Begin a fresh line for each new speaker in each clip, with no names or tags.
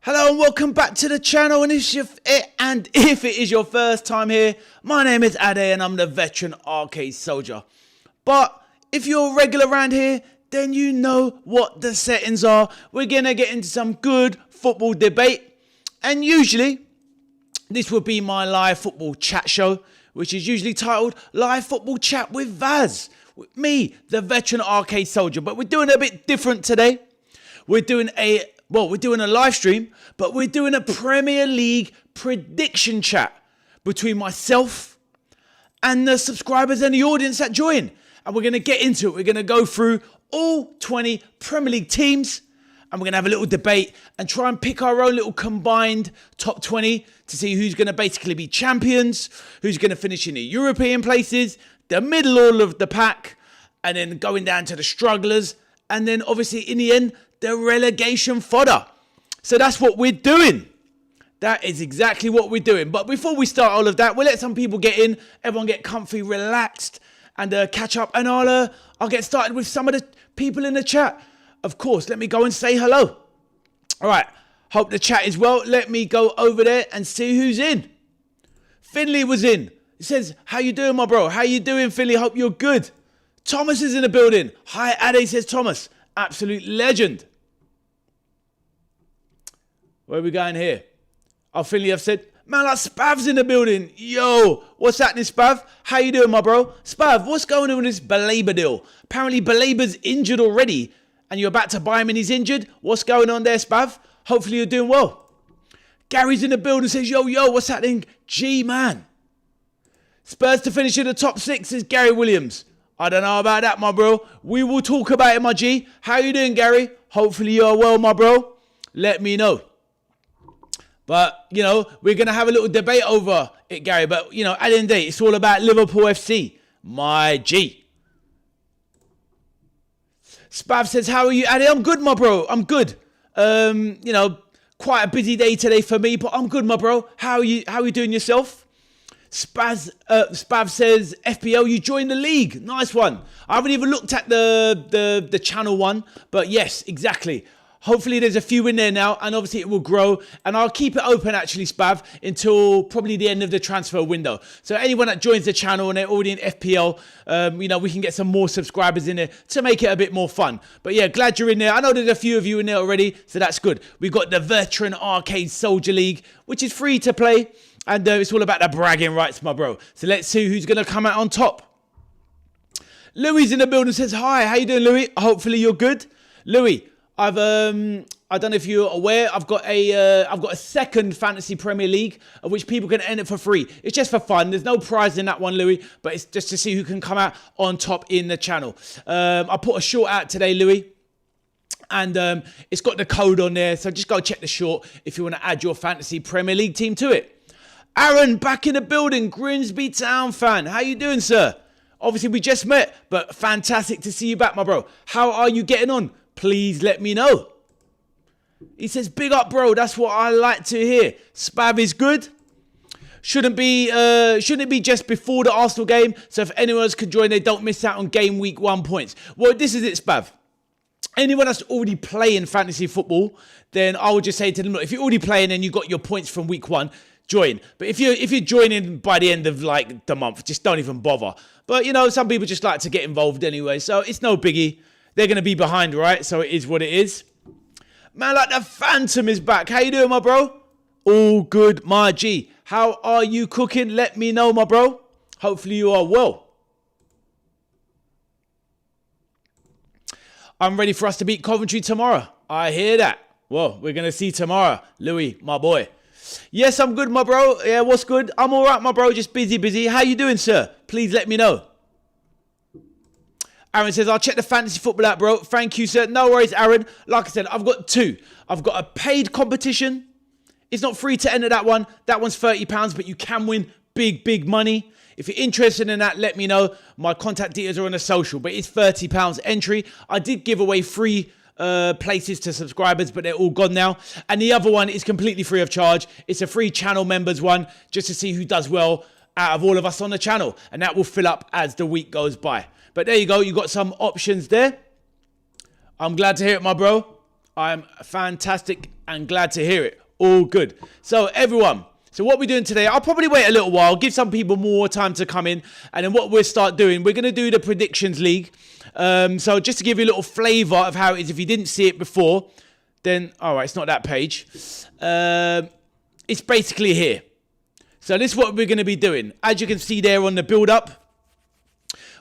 Hello and welcome back to the channel, and if it is your first time here, my name is Ade and I'm the veteran arcade soldier. But if you're a regular around here, then you know what the settings are. We're going to get into some good football debate, and usually this would be my live football chat show, which is usually titled Live Football Chat with Vaz, with me, the veteran arcade soldier. But we're doing it a bit different today. We're doing a live stream, but we're doing a Premier League prediction chat between myself and the subscribers and the audience that join. And we're going to get into it. We're going to go through all 20 Premier League teams, and we're going to have a little debate and try and pick our own little combined top 20 to see who's going to basically be champions, who's going to finish in the European places, the middle all of the pack, and then going down to the strugglers, and then obviously in the end, the relegation fodder. So that's what we're doing. That is exactly what we're doing. But before we start all of that, we'll let some people get in, everyone get comfy, relaxed, and catch up. And I'll get started with some of the people in the chat. Of course, let me go and say hello. All right. Hope the chat is well. Let me go over there and see who's in. Finley was in. He says, how you doing, my bro? How you doing, Finley? Hope you're good. Thomas is in the building. Hi, Ade, says Thomas. Absolute legend. Where are we going here? Oh, Finley, I've said, man, like Spav's in the building. Yo, what's happening, Spav? How you doing, my bro? Spav, what's going on with this Baleba deal? Apparently, Baleba's injured already, and you're about to buy him and he's injured. What's going on there, Spav? Hopefully you're doing well. Gary's in the building, says, yo, what's happening? G-man. Spurs to finish in the top 6, says Gary Williams. I don't know about that, my bro. We will talk about it, my G. How you doing, Gary? Hopefully you're well, my bro. Let me know. But, you know, we're going to have a little debate over it, Gary. But, you know, at the end of the day, it's all about Liverpool FC. My G. Spav says, how are you, Addy? I'm good, my bro. I'm good. You know, quite a busy day today for me, but I'm good, my bro. How are you doing yourself? Spav says, FPL, you joined the league. Nice one. I haven't even looked at the channel one, but yes, exactly. Hopefully there's a few in there now, and obviously it will grow. And I'll keep it open, actually, Spav, until probably the end of the transfer window. So anyone that joins the channel and they're already in FPL, you know, we can get some more subscribers in there to make it a bit more fun. But yeah, glad you're in there. I know there's a few of you in there already, so that's good. We've got the Veteran Arcade Soldier League, which is free to play. And it's all about the bragging rights, my bro. So let's see who's going to come out on top. Louis in the building, says, hi, how you doing, Louis? Hopefully you're good. Louis, I don't know if you're aware, I've got a second fantasy Premier League of which people can enter for free. It's just for fun. There's no prize in that one, Louis, but it's just to see who can come out on top in the channel. I put a short out today, Louis, and it's got the code on there. So just go check the short if you want to add your fantasy Premier League team to it. Aaron, back in the building, Grimsby Town fan. How you doing, sir? Obviously, we just met, but fantastic to see you back, my bro. How are you getting on? Please let me know. He says, big up, bro. That's what I like to hear. Spav is good. Shouldn't it be just before the Arsenal game? So if anyone else can join, they don't miss out on game week 1 points. Well, this is it, Spav. Anyone that's already playing fantasy football, then I would just say to them, look, if you're already playing and you got your points from week 1, join. But if you're joining by the end of like the month, just don't even bother. But you know, some people just like to get involved anyway, so it's no biggie. They're going to be behind, right? So it is what it is. Man, like the Phantom is back. How you doing, my bro? All good, my G. How are you cooking? Let me know, my bro. Hopefully you are well. I'm ready for us to beat Coventry tomorrow. I hear that. Well, we're going to see tomorrow. Louis, my boy. Yes, I'm good, my bro. Yeah, what's good? I'm all right, my bro. Just busy. How you doing, sir? Please let me know. Aaron says, I'll check the fantasy football out, bro. Thank you, sir. No worries, Aaron. Like I said, I've got 2. I've got a paid competition. It's not free to enter that one. That one's £30, but you can win big money. If you're interested in that, let me know. My contact details are on the social, but it's £30 entry. I did give away free places to subscribers, but they're all gone now. And the other one is completely free of charge. It's a free channel members one, just to see who does well out of all of us on the channel. And that will fill up as the week goes by. But there you go. You got some options there. I'm glad to hear it, my bro. I'm fantastic and glad to hear it. All good. So everyone, so what we're doing today, I'll probably wait a little while, give some people more time to come in, and then what we'll start doing, we're going to do the Predictions League. So just to give you a little flavour of how it is, if you didn't see it before, then, all right, it's not that page. It's basically here. So this is what we're going to be doing. As you can see there on the build-up,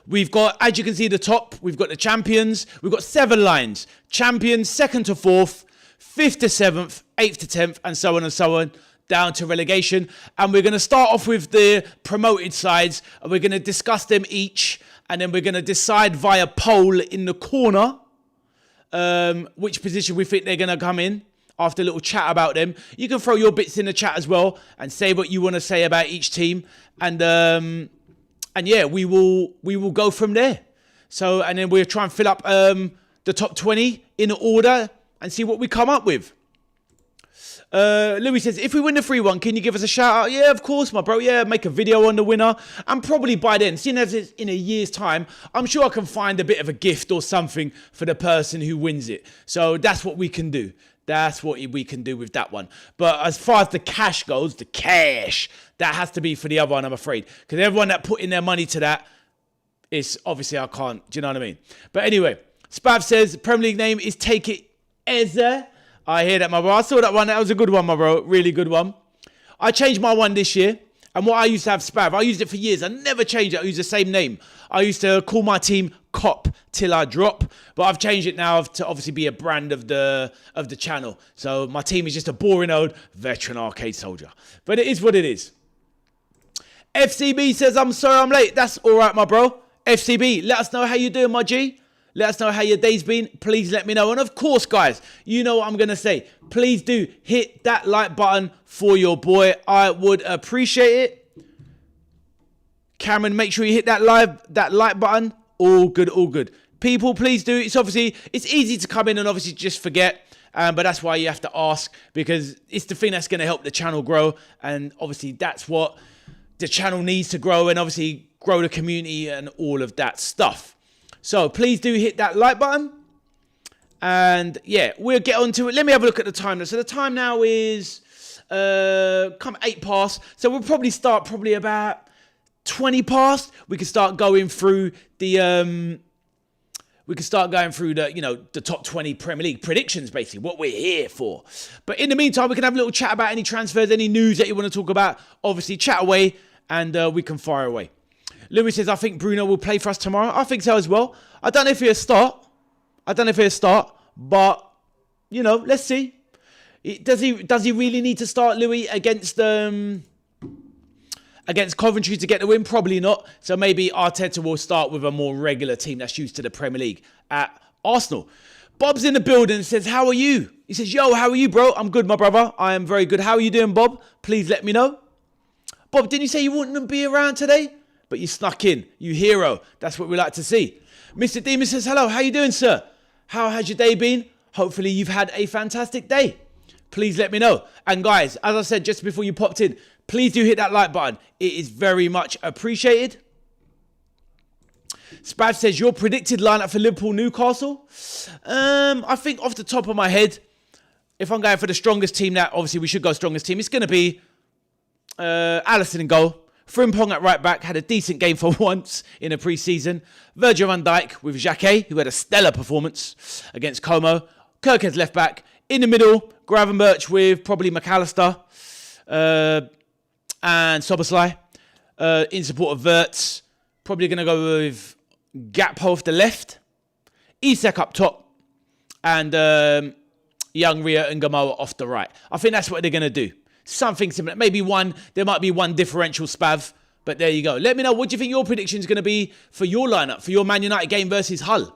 we've got, as you can see at the top, we've got the champions. We've got 7 lines. Champions, 2nd to 4th, 5th to 7th, 8th to 10th, and so on, down to relegation. And we're going to start off with the promoted sides, and we're going to discuss them each, and then we're going to decide via poll in the corner which position we think they're going to come in after a little chat about them. You can throw your bits in the chat as well and say what you want to say about each team. And yeah, we will go from there. So, and then we'll try and fill up the top 20 in order and see what we come up with. Louis says, if we win the 3-1, can you give us a shout out? Yeah, of course, my bro. Yeah, make a video on the winner. And probably by then, seeing as it's in a year's time, I'm sure I can find a bit of a gift or something for the person who wins it. So that's what we can do. That's what we can do with that one. But as far as the cash goes, the cash, that has to be for the other one, I'm afraid. Because everyone that put in their money to that, is obviously I can't. Do you know what I mean? But anyway, Spav says, Premier League name is Take It Eze. I hear that, my bro. I saw that one. That was a good one, my bro. Really good one. I changed my one this year. And what I used to have, Spav, I used it for years. I never changed it. I used the same name. I used to call my team Cop Till I Drop. But I've changed it now to obviously be a brand of the channel. So my team is just a boring old veteran arcade soldier. But it is what it is. FCB says, I'm sorry I'm late. That's all right, my bro. FCB, let us know how you doing, my G. Let us know how your day's been. Please let me know. And of course, guys, you know what I'm going to say. Please do hit that like button for your boy. I would appreciate it. Cameron, make sure you hit that like button. All good, all good. People, please do. It's easy to come in and obviously just forget. But that's why you have to ask, because it's the thing that's going to help the channel grow. And obviously that's what the channel needs to grow, and obviously grow the community and all of that stuff. So please do hit that like button. And yeah, we'll get on to it. Let me have a look at the time. So the time now is 8 past. So we'll probably start about 20 past. We can start going through the the top 20 Premier League predictions, basically what we're here for. But in the meantime, we can have a little chat about any transfers, any news that you want to talk about. Obviously, chat away, and we can fire away. Louis says, I think Bruno will play for us tomorrow. I think so as well. I don't know if he'll start. But, you know, let's see. Does he really need to start, Louis, against Coventry to get the win? Probably not. So maybe Arteta will start with a more regular team that's used to the Premier League at Arsenal. Bob's in the building and says, how are you? He says, yo, how are you, bro? I'm good, my brother. I am very good. How are you doing, Bob? Please let me know. Bob, didn't you say you wouldn't be around today? But you snuck in. You hero. That's what we like to see. Mr. Demon says, hello. How you doing, sir? How has your day been? Hopefully you've had a fantastic day. Please let me know. And guys, as I said just before you popped in, please do hit that like button. It is very much appreciated. Spav says, your predicted lineup for Liverpool, Newcastle? I think off the top of my head, if I'm going for the strongest team, that obviously we should go strongest team, it's going to be Alisson in goal. Frimpong at right back, had a decent game for once in a pre-season. Virgil van Dijk with Xhaka, who had a stellar performance against Como. Kirkhead's left back. In the middle, Gravenberch with probably McAllister and Soboslai. In support of Wirtz, probably going to go with Gakpo off the left. Isak up top. And Young Ria and Gamoa off the right. I think that's what they're going to do. Something similar. Maybe there might be one differential, Spav. But there you go. Let me know, what do you think your prediction is going to be for your lineup, for your Man United game versus Hull?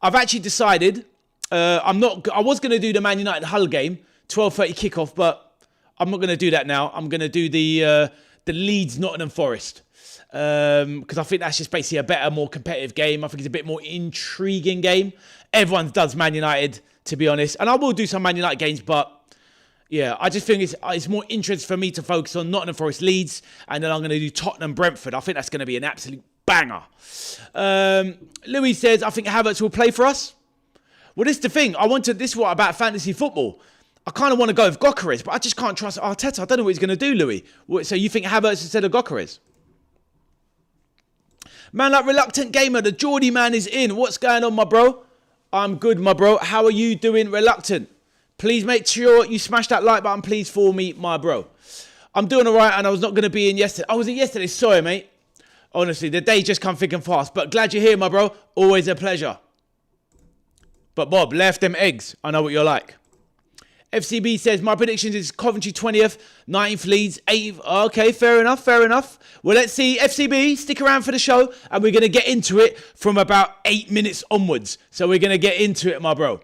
I've actually decided, I was going to do the Man United Hull game, 12:30 kickoff, but I'm not going to do that now. I'm going to do the Leeds Nottingham Forest. Because I think that's just basically a better, more competitive game. I think it's a bit more intriguing game. Everyone does Man United, to be honest. And I will do some Man United games, but yeah, I just think it's more interest for me to focus on Nottingham Forest, Leeds, and then I'm going to do Tottenham Brentford. I think that's going to be an absolute banger. Louis says, I think Havertz will play for us. Well, this is the thing. This is what about fantasy football. I kind of want to go with Gyökeres, but I just can't trust Arteta. I don't know what he's going to do, Louis. So you think Havertz instead of Gyökeres? Man like Reluctant Gamer, the Geordie man is in. What's going on, my bro? I'm good, my bro. How are you doing, Reluctant? Please make sure you smash that like button, please, for me, my bro. I'm doing all right, and I was not going to be in yesterday. I was in yesterday. Sorry, mate. Honestly, the day just come thick and fast. But glad you're here, my bro. Always a pleasure. But Bob, left them eggs. I know what you're like. FCB says, my predictions is Coventry 20th, 19th Leeds, 8th. Okay, fair enough, fair enough. Well, let's see. FCB, stick around for the show, and we're going to get into it from about 8 minutes onwards. So we're going to get into it, my bro.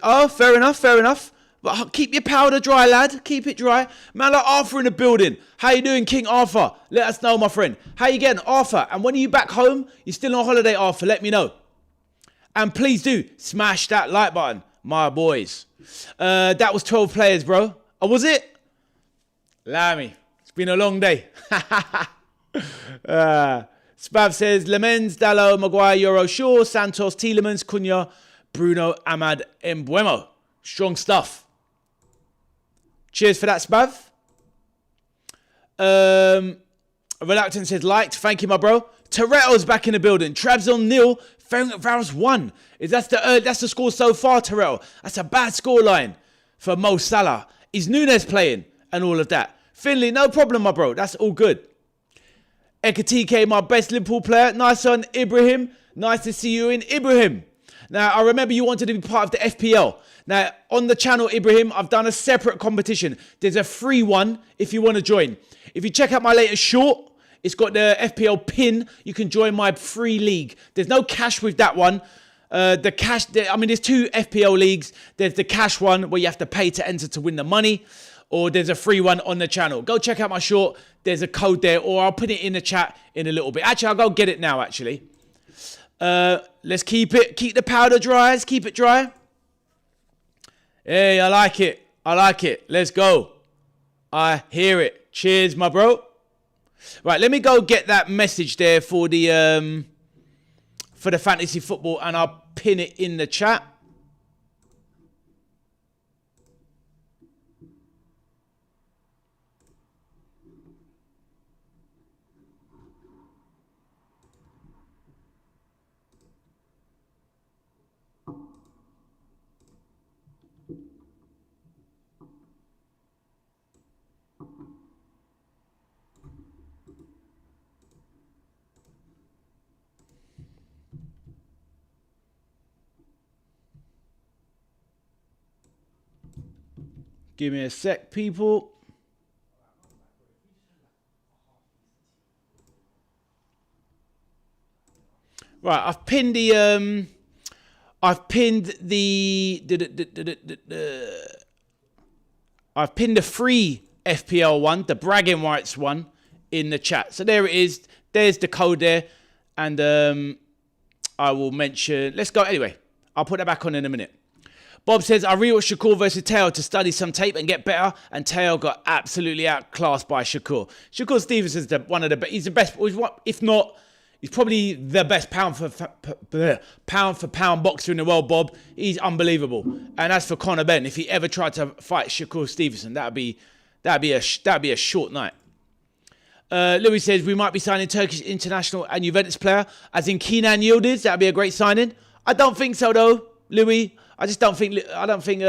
Oh, fair enough, fair enough. But keep your powder dry, lad. Keep it dry. Man, like Arthur in the building. How you doing, King Arthur? Let us know, my friend. How you getting, Arthur? And when are you back home? You're still on holiday, Arthur. Let me know. And please do smash that like button, my boys. That was 12 players, bro. Oh, was it? Lammy. It's been a long day. Spav says, Lemens, Dallo, Maguire, Euro, Shaw, Santos, Tielemans, Cunha, Bruno, Ahmad, Mbuemo. Strong stuff. Cheers for that, Spav. Reluctant says, liked. Thank you, my bro. Toretto's back in the building. Trabs on nil. Varus 1. That's the score so far, Terrell. That's a bad scoreline for Mo Salah. Is Nunes playing and all of that? Finley, no problem, my bro. That's all good. Ekatike, my best Liverpool player. Nice one, Ibrahim. Nice to see you in, Ibrahim. Now, I remember you wanted to be part of the FPL. Now, on the channel, Ibrahim, I've done a separate competition. There's a free one if you want to join. If you check out my latest short, it's got the FPL pin. You can join my free league. There's no cash with that one. There's two FPL leagues. There's the cash one where you have to pay to enter to win the money. Or there's a free one on the channel. Go check out my short. There's a code there. Or I'll put it in the chat in a little bit. Actually, I'll go get it now, actually. Let's keep the powder dry. Let's keep it dry. Hey, I like it. I like it. Let's go. I hear it. Cheers, my bro. Right, let me go get that message there for the fantasy football, and I'll pin it in the chat. Give me a sec, people. Right, I've pinned the free FPL one, the bragging rights one, in the chat. So there it is. There's the code there, and I will mention. Let's go anyway. I'll put that back on in a minute. Bob says, I rewatched Shakur versus Teo to study some tape and get better, and Teo got absolutely outclassed by Shakur. Shakur Stevens is one of the best. He's the best, if not, he's probably the best pound for pound boxer in the world, Bob. He's unbelievable. And as for Conor Benn, if he ever tried to fight Shakur Stevenson, that'd be a short night. Louis says, we might be signing Turkish international and Juventus player, as in Kenan Yildiz. That'd be a great signing. I don't think so, though, Louis. I don't think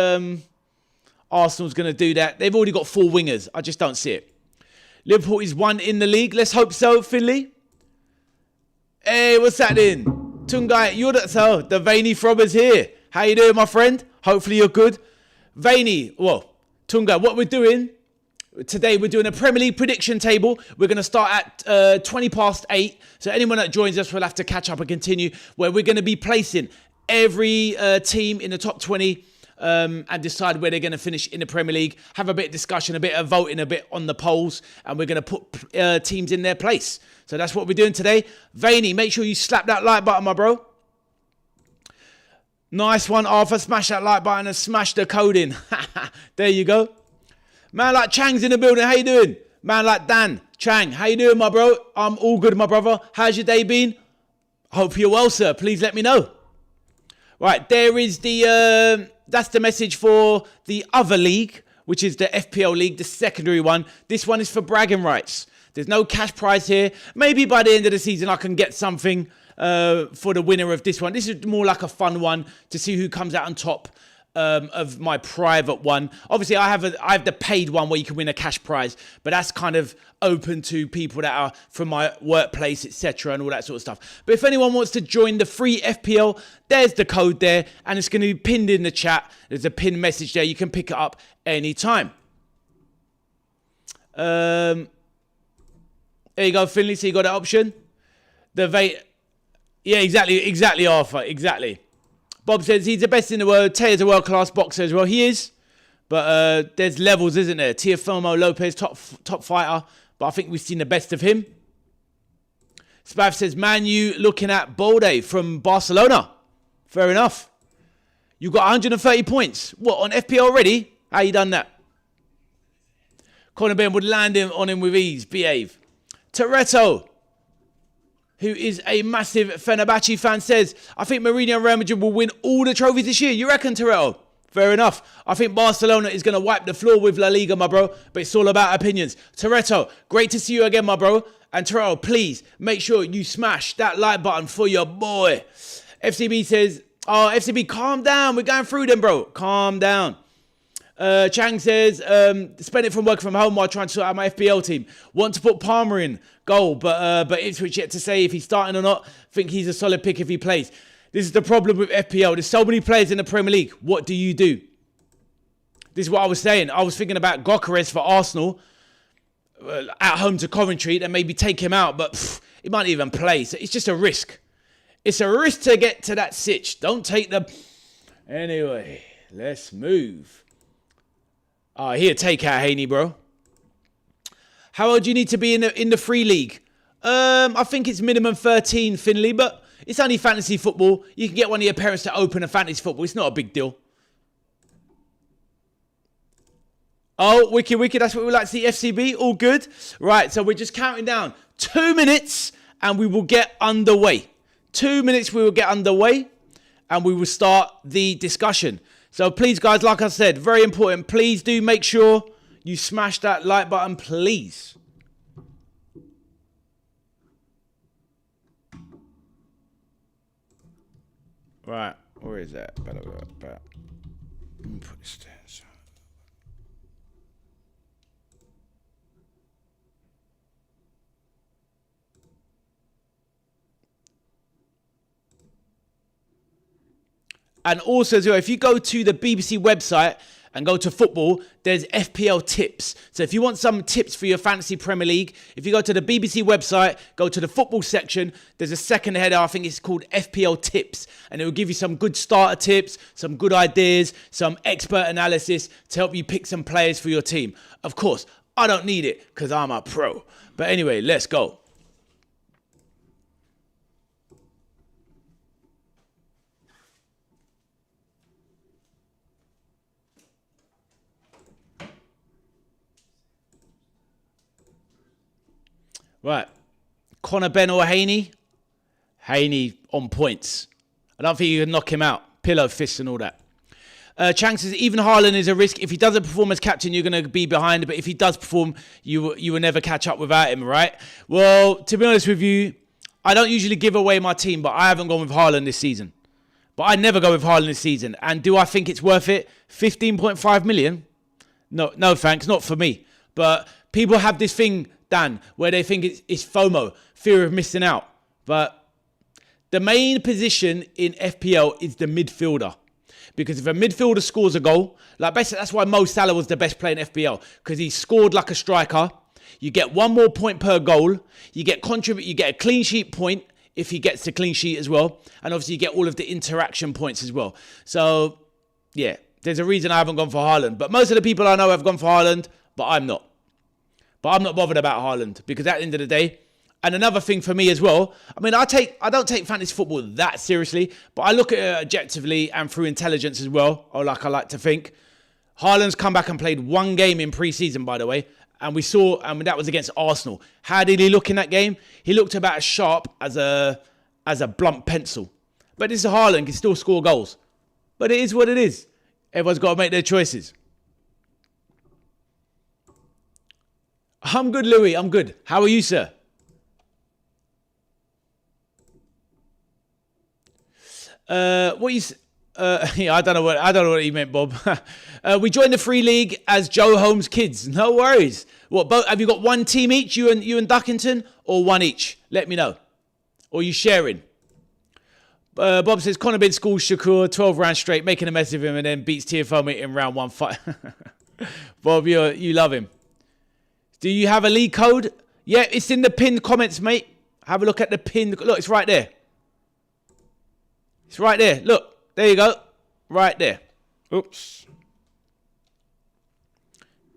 Arsenal's going to do that. They've already got 4 wingers. I just don't see it. Liverpool is 1 in the league. Let's hope so, Finley. Hey, what's that in? Tungai, the Veiny Frobber's here. How you doing, my friend? Hopefully you're good. Veiny, Tungai, what we're doing today, we're doing a Premier League prediction table. We're going to start at 20 past 8. So anyone that joins us will have to catch up and continue, where we're going to be placing every team in the top 20 and decide where they're going to finish in the Premier League. Have a bit of discussion, a bit of voting, a bit on the polls, and we're going to put teams in their place. So that's what we're doing today. Veiny, make sure you slap that like button, my bro. Nice one, Arthur. Smash that like button and smash the code in. There you go. Man like Chang's in the building. How you doing? Man like Dan. Chang, how you doing, my bro? I'm all good, my brother. How's your day been? Hope you're well, sir. Please let me know. Right, there is the... that's the message for the other league, which is the FPL league, the secondary one. This one is for bragging rights. There's no cash prize here. Maybe by the end of the season, I can get something for the winner of this one. This is more like a fun one to see who comes out on top of my private one. Obviously, I have the paid one where you can win a cash prize, but that's kind of open to people that are from my workplace, etc., and all that sort of stuff. But if anyone wants to join the free FPL, there's the code there, and it's going to be pinned in the chat. There's a pinned message there. You can pick it up anytime. There you go, Finley. So you got that option. Yeah, exactly, Arthur, exactly. Bob says he's the best in the world. Teo's a world-class boxer as well. He is. But there's levels, isn't there? Teofimo Lopez, top fighter. But I think we've seen the best of him. Spav says, Man U looking at Bolde from Barcelona. Fair enough. You got 130 points. What, on FPL already? How you done that? Conor Ben would land on him with ease. Behave. Toretto, who is a massive Fenerbahce fan, says, I think Mourinho and Real Madrid will win all the trophies this year. You reckon, Toretto? Fair enough. I think Barcelona is going to wipe the floor with La Liga, my bro. But it's all about opinions. Toretto, great to see you again, my bro. And Toretto, please make sure you smash that like button for your boy. FCB says, oh, FCB, calm down. We're going through them, bro. Calm down. Chang says, spend it from working from home while trying to sort out my FPL team. Want to put Palmer in goal, but Ipswich yet to say if he's starting or not. Think he's a solid pick if he plays. This is the problem with FPL. There's so many players in the Premier League. What do you do? This is what I was saying. I was thinking about Gyökeres for Arsenal at home to Coventry. Then maybe take him out, but he might even play. So it's just a risk. It's a risk to get to that sitch. Don't take the... Anyway, let's move. Here, take out Haney, bro. How old do you need to be in the free league? I think it's minimum 13, Finley, but it's only fantasy football. You can get one of your parents to open a fantasy football. It's not a big deal. Oh, wicked. That's what we like to see. FCB, all good. Right, so we're just counting down. 2 minutes and we will get underway. 2 minutes we will get underway and we will start the discussion. So please, guys, like I said, very important. Please do make sure you smash that like button, please. Right, where is that? Put this there. And also, as well, if you go to the BBC website and go to football, there's FPL tips. So if you want some tips for your fantasy Premier League, if you go to the BBC website, go to the football section, there's a second header, I think it's called FPL tips. And it will give you some good starter tips, some good ideas, some expert analysis to help you pick some players for your team. Of course, I don't need it because I'm a pro. But anyway, let's go. Right, Conor Ben or Haney? Haney on points. I don't think you can knock him out. Pillow fists and all that. Chang says, even Haaland is a risk. If he doesn't perform as captain, you're going to be behind. But if he does perform, you will never catch up without him, right? Well, to be honest with you, I don't usually give away my team, but I haven't gone with Haaland this season. But I never go with Haaland this season. And do I think it's worth it? 15.5 million? No, thanks. Not for me. But people have this thing, Dan, where they think it's FOMO, fear of missing out. But the main position in FPL is the midfielder. Because if a midfielder scores a goal, like basically that's why Mo Salah was the best player in FPL, because he scored like a striker. You get 1 more point per goal. You get a clean sheet point if he gets the clean sheet as well. And obviously you get all of the interaction points as well. So, yeah, there's a reason I haven't gone for Haaland. But most of the people I know have gone for Haaland, but I'm not. But I'm not bothered about Haaland because at the end of the day, and another thing for me as well, I mean, I don't take fantasy football that seriously, but I look at it objectively and through intelligence as well, or like I like to think. Haaland's come back and played 1 game in pre-season, by the way, and we saw, and that was against Arsenal. How did he look in that game? He looked about as sharp as a blunt pencil. But this is Haaland, can still score goals. But it is what it is. Everyone's got to make their choices. I'm good, Louis. I'm good. How are you, sir? Yeah, I don't know what he meant, Bob. We joined the free league as Joe Holmes kids. No worries. What? Both? Have you got one team each? You and Duckington, or one each? Let me know. Or you sharing? Bob says Connor Bid schools Shakur 12 rounds straight, making a mess of him, and then beats TFO in round 1 fight. Bob, you love him. Do you have a league code? Yeah, it's in the pinned comments, mate. Have a look at the pinned. Look, it's right there. It's right there. Look, there you go. Right there. Oops.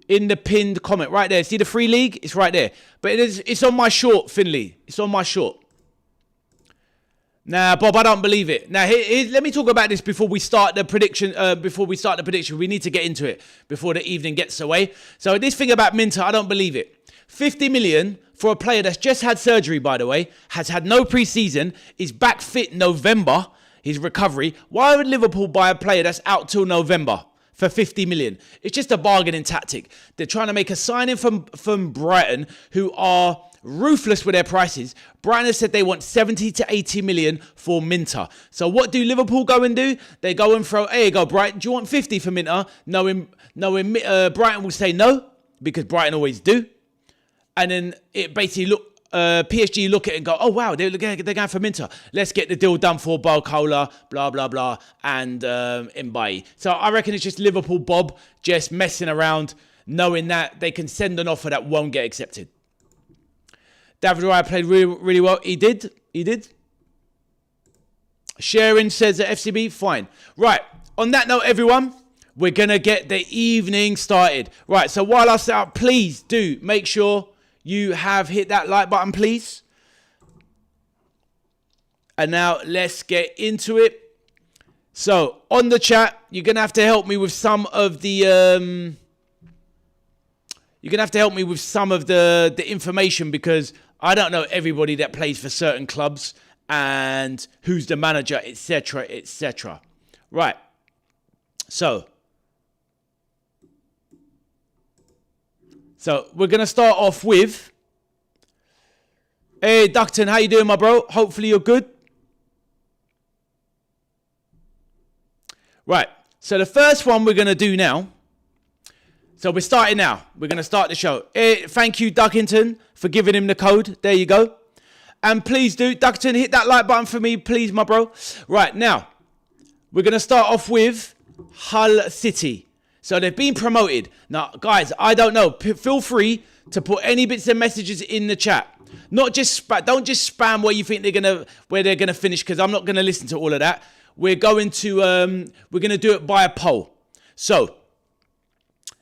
In the pinned comment, right there. See the free league? It's right there. But it's on my short, Finley. It's on my short. Nah, Bob, I don't believe it. Now, let me talk about this before we start the prediction. We need to get into it before the evening gets away. So this thing about Minter, I don't believe it. 50 million for a player that's just had surgery, by the way, has had no pre-season, is back fit November, his recovery. Why would Liverpool buy a player that's out till November for 50 million? It's just a bargaining tactic. They're trying to make a signing from Brighton, who are ruthless with their prices. Brighton has said they want 70 to 80 million for Minter. So what do Liverpool go and do? They go and throw, hey, go Brighton, do you want 50 for Minter? Knowing Brighton will say no, because Brighton always do. And then it basically PSG look at it and go, oh wow, they're going for Minter. Let's get the deal done for Barcola, blah, blah, blah, and Mbaye. So I reckon it's just Liverpool Bob just messing around, knowing that they can send an offer that won't get accepted. David Raya played really, really well. He did. Sharon says at FCB, fine. Right, on that note, everyone, we're going to get the evening started. Right, so while I set up, please do make sure you have hit that like button, please. And now let's get into it. So on the chat, you're going to have to help me with some of the... You're going to have to help me with some of the information, because I don't know everybody that plays for certain clubs and who's the manager, etc., etc. Right. So we're going to start off with... Hey, Duckton, how you doing, my bro? Hopefully you're good. Right. So the first one we're going to do now... So we're starting now. We're going to start the show. Thank you, Duckington, for giving him the code. There you go. And please do, Duckington, hit that like button for me, please, my bro. Right, now, we're going to start off with Hull City. So they've been promoted. Now, guys, I don't know. Feel free to put any bits and messages in the chat. Not just don't just spam where you think where they're gonna finish, because I'm not going to listen to all of that. We're going to do it by a poll. So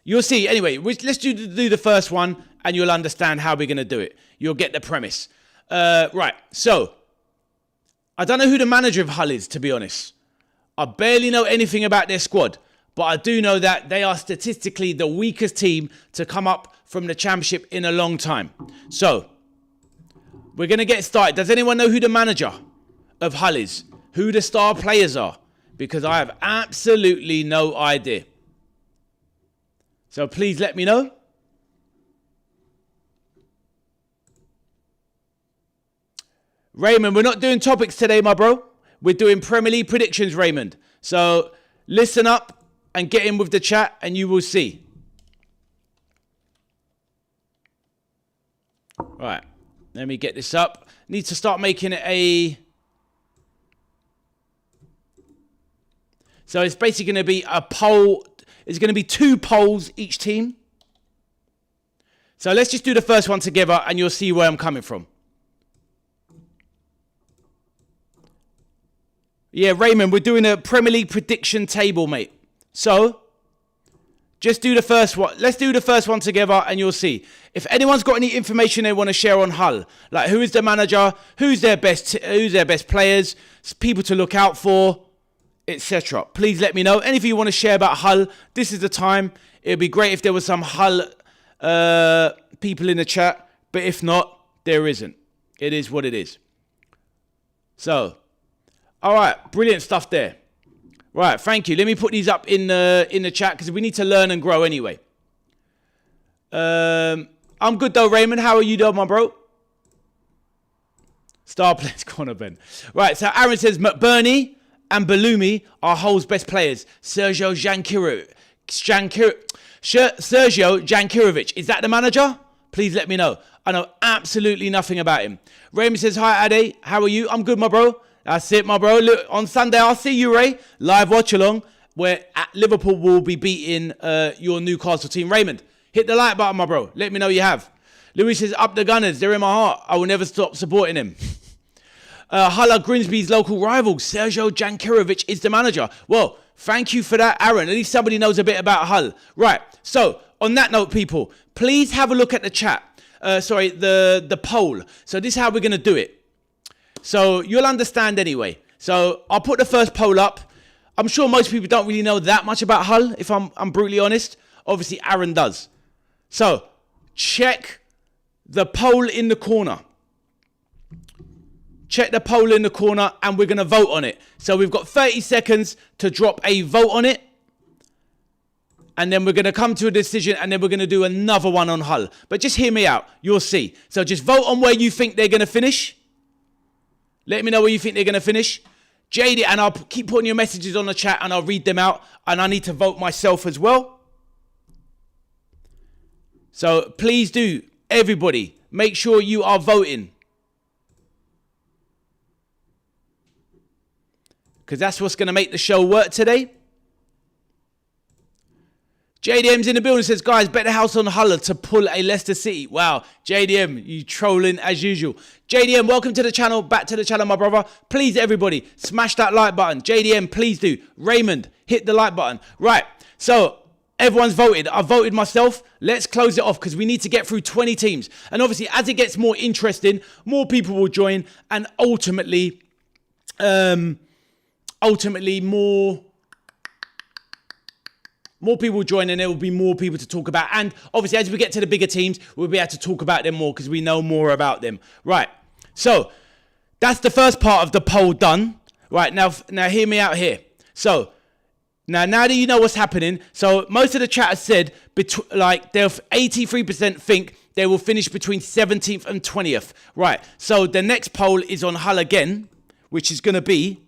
you'll see. Anyway, let's do the first one, and you'll understand how we're going to do it. You'll get the premise. Right, so I don't know who the manager of Hull is, to be honest. I barely know anything about their squad, but I do know that they are statistically the weakest team to come up from the Championship in a long time. So we're going to get started. Does anyone know who the manager of Hull is? Who the star players are? Because I have absolutely no idea. So please let me know. Raymond, we're not doing topics today, my bro. We're doing Premier League predictions, Raymond. So listen up and get in with the chat, and you will see. Right. Let me get this up. Need to start making it a... So it's basically going to be a poll. It's going to be 2 polls each team. So let's just do the first one together, and you'll see where I'm coming from. Yeah, Raymond, we're doing a Premier League prediction table, mate. So just do the first one. Let's do the first one together, and you'll see. If anyone's got any information they want to share on Hull, like who is the manager, who's their best players, people to look out for, etc., please let me know. Anything you want to share about Hull, this is the time. It would be great if there was some Hull people in the chat, but if not, there isn't. It is what it is. So All right, brilliant stuff there. Right, thank you. Let me put these up in the chat because we need to learn and grow anyway. I'm good though, Raymond. How are you though, my bro? Star players corner, Ben. Right, so Aaron says McBurney and Bellumi are Hull's best players. Sergio Jankirovic. Is that the manager? Please let me know. I know absolutely nothing about him. Raymond says, hi, Ade. How are you? I'm good, my bro. That's it, my bro. Look, on Sunday, I'll see you, Ray. Live watch along, where Liverpool will be beating your Newcastle team. Raymond, hit the like button, my bro. Let me know you have. Louis says, up the Gunners. They're in my heart. I will never stop supporting him. Hull are Grimsby's local rival. Sergio Jankirovic is the manager. Well, thank you for that, Aaron. At least somebody knows a bit about Hull. Right. So, on that note, people, please have a look at the chat. The poll. So, this is how we're going to do it. So, you'll understand anyway. So, I'll put the first poll up. I'm sure most people don't really know that much about Hull, if I'm brutally honest. Obviously, Aaron does. So, check the poll in the corner. Check the poll in the corner and we're going to vote on it. So we've got 30 seconds to drop a vote on it. And then we're going to come to a decision and then we're going to do another one on Hull. But just hear me out. You'll see. So just vote on where you think they're going to finish. Let me know where you think they're going to finish. JD, and I'll keep putting your messages on the chat and I'll read them out. And I need to vote myself as well. So please do, everybody, make sure you are voting. Because that's what's going to make the show work today. JDM's in the building, says, guys, bet the house on Hull to pull a Leicester City. Wow, JDM, you trolling as usual. JDM, welcome to the channel. Back to the channel, my brother. Please, everybody, smash that like button. JDM, please do. Raymond, hit the like button. Right, so everyone's voted. I voted myself. Let's close it off because we need to get through 20 teams. And obviously, as it gets more interesting, more people will join. And ultimately more people will join and there will be more people to talk about. And obviously, as we get to the bigger teams, we'll be able to talk about them more because we know more about them. Right. So that's the first part of the poll done. Right. Now hear me out here. So now that you know what's happening. So most of the chat has said, like, they'll 83% think they will finish between 17th and 20th. Right. So the next poll is on Hull again, which is going to be,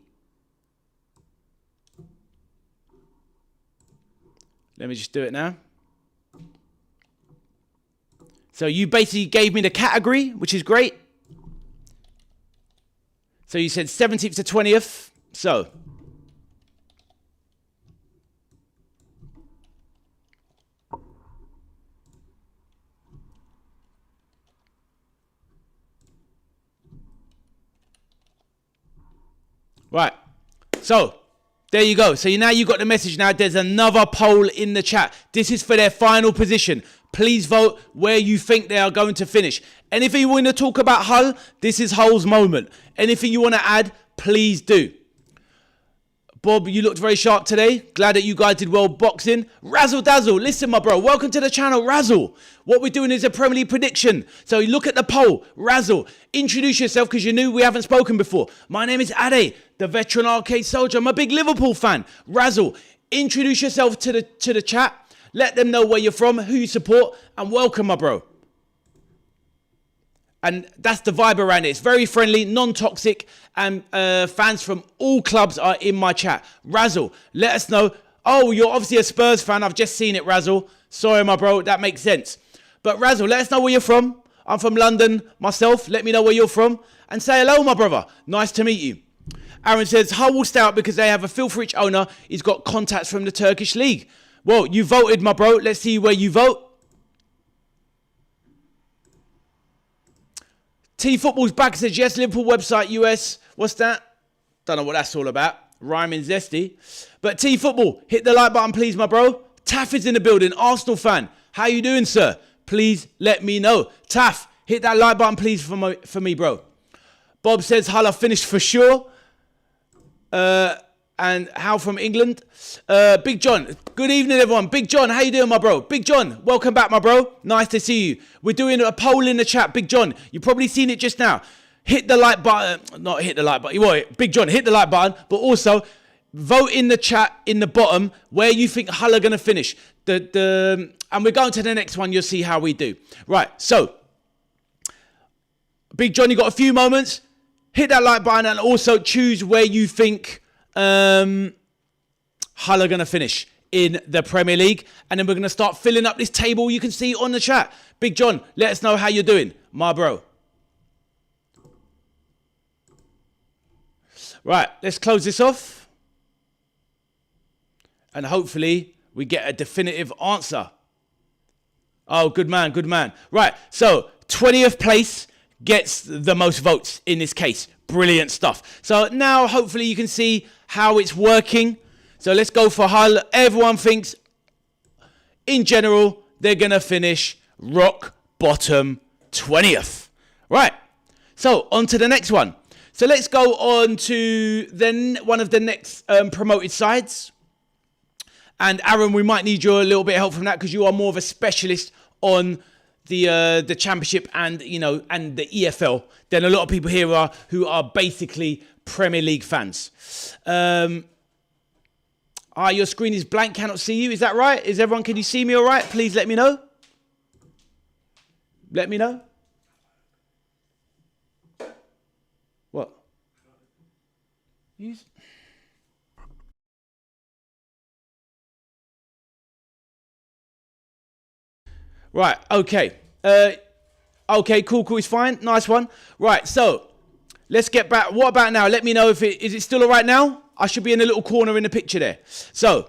let me just do it now. So you basically gave me the category, which is great. So you said 17th to 20th. So right. So there you go. So now you got the message. Now there's another poll in the chat. This is for their final position. Please vote where you think they are going to finish. Anything you want to talk about Hull, this is Hull's moment. Anything you want to add, please do. Bob, you looked very sharp today. Glad that you guys did well boxing. Razzle Dazzle, listen, my bro. Welcome to the channel, Razzle. What we're doing is a Premier League prediction. So you look at the poll. Razzle, introduce yourself because you're new. We haven't spoken before. My name is Ade, the veteran arcade soldier. I'm a big Liverpool fan. Razzle, introduce yourself to the chat. Let them know where you're from, who you support, and welcome, my bro. And that's the vibe around it. It's very friendly, non-toxic, and fans from all clubs are in my chat. Razzle, let us know. Oh, you're obviously a Spurs fan. I've just seen it, Razzle. Sorry, my bro. That makes sense. But Razzle, let us know where you're from. I'm from London myself. Let me know where you're from. And say hello, my brother. Nice to meet you. Aaron says, Hull will stay out because they have a filth-rich owner. He's got contacts from the Turkish league. Well, you voted, my bro. Let's see where you vote. T-Football's back, says, yes, Liverpool website, US. What's that? Don't know what that's all about. Rhyming zesty. But T-Football, hit the like button, please, my bro. Taff is in the building, Arsenal fan. How you doing, sir? Please let me know. Taff, hit that like button, please, for me, bro. Bob says, Hull are finished for sure. And how from England? Big John, good evening, everyone. Big John, how you doing, my bro? Big John, welcome back, my bro. Nice to see you. We're doing a poll in the chat, Big John. You've probably seen it just now. hit the like button. Not hit the like button. Well, Big John, hit the like button. But also, vote in the chat in the bottom where you think Hull are going to finish. And we're going to the next one. You'll see how we do. Right, so, Big John, you got a few moments. Hit that like button and also choose where you think Hull are going to finish in the Premier League. And then we're going to start filling up this table you can see on the chat. Big John, let us know how you're doing, my bro. Right, let's close this off. And hopefully we get a definitive answer. Oh, good man, good man. Right, so 20th place gets the most votes in this case. Brilliant stuff. So now hopefully you can see how it's working. So let's go for Hull. Everyone thinks, in general, they're going to finish rock bottom 20th. Right, so on to the next one. So let's go on to one of the next promoted sides. And Aaron, we might need your a little bit of help from that because you are more of a specialist on the Championship and and the EFL than a lot of people here are who are basically Premier League fans. Your screen is blank, cannot see you. Is that right? Can you see me all right? Please let me know. Let me know. What? Right, okay. Okay, cool, it's fine. Nice one. Right, so let's get back. What about now? Let me know if is it still all right now? I should be in a little corner in the picture there. So,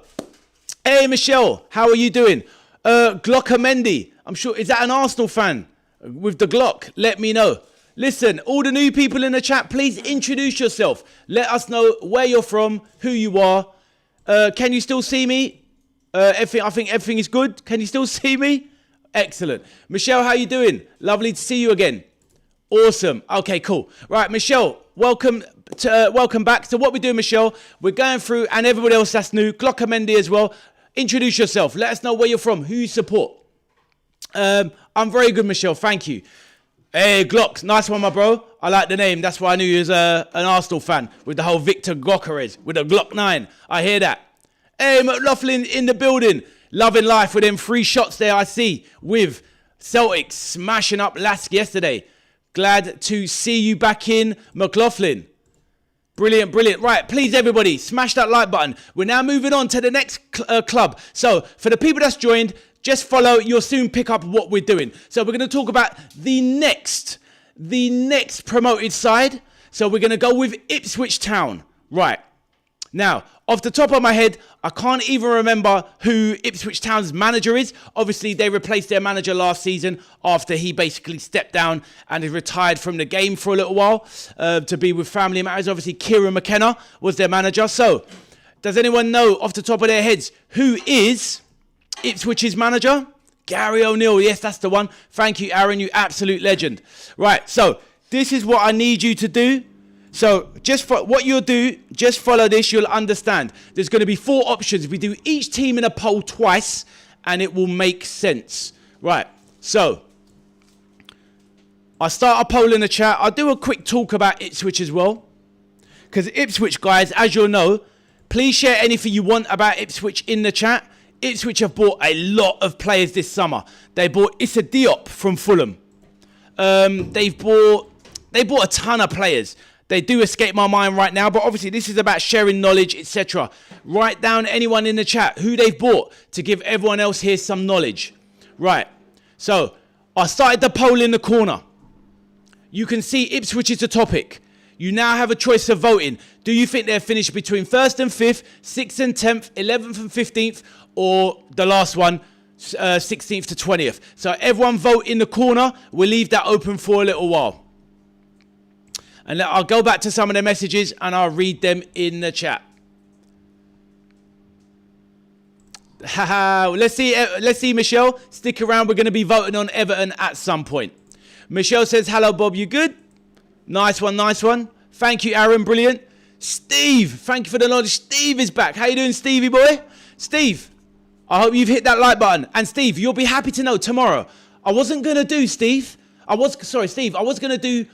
hey, Michelle, how are you doing? Glockamendi, I'm sure, is that an Arsenal fan with the Glock? Let me know. Listen, all the new people in the chat, please introduce yourself. Let us know where you're from, who you are. Can you still see me? I think everything is good. Can you still see me? Excellent. Michelle, how you doing? Lovely to see you again. Awesome. Okay, cool. Right, Michelle, welcome back. So what we're doing, Michelle, we're going through, and everybody else that's new, Glockamendi as well. Introduce yourself. Let us know where you're from, who you support. I'm very good, Michelle. Thank you. Hey, Glocks. Nice one, my bro. I like the name. That's why I knew you was an Arsenal fan with the whole Victor Gyokeres with a Glock 9. I hear that. Hey, McLaughlin in the building. Loving life with them 3 shots there, I see, with Celtics smashing up Lask yesterday. Glad to see you back in, McLaughlin. Brilliant, brilliant. Right, please, everybody, smash that like button. We're now moving on to the next club. So, for the people that's joined, just follow. You'll soon pick up what we're doing. So, we're going to talk about the next promoted side. So, we're going to go with Ipswich Town. Right. Now, off the top of my head, I can't even remember who Ipswich Town's manager is. Obviously, they replaced their manager last season after he basically stepped down and he retired from the game for a little while to be with family matters. Obviously, Kieran McKenna was their manager. So, does anyone know off the top of their heads who is Ipswich's manager? Gary O'Neill. Yes, that's the one. Thank you, Aaron. You absolute legend. Right, so this is what I need you to do. So what you'll do, just follow this, you'll understand. There's going to be 4 options. We do each team in a poll twice, and it will make sense. Right, so I'll start a poll in the chat. I'll do a quick talk about Ipswich as well. Because Ipswich, guys, as you'll know, please share anything you want about Ipswich in the chat. Ipswich have bought a lot of players this summer. They bought Issa Diop from Fulham. They bought a ton of players. They do escape my mind right now, but obviously this is about sharing knowledge, etc. Write down anyone in the chat who they've bought to give everyone else here some knowledge. Right, so I started the poll in the corner. You can see Ipswich is the topic. You now have a choice of voting. Do you think they're finished between 1st and 5th, 6th and 10th, 11th and 15th, or the last one, 16th to 20th? So everyone vote in the corner. We'll leave that open for a little while. And I'll go back to some of their messages and I'll read them in the chat. Let's see, Michelle. Stick around. We're going to be voting on Everton at some point. Michelle says, hello, Bob. You good? Nice one, nice one. Thank you, Aaron. Brilliant. Steve, thank you for the knowledge. Steve is back. How you doing, Stevie boy? Steve, I hope you've hit that like button. And Steve, you'll be happy to know tomorrow. I wasn't going to do, Steve. I was going to do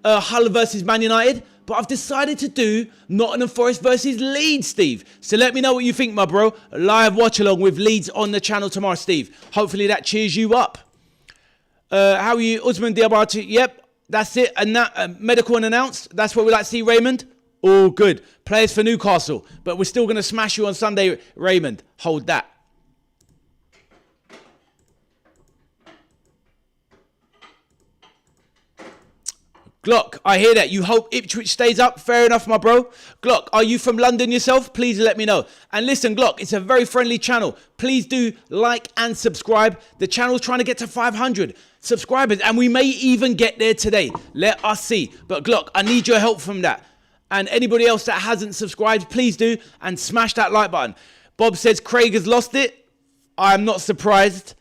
Hull versus Man United, but I've decided to do Nottingham Forest versus Leeds, Steve. So let me know what you think, my bro. A live watch along with Leeds on the channel tomorrow, Steve. Hopefully that cheers you up. How are you, Usman Diabati? Yep, that's it. And that medical unannounced. That's what we like to see, Raymond. All good. Players for Newcastle, but we're still going to smash you on Sunday, Raymond. Hold that. Glock, I hear that. You hope Ipswich stays up. Fair enough, my bro. Glock, are you from London yourself? Please let me know. And listen, Glock, it's a very friendly channel. Please do like and subscribe. The channel's trying to get to 500 subscribers, and we may even get there today. Let us see. But Glock, I need your help from that. And anybody else that hasn't subscribed, please do. And smash that like button. Bob says Craig has lost it. I'm not surprised.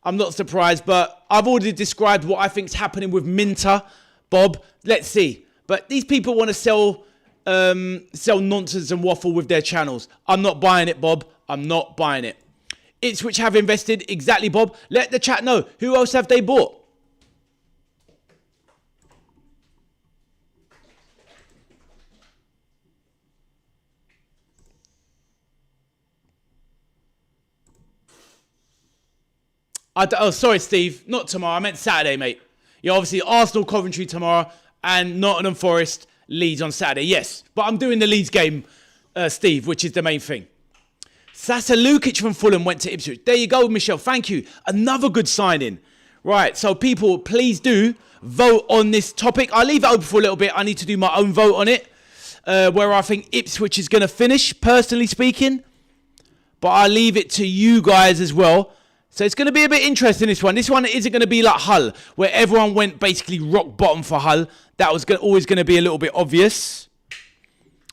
I'm not surprised, but I've already described what I think's happening with Minter. Bob, let's see. But these people want to sell nonsense and waffle with their channels. I'm not buying it, Bob. I'm not buying it. Ipswich have invested. Exactly, Bob. Let the chat know. Who else have they bought? Oh, sorry, Steve. Not tomorrow. I meant Saturday, mate. Yeah, obviously Arsenal, Coventry tomorrow, and Nottingham Forest, Leeds on Saturday. Yes, but I'm doing the Leeds game, Steve, which is the main thing. Sasa Lukic from Fulham went to Ipswich. There you go, Michelle. Thank you. Another good signing. Right, so people, please do vote on this topic. I'll leave it open for a little bit. I need to do my own vote on it, where I think Ipswich is going to finish, personally speaking. But I'll leave it to you guys as well. So it's going to be a bit interesting, this one. This one isn't going to be like Hull, where everyone went basically rock bottom for Hull. That was always going to be a little bit obvious.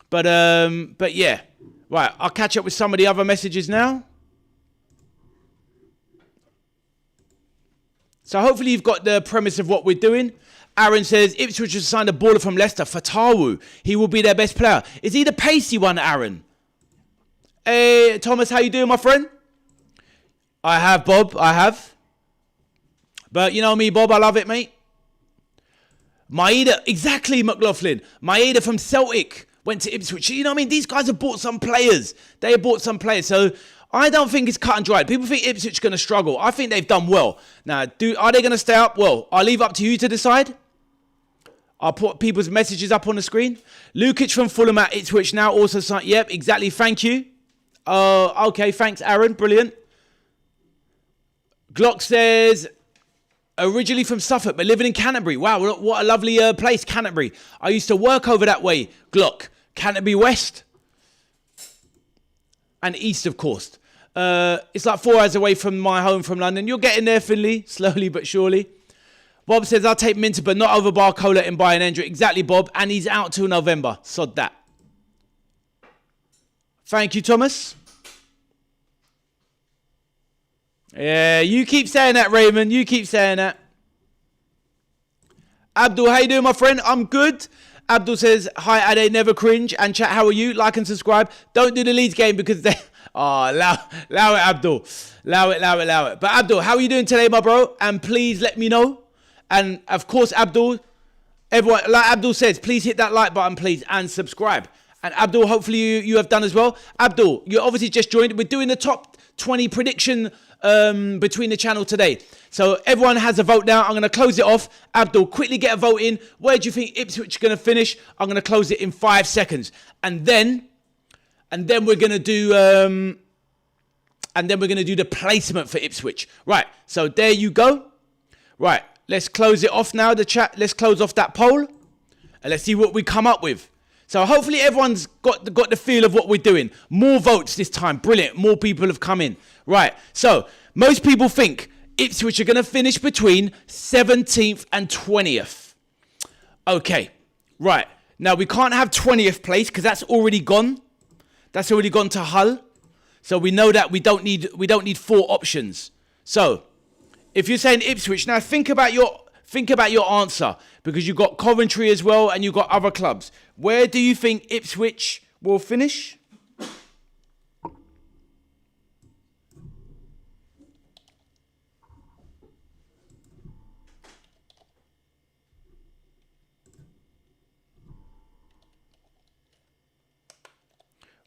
But yeah. Right, I'll catch up with some of the other messages now. So hopefully you've got the premise of what we're doing. Aaron says, Ipswich has signed a baller from Leicester, Fatawu. He will be their best player. Is he the pacey one, Aaron? Hey, Thomas, how you doing, my friend? I have, Bob. I have. But you know me, Bob. I love it, mate. Maeda. Exactly, McLaughlin. Maeda from Celtic went to Ipswich. You know what I mean? These guys have bought some players. They have bought some players. So I don't think it's cut and dried. People think Ipswich are going to struggle. I think they've done well. Now, are they going to stay up? Well, I'll leave up to you to decide. I'll put people's messages up on the screen. Lukic from Fulham at Ipswich now also signed. Yep, exactly. Thank you. Okay, thanks, Aaron. Brilliant. Glock says, originally from Suffolk, but living in Canterbury. Wow, what a lovely place, Canterbury. I used to work over that way, Glock. Canterbury West. And East, of course. It's like 4 hours away from my home from London. You're getting there, Finley, slowly but surely. Bob says, I'll take Minter, but not over Barcola and buy an Endrick. Exactly, Bob. And he's out till November. Sod that. Thank you, Thomas. Yeah, you keep saying that, Raymond. You keep saying that. Abdul, how you doing, my friend? I'm good. Abdul says, hi, Ade, never cringe. And chat, how are you? Like and subscribe. Don't do the Leeds game because they... Oh, allow it, Abdul. Allow it. But Abdul, how are you doing today, my bro? And please let me know. And, of course, Abdul, everyone, like Abdul says, please hit that like button, please, and subscribe. And Abdul, hopefully you have done as well. Abdul, you obviously just joined. We're doing the top 20 prediction between the channel today. So everyone has a vote now. I'm going to close it off. Abdul, quickly get a vote in. Where do you think Ipswich are going to finish? I'm going to close it in 5 seconds. And then we're going to do the placement for Ipswich. Right. So there you go. Right. Let's close it off now, the chat. Let's close off that poll. And let's see what we come up with. So hopefully everyone's got the feel of what we're doing. More votes this time. Brilliant. More people have come in. Right. So most people think Ipswich are going to finish between 17th and 20th. Okay. Right. Now we can't have 20th place because that's already gone. That's already gone to Hull. So we know that we don't need 4 options. So if you're saying Ipswich, now think about your answer, because you've got Coventry as well and you've got other clubs. Where do you think Ipswich will finish?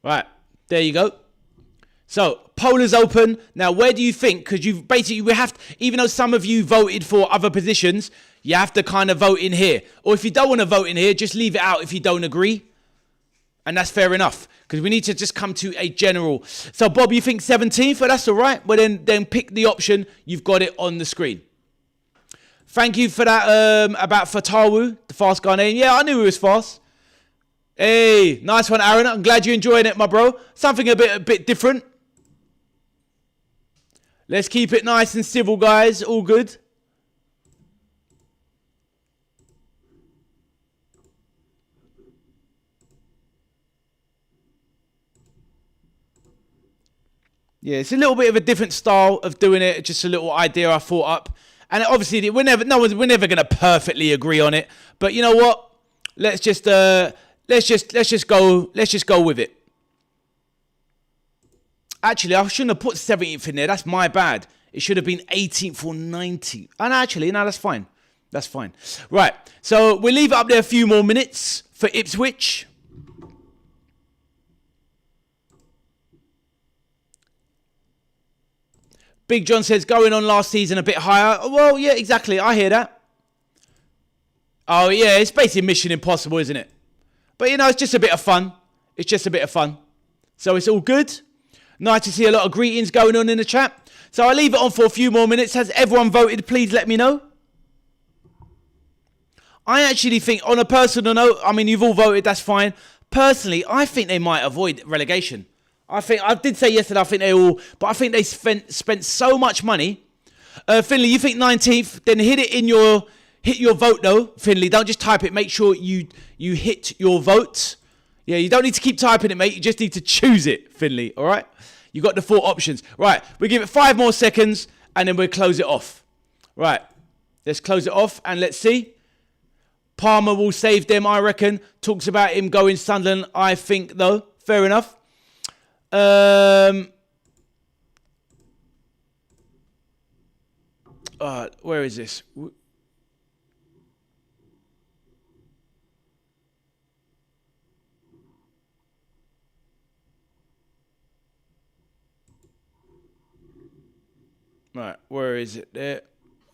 Right, there you go. So, poll is open. Now, where do you think? Because you've basically, we have to, even though some of you voted for other positions, you have to kind of vote in here. Or if you don't want to vote in here, just leave it out if you don't agree. And that's fair enough. Because we need to just come to a general. So, Bob, you think 17th? Well, that's all right. Well, then pick the option. You've got it on the screen. Thank you for that about Fatawu, the fast guy name. Yeah, I knew he was fast. Hey, nice one, Aaron. I'm glad you're enjoying it, my bro. Something a bit different. Let's keep it nice and civil, guys. All good. Yeah, it's a little bit of a different style of doing it. Just a little idea I thought up. And obviously, we're never going to perfectly agree on it. But you know what? Let's just go with it. Actually, I shouldn't have put 17th in there. That's my bad. It should have been 18th or 19th. And actually, no, that's fine. That's fine. Right. So we'll leave it up there a few more minutes for Ipswich. Big John says, going on last season a bit higher. Well, yeah, exactly. I hear that. Oh, yeah, it's basically Mission Impossible, isn't it? But, you know, it's just a bit of fun. It's just a bit of fun. So it's all good. Nice to see a lot of greetings going on in the chat. So I'll leave it on for a few more minutes. Has everyone voted? Please let me know. I actually think, on a personal note, I mean, you've all voted, that's fine. Personally, I think they might avoid relegation. I did say yesterday, I think they all, but I think they spent so much money. Finley, you think 19th? Then hit your vote though, Finley. Don't just type it. Make sure you hit your vote. Yeah, you don't need to keep typing it, mate. You just need to choose it, Finley. All right? You got the 4 options. Right, we give it 5 more seconds, and then we'll close it off. Right, let's close it off, and let's see. Palmer will save them, I reckon. Talks about him going Sunderland, I think, though. Fair enough. Where is this? Right, where is it? There.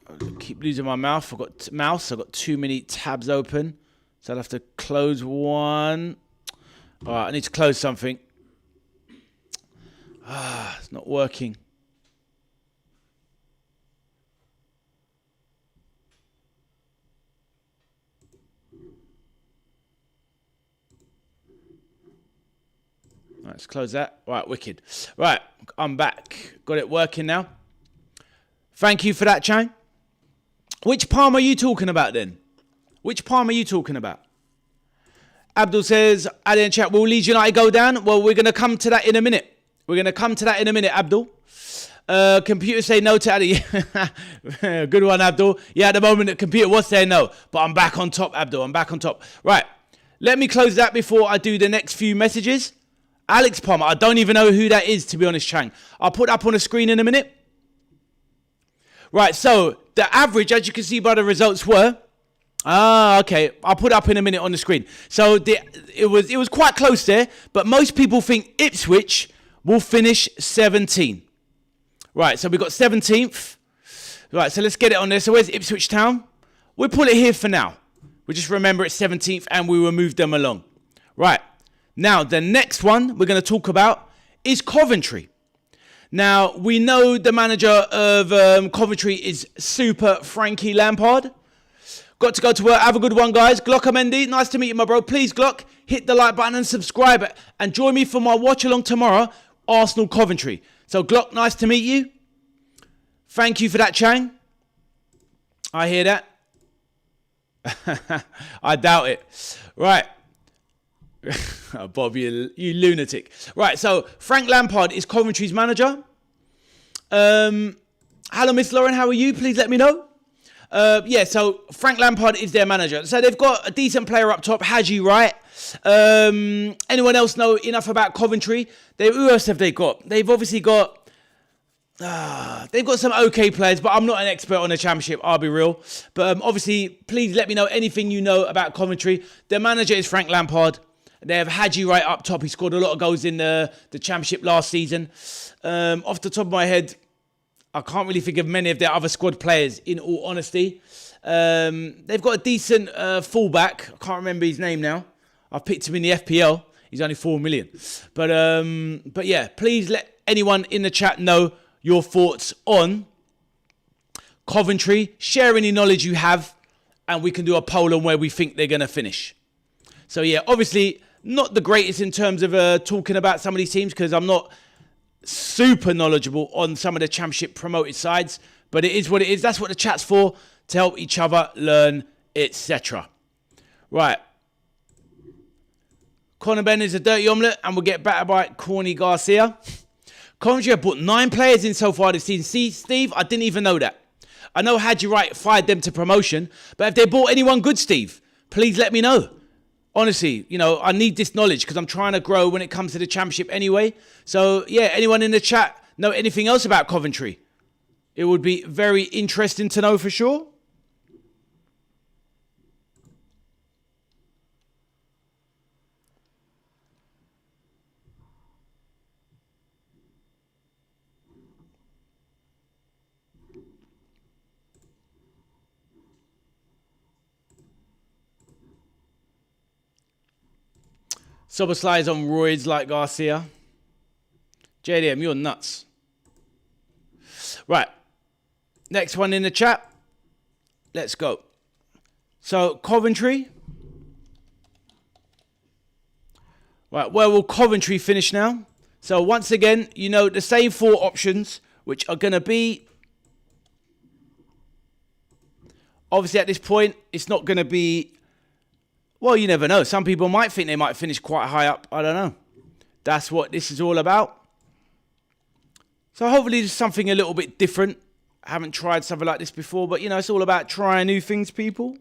I keep losing my mouse. I've got too many tabs open. So I'll have to close one. All right, I need to close something. It's not working. Right, let's close that. Right, wicked. Right, I'm back. Got it working now. Thank you for that, Chang. Which palm are you talking about then? Which palm are you talking about? Abdul says, add in chat, will Leeds United go down? Well, we're going to come to that in a minute. Abdul. Computer say no to Addy. Good one, Abdul. Yeah, at the moment, the computer was saying no. But I'm back on top, Abdul. I'm back on top. Right. Let me close that before I do the next few messages. Alex Palmer. I don't even know who that is, to be honest, Chang. I'll put up on the screen in a minute. Right, so the average, as you can see by the results, were... okay. I'll put it up in a minute on the screen. So it was quite close there, but most people think Ipswich will finish 17. Right, so we've got 17th. Right, so let's get it on there. So where's Ipswich Town? We'll put it here for now. We just remember it's 17th and we will move them along. Right, now the next one we're going to talk about is Coventry. Now, we know the manager of Coventry is Super Frankie Lampard. Got to go to work. Have a good one, guys. Glock Amendi, nice to meet you, my bro. Please, Glock, hit the like button and subscribe. And join me for my watch-along tomorrow, Arsenal Coventry. So, Glock, nice to meet you. Thank you for that, Chang. I hear that. I doubt it. Right. Oh, Bob, you lunatic. Right, so Frank Lampard is Coventry's manager. Hello, Miss Lauren, how are you? Please let me know. Yeah, so Frank Lampard is their manager. So they've got a decent player up top, Haji Wright. Anyone else know enough about Coventry? Who else have they got? They've obviously got... they've got some okay players, but I'm not an expert on the Championship, I'll be real. But obviously, please let me know anything you know about Coventry. Their manager is Frank Lampard. They have Hadji right up top. He scored a lot of goals in the Championship last season. Off the top of my head, I can't really think of many of their other squad players, in all honesty. They've got a decent fullback. I can't remember his name now. I've picked him in the FPL. He's only 4 million. But yeah, please let anyone in the chat know your thoughts on Coventry. Share any knowledge you have, and we can do a poll on where we think they're going to finish. So yeah, obviously not the greatest in terms of talking about some of these teams, because I'm not super knowledgeable on some of the Championship promoted sides. But it is what it is. That's what the chat's for, to help each other learn, etc. Right. Conor Ben is a dirty omelette, and we'll get battered by Corny Garcia. Coventry have put 9 players in so far this season. See, Steve, I didn't even know that. I know Hadji Wright fired them to promotion, but if they bought anyone good, Steve, please let me know. Honestly, I need this knowledge because I'm trying to grow when it comes to the Championship anyway. So, yeah, anyone in the chat know anything else about Coventry? It would be very interesting to know for sure. Soboslai is on roids like Garcia. JDM, you're nuts. Right. Next one in the chat. Let's go. So, Coventry. Right, where will Coventry finish now? So, once again, the same 4 options, which are going to be... Obviously, at this point, it's not going to be... Well, you never know. Some people might think they might finish quite high up. I don't know. That's what this is all about. So hopefully there's something a little bit different. I haven't tried something like this before, but, it's all about trying new things, people.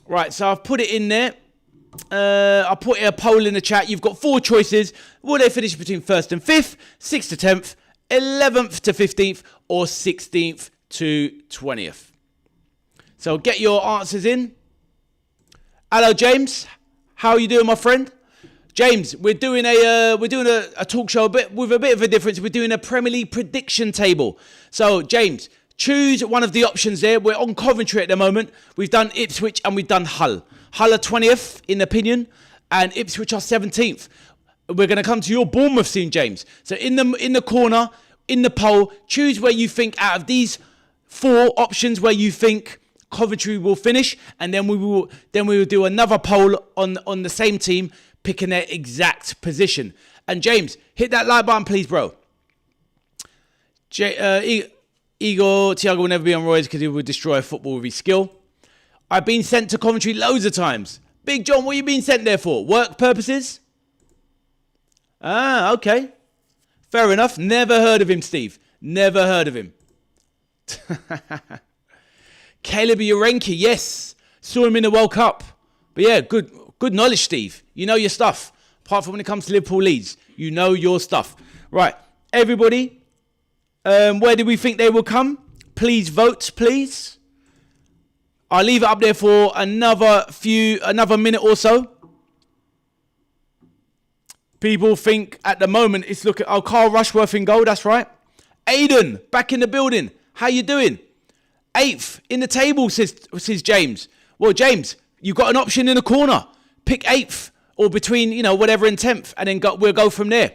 Right, so I've put it in there. I'll put a poll in the chat. You've got 4 choices. Will they finish between 1st and 5th, 6th to 10th, 11th to 15th, or 16th to 20th. So get your answers in. Hello, James. How are you doing, my friend? James, we're doing a talk show with a bit of a difference. We're doing a Premier League prediction table. So, James, choose one of the options there. We're on Coventry at the moment. We've done Ipswich and we've done Hull. Hull are 20th in opinion, and Ipswich are 17th. We're going to come to your Bournemouth soon, James. So in the corner, in the poll, choose where you think out of these 4 options where you think Coventry will finish, and then we will do another poll on the same team, picking their exact position. And James, hit that like button, please, bro. Igor Thiago will never be on roids because he will destroy football with his skill. I've been sent to Coventry loads of times. Big John, what are you being sent there for? Work purposes? Ah, okay. Fair enough. Never heard of him, Steve. Never heard of him. Caleb Urenki, yes. Saw him in the World Cup. But yeah, good knowledge, Steve. You know your stuff. Apart from when it comes to Liverpool Leeds. You know your stuff. Right. Everybody, where do we think they will come? Please vote, please. I'll leave it up there for another minute or so. People think at the moment it's looking... Oh, Carl Rushworth in goal, that's right. Aiden, back in the building. How you doing? 8th in the table, says James. Well, James, you've got an option in the corner. Pick 8th or between, whatever in 10th, and then we'll go from there.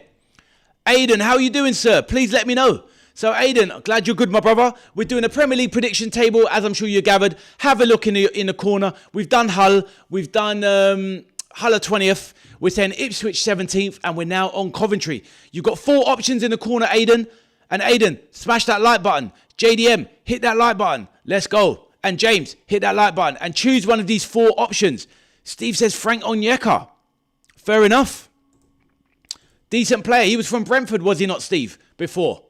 Aiden, how are you doing, sir? Please let me know. So, Aiden, glad you're good, my brother. We're doing a Premier League prediction table, as I'm sure you gathered. Have a look in the corner. We've done Hull. We've done Hull 20th. We're saying Ipswich 17th, and we're now on Coventry. You've got 4 options in the corner, Aiden. And Aiden, smash that like button. JDM, hit that like button. Let's go. And James, hit that like button. And choose one of these 4 options. Steve says Frank Onyeka. Fair enough. Decent player. He was from Brentford, was he not, Steve? Before.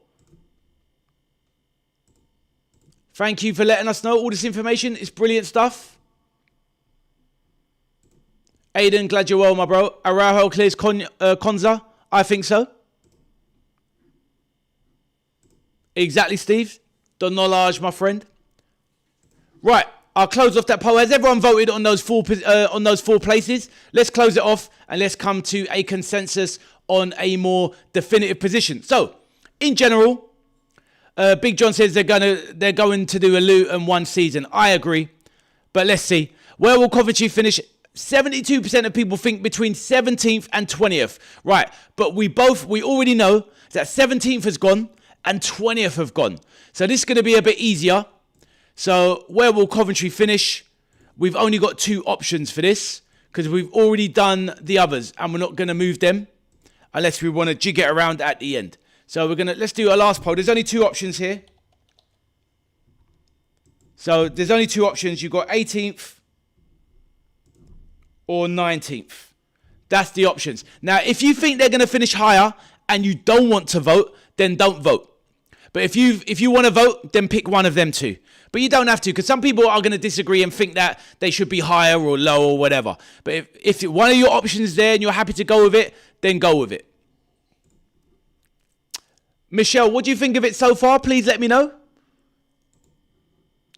Thank you for letting us know all this information. It's brilliant stuff. Aiden, glad you're well, my bro. Araujo clears Konza. I think so. Exactly, Steve. The knowledge, my friend. Right. I'll close off that poll. Has everyone voted on those four places? Let's close it off and let's come to a consensus on a more definitive position. So, in general, Big John says they're going to do a Luton one season. I agree, but let's see. Where will Coventry finish? 72% of people think between 17th and 20th. Right, but we already know that 17th has gone and 20th have gone. So this is going to be a bit easier. So where will Coventry finish? We've only got two options for this because we've already done the others and we're not going to move them unless we want to jig it around at the end. So let's do a last poll. There's only two options here. So there's only two options. You've got 18th or 19th. That's the options. Now, if you think they're going to finish higher and you don't want to vote, then don't vote. But if you want to vote, then pick one of them two. But you don't have to, because some people are going to disagree and think that they should be higher or lower or whatever. But if one of your options is there and you're happy to go with it, then go with it. Michelle, what do you think of it so far? Please let me know.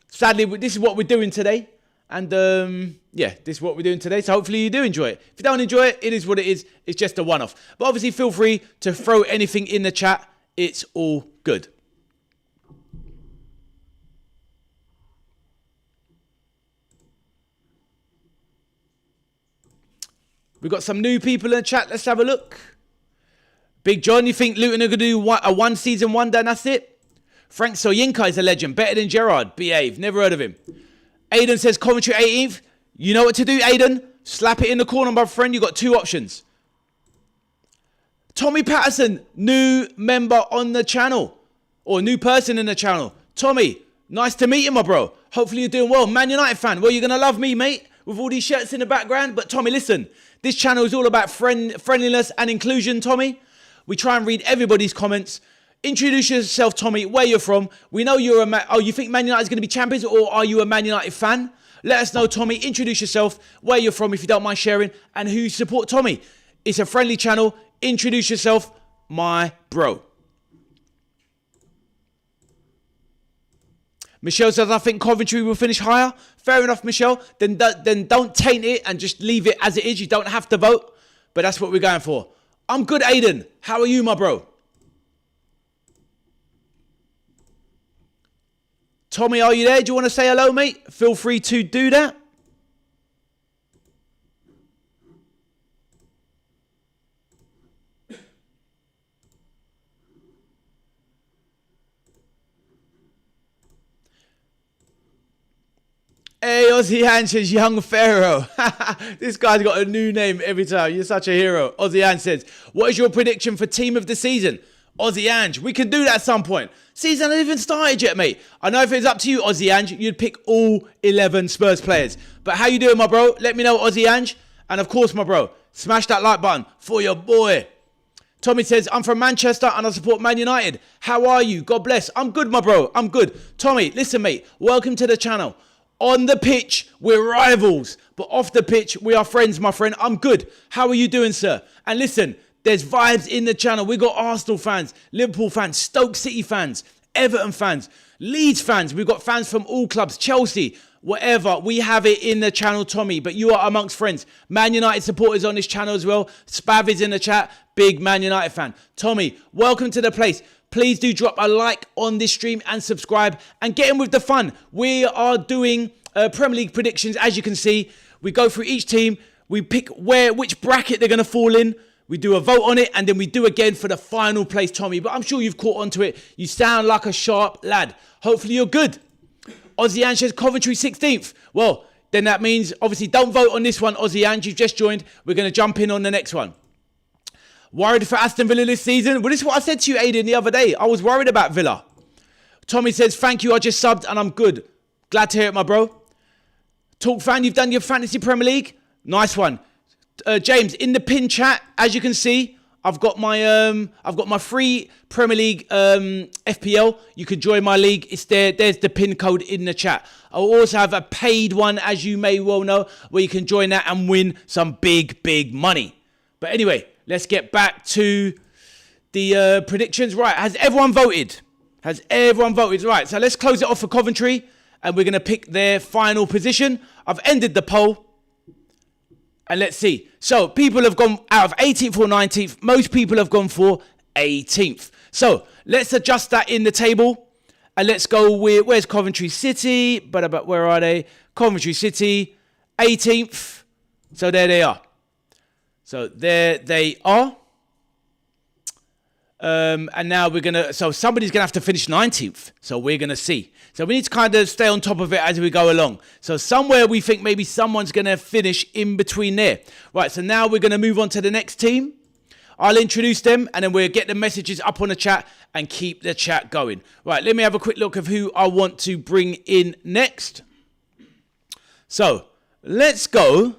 Sadly, this is what we're doing today. And this is what we're doing today. So hopefully you do enjoy it. If you don't enjoy it, it is what it is. It's just a one-off. But obviously feel free to throw anything in the chat. It's all good. We've got some new people in the chat. Let's have a look. Big John, you think Luton are going to do a one-season wonder and that's it? Frank Soyinka is a legend. Better than Gerrard. Behave. Never heard of him. Aiden says Coventry 18th. You know what to do, Aiden. Slap it in the corner, my friend. You've got two options. Tommy Patterson, new member on the channel. Or new person in the channel. Tommy, nice to meet you, my bro. Hopefully you're doing well. Man United fan. Well, you're going to love me, mate, with all these shirts in the background. But Tommy, listen. This channel is all about friendliness and inclusion, Tommy. We try and read everybody's comments. Introduce yourself, Tommy, where you're from. We know you're you think Man United is going to be champions, or are you a Man United fan? Let us know, Tommy. Introduce yourself, where you're from, if you don't mind sharing, and who you support, Tommy. It's a friendly channel. Introduce yourself, my bro. Michelle says, I think Coventry will finish higher. Fair enough, Michelle. Then don't taint it and just leave it as it is. You don't have to vote, but that's what we're going for. I'm good, Aiden. How are you, my bro? Tommy, are you there? Do you want to say hello, mate? Feel free to do that. Hey, Ozzy Hanches, young pharaoh. This guy's got a new name every time. You're such a hero. Ozzy Ange says, what is your prediction for team of the season? Ozzy Ange, we can do that at some point. Season hasn't even started yet, mate. I know if it's up to you, Ozzy Ange, you'd pick all 11 Spurs players. But how you doing, my bro? Let me know, Ozzy Ange. And of course, my bro, smash that like button for your boy. Tommy says, I'm from Manchester and I support Man United. How are you? God bless. I'm good, my bro. I'm good. Tommy, listen, mate. Welcome to the channel. On the pitch, we're rivals. But off the pitch, we are friends, my friend. I'm good. How are you doing, sir? And listen, there's vibes in the channel. We got Arsenal fans, Liverpool fans, Stoke City fans, Everton fans, Leeds fans. We've got fans from all clubs, Chelsea, whatever. We have it in the channel, Tommy. But you are amongst friends. Man United supporters on this channel as well. Spav is in the chat. Big Man United fan. Tommy, welcome to the place. Please do drop a like on this stream and subscribe and get in with the fun. We are doing Premier League predictions, as you can see. We go through each team. We pick which bracket they're going to fall in. We do a vote on it, and then we do again for the final place, Tommy. But I'm sure you've caught on to it. You sound like a sharp lad. Hopefully you're good. Ozzy Ange says Coventry 16th. Well, then that means, obviously, don't vote on this one, Ozzy Ange. You've just joined. We're going to jump in on the next one. Worried for Aston Villa this season? Well, this is what I said to you, Aiden, the other day. I was worried about Villa. Tommy says, thank you, I just subbed and I'm good. Glad to hear it, my bro. Talk fan, you've done your fantasy Premier League? Nice one. James, in the pin chat, as you can see, I've got my free Premier League FPL. You can join my league. It's there. There's the pin code in the chat. I'll also have a paid one, as you may well know, where you can join that and win some big, big money. But anyway, let's get back to the predictions. Right, has everyone voted? Has everyone voted? Right, so let's close it off for Coventry. and we're going to pick their final position. I've ended the poll. And let's see. So people have gone out of 18th or 19th. Most people have gone for 18th. So let's adjust that in the table. And let's go with, where's Coventry City? But where are they? Coventry City, 18th. So there they are. So there they are. And now we're going to, so somebody's going to have to finish 19th. So we're going to see. So we need to kind of stay on top of it as we go along. So somewhere we think maybe someone's going to finish in between there. Right, so now we're going to move on to the next team. I'll introduce them and then we'll get the messages up on the chat and keep the chat going. Right, let me have a quick look of who I want to bring in next. So let's go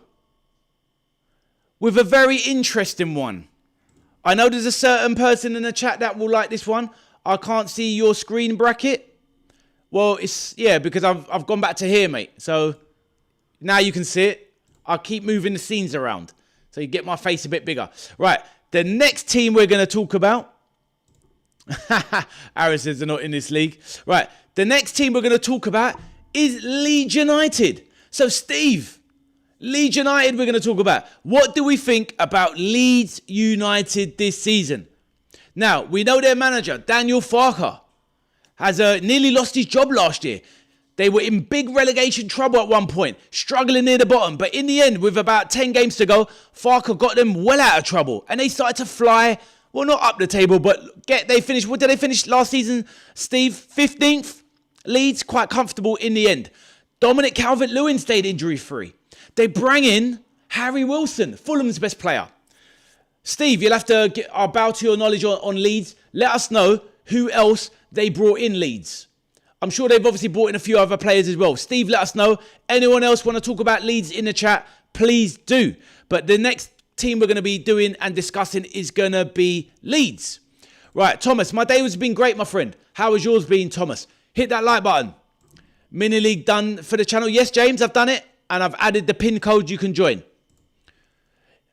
with a very interesting one. I know there's a certain person in the chat that will like this one. I can't see your screen bracket. Well, it's, yeah, because I've gone back to here, mate. So now you can see it. I'll keep moving the scenes around so you get my face a bit bigger. Right, the next team we're going to talk about. Aaron says they're not in this league. Right, the next team we're going to talk about is Leeds United. So, Steve, Leeds United we're going to talk about. What do we think about Leeds United this season? Now, we know their manager, Daniel Farke, has nearly lost his job last year. They were in big relegation trouble at one point, struggling near the bottom. But in the end, with about 10 games to go, Farke got them well out of trouble. And they started to fly, well, not up the table, but they finished, what did they finish last season, Steve? 15th? Leeds, quite comfortable in the end. Dominic Calvert-Lewin stayed injury-free. They bring in Harry Wilson, Fulham's best player. Steve, you'll have to bow to your knowledge on Leeds. Let us know who else they brought in Leeds. I'm sure they've obviously brought in a few other players as well. Steve, let us know. Anyone else want to talk about Leeds in the chat? Please do. But the next team we're going to be doing and discussing is going to be Leeds. Right, Thomas, my day has been great, my friend. How has yours been, Thomas? Hit that like button. Mini League done for the channel. Yes, James, I've done it. And I've added the pin code you can join.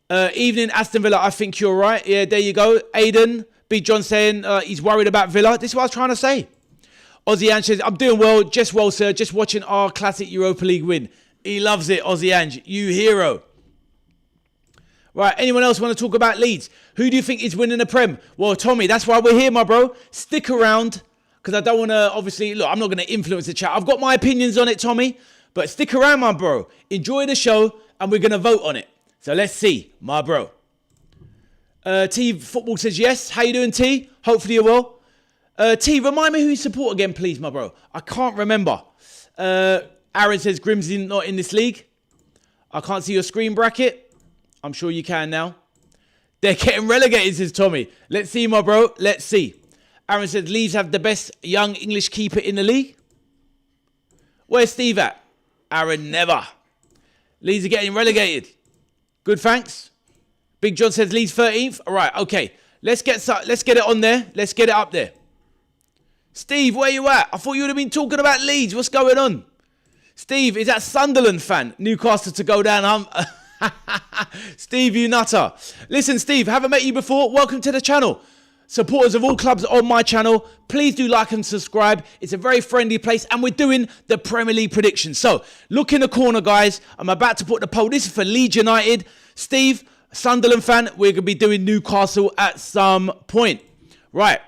Evening, Aston Villa. I think you're right. Yeah, there you go. Aiden, Big John saying he's worried about Villa. This is what I was trying to say. Ozzy Ange says, I'm doing well. Just well, sir. Just watching our classic Europa League win. He loves it, Ozzy Ange. You hero. Right, anyone else want to talk about Leeds? Who do you think is winning the Prem? Well, Tommy, that's why we're here, my bro. Stick around. Because I don't want to, obviously, look, I'm not going to influence the chat. I've got my opinions on it, Tommy. But stick around, my bro. Enjoy the show. And we're going to vote on it. So let's see, my bro. T Football says yes. How you doing, T? Hopefully you're well. T, remind me who you support again, please, my bro. I can't remember. Aaron says Grimsby not in this league. I can't see your screen bracket. I'm sure you can now. They're getting relegated, says Tommy. Let's see, my bro. Let's see. Aaron says Leeds have the best young English keeper in the league. Where's Steve at? Aaron, never. Leeds are getting relegated. Good, thanks. Big John says Leeds 13th. All right, okay. Let's get it on there. Let's get it up there. Steve, where you at? I thought you would have been talking about Leeds. What's going on? Steve, is that Sunderland fan? Newcastle to go down. Steve, you nutter. Listen, Steve, haven't met you before. Welcome to the channel. Supporters of all clubs on my channel, please do like and subscribe. It's a very friendly place and we're doing the Premier League predictions. So, look in the corner, guys. I'm about to put the poll. This is for Leeds United. Steve, Sunderland fan, we're going to be doing Newcastle at some point. Right.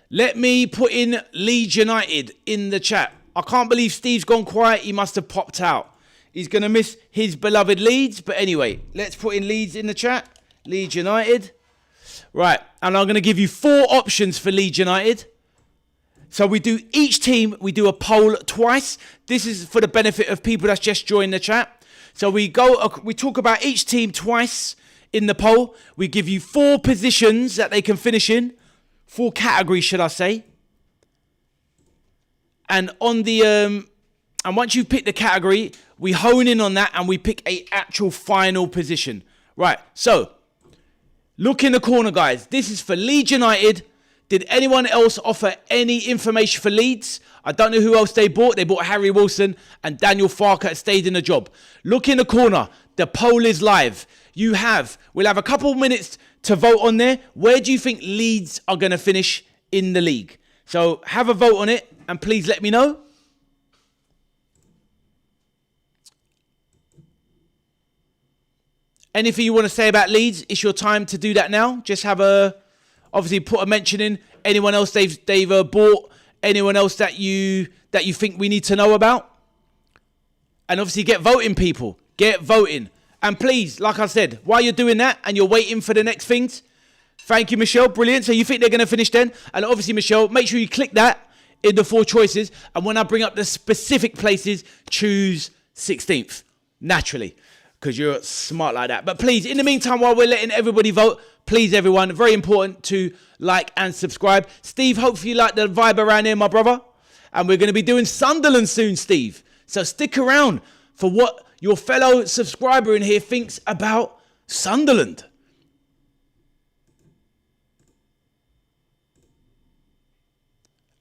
Let me put in Leeds United in the chat. I can't believe Steve's gone quiet. He must have popped out. He's going to miss his beloved Leeds. But anyway, let's put in Leeds in the chat. Leeds United. Right, and I'm going to give you 4 options for Leeds United. So we do each team, we do a poll twice. This is for the benefit of people that's just joined the chat. So we talk about each team twice in the poll. We give you 4 positions that they can finish in. 4 categories, should I say. And on the and once you've picked the category, we hone in on that and we pick a actual final position. Right, so look in the corner, guys. This is for Leeds United. Did anyone else offer any information for Leeds? I don't know who else they bought. They bought Harry Wilson and Daniel Farke stayed in the job. Look in the corner. The poll is live. We'll have a couple of minutes to vote on there. Where do you think Leeds are going to finish in the league? So have a vote on it and please let me know. Anything you want to say about Leeds, it's your time to do that now. Just obviously put a mention in. Anyone else they've bought? Anyone else that you think we need to know about? And obviously get voting, people. Get voting. And please, like I said, while you're doing that and you're waiting for the next things, thank you, Michelle. Brilliant. So you think they're going to finish then? And obviously, Michelle, make sure you click that in the 4 choices. And when I bring up the specific places, choose 16th. Naturally. Because you're smart like that. But please, in the meantime, while we're letting everybody vote, please, everyone, very important to like and subscribe. Steve, hopefully you like the vibe around here, my brother. And we're going to be doing Sunderland soon, Steve. So stick around for what your fellow subscriber in here thinks about Sunderland.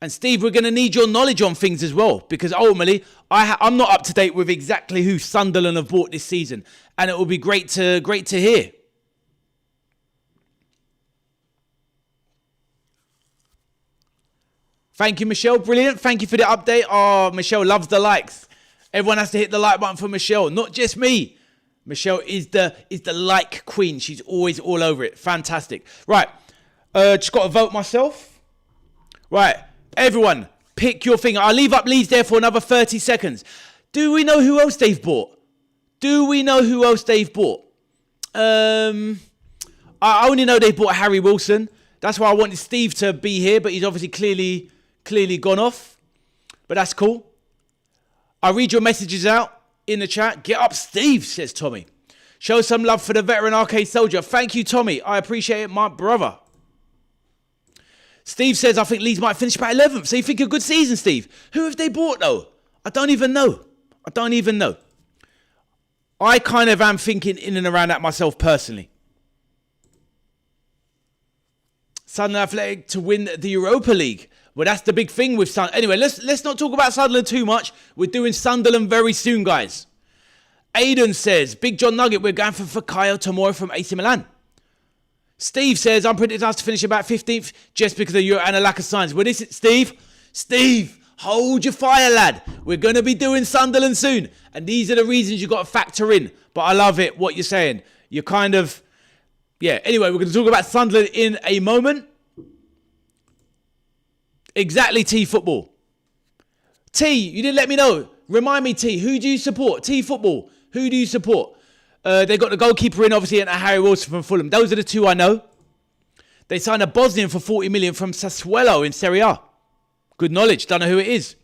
And Steve, we're going to need your knowledge on things as well, because ultimately I'm not up to date with exactly who Sunderland have bought this season, and it will be great to hear. Thank you, Michelle. Brilliant. Thank you for the update. Oh, Michelle loves the likes. Everyone has to hit the like button for Michelle, not just me. Michelle is the like queen. She's always all over it. Fantastic. Right. Just got to vote myself. Right. Everyone, pick your thing. I'll leave up Leeds there for another 30 seconds. Do we know who else they've bought? I only know they bought Harry Wilson. That's why I wanted Steve to be here, but he's obviously clearly gone off. But that's cool. I'll read your messages out in the chat. Get up, Steve, says Tommy. Show some love for the veteran arcade soldier. Thank you, Tommy. I appreciate it, my brother. Steve says, I think Leeds might finish by 11th. So you think a good season, Steve? Who have they bought, though? I don't even know. I kind of am thinking in and around that myself personally. Sunderland Athletic to win the Europa League. Well, that's the big thing with Sunderland. Anyway, let's not talk about Sunderland too much. We're doing Sunderland very soon, guys. Aiden says, Big John Nugget, we're going for Fikayo tomorrow from AC Milan. Steve says, I'm predicting us to finish about 15th just because of your and a lack of signs. Well, this is Steve, hold your fire, lad. We're going to be doing Sunderland soon. And these are the reasons you've got to factor in. But I love it, what you're saying. You're kind of... Yeah, anyway, we're going to talk about Sunderland in a moment. Exactly, T Football. T, you didn't let me know. Remind me, T, who do you support? T Football, who do you support? They got the goalkeeper in, obviously, and Harry Wilson from Fulham. Those are the two I know. They signed a Bosnian for 40 million from Sassuolo in Serie A. Good knowledge. Don't know who it is.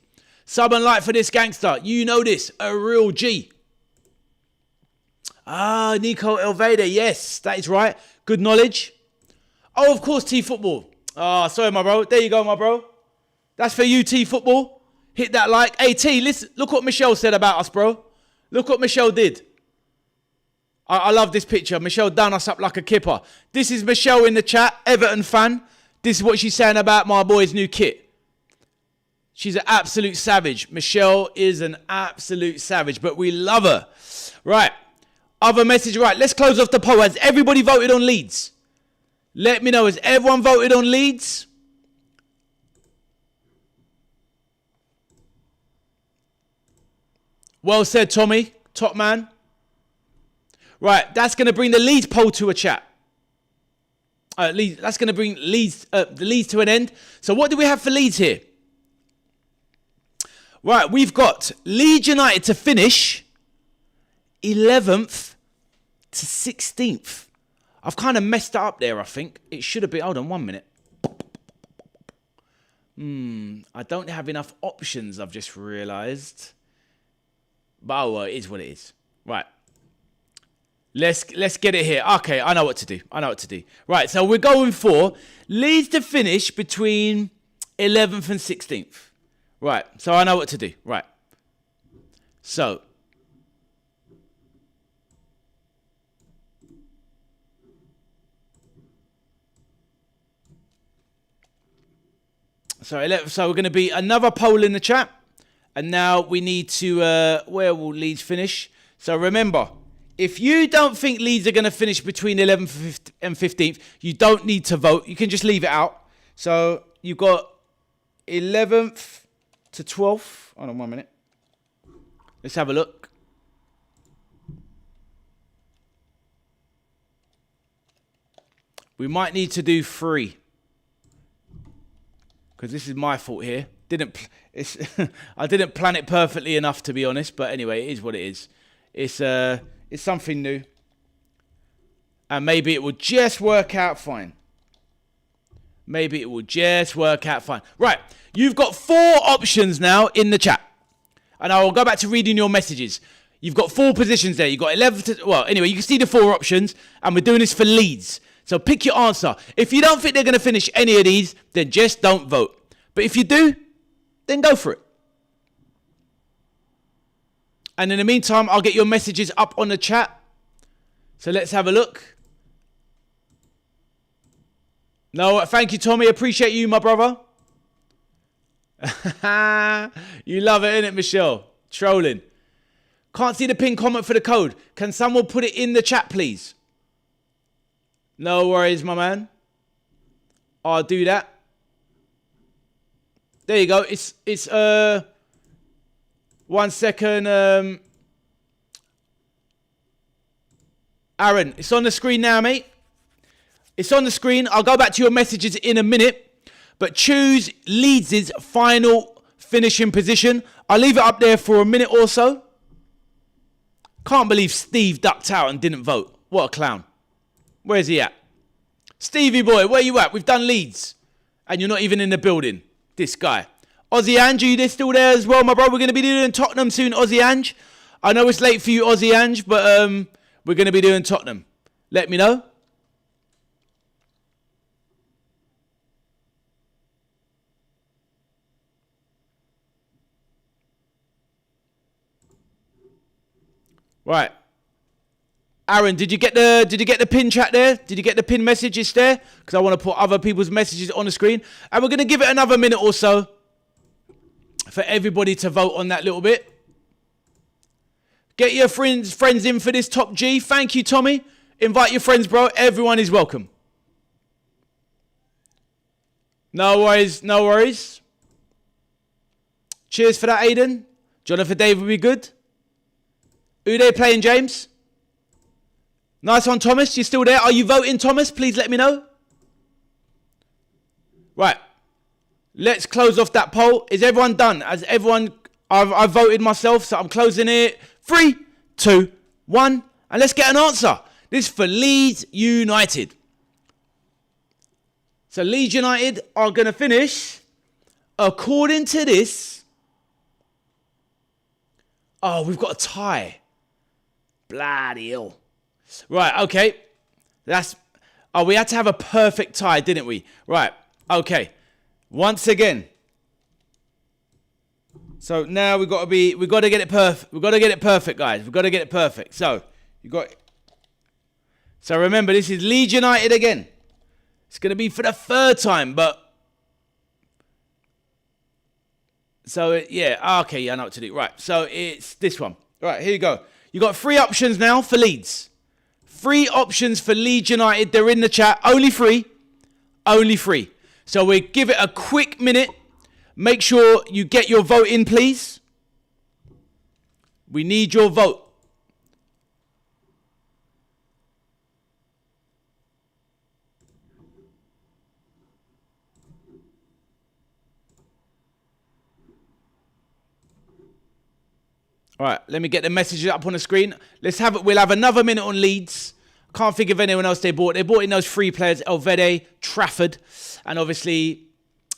Sub and like for this gangster. You know this. A real G. Ah, Nico Elvede. Yes, that is right. Good knowledge. Oh, of course, T Football. Ah, sorry, my bro. There you go, my bro. That's for you, T Football. Hit that like. Hey, T, listen. Look what Michelle said about us, bro. Look what Michelle did. I love this picture. Michelle done us up like a kipper. This is Michelle in the chat, Everton fan. This is what she's saying about my boy's new kit. She's an absolute savage. Michelle is an absolute savage, but we love her. Right. Other message. Right, let's close off the poll. Has everybody voted on Leeds? Let me know. Has everyone voted on Leeds? Well said, Tommy. Top man. Right, that's going to bring the Leeds poll to a chat. That's going to bring the Leeds to an end. So what do we have for Leeds here? Right, we've got Leeds United to finish 11th to 16th. I've kind of messed that up there, I think. It should have been... Hold on, 1 minute. I don't have enough options, I've just realised. But oh, well, it is what it is. Right. Let's get it here. Okay, I know what to do. Right, so we're going for Leeds to finish between 11th and 16th. Right, so I know what to do. Right. So. So we're going to be another poll in the chat. And now we need to, where will Leeds finish? So remember, if you don't think Leeds are going to finish between 11th and 15th, you don't need to vote. You can just leave it out. So you've got 11th to 12th. Hold on 1 minute. Let's have a look. We might need to do 3. Because this is my fault here. I didn't plan it perfectly enough, to be honest. But anyway, it is what it is. It's something new. And maybe it will just work out fine. Maybe it will just work out fine. Right. You've got 4 options now in the chat. And I will go back to reading your messages. You've got 4 positions there. You've got 11 to... Well, anyway, you can see the 4 options. And we're doing this for Leeds. So pick your answer. If you don't think they're going to finish any of these, then just don't vote. But if you do, then go for it. And in the meantime, I'll get your messages up on the chat. So let's have a look. No, thank you, Tommy. Appreciate you, my brother. You love it, innit, Michelle? Trolling. Can't see the pinned comment for the code. Can someone put it in the chat, please? No worries, my man. I'll do that. There you go. It's 1 second. Aaron, it's on the screen now, mate. It's on the screen. I'll go back to your messages in a minute. But choose Leeds' final finishing position. I'll leave it up there for a minute or so. Can't believe Steve ducked out and didn't vote. What a clown. Where's he at? Stevie boy, where you at? We've done Leeds. And you're not even in the building. This guy. Aussie Ange, you still there as well, my bro? We're going to be doing Tottenham soon, Aussie Ange. I know it's late for you, Aussie Ange, but we're going to be doing Tottenham. Let me know. Right. Aaron, did you get the pin chat there? Did you get the pin messages there? Because I want to put other people's messages on the screen. And we're going to give it another minute or so for everybody to vote on that little bit. Get your friends in for this top G. Thank you, Tommy. Invite your friends, bro. Everyone is welcome. No worries, no worries. Cheers for that, Aiden. Jonathan David will be good. Who they playing, James? Nice one, Thomas. You still there? Are you voting, Thomas? Please let me know. Right. Let's close off that poll. Is everyone done? Has everyone... I've voted myself, so I'm closing it. 3, 2, 1. And let's get an answer. This is for Leeds United. So Leeds United are going to finish, according to this... Oh, we've got a tie. Bloody hell. Right, okay. That's... Oh, we had to have a perfect tie, didn't we? Right, okay. Once again. So now we've got to get it perfect. We've got to get it perfect, guys. We've got to get it perfect. So, So remember, this is Leeds United again. It's going to be for the 3rd time, but... So, yeah. Okay, I know what to do. Right, so it's this one. Right, here you go. You got 3 options now for Leeds. 3 options for Leeds United. They're in the chat. Only 3. Only 3. So we give it a quick minute. Make sure you get your vote in, please. We need your vote. All right, let me get the messages up on the screen. We'll have another minute on Leeds. Can't think of anyone else they bought. They bought in those 3 players, Elvede, Trafford, and obviously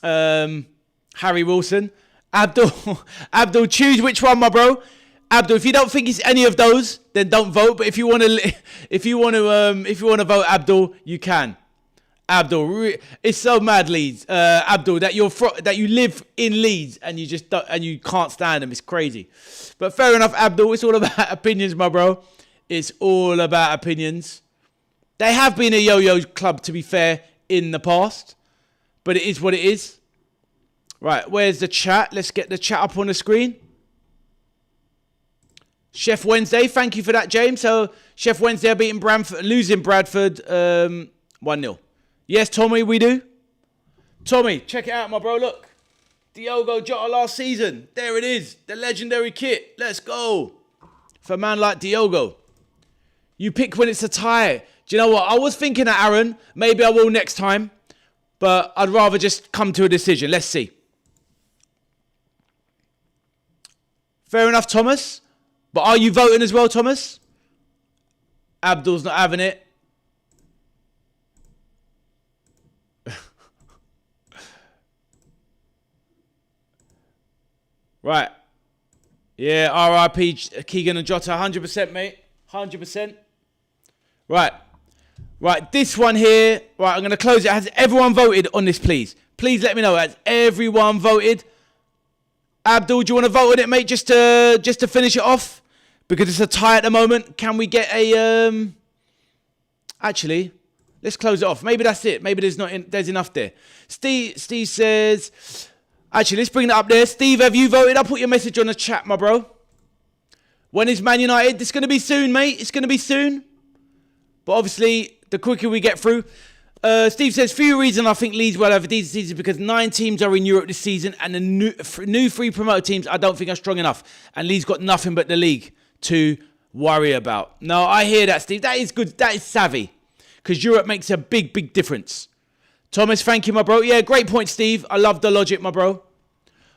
Harry Wilson. Abdul, choose which one, my bro. Abdul, if you don't think it's any of those, then don't vote. But if you want to vote Abdul, you can. Abdul, it's so mad, Leeds. Abdul, that you live in Leeds and you can't stand them. It's crazy. But fair enough, Abdul. It's all about opinions, my bro. It's all about opinions. They have been a yo-yo club, to be fair, in the past. But it is what it is. Right, where's the chat? Let's get the chat up on the screen. Chef Wednesday, thank you for that, James. So, Chef Wednesday are beating Brentford, losing Bradford 1-0. Yes, Tommy, we do. Tommy, check it out, my bro. Look. Diogo Jota last season. There it is. The legendary kit. Let's go. For a man like Diogo. You pick when it's a tie. Do you know what? I was thinking of Aaron. Maybe I will next time. But I'd rather just come to a decision. Let's see. Fair enough, Thomas. But are you voting as well, Thomas? Abdul's not having it. Right. Yeah, RIP Keegan and Jota. 100%, mate. 100%. Right. Right, this one here. Right, I'm going to close it. Has everyone voted on this, please? Please let me know. Has everyone voted? Abdul, do you want to vote on it, mate, just to finish it off? Because it's a tie at the moment. Can we get a... Actually, let's close it off. Maybe that's it. Maybe there's enough there. Steve says... Actually, let's bring it up there. Steve, have you voted? I'll put your message on the chat, my bro. When is Man United? It's going to be soon, mate. It's going to be soon. But obviously, the quicker we get through. Steve says, few reasons I think Leeds will have a decent season because 9 teams are in Europe this season and the new 3 promoted teams I don't think are strong enough. And Leeds got nothing but the league to worry about. No, I hear that, Steve. That is good. That is savvy. Because Europe makes a big, big difference. Thomas, thank you, my bro. Yeah, great point, Steve. I love the logic, my bro.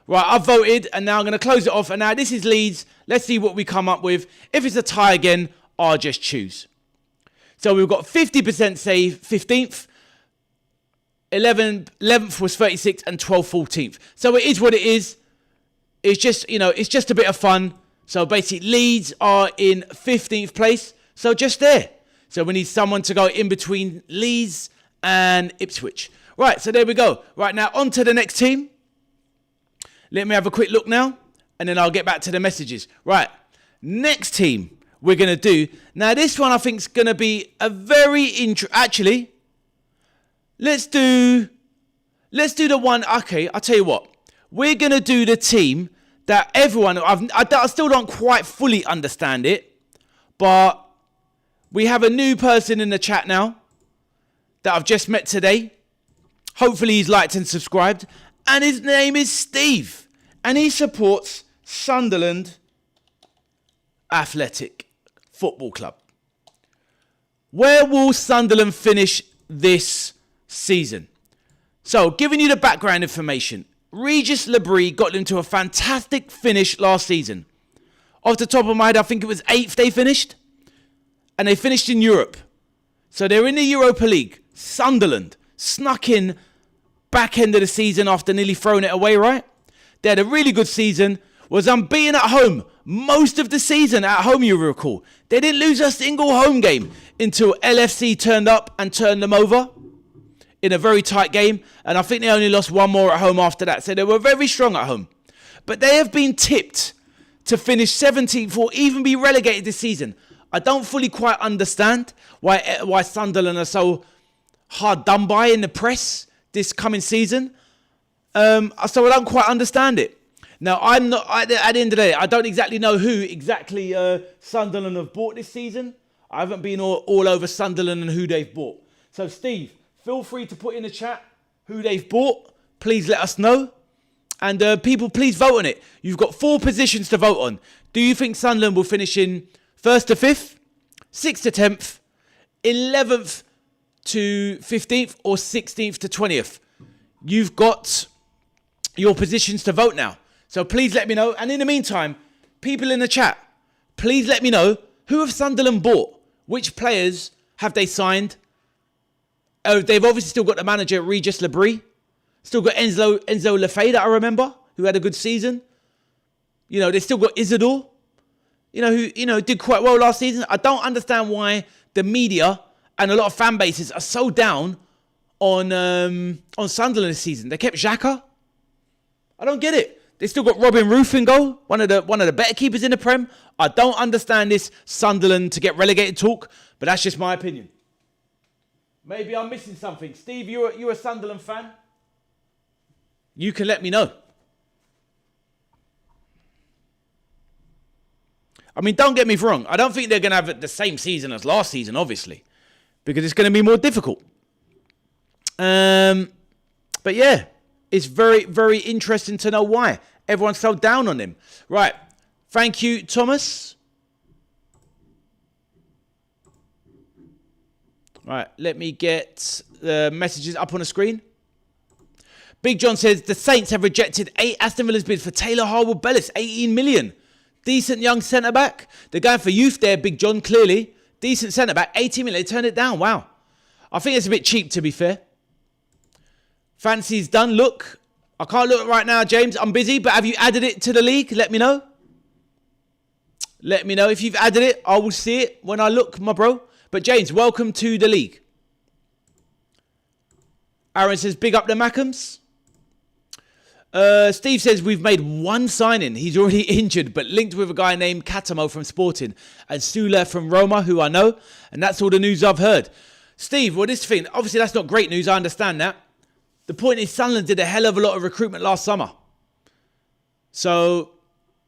Right, I've voted, and now I'm going to close it off. And now this is Leeds. Let's see what we come up with. If it's a tie again, I'll just choose. So we've got 50% say 15th. 11th was 36th, and 12th, 14th. So it is what it is. It's just, it's just a bit of fun. So basically, Leeds are in 15th place. So just there. So we need someone to go in between Leeds and Ipswich. Right, so there we go. Right, now on to the next team. Let me have a quick look now, and then I'll get back to the messages. Right, next team we're going to do. Now, this one I think is going to be a very Actually, let's do the one. Okay, I'll tell you what. We're going to do the team that everyone... I still don't quite fully understand it, but we have a new person in the chat now that I've just met today. Hopefully he's liked and subscribed. And his name is Steve. And he supports Sunderland Athletic Football Club. Where will Sunderland finish this season? So, giving you the background information. Regis Labrie got them to a fantastic finish last season. Off the top of my head, I think it was 8th they finished. And they finished in Europe. So they're in the Europa League. Sunderland snuck in back end of the season after nearly throwing it away, right? They had a really good season. Was unbeaten at home. Most of the season at home, you recall. They didn't lose a single home game until LFC turned up and turned them over in a very tight game. And I think they only lost one more at home after that. So they were very strong at home. But they have been tipped to finish 17th or even be relegated this season. I don't fully quite understand why Sunderland are so hard done by in the press this coming season. So I don't quite understand it. Now, I'm not at the end of the day, I don't exactly know who exactly Sunderland have bought this season. I haven't been all over Sunderland and who they've bought. So, Steve, feel free to put in the chat who they've bought. Please let us know. And people, please vote on it. You've got 4 positions to vote on. Do you think Sunderland will finish in 1st to 5th, 6th to 10th, 11th to 15th, or 16th to 20th? You've got your positions to vote now. So please let me know. And in the meantime, people in the chat, please let me know who have Sunderland bought? Which players have they signed? They've obviously still got the manager, Regis Labrie. Still got Enzo Lefebvre that I remember, who had a good season. They still got Isidore, who did quite well last season. I don't understand why the media and a lot of fan bases are so down on Sunderland this season. They kept Xhaka. I don't get it. They still got Robin Roof in goal, one of the better keepers in the Prem. I don't understand this Sunderland to get relegated talk, but that's just my opinion. Maybe I'm missing something. Steve, you're a Sunderland fan? You can let me know. I mean, don't get me wrong. I don't think they're going to have the same season as last season, obviously, because it's going to be more difficult. But yeah, it's very, very interesting to know why everyone's so down on him. Right. Thank you, Thomas. Right, let me get the messages up on the screen. Big John says, the Saints have rejected 8 Aston Villa's bids for Taylor Harwood-Bellis, 18 million. Decent young centre-back. They're going for youth there, Big John, clearly. Decent centre-back, 18 million. They turned it down, wow. I think it's a bit cheap, to be fair. Fancy's done. Look, I can't look right now, James. I'm busy, but have you added it to the league? Let me know. Let me know if you've added it. I will see it when I look, my bro. But James, welcome to the league. Aaron says, big up the Mackhams. Steve says, we've made one signing. He's already injured, but linked with a guy named Catamo from Sporting and Sula from Roma, who I know. And that's all the news I've heard. Steve, well, this thing, obviously that's not great news. I understand that. The point is Sunderland did a hell of a lot of recruitment last summer. So,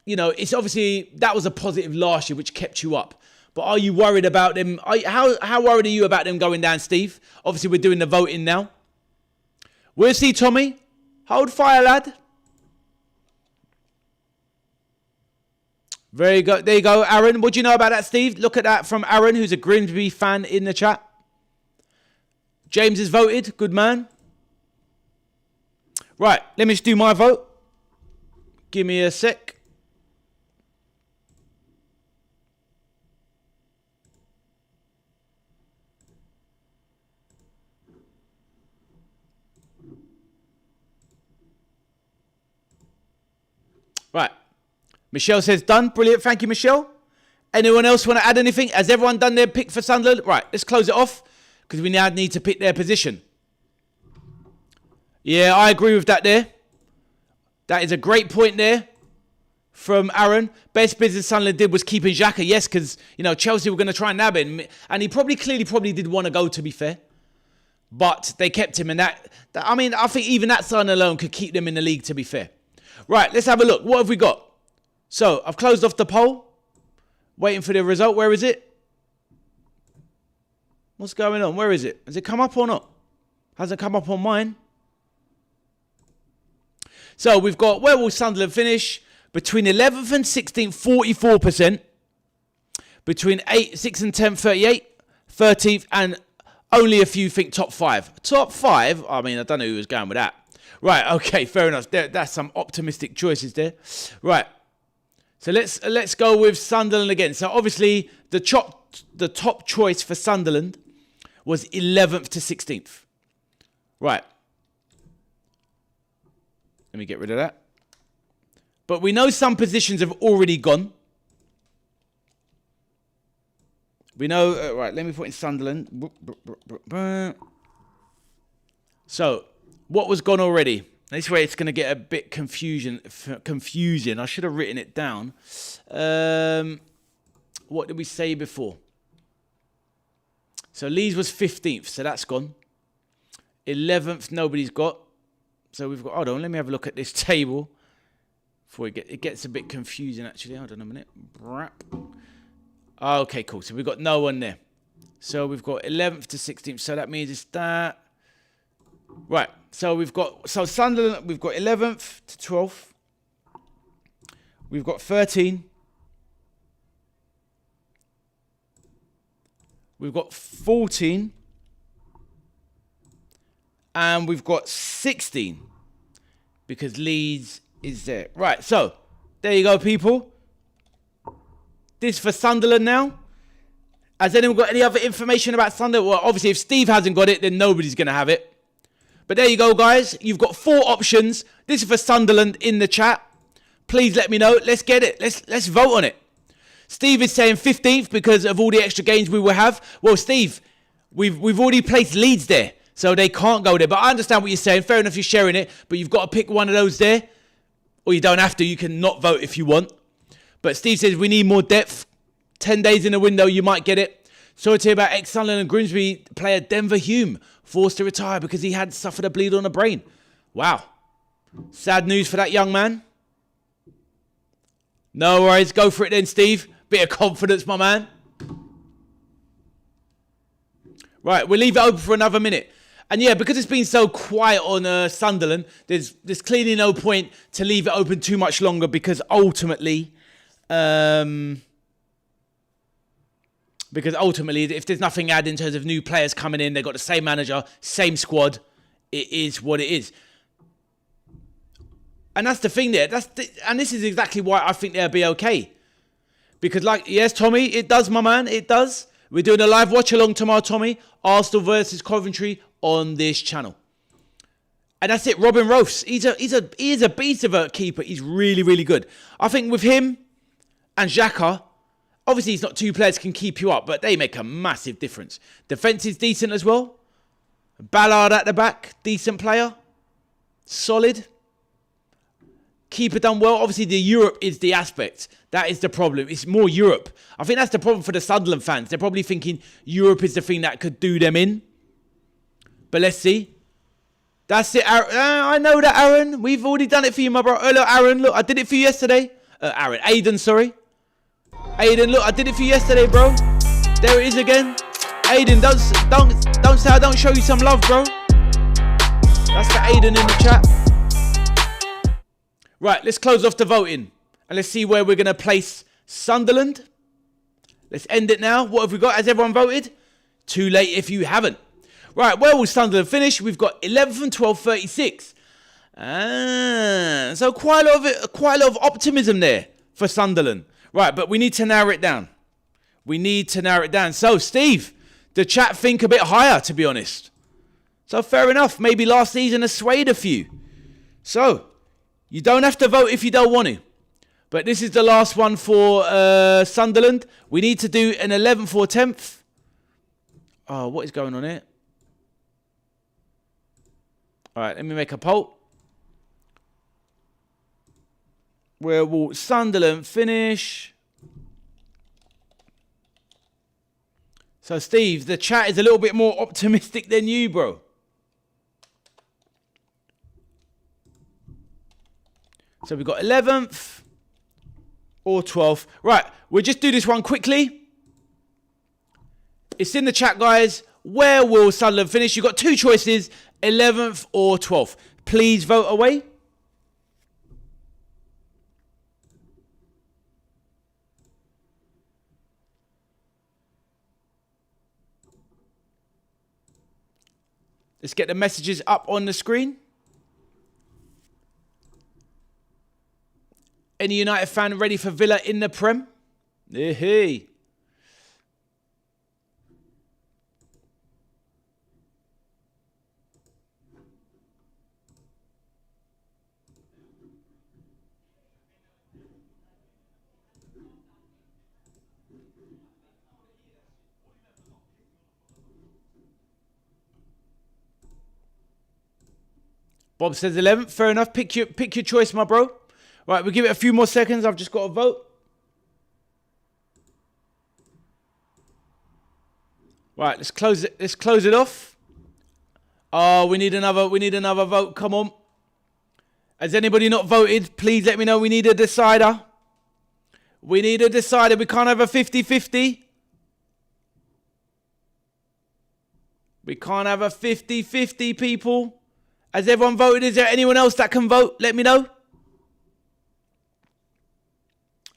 you know, it's obviously, that was a positive last year, which kept you up. But are you worried about them? How worried are you about them going down, Steve? Obviously, we're doing the voting now. We'll see, Tommy. Hold fire, lad. Very good. There you go, Aaron. What do you know about that, Steve? Look at that from Aaron, who's a Grimsby fan in the chat. James has voted. Good man. Right, let me just do my vote. Give me a sec. Right. Michelle says done. Brilliant. Thank you, Michelle. Anyone else want to add anything? Has everyone done their pick for Sunderland? Right, let's close it off because we now need to pick their position. Yeah, I agree with that there. That is a great point there from Aaron. Best business Sunderland did was keeping Xhaka. Yes, because, you know, Chelsea were going to try and nab him. And he probably did want to go, to be fair. But they kept him. And I mean, I think even that sign alone could keep them in the league, to be fair. Right, let's have a look. What have we got? So, I've closed off the poll. Waiting for the result. Where is it? What's going on? Where is it? Has it come up or not? Hasn't come up on mine. So, we've got, where will Sunderland finish? Between 11th and 16th, 44%. Between 6th and 10th, 38. 13th, and only a few think top 5. Top 5? I mean, I don't know who was going with that. Right, okay, fair enough. That's some optimistic choices there. Right. So let's go with Sunderland again. So obviously the top choice for Sunderland was 11th to 16th. Right. Let me get rid of that. But we know some positions have already gone. We know, right, let me put in Sunderland. So, what was gone already? This way it's going to get a bit confusing. I should have written it down. What did we say before? So Leeds was 15th, so that's gone. 11th, nobody's got. So we've got, hold on, let me have a look at this table. Before it gets a bit confusing, actually. Hold on a minute. Okay, cool. So we've got no one there. So we've got 11th to 16th. So that means it's that. Right, so Sunderland, we've got 11th to 12th. We've got 13. We've got 14. And we've got 16. Because Leeds is there. Right, so there you go, people. This for Sunderland now. Has anyone got any other information about Sunderland? Well, obviously, if Steve hasn't got it, then nobody's going to have it. But there you go, guys. You've got 4 options. This is for Sunderland in the chat. Please let me know. Let's get it. Let's vote on it. Steve is saying 15th because of all the extra games we will have. Well, Steve, we've already placed Leeds there, so they can't go there. But I understand what you're saying. Fair enough, you're sharing it. But you've got to pick one of those there. Or you don't have to. You can not vote if you want. But Steve says we need more depth. 10 days in the window, you might get it. Sorry to hear about ex-Sunderland and Grimsby player Denver Hume, forced to retire because he had suffered a bleed on the brain. Wow. Sad news for that young man. No worries. Go for it then, Steve. Bit of confidence, my man. Right, we'll leave it open for another minute. And yeah, because it's been so quiet on Sunderland, there's clearly no point to leave it open too much longer because ultimately... Because ultimately, if there's nothing added in terms of new players coming in, they've got the same manager, same squad. It is what it is. And that's the thing there. And this is exactly why I think they'll be okay. Because yes, Tommy, it does, my man. It does. We're doing a live watch along tomorrow, Tommy. Arsenal versus Coventry on this channel. And that's it. Robin Rose. He is a beast of a keeper. He's really, really good. I think with him and Xhaka, obviously he's not two players can keep you up, but they make a massive difference. Defence is decent as well. Ballard at the back, decent player. Solid. Keeper done well. Obviously, the Europe is the aspect. That is the problem. It's more Europe. I think that's the problem for the Sunderland fans. They're probably thinking Europe is the thing that could do them in. But let's see. That's it, Aaron. I know that, Aaron. We've already done it for you, my bro. Oh, look, Aaron. Look, I did it for you yesterday. Aiden, sorry. Aiden, look, I did it for you yesterday, bro. There it is again. Aiden, don't say I don't show you some love, bro. That's for Aiden in the chat. Right, let's close off the voting. And let's see where we're going to place Sunderland. Let's end it now. What have we got? Has everyone voted? Too late if you haven't. Right, where will Sunderland finish? We've got 11th and 12th, 36. So quite a lot of optimism there for Sunderland. Right, but we need to narrow it down. So, Steve, the chat think a bit higher, to be honest. So, fair enough. Maybe last season has swayed a few. So, you don't have to vote if you don't want to. But this is the last one for Sunderland. We need to do an 11th or 10th. Oh, what is going on here? All right, let me make a poll. Where will Sunderland finish? So, Steve, the chat is a little bit more optimistic than you, bro. So, we've got 11th or 12th. Right, we'll just do this one quickly. It's in the chat, guys. Where will Sunderland finish? You've got two choices, 11th or 12th. Please vote away. Let's get the messages up on the screen. Any United fan ready for Villa in the Prem? Hey. Bob says 11th. Fair enough. Pick your choice, my bro. Right, we'll give it a few more seconds. I've just got to vote. Right, let's close it. Let's close it off. Oh, we need another vote. Come on. Has anybody not voted? Please let me know. We need a decider. We need a decider. We can't have a 50-50. We can't have a 50-50, people. Has everyone voted? Is there anyone else that can vote? Let me know.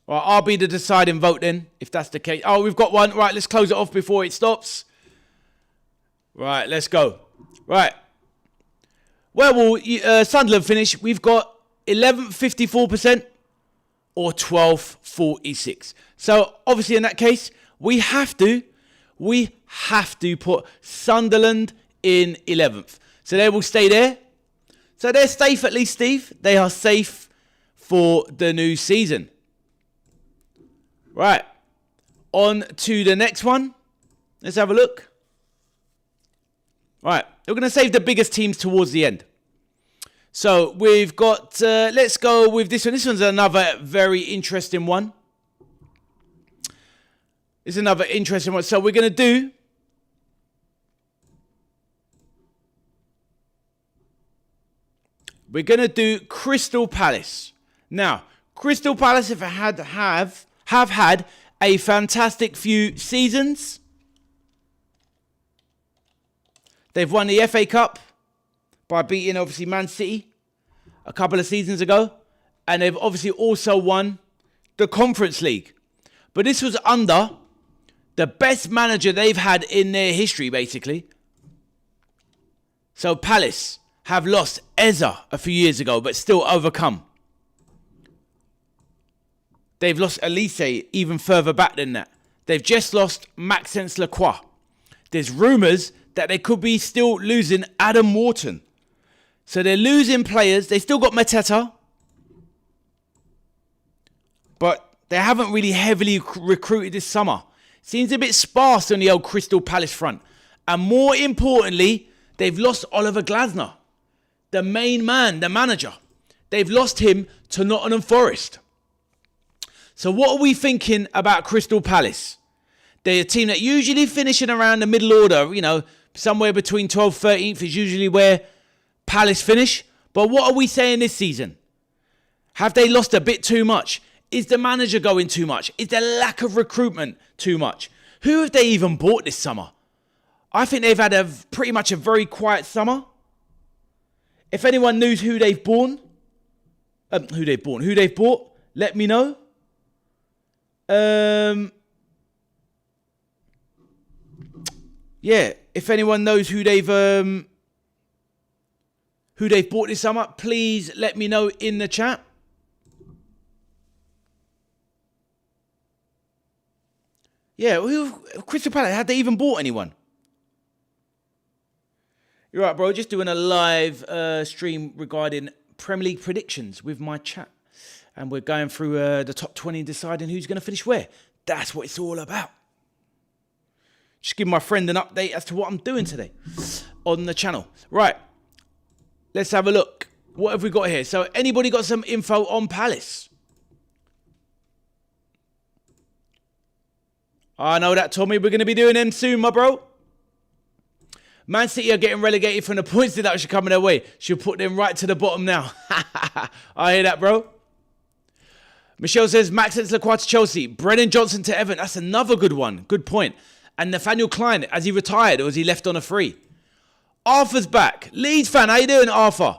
Well, I'll be the deciding vote then, if that's the case. Oh, we've got one. Right, let's close it off before it stops. Right, let's go. Right. Where will Sunderland finish? We've got 11th, 54% or 12th, 46%. So, obviously, in that case, we have to put Sunderland in 11th. So, they will stay there. So, they're safe at least, Steve. They are safe for the new season. Right, on to the next one. Let's have a look. Right, we're going to save the biggest teams towards the end. So we've got, let's go with this one. This one's another very interesting one. It's another interesting one. So we're going to do Crystal Palace. Now, Crystal Palace have had a fantastic few seasons. They've won the FA Cup by beating, obviously, Man City a couple of seasons ago. And they've obviously also won the Conference League. But this was under The best manager they've had in their history, basically. So Palace have lost Eza a few years ago, but still overcome. They've lost Elise even further back than that. They've just lost Maxence Lacroix. There's rumours that they could be still losing Adam Wharton. So they're losing players. They still got Mateta. But they haven't really heavily recruited this summer. Seems a bit sparse on the old Crystal Palace front. And more importantly, they've lost Oliver Glasner. The main man, the manager. They've lost him to Nottingham Forest. So what are we thinking about Crystal Palace? They're a team that usually finishing around the middle order, you know, somewhere between 12th, 13th is usually where Palace finish. But what are we saying this season? Have they lost a bit too much? Is the manager going too much? Is the lack of recruitment too much? Who have they even bought this summer? I think they've had pretty much a very quiet summer. If anyone knows who they've bought, let me know. Yeah, if anyone knows who they've bought this summer, please let me know in the chat. Yeah, Crystal Palace, had they even bought anyone? You're right, bro. Just doing a live stream regarding Premier League predictions with my chat. And we're going through the top 20 and deciding who's going to finish where. That's what it's all about. Just give my friend an update as to what I'm doing today on the channel. Right. Let's have a look. What have we got here? So anybody got some info on Palace? I know that, Tommy. We're going to be doing them soon, my bro. Man City are getting relegated from the points deduction coming their way. Should put them right to the bottom now. I hear that, bro. Michelle says, Maxence Lacroix to Chelsea. Brennan Johnson to Everton. That's another good one. Good point. And Nathaniel Klein, has he retired or has he left on a free? Arthur's back. Leeds fan, how you doing, Arthur?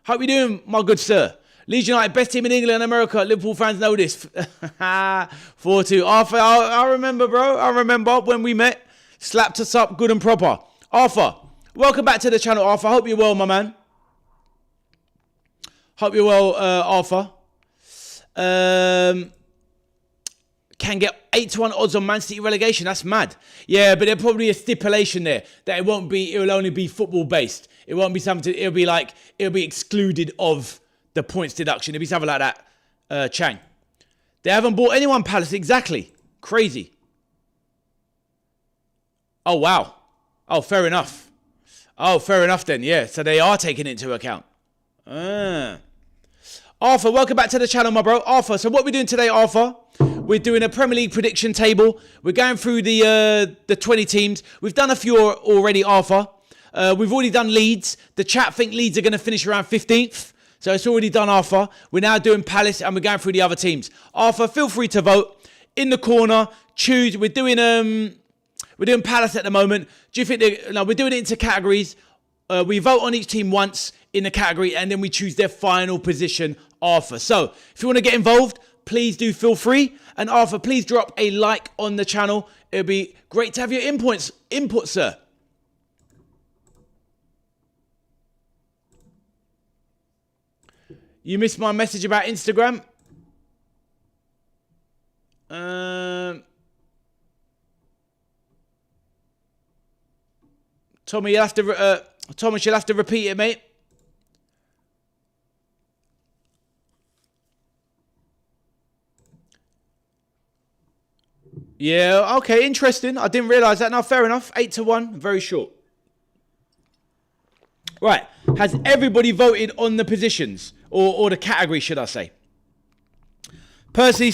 Hope you're doing, my good sir. Leeds United, best team in England and America. Liverpool fans know this. 4-2. Arthur, I remember, bro. I remember when we met. Slapped us up good and proper. Arthur, welcome back to the channel, Arthur. Hope you're well, my man. Hope you're well, Arthur. Can get 8-1 odds on Man City relegation. That's mad. Yeah, but there's probably a stipulation there that it will only be football based. It won't be something, it'll be excluded of the points deduction. It'll be something like that, Chang. They haven't bought anyone, Palace, exactly. Crazy. Oh, wow. Oh, fair enough. Oh, fair enough then, yeah. So they are taking it into account. Arthur, welcome back to the channel, my bro. Arthur, so what we're doing today, Arthur, we're doing a Premier League prediction table. We're going through the 20 teams. We've done a few already, Arthur. We've already done Leeds. The chat think Leeds are going to finish around 15th. So it's already done, Arthur. We're now doing Palace and we're going through the other teams. Arthur, feel free to vote. In the corner, choose. We're doing Palace at the moment. Do you think we're doing it into categories. We vote on each team once in the category and then we choose their final position, Arthur. So if you want to get involved, please do feel free. And Arthur, please drop a like on the channel. It'll be great to have your input, sir. You missed my message about Instagram. Tommy, you'll have to repeat it, mate. Yeah, okay, interesting. I didn't realise that. Now, fair enough. 8-1, very short. Right, has everybody voted on the positions? Or the category, should I say? Personally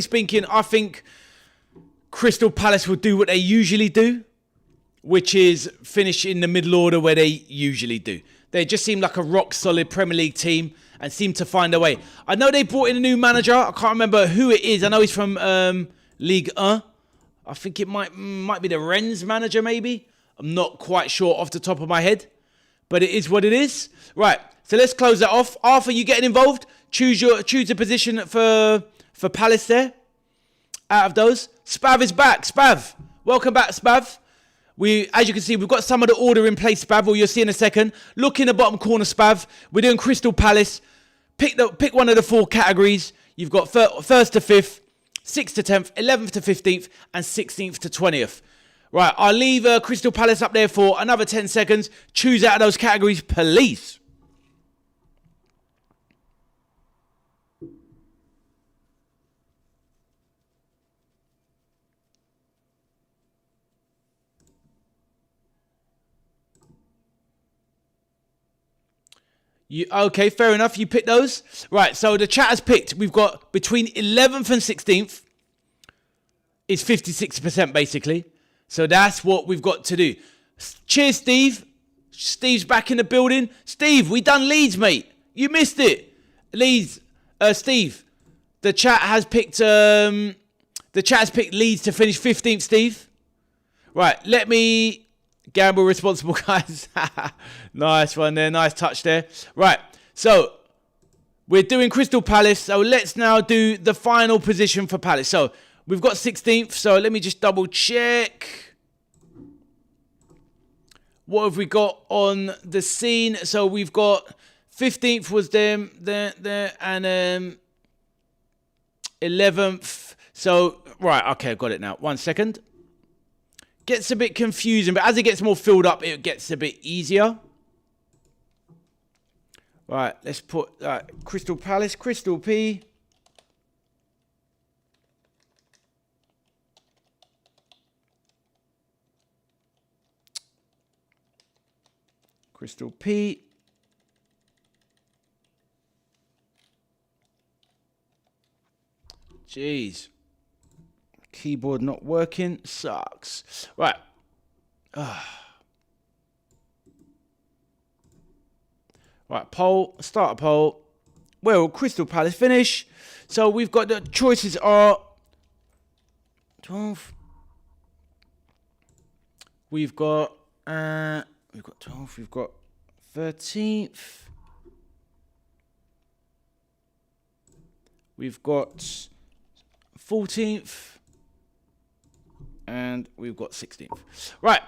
speaking, I think Crystal Palace will do what they usually do, which is finish in the middle order where they usually do. They just seem like a rock-solid Premier League team and seem to find a way. I know they brought in a new manager. I can't remember who it is. I know he's from Ligue 1. I think it might be the Rennes manager, maybe. I'm not quite sure off the top of my head. But it is what it is. Right, so let's close that off. Arthur, you getting involved? Choose a position for Palace there. out of those. Spav is back. Spav, welcome back, Spav. As you can see, we've got some of the order in place, Spav, or you'll see in a second. Look in the bottom corner, Spav. We're doing Crystal Palace. Pick one of the 4 categories. You've got 1st to 5th, 6th to 10th, 11th to 15th, and 16th to 20th. Right, I'll leave Crystal Palace up there for another 10 seconds. Choose out of those categories, please. Okay, fair enough. You picked those. Right, so the chat has picked. We've got between 11th and 16th. It's 56% basically. So that's what we've got to do. Cheers, Steve. Steve's back in the building. Steve, we done Leeds, mate. You missed it. Leeds, Steve. The chat has picked Leeds to finish 15th, Steve. Right, let me gamble responsible, guys. Nice one there. Nice touch there. Right, so we're doing Crystal Palace. So let's now do the final position for Palace. So we've got 16th. So let me just double check. What have we got on the scene? So we've got 15th was them, there, and 11th. So, right, okay, I've got it now. 1 second. Gets a bit confusing, but as it gets more filled up, it gets a bit easier. Right, let's put Crystal Palace, Crystal P. Crystal P. Jeez. Keyboard not working. Sucks. Right. Right, poll. Start a poll. Where will Crystal Palace finish? So we've got the choices are 12. We've got 12. We've got 13th. We've got 14th. And we've got 16th. Right.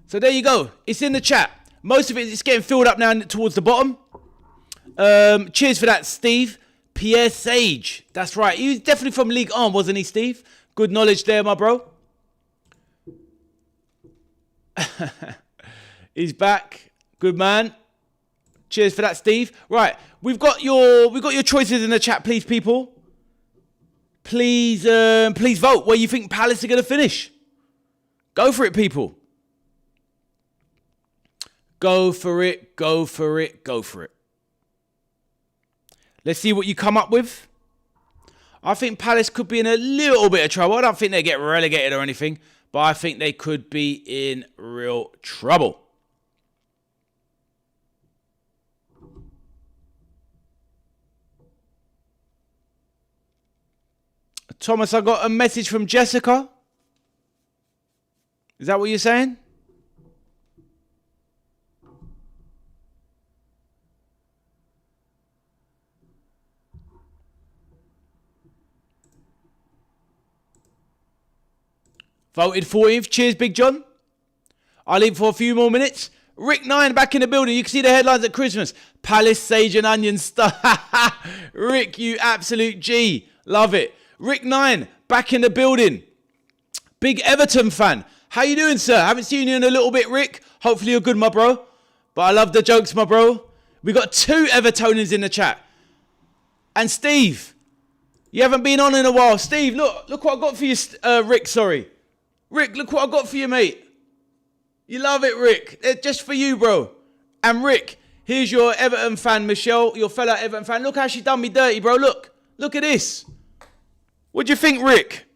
So there you go. It's in the chat. Most of it is getting filled up now towards the bottom. Cheers for that, Steve. Pierre Sage. That's right. He was definitely from League On, wasn't he, Steve? Good knowledge there, my bro. He's back. Good man. Cheers for that, Steve. Right. We've got your choices in the chat, please, people. Please vote where you think Palace are going to finish. Go for it, people. Go for it, go for it, go for it. Let's see what you come up with. I think Palace could be in a little bit of trouble. I don't think they get relegated or anything, but I think they could be in real trouble. Thomas, I got a message from Jessica. Is that what you're saying? Voted 14th. Cheers, Big John. I'll leave for a few more minutes. Rick 9 back in the building. You can see the headlines at Christmas. Palace, Sage and Onion stuff. Rick, you absolute G. Love it. Rick 9 back in the building. Big Everton fan. How you doing, sir? Haven't seen you in a little bit, Rick. Hopefully you're good, my bro. But I love the jokes, my bro. We got 2 Evertonians in the chat. And Steve, you haven't been on in a while. Steve, look what I got for you, Rick, sorry. Rick, look what I got for you, mate. You love it, Rick. They're just for you, bro. And Rick, here's your Everton fan, Michelle, your fellow Everton fan. Look how she done me dirty, bro. Look at this. What do you think, Rick?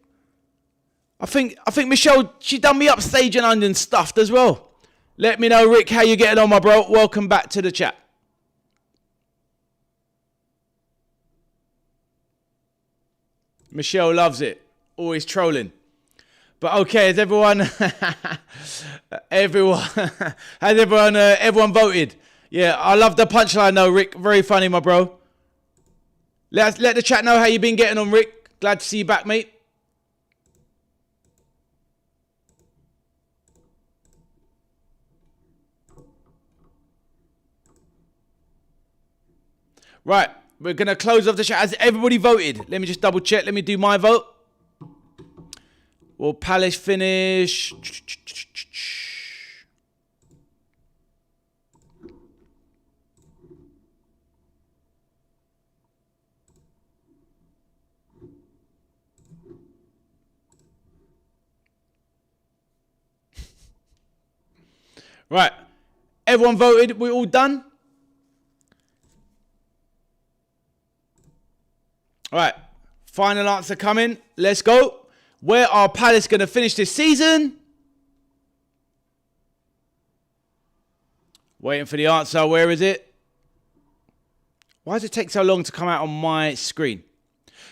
I think Michelle, she done me up Sage and Onion stuffed as well. Let me know, Rick, how you getting on, my bro. Welcome back to the chat. Michelle loves it. Always trolling. But okay, has everyone everyone voted? Yeah, I love the punchline though, Rick. Very funny, my bro. Let the chat know how you been getting on, Rick. Glad to see you back, mate. Right, we're going to close off the chat. Has everybody voted? Let me just double check. Let me do my vote. Will Palace finish? Right, everyone voted. We're all done. All right, final answer coming. Let's go. Where are Palace going to finish this season? Waiting for the answer. Where is it? Why does it take so long to come out on my screen?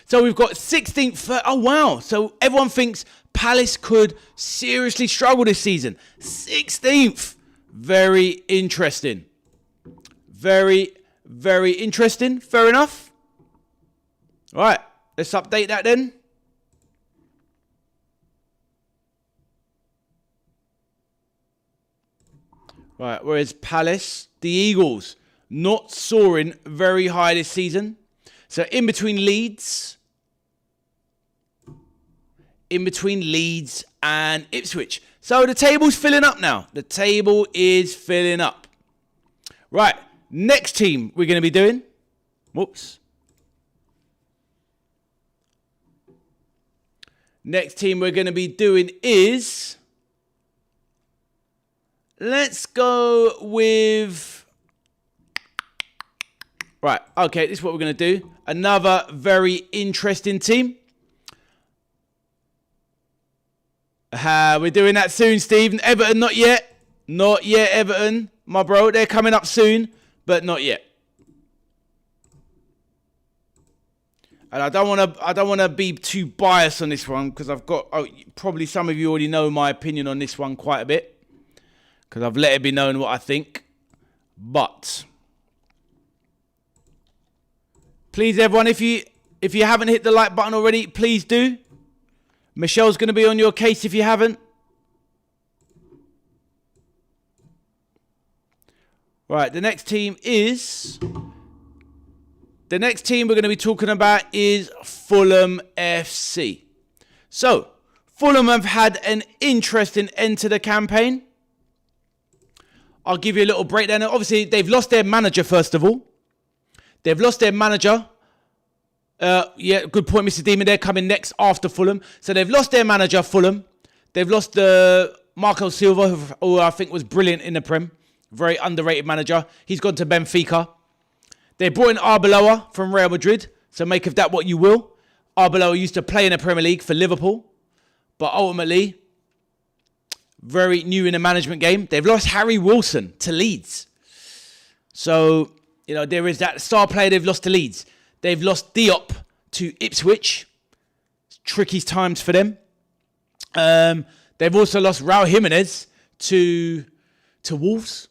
So we've got 16th. Oh, wow. So everyone thinks Palace could seriously struggle this season. 16th. Very interesting. Very, very interesting. Fair enough. All right. Let's update that then. Right, whereas Palace, the Eagles, not soaring very high this season. So in between Leeds and Ipswich. So the table's filling up now. The table is filling up. Right, next team we're going to be doing. Whoops. Next team we're going to be doing is... Let's go with... Right, okay, this is what we're going to do. Another very interesting team. We're doing that soon, Steve. Everton, not yet. Not yet, Everton. My bro, they're coming up soon, but not yet. And I don't want to be too biased on this one because I've got... probably some of you already know my opinion on this one quite a bit. Because I've let it be known what I think. But please, everyone, if you haven't hit the like button already, please do. Michelle's going to be on your case if you haven't. Right, the next team we're going to be talking about is Fulham FC. So, Fulham have had an interesting end to the campaign. I'll give you a little breakdown. Obviously, they've lost their manager, first of all. They've lost their manager. Yeah, good point, Mr. Demon. They're coming next after Fulham. So they've lost their manager, Fulham. They've lost Marco Silva, who I think was brilliant in the Prem. Very underrated manager. He's gone to Benfica. They brought in Arbeloa from Real Madrid. So make of that what you will. Arbeloa used to play in the Premier League for Liverpool. But ultimately... very new in the management game. They've lost Harry Wilson to Leeds. So, there is that star player they've lost to Leeds. They've lost Diop to Ipswich. Tricky times for them. They've also lost Raul Jimenez to Wolves.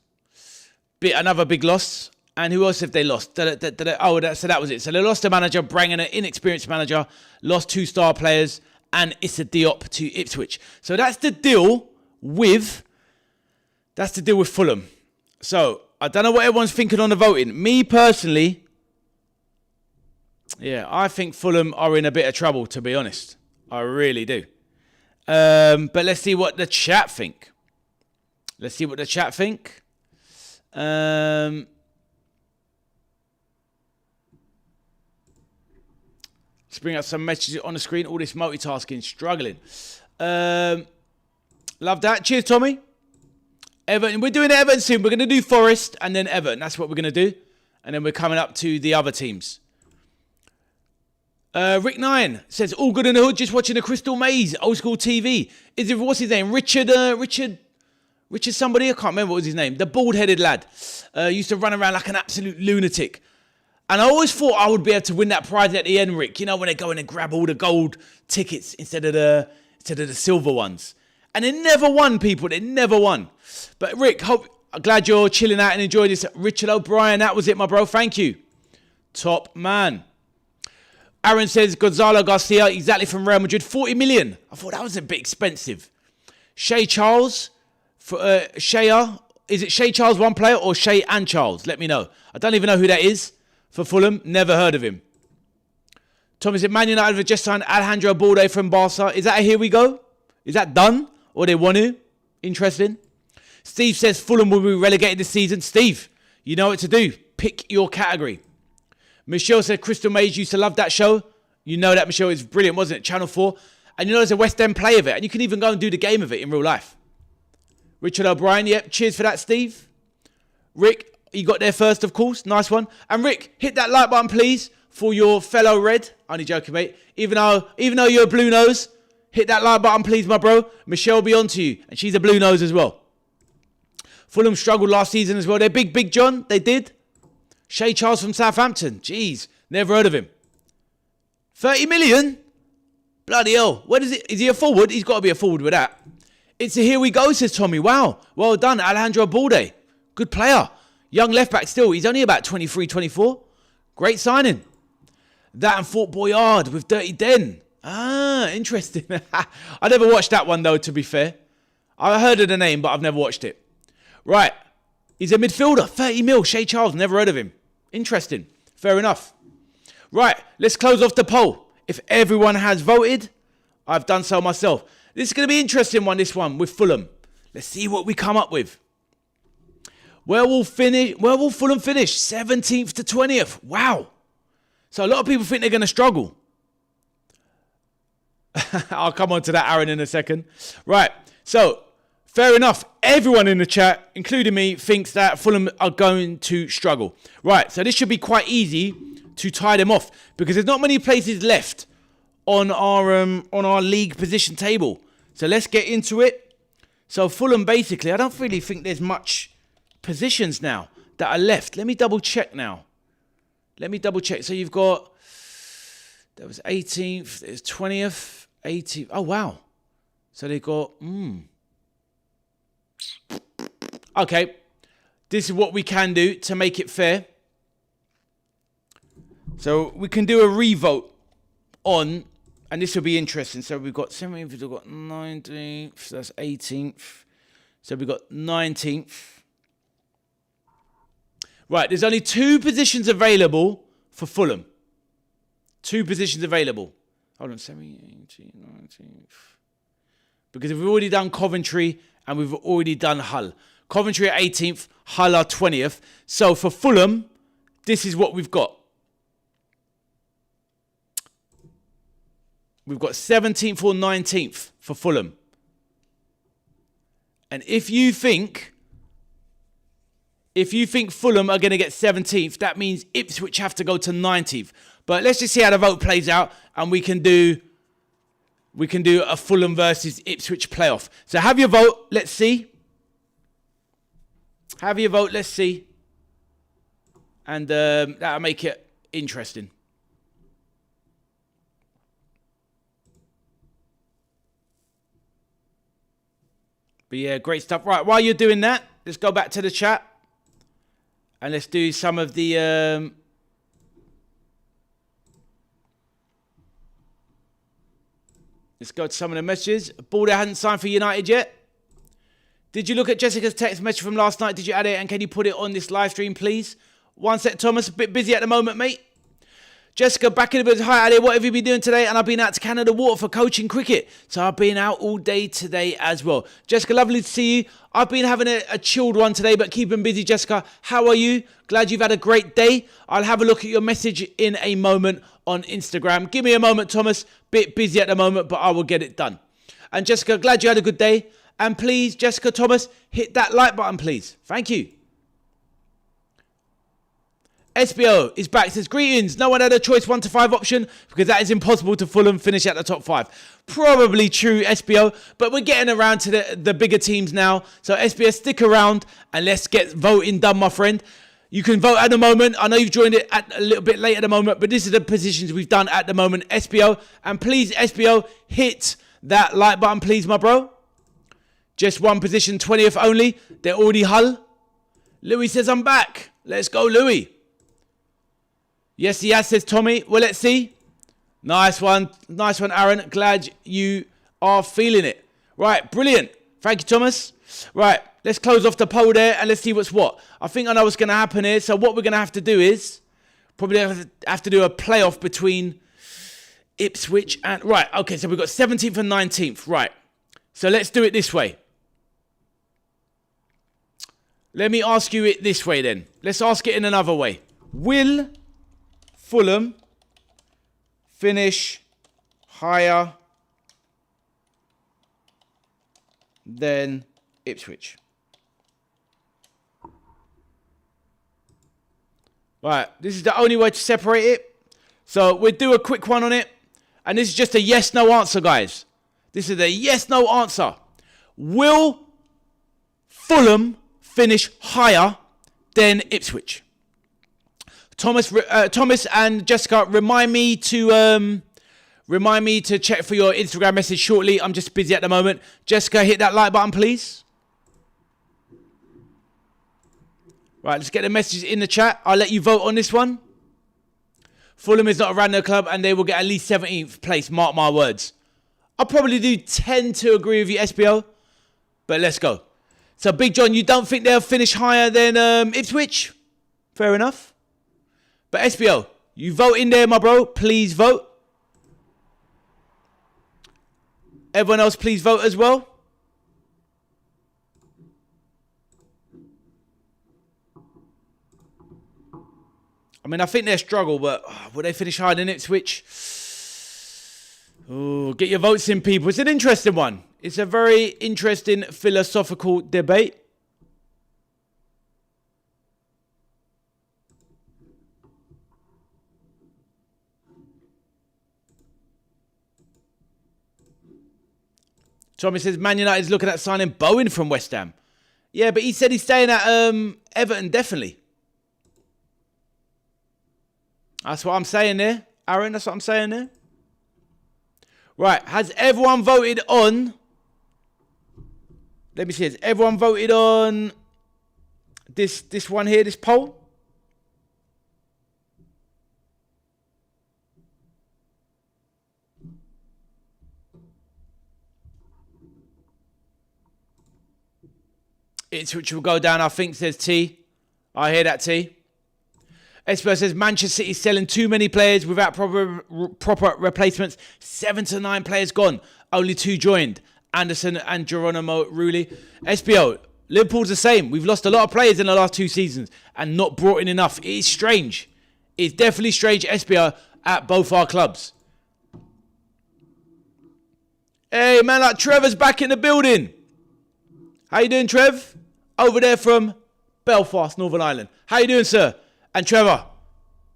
Another big loss. And who else have they lost? So that was it. So they lost a manager, bringing an inexperienced manager, lost 2 star players, and Issa Diop to Ipswich. So that's the deal with Fulham. So I don't know what everyone's thinking on the voting. Me personally, yeah, I think Fulham are in a bit of trouble, to be honest. I really do. But let's see what the chat think. Let's bring up some messages on the screen. All this multitasking, struggling. Love that. Cheers, Tommy. Everton. We're doing Everton soon. We're going to do Forest and then Everton. That's what we're going to do. And then we're coming up to the other teams. Rick9 says, all good in the hood, just watching the Crystal Maze, old school TV. What's his name? Richard somebody? I can't remember what was his name. The bald-headed lad. Used to run around like an absolute lunatic. And I always thought I would be able to win that prize at the end, Rick. When they go in and grab all the gold tickets instead of the silver ones. And they never won, people. They never won. But Rick, I'm glad you're chilling out and enjoying this. Richard O'Brien, that was it, my bro. Thank you. Top man. Aaron says, Gonzalo Garcia, exactly from Real Madrid, 40 million. I thought that was a bit expensive. Shay Charles, Shea, is it Shay Charles one player or Shay and Charles? Let me know. I don't even know who that is. for Fulham. Never heard of him. Thomas said, Man United have just signed Alejandro Balde from Barca. Is that a here we go? Is that done? Or they want to? Interesting. Steve says Fulham will be relegated this season. Steve, you know what to do. Pick your category. Michelle said Crystal Maze used to love that show. You know that, Michelle. It's brilliant, wasn't it? Channel 4. And you know there's a West End play of it. And you can even go and do the game of it in real life. Richard O'Brien. Yep. Cheers for that, Steve. Rick, you got there first, of course. Nice one. And Rick, hit that like button, please, for your fellow red. Only joking, mate. Even though you're a blue nose, hit that like button, please, my bro. Michelle will be on to you. And she's a blue nose as well. Fulham struggled last season as well. They're big John. They did. Shay Charles from Southampton. Jeez. Never heard of him. 30 million? Bloody hell. What is it? Is he a forward? He's got to be a forward with that. It's a here we go, says Tommy. Wow. Well done, Alejandro Balde. Good player. Young left back still. He's only about 23, 24. Great signing. That and Fort Boyard with Dirty Den. Ah, interesting. I never watched that one, though, to be fair. I heard of the name, but I've never watched it. Right. He's a midfielder. 30 mil. Shay Charles. Never heard of him. Interesting. Fair enough. Right. Let's close off the poll. If everyone has voted, I've done so myself. This is going to be an interesting one, this one, with Fulham. Let's see what we come up with. Where will Fulham finish? 17th to 20th. Wow. So a lot of people think they're going to struggle. I'll come on to that, Aaron, in a second. Right. So, fair enough. Everyone in the chat, including me, thinks that Fulham are going to struggle. Right. So this should be quite easy to tie them off because there's not many places left on our league position table. So let's get into it. So Fulham, basically, I don't really think there's much positions now that are left. Let me double check now. So you've got, there was 18th, there's 20th, 18th. Oh, wow. So they've got, Okay. This is what we can do to make it fair. So we can do a revote on, and this will be interesting. So we've got 17th, we've got 19th, that's 18th. So we've got 19th. Right, there's only 2 positions available for Fulham. 2 positions available. Hold on, 17th, 18th, 19th. Because we've already done Coventry and we've already done Hull. Coventry are 18th, Hull are 20th. So for Fulham, this is what we've got. We've got 17th or 19th for Fulham. And if you think Fulham are going to get 17th, that means Ipswich have to go to 19th. But let's just see how the vote plays out, and we can do a Fulham versus Ipswich playoff. So have your vote. Let's see. Have your vote. Let's see. And that'll make it interesting. But yeah, great stuff. Right, while you're doing that, let's go back to the chat. And let's do some of the... Let's go to some of the messages. Balder hasn't signed for United yet. Did you look at Jessica's text message from last night? Did you add it? And can you put it on this live stream, please? One sec, Thomas. A bit busy at the moment, mate. Jessica, back in the bit. Hi, Ali. What have you been doing today? And I've been out to Canada Water for coaching cricket. So I've been out all day today as well. Jessica, lovely to see you. I've been having a chilled one today, but keeping busy, Jessica. How are you? Glad you've had a great day. I'll have a look at your message in a moment on Instagram. Give me a moment, Thomas. Bit busy at the moment, but I will get it done. And Jessica, glad you had a good day. And please, Jessica, Thomas, hit that like button, please. Thank you. SBO is back. Says, greetings. No one had a choice 1 to 5 option because that is impossible to Fulham finish at the top 5. Probably true, SBO, but we're getting around to the bigger teams now. So SBO, stick around and let's get voting done, my friend. You can vote at the moment. I know you've joined it at a little bit late at the moment, but this is the positions we've done at the moment, SBO. And please, SBO, hit that like button, please, my bro. Just one position, 20th only. They're already Hull. Louis says, I'm back. Let's go, Louis. Yes, he has, says Tommy. Well, let's see. Nice one. Nice one, Aaron. Glad you are feeling it. Right, brilliant. Thank you, Thomas. Right, let's close off the poll there and let's see what's what. I think I know what's going to happen here. So what we're going to have to do is Probably have to do a playoff between Ipswich and... Right, okay, so we've got 17th and 19th. Right, so let's do it this way. Let me ask you it this way then. Let's ask it in another way. Will Fulham finish higher than Ipswich? Right, this is the only way to separate it. So we'll do a quick one on it. And this is just a yes-no answer, guys. This is a yes-no answer. Will Fulham finish higher than Ipswich? Thomas and Jessica, remind me to check for your Instagram message shortly. I'm just busy at the moment. Jessica, hit that like button, please. Right, let's get the messages in the chat. I'll let you vote on this one. Fulham is not a random club and they will get at least 17th place. Mark my words. I'll probably do 10 to agree with you, SBO. But let's go. So, Big John, you don't think they'll finish higher than Ipswich? Fair enough. But SBO, you vote in there, my bro. Please vote. Everyone else, please vote as well. I mean, I think they'll struggle, but will they finish higher than Ipswich? Oh, get your votes in, people. It's an interesting one. It's a very interesting philosophical debate. Tommy says, Man United's looking at signing Bowen from West Ham. Yeah, but he said he's staying at Everton, definitely. That's what I'm saying there. Aaron, that's what I'm saying there. Right, has everyone voted on... Let me see. Has everyone voted on this one here, this poll? Ipswich will go down, I think, says T. I hear that, T. Esper says Manchester City selling too many players without proper replacements. 7 to 9 players gone. Only 2 joined. Anderson and Geronimo Rulli. SBO, Liverpool's the same. We've lost a lot of players in the last 2 seasons and not brought in enough. It is strange. It's definitely strange, SBO, at both our clubs. Hey, man, like Trevor's back in the building. How you doing, Trev? Over there from Belfast, Northern Ireland. How you doing, sir? And Trevor,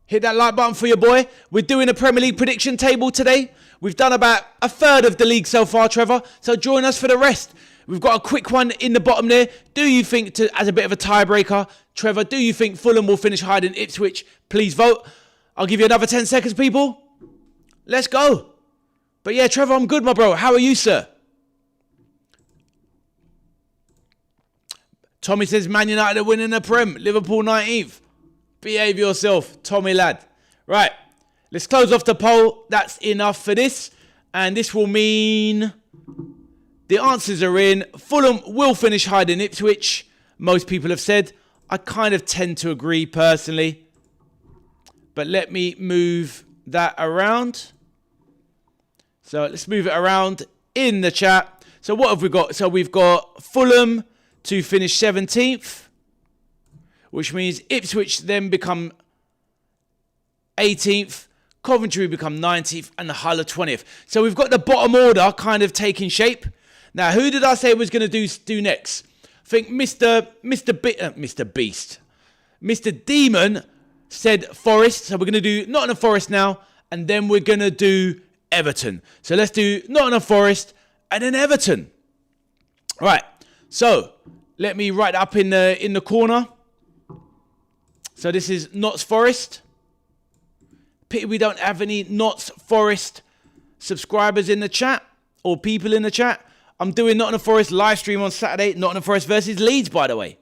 hit that like button for your boy. We're doing a Premier League prediction table today. We've done about a third of the league so far, Trevor. So join us for the rest. We've got a quick one in the bottom there. Do you think, as a bit of a tiebreaker, Trevor, do you think Fulham will finish higher than Ipswich? Please vote. I'll give you another 10 seconds, people. Let's go. But yeah, Trevor, I'm good, my bro. How are you, sir? Tommy says Man United are winning the Prem. Liverpool 19th. Behave yourself, Tommy lad. Right, let's close off the poll. That's enough for this. And this will mean the answers are in. Fulham will finish higher than Ipswich. Most people have said. I kind of tend to agree personally. But let me move that around. So let's move it around in the chat. So what have we got? So we've got Fulham to finish 17th. Which means Ipswich then become 18th, Coventry become 19th, and the Hull are 20th. So we've got the bottom order kind of taking shape. Now, who did I say was going to do next? I think Mr. Beast. Mr. Demon said Forest. So we're going to do Nottingham Forest now, and then we're going to do Everton. So let's do Nottingham Forest and then Everton. All right. So let me write up in the corner. So this is Notts Forest. Pity we don't have any Notts Forest subscribers in the chat or people in the chat. I'm doing Nottingham Forest live stream on Saturday. Nottingham Forest versus Leeds, by the way.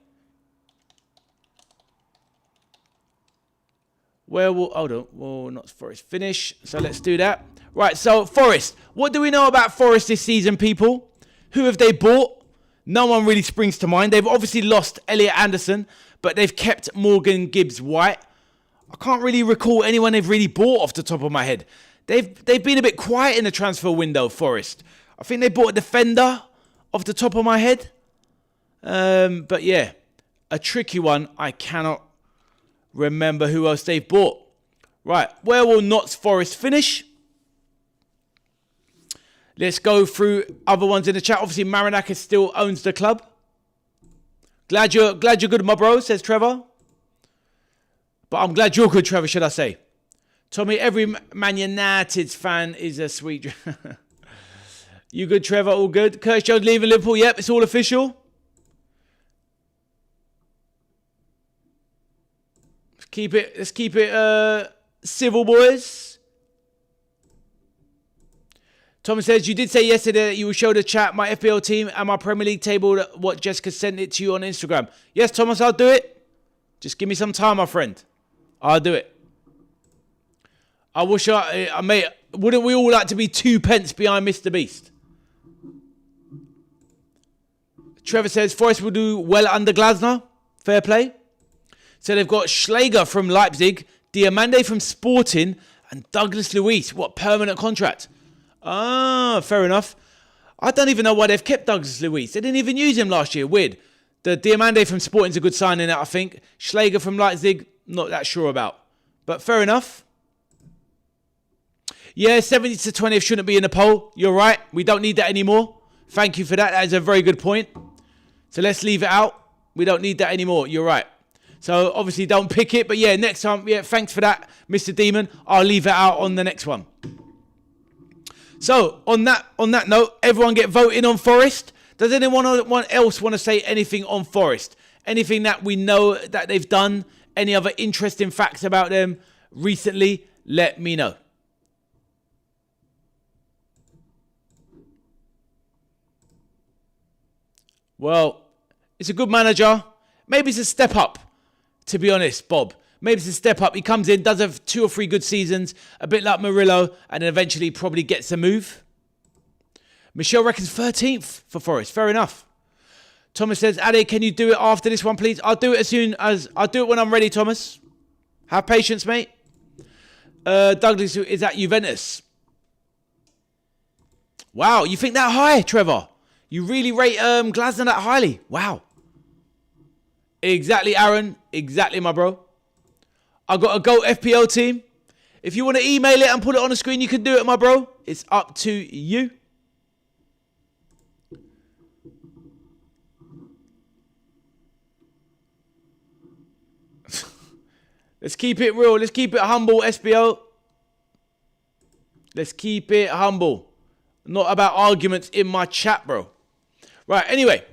Where will... Hold on. Will Notts Forest finish? So let's do that. Right, so Forest. What do we know about Forest this season, people? Who have they bought? No one really springs to mind. They've obviously lost Elliot Anderson, but they've kept Morgan Gibbs-White. I can't really recall anyone they've really bought off the top of my head. They've been a bit quiet in the transfer window, Forest. I think they bought a defender off the top of my head. But yeah, a tricky one. I cannot remember who else they've bought. Right, where will Notts Forest finish? Let's go through other ones in the chat. Obviously, Maranaka still owns the club. Glad you're good, my bro, says Trevor. But I'm glad you're good, Trevor, should I say. Tommy, every Man United's fan is a sweet... You good, Trevor? All good? Curtis Jones leaving Liverpool. Yep, it's all official. Let's keep it civil, boys. Thomas says, you did say yesterday that you will show the chat my FPL team and my Premier League table what Jessica sent it to you on Instagram. Yes, Thomas, I'll do it. Just give me some time, my friend. I'll do it. I wish mate, wouldn't we all like to be 2 pence behind Mr. Beast? Trevor says, Forest will do well under Glasner. Fair play. So they've got Schläger from Leipzig, Diamande from Sporting, and Douglas Luiz. What, permanent contract? Ah, fair enough. I don't even know why they've kept Douglas Luiz. They didn't even use him last year. Weird. The Diamande from Sporting's a good signing, I think. Schläger from Leipzig, not that sure about. But fair enough. Yeah, 70 to 20th shouldn't be in the poll. You're right. We don't need that anymore. Thank you for that. That is a very good point. So let's leave it out. We don't need that anymore. You're right. So obviously don't pick it. But yeah, next time. Yeah, thanks for that, Mr. Demon. I'll leave it out on the next one. So on that note, everyone get voting on Forest. Does anyone else want to say anything on Forest? Anything that we know that they've done? Any other interesting facts about them recently? Let me know. Well, it's a good manager. Maybe it's a step up, to be honest, Bob. Maybe it's a step up. He comes in, does have 2 or 3 good seasons, a bit like Murillo, and then eventually probably gets a move. Michelle reckons 13th for Forest. Fair enough. Thomas says, Ade, can you do it after this one, please? I'll do it I'll do it when I'm ready, Thomas. Have patience, mate. Douglas is at Juventus. Wow, you think that high, Trevor? You really rate Glasner that highly? Wow. Exactly, Aaron. Exactly, my bro. I got a GOAT FPL team. If you want to email it and put it on the screen, you can do it, my bro. It's up to you. Let's keep it real. Let's keep it humble, SBO. Let's keep it humble. Not about arguments in my chat, bro. Right, anyway.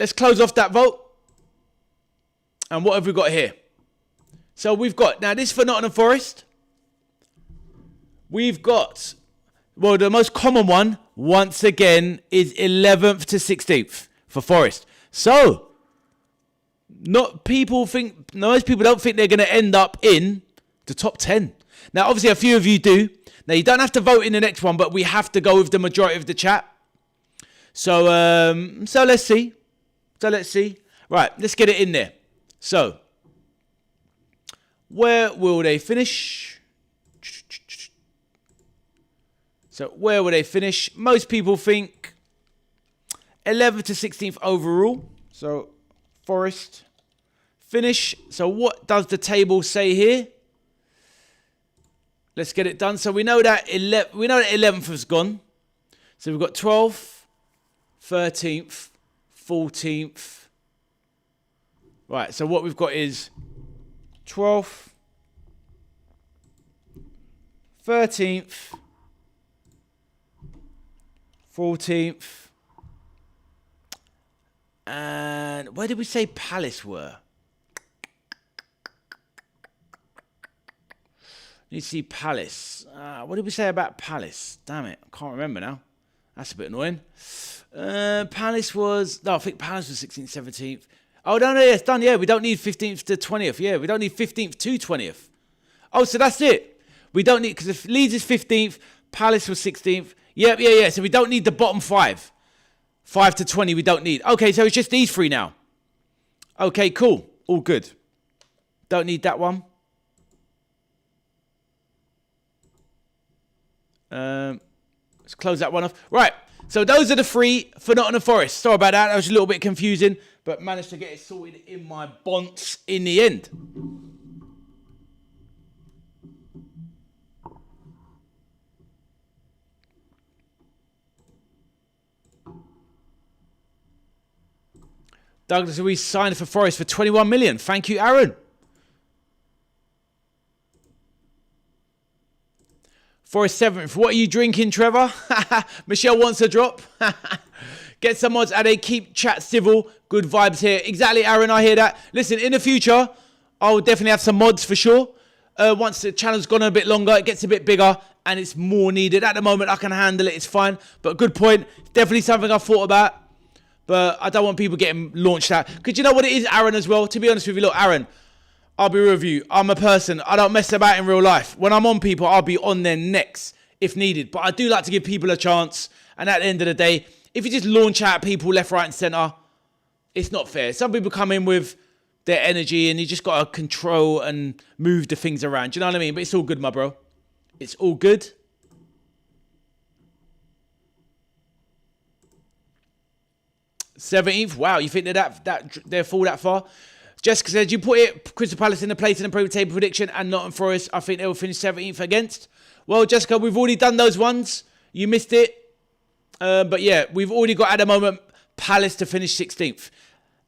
Let's close off that vote. And what have we got here? So we've got, now this is for Nottingham Forest. We've got, well, the most common one, once again, is 11th to 16th for Forest. So, most people don't think they're going to end up in the top 10. Now, obviously, a few of you do. Now, you don't have to vote in the next one, but we have to go with the majority of the chat. So let's see. Right, let's get it in there. So, where will they finish? So, where will they finish? Most people think 11th to 16th overall. So, Forest finish. So, what does the table say here? Let's get it done. So, we know that 11th has gone. So, we've got 12th, 13th, 14th. Right, so what we've got is 12th, 13th, 14th, and where did we say Palace were? Need to see Palace. What did we say about Palace? Damn it, I can't remember now. That's a bit annoying. Palace was, no, I think Palace was 16th, 17th. Oh, no, it's done, yeah. We don't need 15th to 20th. Yeah, we don't need 15th to 20th. Oh, so that's it. We don't need, because if Leeds is 15th, Palace was 16th. Yeah. So we don't need the bottom 5. 5 to 20 we don't need. Okay, so it's just these 3 now. Okay, cool. All good. Don't need that one. Let's close that one off. Right. So those are the 3 for Nottingham Forest. Sorry about that. That was a little bit confusing, but managed to get it sorted in my bonce in the end. Douglas Luiz signed for Forest for 21 million. Thank you, Aaron. Forest 7th. What are you drinking, Trevor? Michelle wants a drop. Get some mods, Ade. Keep chat civil. Good vibes here. Exactly, Aaron. I hear that. Listen, in the future, I'll definitely have some mods for sure. Once the channel's gone a bit longer, it gets a bit bigger, and it's more needed. At the moment, I can handle it. It's fine. But good point. Definitely something I've thought about. But I don't want people getting launched out. Because you know what it is, Aaron, as well? To be honest with you, look, Aaron, I'll be real with you. I'm a person. I don't mess about in real life. When I'm on people, I'll be on their necks if needed. But I do like to give people a chance. And at the end of the day, if you just launch out people left, right and centre, it's not fair. Some people come in with their energy and you just got to control and move the things around. Do you know what I mean? But it's all good, my bro. It's all good. '17th. Wow, you think they're fall that far? Jessica said, you put it Crystal Palace in the place in the Premier table prediction and Nottingham Forest. I think they will finish 17th against. Well, Jessica, we've already done those ones. You missed it. But yeah, we've already got at the moment Palace to finish 16th.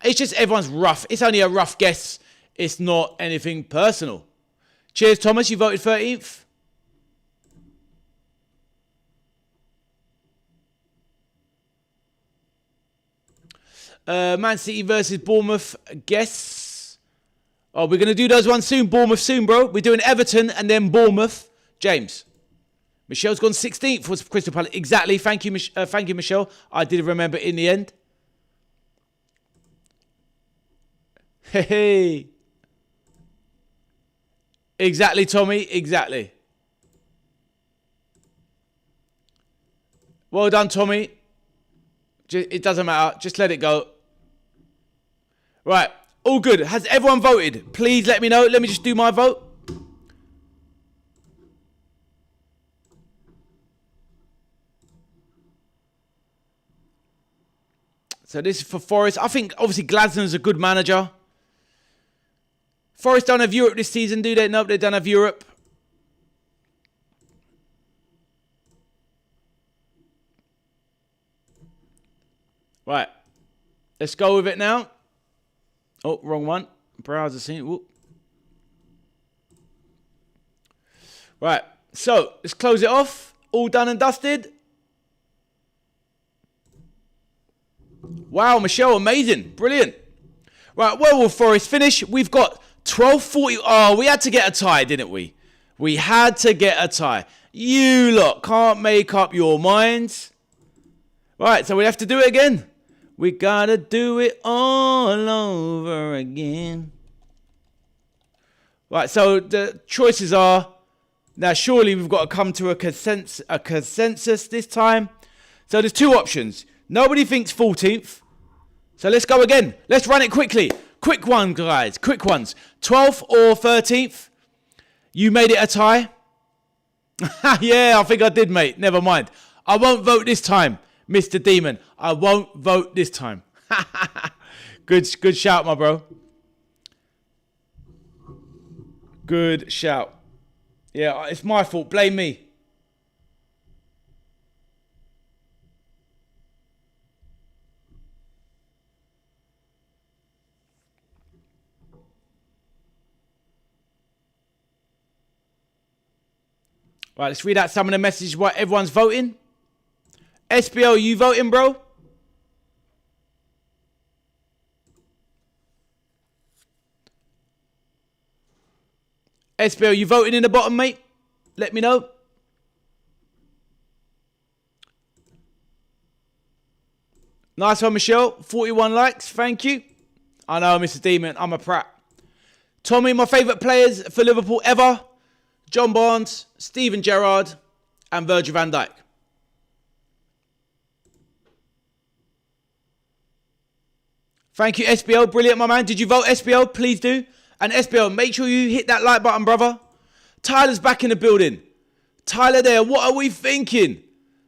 It's just everyone's rough. It's only a rough guess. It's not anything personal. Cheers, Thomas. You voted 13th. Man City versus Bournemouth. Guess. Oh, we're going to do those ones soon. Bournemouth soon, bro. We're doing Everton and then Bournemouth. James. Michelle's gone 16th for Crystal Palace. Exactly. Thank you, Michelle. I did remember in the end. Hey. Exactly, Tommy. Exactly. Well done, Tommy. It doesn't matter. Just let it go. Right. All good. Has everyone voted? Please let me know. Let me just do my vote. So this is for Forest. I think obviously Glasnow's a good manager. Forest don't have Europe this season, do they? Nope, they don't have Europe. Right. Let's go with it now. Oh, wrong one. Browser scene. Whoop. Right. So, let's close it off. All done and dusted. Wow, Michelle, amazing. Brilliant. Right, where will Forest finish? We've got 12:40. Oh, we had to get a tie, didn't we? We had to get a tie. You lot can't make up your minds. Right, so we have to do it again. We gotta do it all over again. Right, so the choices are... Now, surely we've got to come to a consensus this time. So there's two options. Nobody thinks 14th. So let's go again. Let's run it quickly. Quick one, guys. Quick ones. 12th or 13th? You made it a tie? Yeah, I think I did, mate. Never mind. I won't vote this time, Mr. Demon. I won't vote this time. Good shout, my bro. Good shout. Yeah, it's my fault. Blame me. Right, let's read out some of the messages while everyone's voting. SBL, you voting, bro? SBL, you voting in the bottom, mate? Let me know. Nice one, Michelle. 41 likes. Thank you. I know, Mr. Demon. I'm a prat. Tommy, my favourite players for Liverpool ever. John Barnes, Steven Gerrard, and Virgil van Dijk. Thank you, SBL. Brilliant, my man. Did you vote, SBL? Please do. And SBL, make sure you hit that like button, brother. Tyler's back in the building. Tyler there, what are we thinking?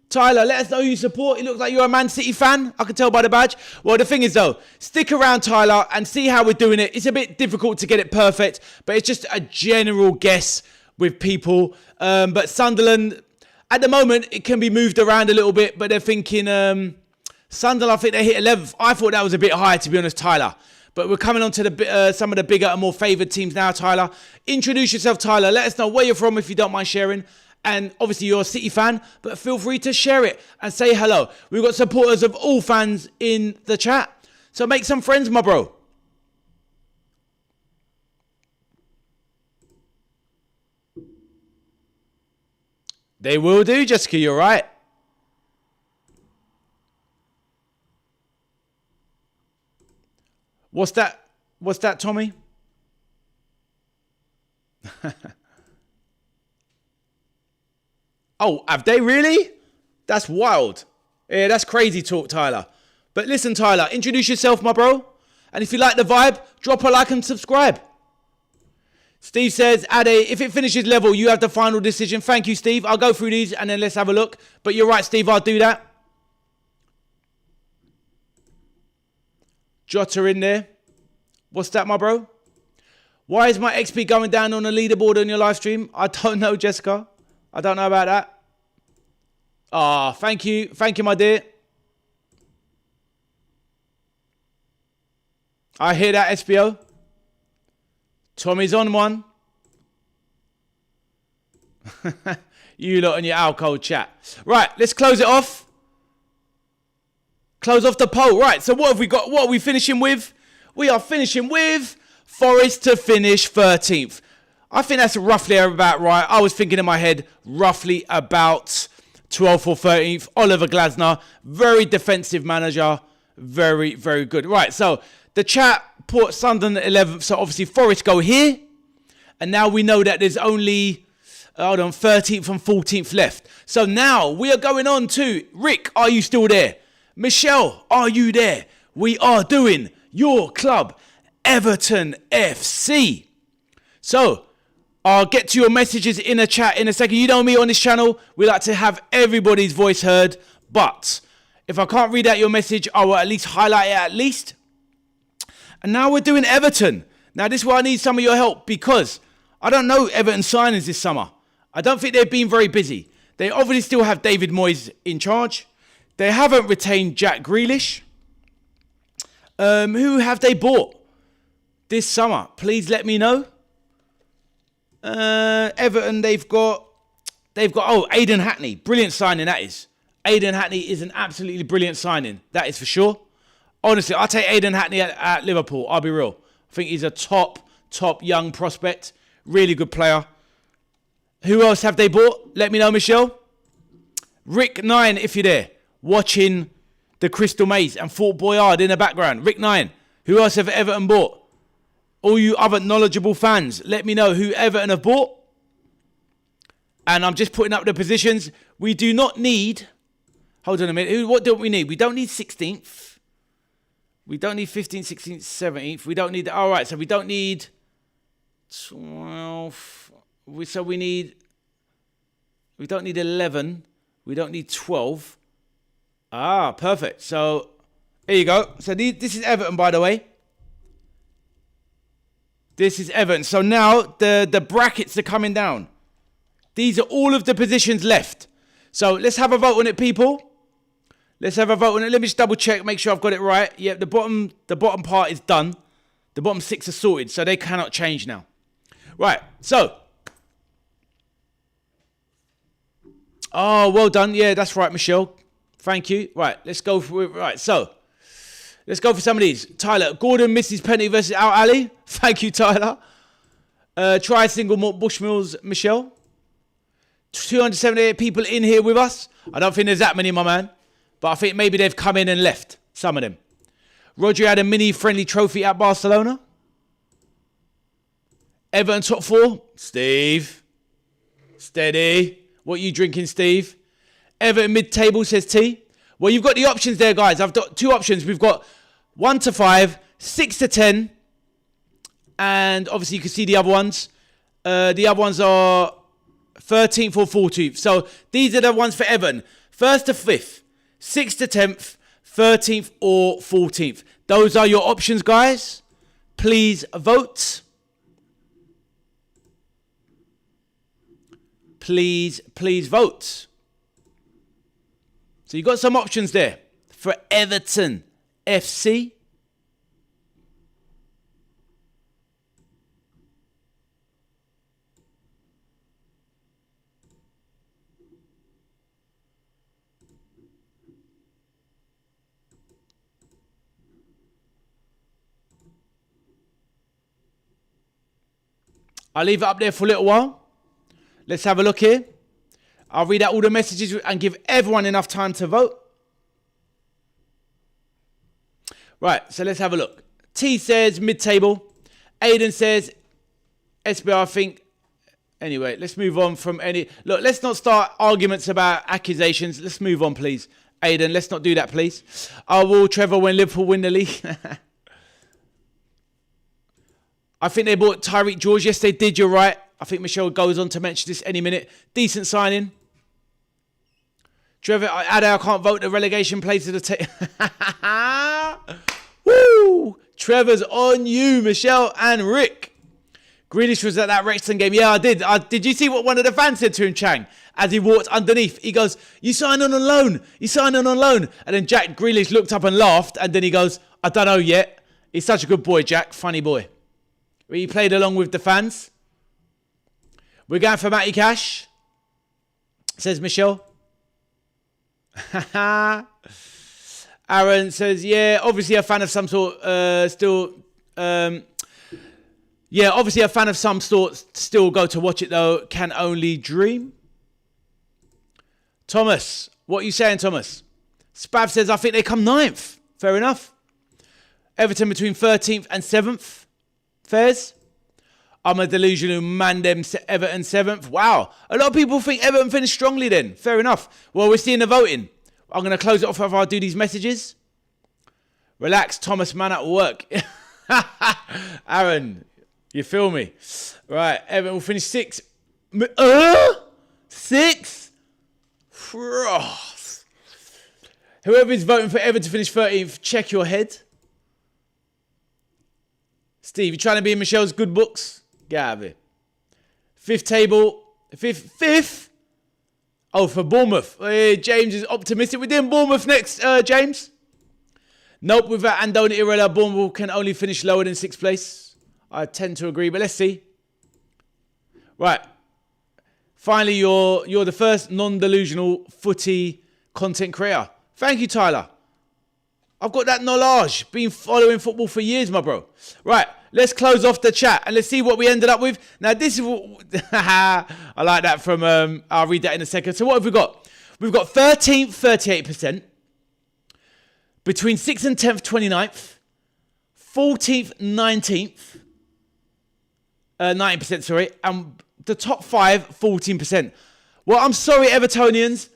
Tyler, let us know who you support. It looks like you're a Man City fan. I can tell by the badge. Well, the thing is, though, stick around, Tyler, and see how we're doing it. It's a bit difficult to get it perfect, but it's just a general guess with people. But Sunderland, at the moment, it can be moved around a little bit, but they're thinking Sunderland, I think they hit 11th. I thought that was a bit high, to be honest, Tyler. But we're coming on to some of the bigger and more favoured teams now, Tyler. Introduce yourself, Tyler. Let us know where you're from if you don't mind sharing. And obviously you're a City fan, but feel free to share it and say hello. We've got supporters of all fans in the chat. So make some friends, my bro. They will do, Jessica, you're right. What's that? What's that, Tommy? Oh, have they really? That's wild. Yeah, that's crazy talk, Tyler. But listen, Tyler, introduce yourself, my bro. And if you like the vibe, drop a like and subscribe. Steve says, Ade, if it finishes level, you have the final decision. Thank you, Steve. I'll go through these and then let's have a look. But you're right, Steve, I'll do that. Jota in there. What's that, my bro? Why is my XP going down on the leaderboard on your live stream? I don't know, Jessica. I don't know about that. Ah, thank you. Thank you, my dear. I hear that, SBO. Tommy's on one. You lot and your alcohol chat. Right, let's close it off. Close off the poll. Right, so what have we got? What are we finishing with? We are finishing with Forest to finish 13th. I think that's roughly about right. I was thinking in my head roughly about 12th or 13th. Oliver Glasner, very defensive manager. Very, very good. Right, so the chat put Sunderland at 11th. So obviously Forest go here. And now we know that there's only 13th and 14th left. So now we are going on to Rick, are you still there? Michelle, are you there? We are doing your club, Everton FC. So I'll get to your messages in a chat in a second. You know me on this channel, we like to have everybody's voice heard. But if I can't read out your message, I will at least highlight it at least. And now we're doing Everton. Now this is where I need some of your help because I don't know Everton signings this summer. I don't think they've been very busy. They obviously still have David Moyes in charge. They haven't retained Jack Grealish. Who have they bought this summer? Please let me know. Everton, they've got Aidan Hackney. Brilliant signing, that is. Aidan Hackney is an absolutely brilliant signing. That is for sure. Honestly, I'll take Aidan Hackney at Liverpool. I'll be real. I think he's a top young prospect. Really good player. Who else have they bought? Let me know, Michelle. Rick 9, if you're there, watching the Crystal Maze and Fort Boyard in the background. Rick 9. Who else have Everton bought? All you other knowledgeable fans, let me know who Everton have bought. And I'm just putting up the positions. We do not need... Hold on a minute. What don't we need? We don't need 16th. We don't need 15th, 16th, 17th. We don't need... All right, so we don't need 12. So we need... We don't need 11. We don't need 12. Ah, perfect. So, here you go. So this is Everton, by the way. This is Everton. So now the brackets are coming down. These are all of the positions left. So let's have a vote on it, people. Let's have a vote on it. Let me just double check, make sure I've got it right. Yep, the bottom part is done. The bottom 6 are sorted, so they cannot change now. Right, so. Oh, well done. Yeah, that's right, Michelle. Thank you. Right, let's go for it. Right, so. Let's go for some of these. Tyler, Gordon misses penalty versus Al Ali. Thank you, Tyler. Try single malt Bushmills, Michelle. 278 people in here with us. I don't think there's that many, my man. But I think maybe they've come in and left. Some of them. Roger had a mini-friendly trophy at Barcelona. Everton top 4. Steve. Steady. What are you drinking, Steve? Everton mid-table, says T. Well, you've got the options there, guys. I've got 2 options. We've got 1 to 5, 6 to 10. And obviously you can see the other ones. The other ones are 13th or 14th. So these are the ones for Everton. 1st to 5th, 6th to 10th, 13th or 14th. Those are your options, guys. Please vote. Please vote. So you've got some options there for Everton FC. I'll leave it up there for a little while. Let's have a look here. I'll read out all the messages and give everyone enough time to vote. Right, so let's have a look. T says mid-table. Aiden says SBR, I think. Anyway, let's move on from any... Look, let's not start arguments about accusations. Let's move on, please. Aiden, let's not do that, please. I will, Trevor, when Liverpool win the league. I think they bought Tyreek George. Yes, they did. You're right. I think Michelle goes on to mention this any minute. Decent signing. Trevor, I can't vote the relegation place of the team. Woo! Trevor's on you, Michelle and Rick. Grealish was at that Wrexham game. Yeah, I did. Did you see what one of the fans said to him, Chang? As he walked underneath, he goes, "You signed on loan. You signed on loan." And then Jack Grealish looked up and laughed. And then he goes, "I don't know yet." He's such a good boy, Jack. Funny boy. He played along with the fans. We're going for Matty Cash, says Michelle. Aaron says, yeah, obviously a fan of some sort, obviously a fan of some sort, still go to watch it though, can only dream. Thomas, what are you saying, Thomas? Spav says, I think they come 9th. Fair enough. Everton between 13th and 7th. Fairs. I'm a delusional man, them Everton 7th. Wow. A lot of people think Everton finished strongly then. Fair enough. Well, we're seeing the voting. I'm going to close it off if I do these messages. Relax, Thomas, man at work. Aaron, you feel me? Right, Everton will finish 6th. 6th? Whoever is voting for Everton to finish 13th, check your head. Steve, you trying to be in Michelle's good books? Get out of here. 5th table. 5th? Oh, for Bournemouth. Hey, James is optimistic. We're doing Bournemouth next, James. Nope, without Andoni Irela, Bournemouth can only finish lower than 6th place. I tend to agree, but let's see. Right. Finally, you're the first non-delusional footy content creator. Thank you, Tyler. I've got that knowledge. Been following football for years, my bro. Right, let's close off the chat and let's see what we ended up with. Now, this is what... I like that from... I'll read that in a second. So what have we got? We've got 13th, 38%. Between 6th and 10th, 29th. 14th, 19th. 19%, sorry. And the top 5, 14%. Well, I'm sorry, Evertonians.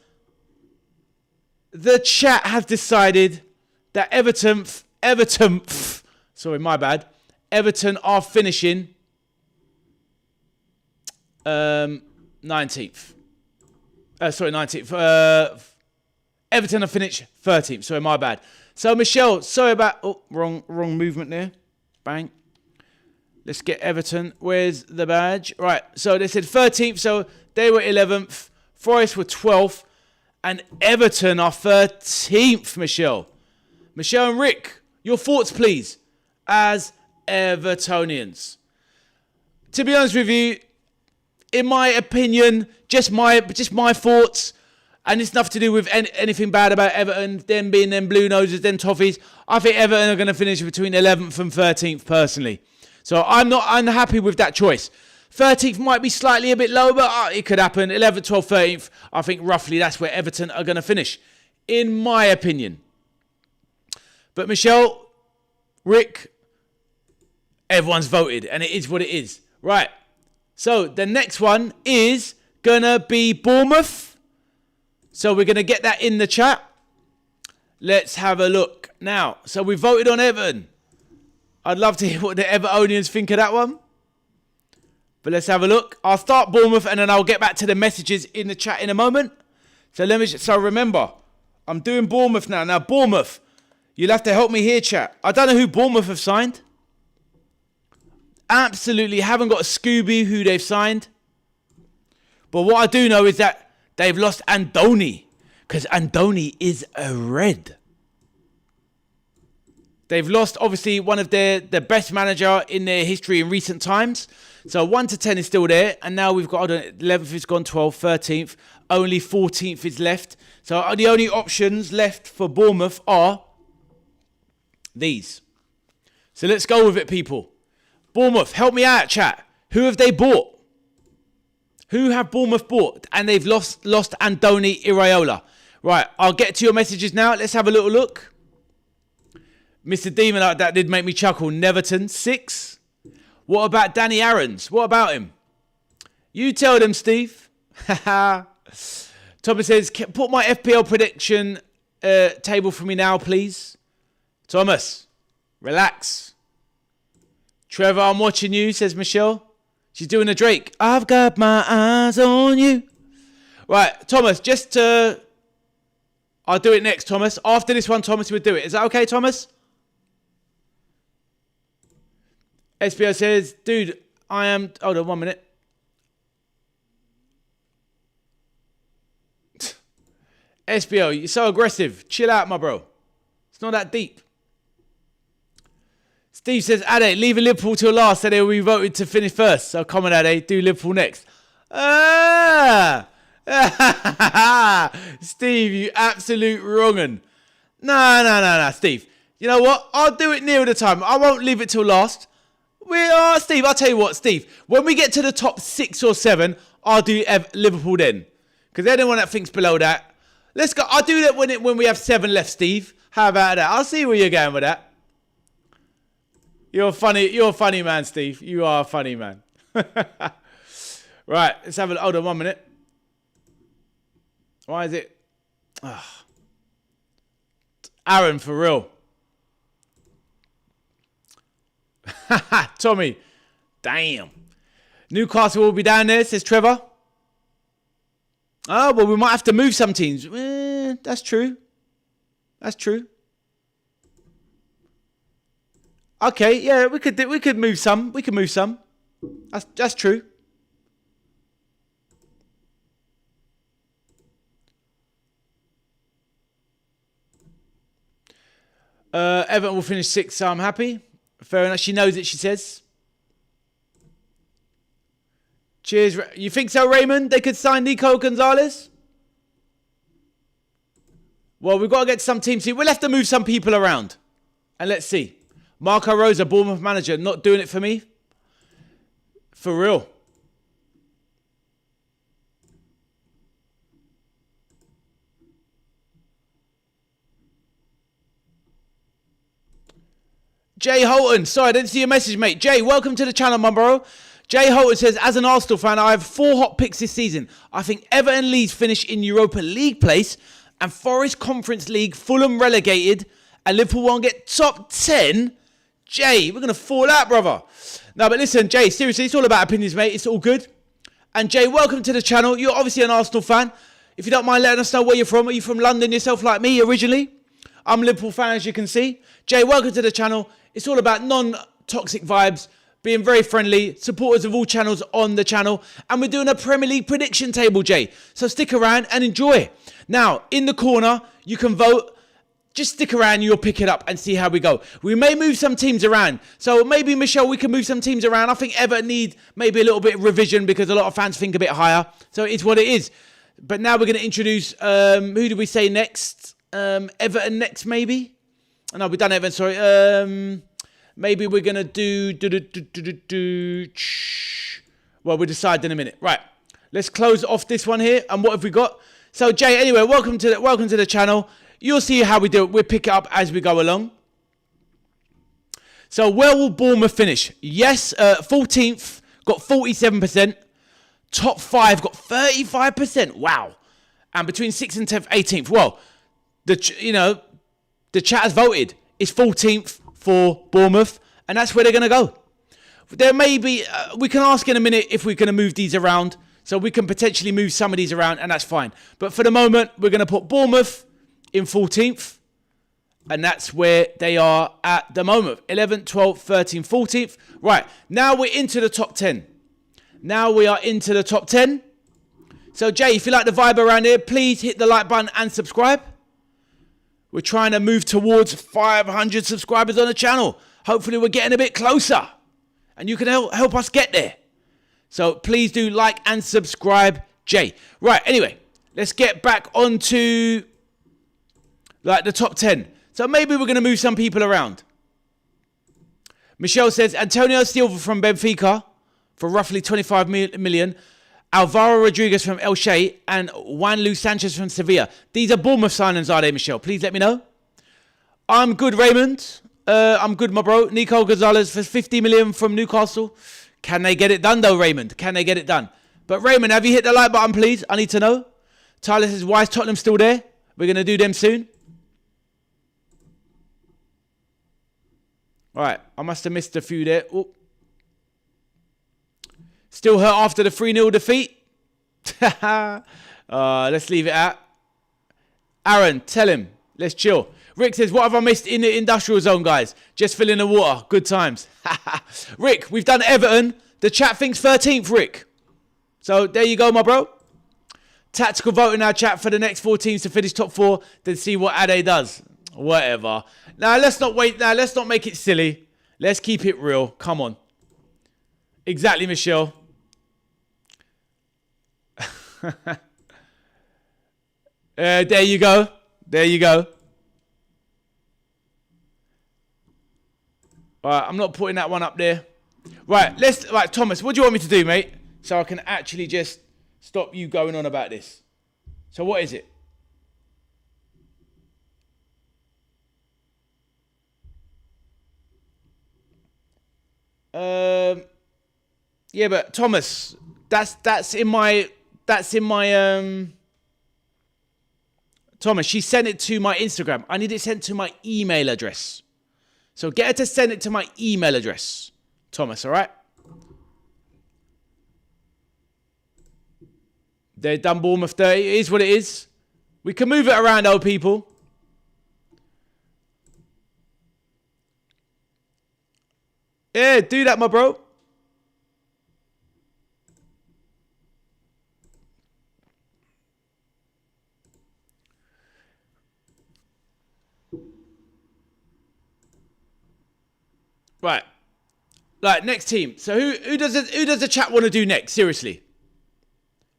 The chat has decided... that Everton are finishing 19th. 19th. Everton have finished 13th. Sorry, my bad. So, Michelle, sorry about... Oh, wrong movement there. Bang. Let's get Everton. Where's the badge? Right, so they said 13th, so they were 11th. Forest were 12th. And Everton are 13th, Michelle. Michelle and Rick, your thoughts, please, as Evertonians. To be honest with you, in my opinion, just my thoughts, and it's nothing to do with anything bad about Everton, them being them blue noses, them toffees. I think Everton are going to finish between 11th and 13th, personally. So I'm not unhappy with that choice. 13th might be slightly a bit low, but it could happen. 11th, 12th, 13th, I think roughly that's where Everton are going to finish, in my opinion. But Michelle, Rick, everyone's voted, and it is what it is. Right, so the next one is going to be Bournemouth. So we're going to get that in the chat. Let's have a look. Now, so we voted on Everton. I'd love to hear what the Evertonians think of that one. But let's have a look. I'll start Bournemouth and then I'll get back to the messages in the chat in a moment. So remember, I'm doing Bournemouth now. Now, Bournemouth, you'll have to help me here, chat. I don't know who Bournemouth have signed. Absolutely haven't got a Scooby who they've signed. But what I do know is that they've lost Andoni. Because Andoni is a red. They've lost, obviously, one of their best manager in their history in recent times. So 1 to 10 is still there. And now we've got, 11th is gone, 12th, 13th. Only 14th is left. So the only options left for Bournemouth are these. So let's go with it, people. Bournemouth, help me out, chat. Who have they bought? Who have Bournemouth bought? And they've lost Andoni Iraola. Right, I'll get to your messages now. Let's have a little look. Mr. Demon, like that did make me chuckle. Neverton, 6. What about Danny Aarons? What about him? You tell them, Steve. Thomas says, put my FPL prediction table for me now, please. Thomas, relax. Trevor, I'm watching you, says Michelle. She's doing a Drake. I've got my eyes on you. Right, Thomas, I'll do it next, Thomas. After this one, Thomas will do it. Is that okay, Thomas? SBO says, dude, hold on 1 minute. SBO, you're so aggressive. Chill out, my bro. It's not that deep. Steve says, Ade, leaving Liverpool till last, so they will be voted to finish first. So come on, Ade, do Liverpool next. Steve, you absolute wrong'un. No, Steve. You know what? I'll do it nearer the time. I won't leave it till last. Steve, I'll tell you what, Steve. When we get to the top 6 or 7, I'll do Liverpool then. Because they're the one that thinks below that. Let's go. I'll do that when we have 7 left, Steve. How about that? I'll see where you're going with that. You're a funny man, Steve. You are a funny man. Right, let's have a... Hold on 1 minute. Why is it... Aaron, for real. Tommy. Damn. Newcastle will be down there, says Trevor. Oh, well, we might have to move some teams. That's true. That's true. Okay, yeah, we could move some. We could move some. That's true. Everton will finish 6th, so I'm happy. Fair enough. She knows it, she says. Cheers. You think so, Raymond? They could sign Nico Gonzalez? Well, we've got to get some teams here. We'll have to move some people around. And let's see. Marco Rosa, Bournemouth manager, not doing it for me. For real. Jay Holton. Sorry, I didn't see your message, mate. Jay, welcome to the channel, my bro. Jay Holton says, as an Arsenal fan, I have 4 hot picks this season. I think Everton and Leeds finish in Europa League place and Forest Conference League, Fulham relegated, and Liverpool won't get top 10. Jay, we're going to fall out, brother. No, but listen, Jay, seriously, it's all about opinions, mate. It's all good. And Jay, welcome to the channel. You're obviously an Arsenal fan. If you don't mind letting us know where you're from. Are you from London yourself like me originally? I'm a Liverpool fan, as you can see. Jay, welcome to the channel. It's all about non-toxic vibes, being very friendly, supporters of all channels on the channel. And we're doing a Premier League prediction table, Jay. So stick around and enjoy. Now, in the corner, you can vote. Just stick around, you'll pick it up and see how we go. We may move some teams around. So maybe, Michelle, we can move some teams around. I think Everton need maybe a little bit of revision because a lot of fans think a bit higher. So it's what it is. But now we're going to introduce, who did we say next? Everton next, maybe? No, we've done Everton, sorry. Maybe we're going to do... Well, we'll decide in a minute. Right. Let's close off this one here. And what have we got? So, Jay, anyway, welcome to the channel. You'll see how we do it. We'll pick it up as we go along. So, where will Bournemouth finish? Yes, 14th, got 47%. Top 5 got 35%. Wow. And between 6th and 10th, 18th. Well, the chat has voted. It's 14th for Bournemouth. And that's where they're going to go. There may be, we can ask in a minute if we're going to move these around. So we can potentially move some of these around, and that's fine. But for the moment, we're going to put Bournemouth in 14th. And that's where they are at the moment. 11th, 12th, 13th, 14th. Right, now we're into the top 10. Now we are into the top 10. So, Jay, if you like the vibe around here, please hit the like button and subscribe. We're trying to move towards 500 subscribers on the channel. Hopefully, we're getting a bit closer. And you can help us get there. So, please do like and subscribe, Jay. Right, anyway, let's get back onto the top 10. So maybe we're going to move some people around. Michelle says, Antonio Silva from Benfica for roughly 25 million. Alvaro Rodriguez from Elche and Juanlu Sanchez from Sevilla. These are Bournemouth signings, are they, Michelle? Please let me know. I'm good, Raymond. I'm good, my bro. Nico Gonzalez for 50 million from Newcastle. Can they get it done, though, Raymond? Can they get it done? But, Raymond, have you hit the like button, please? I need to know. Tyler says, why is Tottenham still there? We're going to do them soon. All right, I must have missed a few there. Ooh. Still hurt after the 3-0 defeat. Let's leave it at. Aaron, tell him. Let's chill. Rick says, what have I missed in the industrial zone, guys? Just filling the water. Good times. Rick, we've done Everton. The chat thinks 13th, Rick. So there you go, my bro. Tactical vote in our chat for the next 4 teams to finish top 4. Then see what Ade does. Whatever. Now, let's not wait. Now, let's not make it silly. Let's keep it real. Come on. Exactly, Michelle. There you go. There you go. All right, I'm not putting that one up there. Right, right, Thomas, what do you want me to do, mate? So I can actually just stop you going on about this. So what is it? Yeah, but Thomas, that's in my Thomas, she sent it to my Instagram. I need it sent to my email address. So get her to send it to my email address. Thomas, all right? They've done Bournemouth 30. It is what it is. We can move it around, old people. Yeah, do that, my bro. Right. Right, next team. So who does the chat want to do next? Seriously.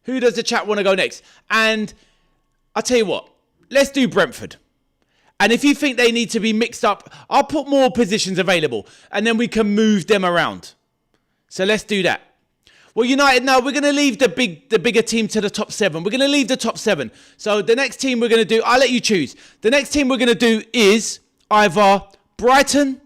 Who does the chat want to go next? And I'll tell you what. Let's do Brentford. And if you think they need to be mixed up, I'll put more positions available. And then we can move them around. So let's do that. Well, United, now we're going to leave the bigger team to the top 7. We're going to leave the top 7. So the next team we're going to do, I'll let you choose. The next team we're going to do is either Brighton,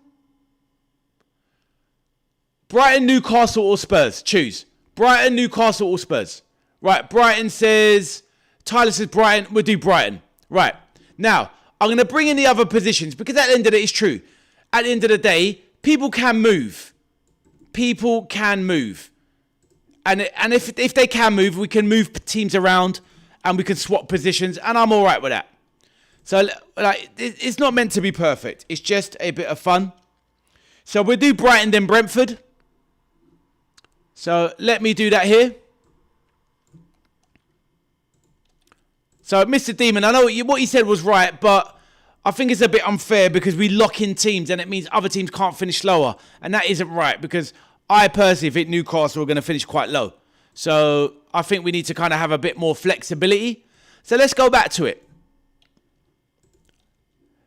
Newcastle or Spurs. Choose. Brighton, Newcastle or Spurs. Right, Brighton says, Tyler says Brighton, we'll do Brighton. Right, now, I'm going to bring in the other positions because at the end of the day, it's true. At the end of the day, people can move. People can move. And if they can move, we can move teams around and we can swap positions and I'm all right with that. So, like, it's not meant to be perfect. It's just a bit of fun. So, we'll do Brighton, then Brentford. So, let me do that here. So, Mr. Demon, I know what you said was right, but I think it's a bit unfair because we lock in teams and it means other teams can't finish lower. And that isn't right because I personally think Newcastle are going to finish quite low. So, I think we need to kind of have a bit more flexibility. So, let's go back to it.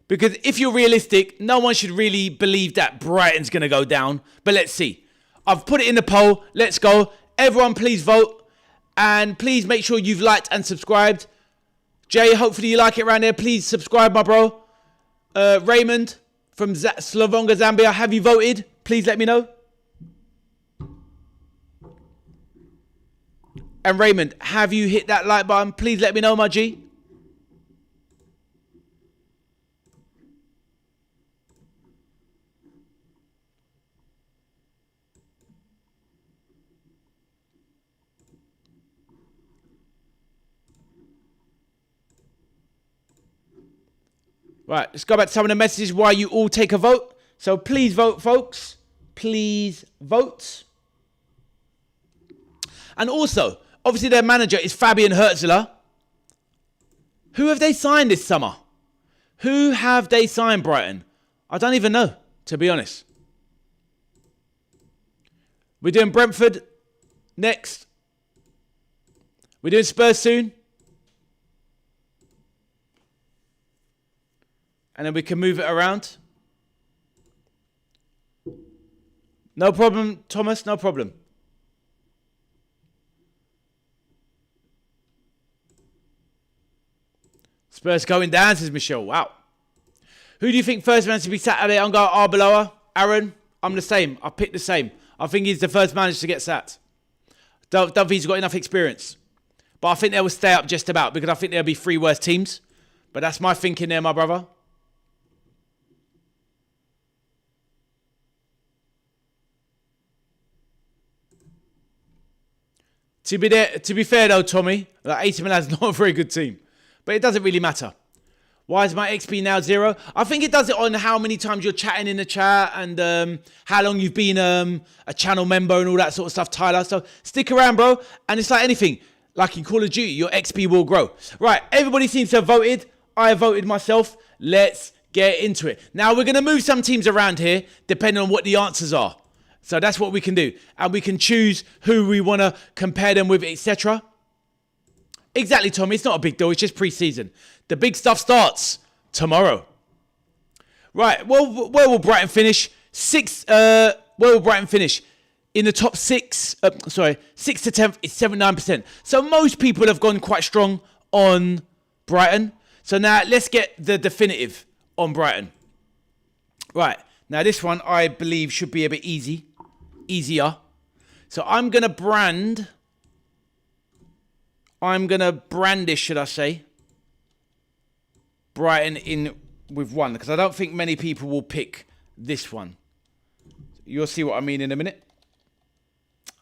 Because if you're realistic, no one should really believe that Brighton's going to go down. But let's see. I've put it in the poll. Let's go. Everyone, please vote. And please make sure you've liked and subscribed. Jay, hopefully you like it around there. Please subscribe, my bro. Raymond from Slavonga, Zambia. Have you voted? Please let me know. And Raymond, have you hit that like button? Please let me know, my G. Right, let's go back to some of the messages while you all take a vote. So please vote, folks. Please vote. And also, obviously their manager is Fabian Herzler. Who have they signed this summer? Who have they signed, Brighton? I don't even know, to be honest. We're doing Brentford next. We're doing Spurs soon. And then we can move it around. No problem, Thomas, no problem. Spurs going down, says Michelle. Wow. Who do you think first man to be Saturday? I'm going Arbeloa. Aaron, I'm the same. I picked the same. I think he's the first manager to get sacked. Don't think he's got enough experience. But I think they will stay up just about because I think there'll be 3 worse teams. But that's my thinking there, my brother. To be fair though, Tommy, like AC Milan's not a very good team. But it doesn't really matter. Why is my XP now 0? I think it does it on how many times you're chatting in the chat and how long you've been a channel member and all that sort of stuff, Tyler. So stick around, bro. And it's like anything. Like in Call of Duty, your XP will grow. Right, everybody seems to have voted. I have voted myself. Let's get into it. Now, we're going to move some teams around here depending on what the answers are. So that's what we can do. And we can choose who we want to compare them with, etc. Exactly, Tommy. It's not a big deal. It's just pre-season. The big stuff starts tomorrow. Right. Well, where will Brighton finish? Where will Brighton finish? In the top 6. 6 to 10th is 79%. So most people have gone quite strong on Brighton. So now let's get the definitive on Brighton. Right. Now this one I believe should be a bit easier. So I'm going to brandish, should I say, Brighton in with 1, because I don't think many people will pick this one. You'll see what I mean in a minute.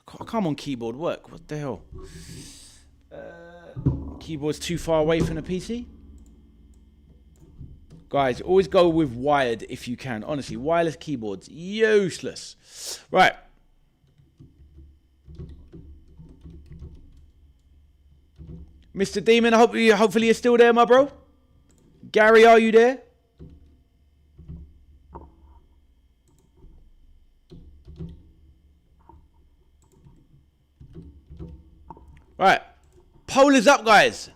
Come on, keyboard, work. What the hell? Keyboard's too far away from the PC. Guys, always go with wired if you can. Honestly, wireless keyboards, useless. Right. Mr. Demon, hopefully you're still there, my bro. Gary, are you there? Right. Poll is up, guys.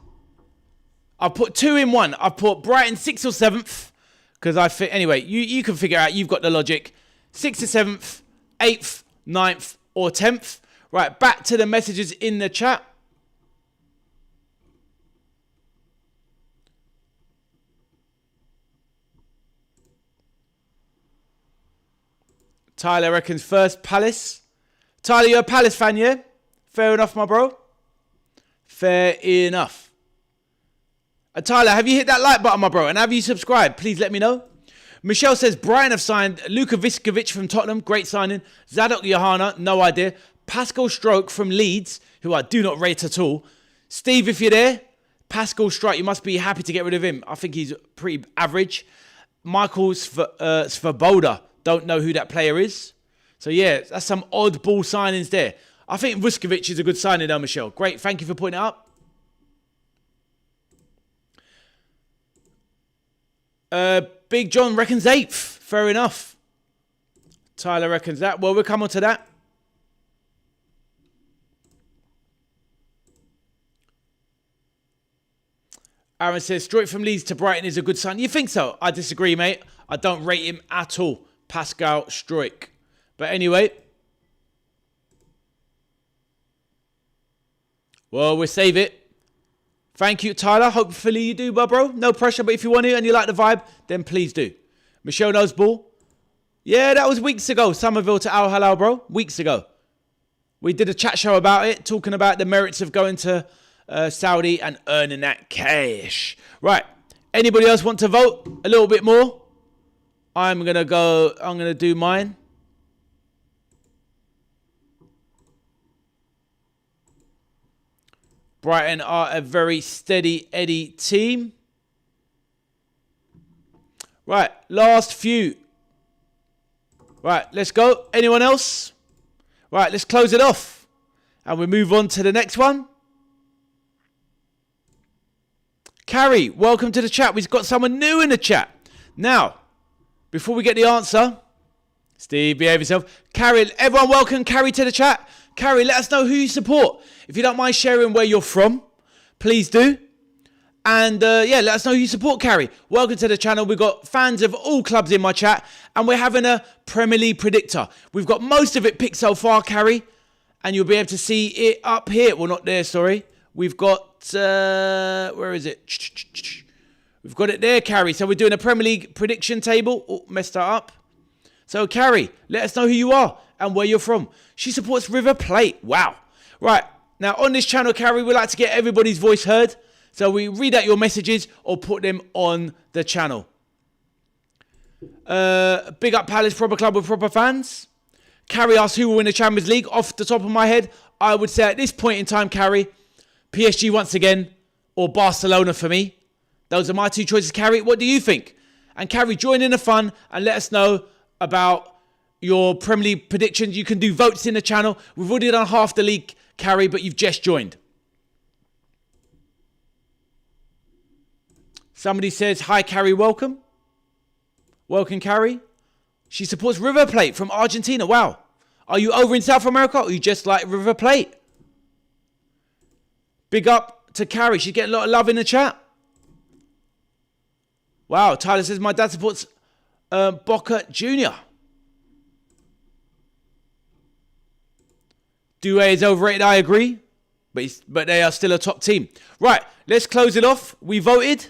I've put 2 in 1. I've put Brighton 6th or 7th. Because I think, anyway, you can figure out. You've got the logic. 6th to 7th, 8th, 9th, or 10th. Right, back to the messages in the chat. Tyler reckons first Palace. Tyler, you're a Palace fan, yeah? Fair enough, my bro. Fair enough. Tyler, have you hit that like button, my bro? And have you subscribed? Please let me know. Michelle says, Brighton have signed Luka Viskovic from Tottenham. Great signing. Zadok Johanna, no idea. Pascal Stroke from Leeds, who I do not rate at all. Steve, if you're there, Pascal Stroke, you must be happy to get rid of him. I think he's pretty average. Michael Svoboda, don't know who that player is. So, yeah, that's some oddball signings there. I think Vuskovic is a good signing though, Michelle. Great, thank you for putting it up. Big John reckons 8th. Fair enough. Tyler reckons that. Well, we'll come on to that. Aaron says, Stroik from Leeds to Brighton is a good sign. You think so? I disagree, mate. I don't rate him at all. Pascal Stroik. But anyway. Well, we'll save it. Thank you, Tyler. Hopefully you do, bro. No pressure, but if you want to and you like the vibe, then please do. Michelle knows ball. Yeah, that was weeks ago. Somerville to Al Halal, bro. Weeks ago. We did a chat show about it, talking about the merits of going to Saudi and earning that cash. Right. Anybody else want to vote a little bit more? I'm going to do mine. Brighton are a very steady Eddie team. Right, last few. Right, let's go. Anyone else? Right, let's close it off. And we move on to the next one. Carrie, welcome to the chat. We've got someone new in the chat. Now, before we get the answer, Steve, behave yourself. Carrie, everyone welcome Carrie to the chat. Carrie, let us know who you support. If you don't mind sharing where you're from, please do. And yeah, let us know who you support, Carrie. Welcome to the channel. We've got fans of all clubs in my chat. And we're having a Premier League predictor. We've got most of it picked so far, Carrie. And you'll be able to see it up here. Well, not there, sorry. We've got, where is it? We've got it there, Carrie. So we're doing a Premier League prediction table. Oh, messed that up. So, Carrie, let us know who you are and where you're from. She supports River Plate. Wow. Right. Now, on this channel, Carrie, we like to get everybody's voice heard. So we read out your messages or put them on the channel. Big up Palace Proper Club with proper fans. Carrie asks who will win the Champions League. Off the top of my head, I would say at this point in time, Carrie, PSG once again or Barcelona for me. Those are my two choices, Carrie. What do you think? And Carrie, join in the fun and let us know about your Premier League predictions. You can do votes in the channel. We've already done half the league, Carrie, but you've just joined. Somebody says, hi, Carrie, welcome. Welcome, Carrie. She supports River Plate from Argentina. Wow. Are you over in South America or you just like River Plate? Big up to Carrie. She's getting a lot of love in the chat. Wow. Tyler says, my dad supports Boca Junior. Due is overrated, I agree. But they are still a top team. Right, let's close it off. We voted.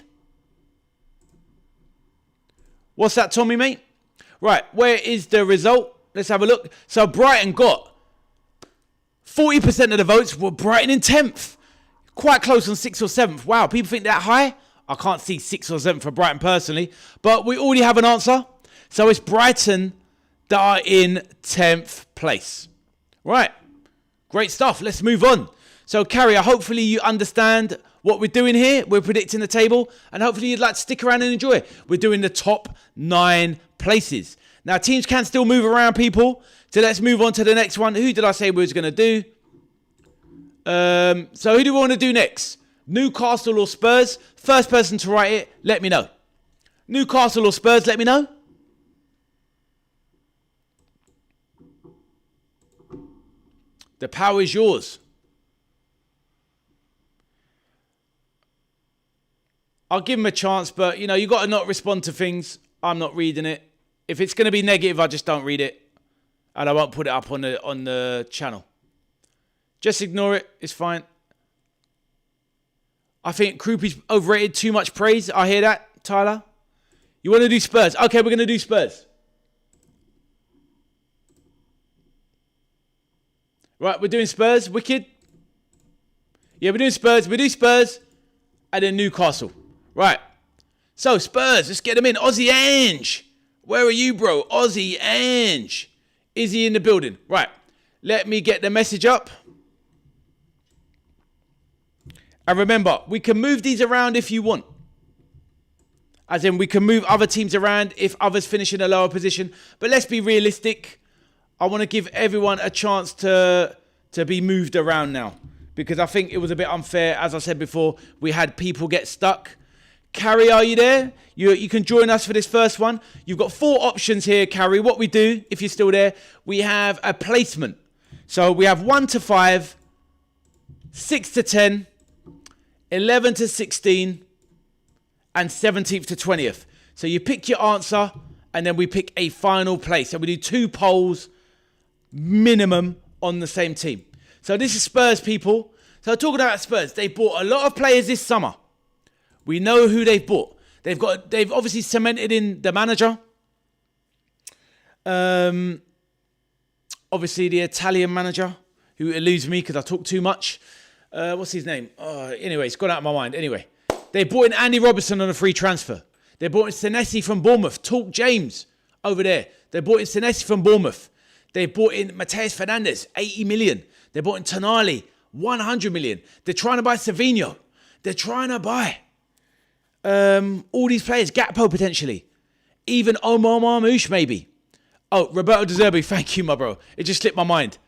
What's that, Tommy, mate? Right, where is the result? Let's have a look. So Brighton got 40% of the votes were Brighton in 10th. Quite close on 6th or 7th. Wow, people think that high? I can't see 6th or 7th for Brighton personally. But we already have an answer. So it's Brighton that are in 10th place. Right, great stuff. Let's move on. So, Carrie, hopefully you understand what we're doing here. We're predicting the table, and hopefully you'd like to stick around and enjoy. We're doing the top 9 places. Now, teams can still move around, people. So let's move on to the next one. Who did I say we was going to do? So who do we want to do next? Newcastle or Spurs? First person to write it, let me know. Newcastle or Spurs, let me know. The power is yours. I'll give him a chance, but, you know, you got to not respond to things. I'm not reading it. If it's going to be negative, I just don't read it. And I won't put it up on the channel. Just ignore it. It's fine. I think Kroupy's overrated. Too much praise. I hear that, Tyler. You want to do Spurs? Okay, we're going to do Spurs. Right, we're doing Spurs. Wicked. Yeah, we're doing Spurs. We do Spurs. And then Newcastle. Right. So, Spurs. Let's get them in. Aussie Ange. Where are you, bro? Aussie Ange. Is he in the building? Right. Let me get the message up. And remember, we can move these around if you want. As in, we can move other teams around if others finish in a lower position. But let's be realistic. I want to give everyone a chance to be moved around now. Because I think it was a bit unfair. As I said before, we had people get stuck. Carrie, are you there? You can join us for this first one. You've got 4 options here, Carrie. What we do, if you're still there, we have a placement. So we have 1 to 5, 6 to 10, 11 to 16, and 17th to 20th. So you pick your answer, and then we pick a final place. So we do 2 polls minimum on the same team. So this is Spurs, people. So talking about Spurs, they bought a lot of players this summer. We know who they've bought. They've obviously cemented in the manager. Obviously the Italian manager, who eludes me because I talk too much. What's his name? Anyway, it's gone out of my mind. Anyway, they bought in Andy Robertson on a free transfer. They bought in Senesi from Bournemouth. Talk James over there. They bought in Senesi from Bournemouth. They bought in Mateus Fernandes, 80 million. They bought in Tonali, 100 million. They're trying to buy Savinho. They're trying to buy all these players. Gakpo potentially. Even Omar Marmoush, maybe. Oh, Roberto De Zerbi, thank you, my bro. It just slipped my mind.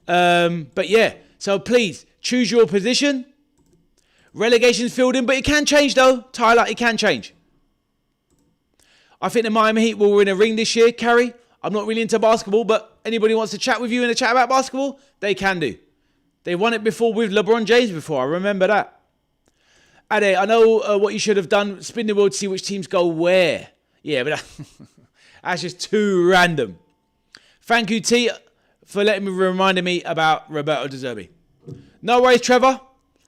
But yeah, so please, choose your position. Relegation's filled in, but it can change though. Tyler, it can change. I think the Miami Heat will win a ring this year, Carrie. I'm not really into basketball, but anybody wants to chat with you in a chat about basketball, they can do. They won it before with LeBron James before, I remember that. Ade, I know what you should have done. Spin the wheel to see which teams go where. Yeah, but that's just too random. Thank you, T, for reminding me about Roberto De Zerbi. No worries, Trevor.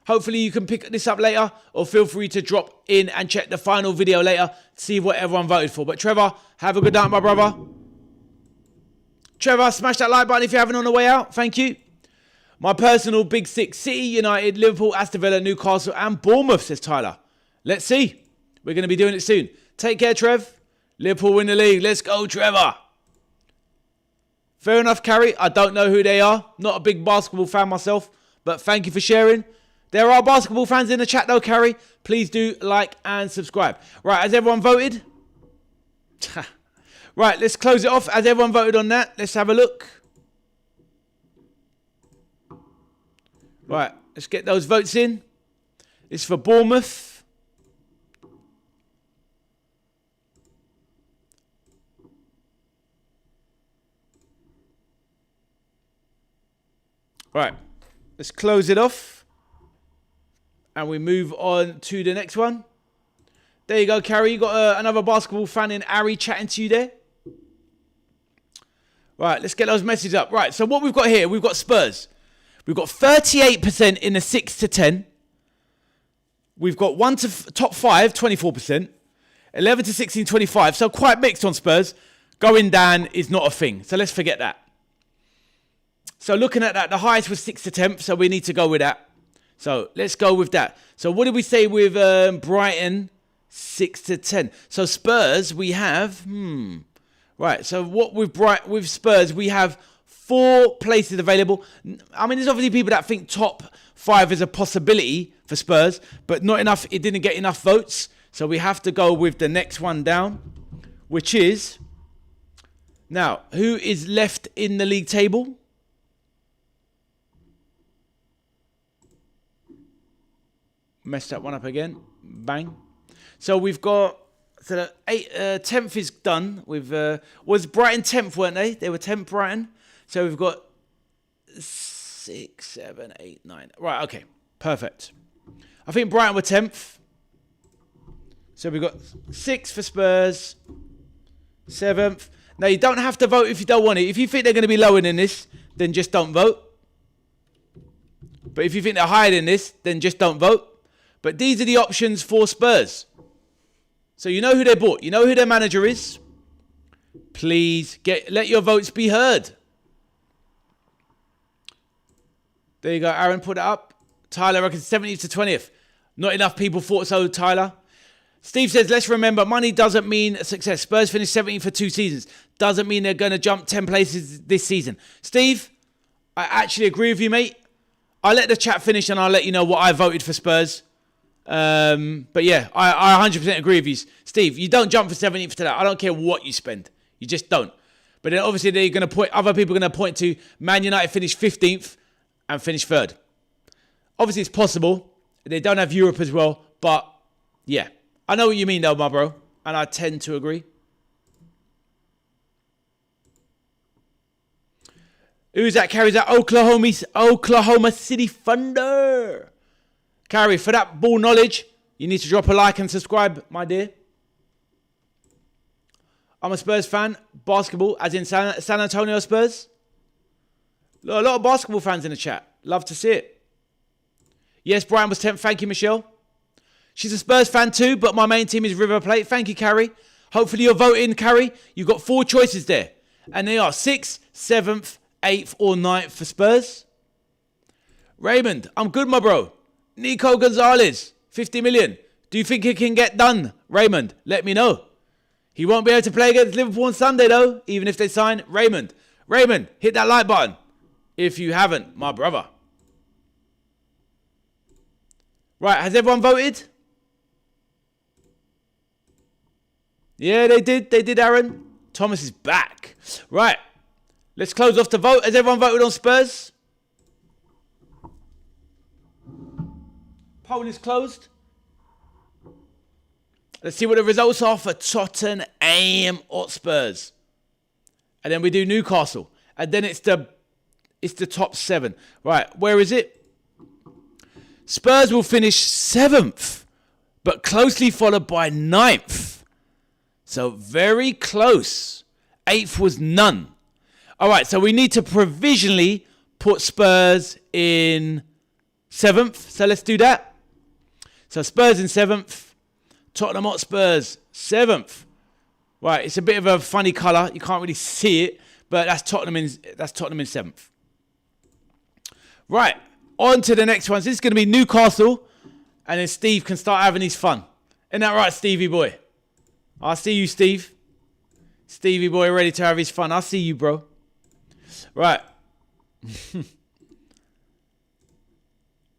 Hopefully you can pick this up later, or feel free to drop in and check the final video later to see what everyone voted for. But Trevor, have a good night, my brother. Trevor, smash that like button if you haven't on the way out. Thank you. My personal Big Six: City, United, Liverpool, Aston Villa, Newcastle and Bournemouth, says Tyler. Let's see. We're going to be doing it soon. Take care, Trev. Liverpool win the league. Let's go, Trevor. Fair enough, Carrie. I don't know who they are. Not a big basketball fan myself, but thank you for sharing. There are basketball fans in the chat though, Carrie. Please do like and subscribe. Right, has everyone voted? Right, let's close it off. Has everyone voted on that? Let's have a look. Right, let's get those votes in. It's for Bournemouth. Right, let's close it off. And we move on to the next one. There you go, Carrie. You got another basketball fan in Ari chatting to you there. Right, let's get those messages up. Right, so what we've got here, we've got Spurs. We've got 38% in the 6 to 10. We've got 1 to top 5, 24%. 11 to 16, 25. So quite mixed on Spurs. Going down is not a thing. So let's forget that. So looking at that, the highest was 6 to 10th. So we need to go with that. So let's go with that. So what did we say with Brighton? 6 to 10. So Spurs, we have... Right, so what with Spurs, we have 4 places available. I mean, there's obviously people that think top 5 is a possibility for Spurs, but not enough. It didn't get enough votes. So we have to go with the next one down, which is... Now, who is left in the league table? Messed that one up again. Bang. So we've got... So the 10th is done. With was Brighton 10th, weren't they? They were 10th, Brighton. So we've got 6, 7, 8, 9. Right, okay. Perfect. I think Brighton were 10th. So we've got 6 for Spurs. 7th. Now, you don't have to vote if you don't want it. If you think they're going to be lower than this, then just don't vote. But if you think they're higher than this, then just don't vote. But these are the options for Spurs. So you know who they bought. You know who their manager is. Please let your votes be heard. There you go. Aaron put it up. Tyler reckons 70th to 20th. Not enough people thought so, Tyler. Steve says, let's remember, money doesn't mean success. Spurs finished 17th for 2 seasons. Doesn't mean they're going to jump 10 places this season. Steve, I actually agree with you, mate. I'll let the chat finish and I'll let you know what I voted for Spurs. But yeah, I 100% agree with you. Steve, you don't jump for 17th to that. I don't care what you spend. You just don't. But then obviously they're going to point, other people are going to point to Man United finished 15th and finished 3rd. Obviously it's possible. They don't have Europe as well. But yeah, I know what you mean though, my bro. And I tend to agree. Who's that? Carries that Oklahoma City Thunder. Carrie, for that ball knowledge, you need to drop a like and subscribe, my dear. I'm a Spurs fan. Basketball, as in San Antonio Spurs. A lot of basketball fans in the chat. Love to see it. Yes, Brian was 10th. Thank you, Michelle. She's a Spurs fan too, but my main team is River Plate. Thank you, Carrie. Hopefully you're voting, Carrie. You've got 4 choices there. And they are 6th, 7th, 8th or 9th for Spurs. Raymond, I'm good, my bro. Nico Gonzalez, 50 million. Do you think it can get done? Raymond, let me know. He won't be able to play against Liverpool on Sunday, though, even if they sign Raymond. Raymond, hit that like button if you haven't, my brother. Right, has everyone voted? Yeah, they did. They did, Aaron. Thomas is back. Right. Let's close off the vote. Has everyone voted on Spurs? Poll is closed. Let's see what the results are for Tottenham Hotspurs. And then we do Newcastle. And then it's the top 7. Right, where is it? Spurs will finish 7th, but closely followed by 9th. So very close. 8th was none. All right, so we need to provisionally put Spurs in 7th. So let's do that. So Spurs in 7th. Tottenham Hotspurs 7th. Right, it's a bit of a funny colour. You can't really see it, but that's Tottenham in 7th. Right, on to the next one. So this is going to be Newcastle, and then Steve can start having his fun. Isn't that right, Stevie boy? I see you, Steve. Stevie boy ready to have his fun. I see you, bro. Right.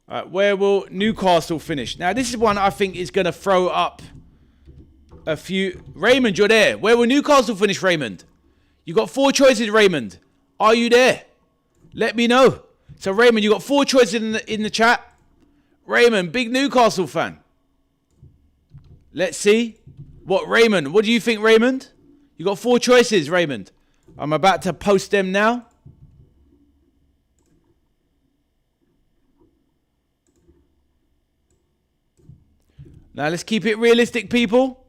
Alright, where will Newcastle finish? Now, this is one I think is going to throw up a few. Raymond, you're there. Where will Newcastle finish, Raymond? You got 4 choices, Raymond. Are you there? Let me know. So, Raymond, you got 4 choices in the chat. Raymond, big Newcastle fan. Let's see. What do you think, Raymond? You got 4 choices, Raymond. I'm about to post them now. Now, let's keep it realistic, people.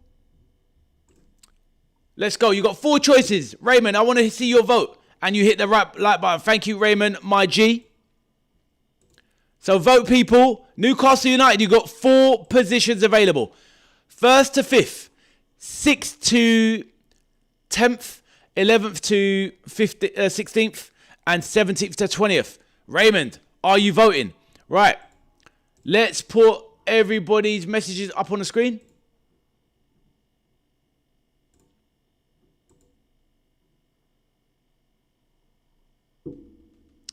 Let's go. You got 4 choices. Raymond, I want to see your vote. And you hit the right like button. Thank you, Raymond, my G. So vote, people. Newcastle United, you got 4 positions available. 1st to 5th. 6th to 10th. 11th to 16th. And 17th to 20th. Raymond, are you voting? Right. Let's put everybody's messages up on the screen.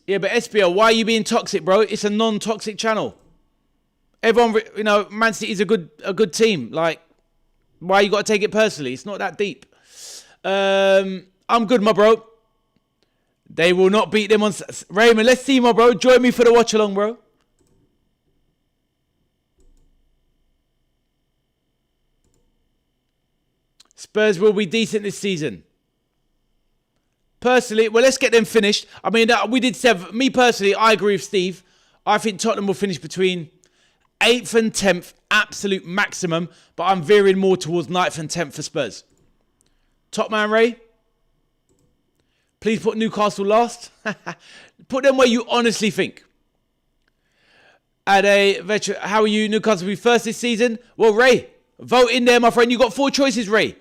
Yeah, but SBL, why are you being toxic, bro? It's a non-toxic channel. Everyone, Man City is a good team. Like, why you got to take it personally? It's not that deep. I'm good, my bro. They will not beat them on... Raymond, let's see, my bro. Join me for the watch-along, bro. Spurs will be decent this season. Personally, well, let's get them finished. I mean, we did 7. Me personally, I agree with Steve. I think Tottenham will finish between 8th and 10th, absolute maximum. But I'm veering more towards 9th and 10th for Spurs. Top man, Ray. Please put Newcastle last. Put them where you honestly think. How are you? Newcastle will be first this season. Well, Ray, vote in there, my friend. You got 4 choices, Ray.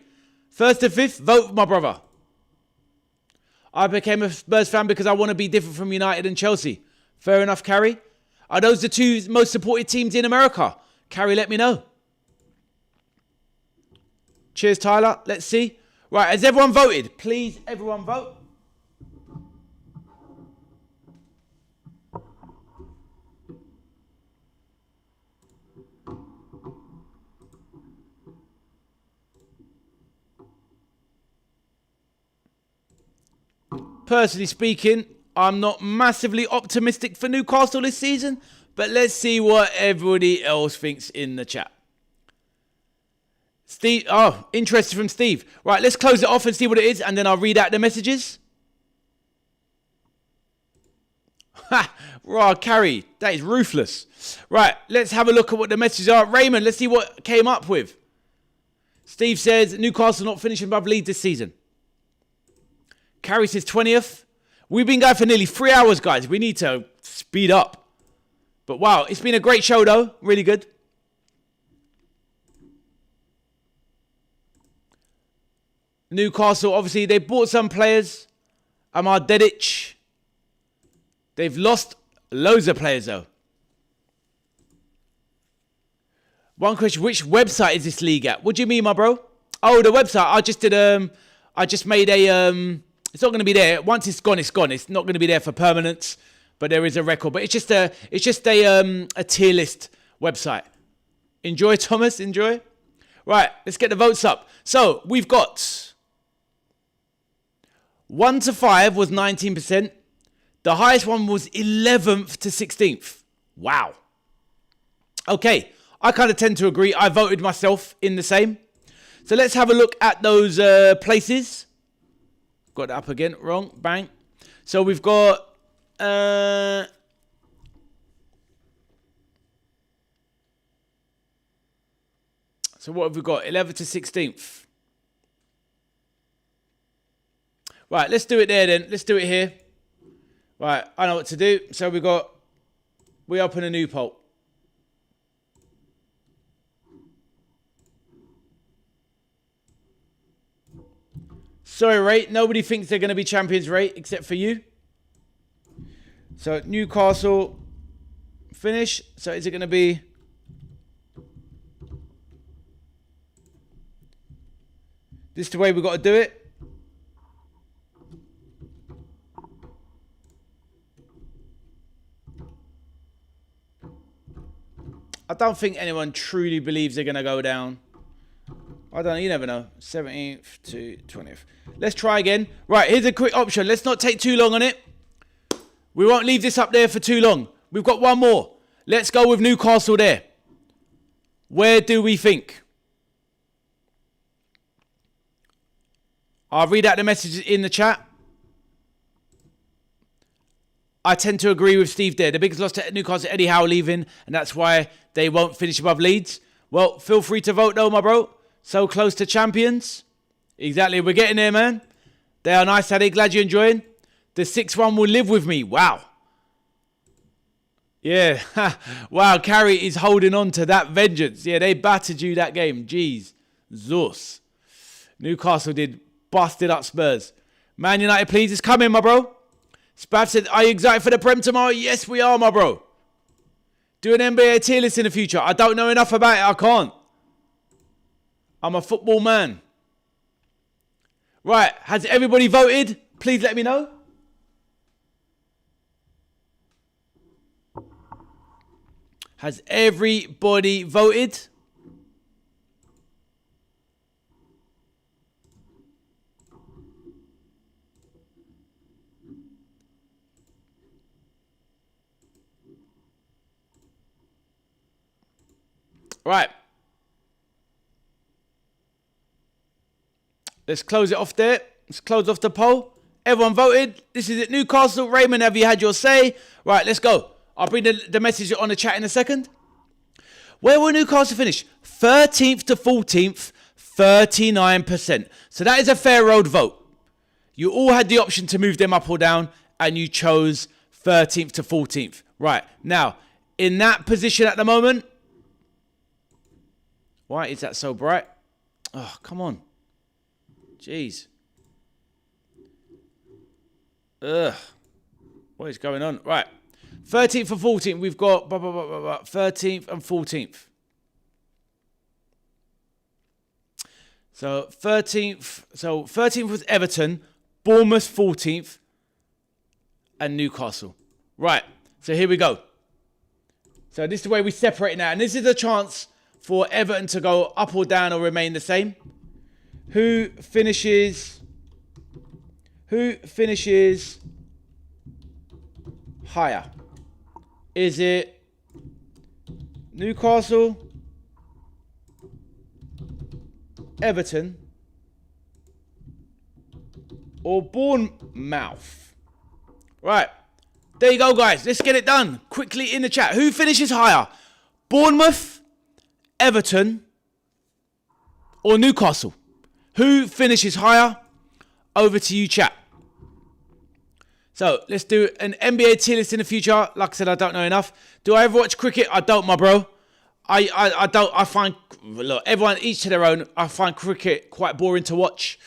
1st to 5th, vote, my brother. I became a Spurs fan because I want to be different from United and Chelsea. Fair enough, Carrie. Are those the 2 most supported teams in America? Carrie, let me know. Cheers, Tyler. Let's see. Right, has everyone voted? Please, everyone vote. Personally speaking, I'm not massively optimistic for Newcastle this season, but let's see what everybody else thinks in the chat. Steve, interested from Steve. Right, let's close it off and see what it is, and then I'll read out the messages. Ha! Raw, Carrie, that is ruthless. Right, let's have a look at what the messages are. Raymond, let's see what came up with. Steve says, Newcastle not finishing above Leeds this season. Carrie says 20th. We've been going for nearly 3 hours, guys. We need to speed up. But wow, it's been a great show, though. Really good. Newcastle, obviously, they bought some players. Amar Dedic. They've lost loads of players, though. One question, which website is this league at? What do you mean, my bro? Oh, the website. I just made a... It's not going to be there. Once it's gone, it's gone. It's not going to be there for permanence, but there is a record. But it's just a tier list website. Enjoy, Thomas. Enjoy. Right. Right, let's get the votes up. So, we've got 1 to 5 was 19%. The highest one was 11th to 16th. Wow. Okay, I kind of tend to agree. I voted myself in the same. So let's have a look at those places. Got that up again. Wrong. Bang. So we've got... so what have we got? 11th to 16th. Right, let's do it there then. Let's do it here. Right, I know what to do. So we open a new poll. Sorry, Ray. Nobody thinks they're going to be champions, Ray, except for you. So, Newcastle finish. So, is it going to be... this is the way we've got to do it. I don't think anyone truly believes they're going to go down. I don't know. You never know. 17th to 20th. Let's try again. Right, here's a quick option. Let's not take too long on it. We won't leave this up there for too long. We've got one more. Let's go with Newcastle there. Where do we think? I'll read out the messages in the chat. I tend to agree with Steve there. The biggest loss to Newcastle, Eddie Howe leaving, and that's why they won't finish above Leeds. Well, feel free to vote though, my bro. So close to champions. Exactly, we're getting there, man. They are nice, Eddie. Glad you're enjoying. The 6-1 will live with me. Wow. Yeah. Wow, Carrie is holding on to that vengeance. Yeah, they battered you that game. Jeez. Zeus. Newcastle did busted up Spurs. Man United, please. It's coming, my bro. Spav said, are you excited for the Prem tomorrow? Yes, we are, my bro. Do an NBA tier list in the future. I don't know enough about it. I can't. I'm a football man. Right. Has everybody voted? Please let me know. Has everybody voted? Right. Let's close it off there. Let's close off the poll. Everyone voted. This is it. Newcastle. Raymond, have you had your say? Right, let's go. I'll bring the message on the chat in a second. Where will Newcastle finish? 13th to 14th, 39%. So that is a fair road vote. You all had the option to move them up or down, and you chose 13th to 14th. Right, now, in that position at the moment... why is that so bright? Oh, come on. Jeez. Ugh. What is going on? Right. 13th and 14th. We've got 13th and 14th. So 13th. So 13th was Everton, Bournemouth 14th, and Newcastle. Right. So here we go. So this is the way we separate now. And this is a chance for Everton to go up or down or remain the same. Who finishes higher? Is it Newcastle, Everton, or Bournemouth? Right. There you go, guys. Let's get it done. Quickly in the chat. Who finishes higher? Bournemouth, Everton, or Newcastle? Who finishes higher? Over to you, chat. So, let's do an NBA tier list in the future. Like I said, I don't know enough. Do I ever watch cricket? I don't, my bro. I don't. I find, look, everyone, each to their own. I find cricket quite boring to watch.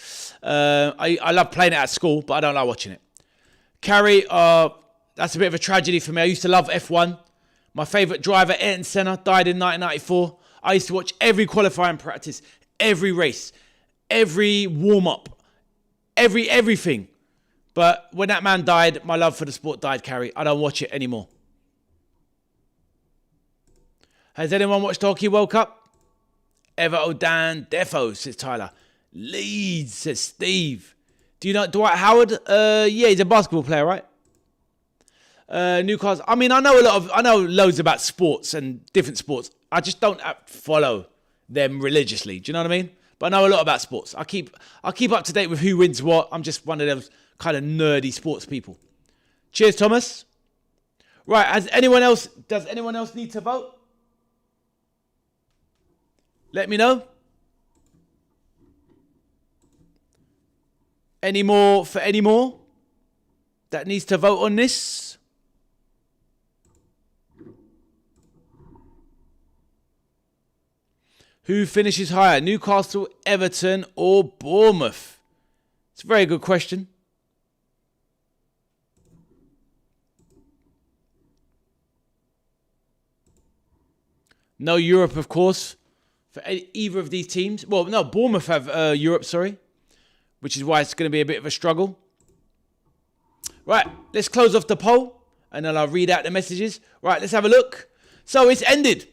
I love playing it at school, but I don't like watching it. Carrie, that's a bit of a tragedy for me. I used to love F1. My favourite driver, Ayrton Senna, died in 1994. I used to watch every qualifying practice, every race, every warm-up, everything. But when that man died, my love for the sport died, Carrie. I don't watch it anymore. Has anyone watched Hockey World Cup? Everton Dan Defo, says Tyler. Leeds, says Steve. Do you know Dwight Howard? Yeah, he's a basketball player, right? Newcastle. I mean, I know loads about sports and different sports. I just don't follow them religiously. Do you know what I mean? But I know a lot about sports. I keep up to date with who wins what. I'm just one of those kind of nerdy sports people. Cheers, Thomas. Right, does anyone else need to vote? Let me know. Any more that needs to vote on this? Who finishes higher, Newcastle, Everton, or Bournemouth? It's a very good question. No Europe, of course, for either of these teams. Well, no, Bournemouth have Europe, sorry, which is why it's going to be a bit of a struggle. Right, let's close off the poll, and then I'll read out the messages. Right, let's have a look. So it's ended.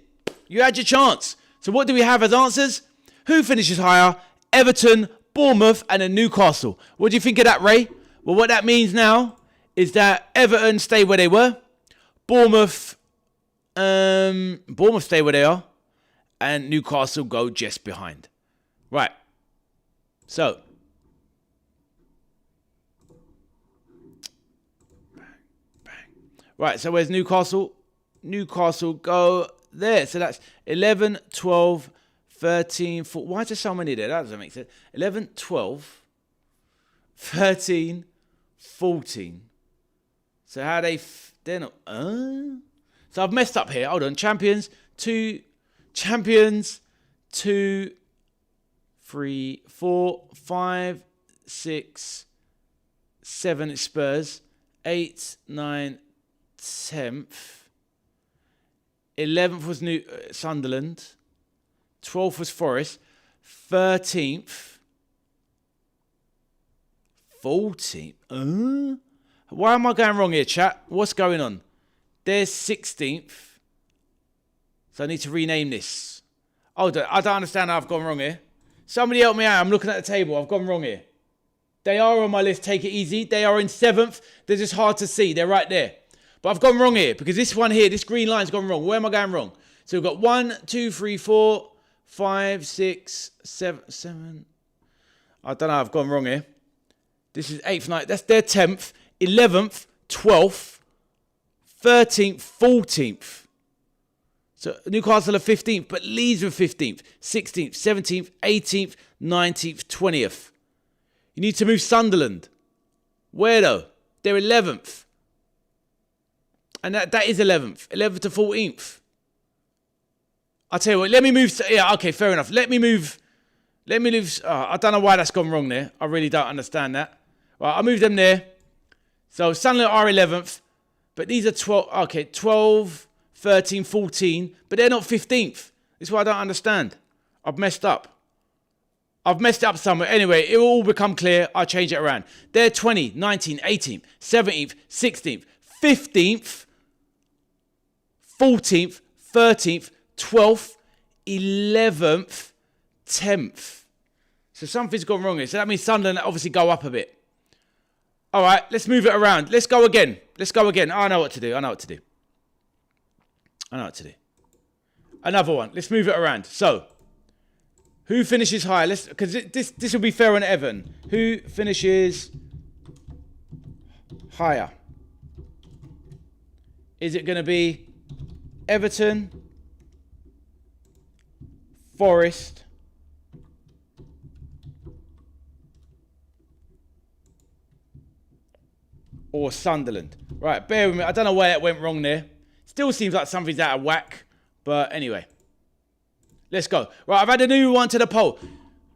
You had your chance. So what do we have as answers? Who finishes higher? Everton, Bournemouth, and then Newcastle. What do you think of that, Ray? Well, what that means now is that Everton stay where they were. Bournemouth stay where they are. And Newcastle go just behind. Right. So. Bang, bang. Right, so where's Newcastle? Newcastle go there. So that's 11, 12, 13, 14. Why is there so many there? That doesn't make sense. 11, 12, 13, 14. So how they're not... So I've messed up here. Hold on. Champions, 3, 4, 5, 6, 7 it's Spurs, 8, 9, 10th. 11th was Sunderland. 12th was Forest. 13th. 14th. Why am I going wrong here, chat? What's going on? There's 16th. So I need to rename this. I don't understand how I've gone wrong here. Somebody help me out. I'm looking at the table. I've gone wrong here. They are on my list. Take it easy. They are in 7th. They're just hard to see. They're right there. But I've gone wrong here because this one here, this green line's gone wrong. Where am I going wrong? So we've got 1, 2, 3, 4, 5, 6, 7. I don't know. I've gone wrong here. This is 8th night. That's their 10th, 11th, 12th, 13th, 14th. So Newcastle are 15th, but Leeds were 15th, 16th, 17th, 18th, 19th, 20th. You need to move Sunderland. Where though? They're 11th. And that is 11th. 11th to 14th. I'll tell you what, let me move... Yeah, okay, fair enough. Let me move... I don't know why that's gone wrong there. I really don't understand that. Right, I'll move them there. So Sunderland are 11th. But these are 12... Okay, 12, 13, 14. But they're not 15th. This is what I don't understand. I've messed up. I've messed it up somewhere. Anyway, it will all become clear. I'll change it around. They're 20, 19, 18th, 17th, 16th, 15th, 14th, 13th, 12th, 11th, 10th. So something's gone wrong here. So that means Sunderland obviously go up a bit. All right, let's move it around. Let's go again. I know what to do. Another one. Let's move it around. So, who finishes higher? Because this will be fair on Everton. Who finishes higher? Is it going to be Everton, Forest, or Sunderland? Right, bear with me. I don't know why that went wrong there. Still seems like something's out of whack. But anyway, let's go. Right, I've had a new one to the poll.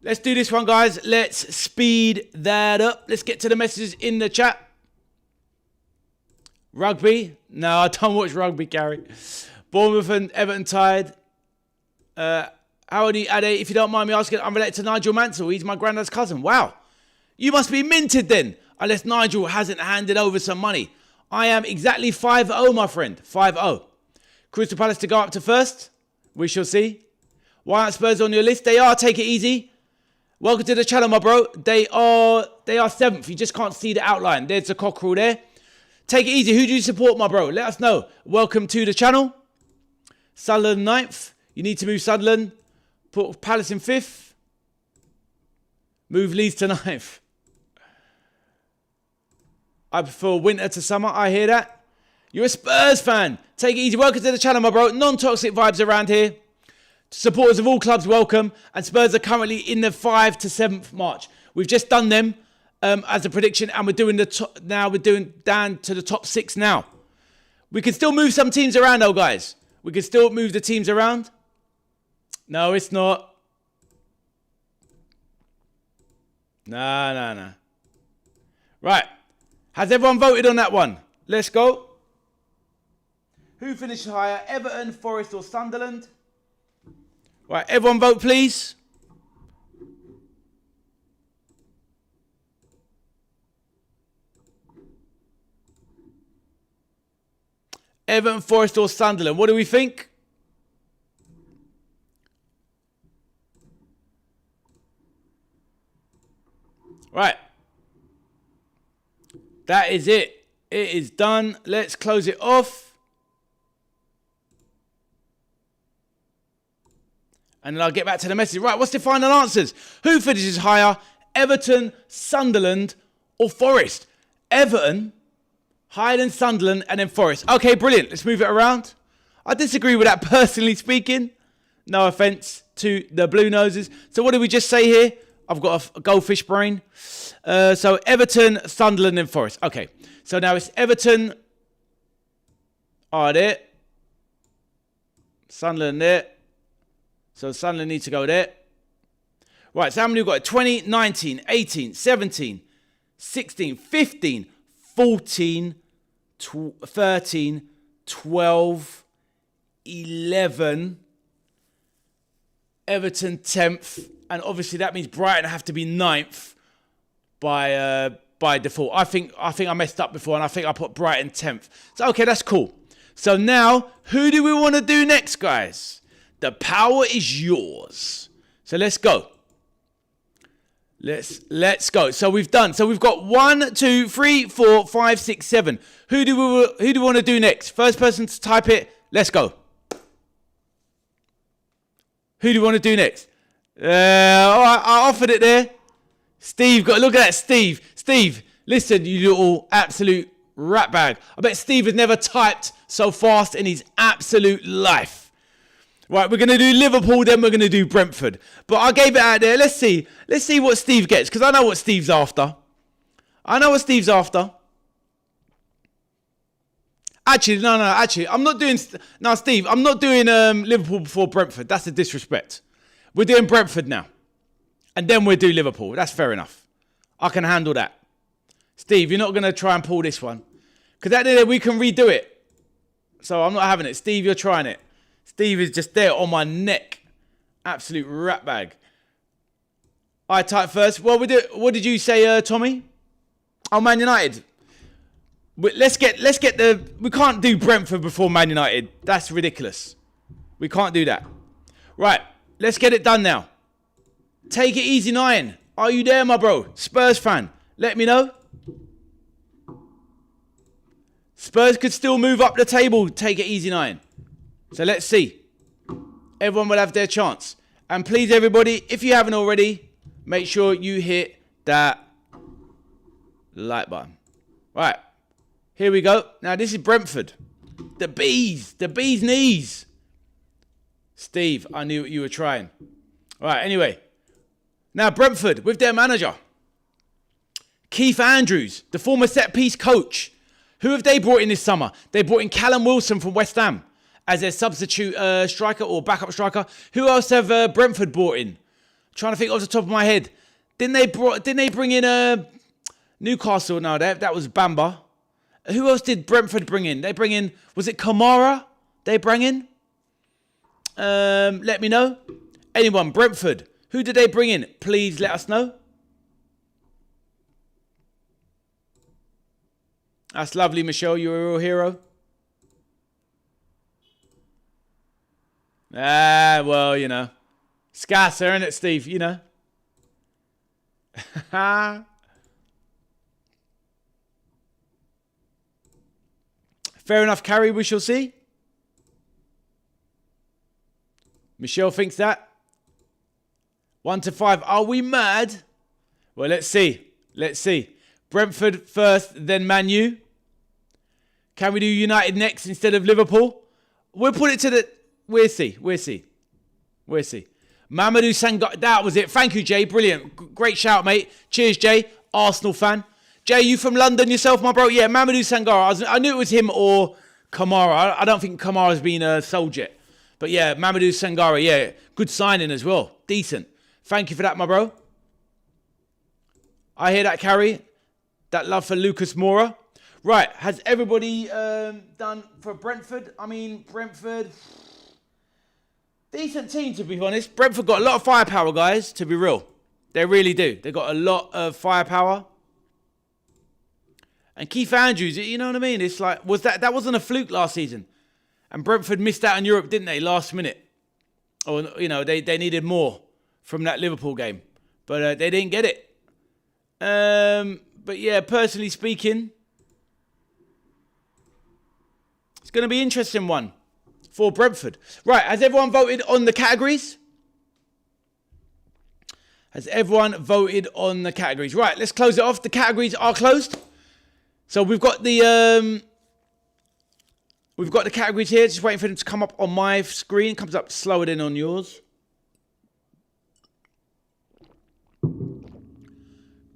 Let's do this one, guys. Let's speed that up. Let's get to the messages in the chat. Rugby? No, I don't watch rugby, Gary. Bournemouth and Everton tied. Howdy, Ade, if you don't mind me asking, I'm related to Nigel Mansell. He's my granddad's cousin. Wow. You must be minted then, unless Nigel hasn't handed over some money. I am exactly 5-0, my friend. 5-0. Crystal Palace to go up to first. We shall see. Why aren't Spurs on your list? They are. Take it easy. Welcome to the channel, my bro. They are 7th. You just can't see the outline. There's the cockerel there. Take it easy. Who do you support, my bro? Let us know. Welcome to the channel. Sunderland 9th. You need to move Sunderland. Put Palace in 5th. Move Leeds to 9th. I prefer winter to summer. I hear that. You're a Spurs fan. Take it easy. Welcome to the channel, my bro. Non-toxic vibes around here. Supporters of all clubs, welcome. And Spurs are currently in the 5th to 7th March. We've just done them as a prediction, and we're doing we're doing down to the top 6 now. We can still move some teams around, though, guys. We can still move the teams around. No, it's not. No. Right. Has everyone voted on that one? Let's go. Who finished higher? Everton, Forest or Sunderland? Right, everyone vote, please. Everton, Forest or Sunderland? What do we think? Right. That is it. It is done. Let's close it off. And then I'll get back to the message. Right, what's the final answers? Who finishes higher? Everton, Sunderland, or Forest? Everton, higher than Sunderland, and then Forest. Okay, brilliant. Let's move it around. I disagree with that, personally speaking. No offence to the Blue Noses. So what did we just say here? I've got a goldfish brain. So Everton, Sunderland, and Forest. Okay, so now it's Everton. There. Sunderland there. So Sunderland needs to go there. Right, so how many we've got? 20, 19, 18, 17, 16, 15, 14, 13, 12, 11. Everton 10th. And obviously that means Brighton have to be 9th by default. I think I messed up before, and I think I put Brighton 10th. So, okay, that's cool. So now, who do we want to do next, guys? The power is yours. So let's go. Let's go. So we've done. So we've got 1, 2, 3, 4, 5, 6, 7. Who do we want to do next? First person to type it. Let's go. Who do you want to do next? All right, I offered it there. Steve, look at that, Steve. Steve, listen, you little absolute rat bag. I bet Steve has never typed so fast in his absolute life. Right, we're going to do Liverpool, then we're going to do Brentford. But I gave it out there. Let's see what Steve gets, because I know what Steve's after. Actually, no. Actually, I'm not doing... No, Steve, I'm not doing Liverpool before Brentford. That's a disrespect. We're doing Brentford now. And then we'll do Liverpool. That's fair enough. I can handle that. Steve, you're not going to try and pull this one. Because at the end, we can redo it. So I'm not having it. Steve, you're trying it. Steve is just there on my neck. Absolute rat bag. I type first. Well, what did you say, Tommy? Oh, Man United. Let's get the... We can't do Brentford before Man United. That's ridiculous. We can't do that. Right. Let's get it done now. Take it easy, 9. Are you there, my bro? Spurs fan. Let me know. Spurs could still move up the table. Take it easy, 9. So let's see. Everyone will have their chance. And please, everybody, if you haven't already, make sure you hit that like button. Right. Here we go. Now, this is Brentford. The bees knees. Steve, I knew what you were trying. All right, anyway. Now, Brentford, with their manager, Keith Andrews, the former set-piece coach. Who have they brought in this summer? They brought in Callum Wilson from West Ham as their substitute striker or backup striker. Who else have Brentford brought in? Trying to think off the top of my head. Didn't they bring in Newcastle? No, that was Bamba. Who else did Brentford bring in? They bring in, was it Kamara they bring in? Let me know. Anyone, Brentford. Who did they bring in? Please let us know. That's lovely, Michelle. You're a real hero. Well, you know. Scasser, isn't it, Steve? You know. Fair enough, Carrie. We shall see. Michelle thinks that. 1 to 5. Are we mad? Well, let's see. Let's see. Brentford first, then Man U. Can we do United next instead of Liverpool? We'll put it to the... We'll see. We'll see. We'll see. Mamadou Sangare. That was it. Thank you, Jay. Brilliant. Great shout, mate. Cheers, Jay. Arsenal fan. Jay, you from London yourself, my bro? Yeah, Mamadou Sangare. I knew it was him or Kamara. I don't think Kamara's been sold yet. But yeah, Mamadou Sangare. Yeah, good signing as well. Decent. Thank you for that, my bro. I hear that, Carrie. That love for Lucas Moura. Right, has everybody done for Brentford? I mean, Brentford... Decent team, to be honest. Brentford got a lot of firepower, guys, to be real. They really do. They got a lot of firepower. And Keith Andrews, you know what I mean? It's like, that wasn't a fluke last season. And Brentford missed out on Europe, didn't they, last minute? Or, you know, they needed more from that Liverpool game. But they didn't get it. But yeah, personally speaking, it's going to be an interesting one for Brentford. Right, has everyone voted on the categories? Has everyone voted on the categories? Right, let's close it off. The categories are closed. So we've got the categories here. Just waiting for them to come up on my screen. It comes up slower than on yours.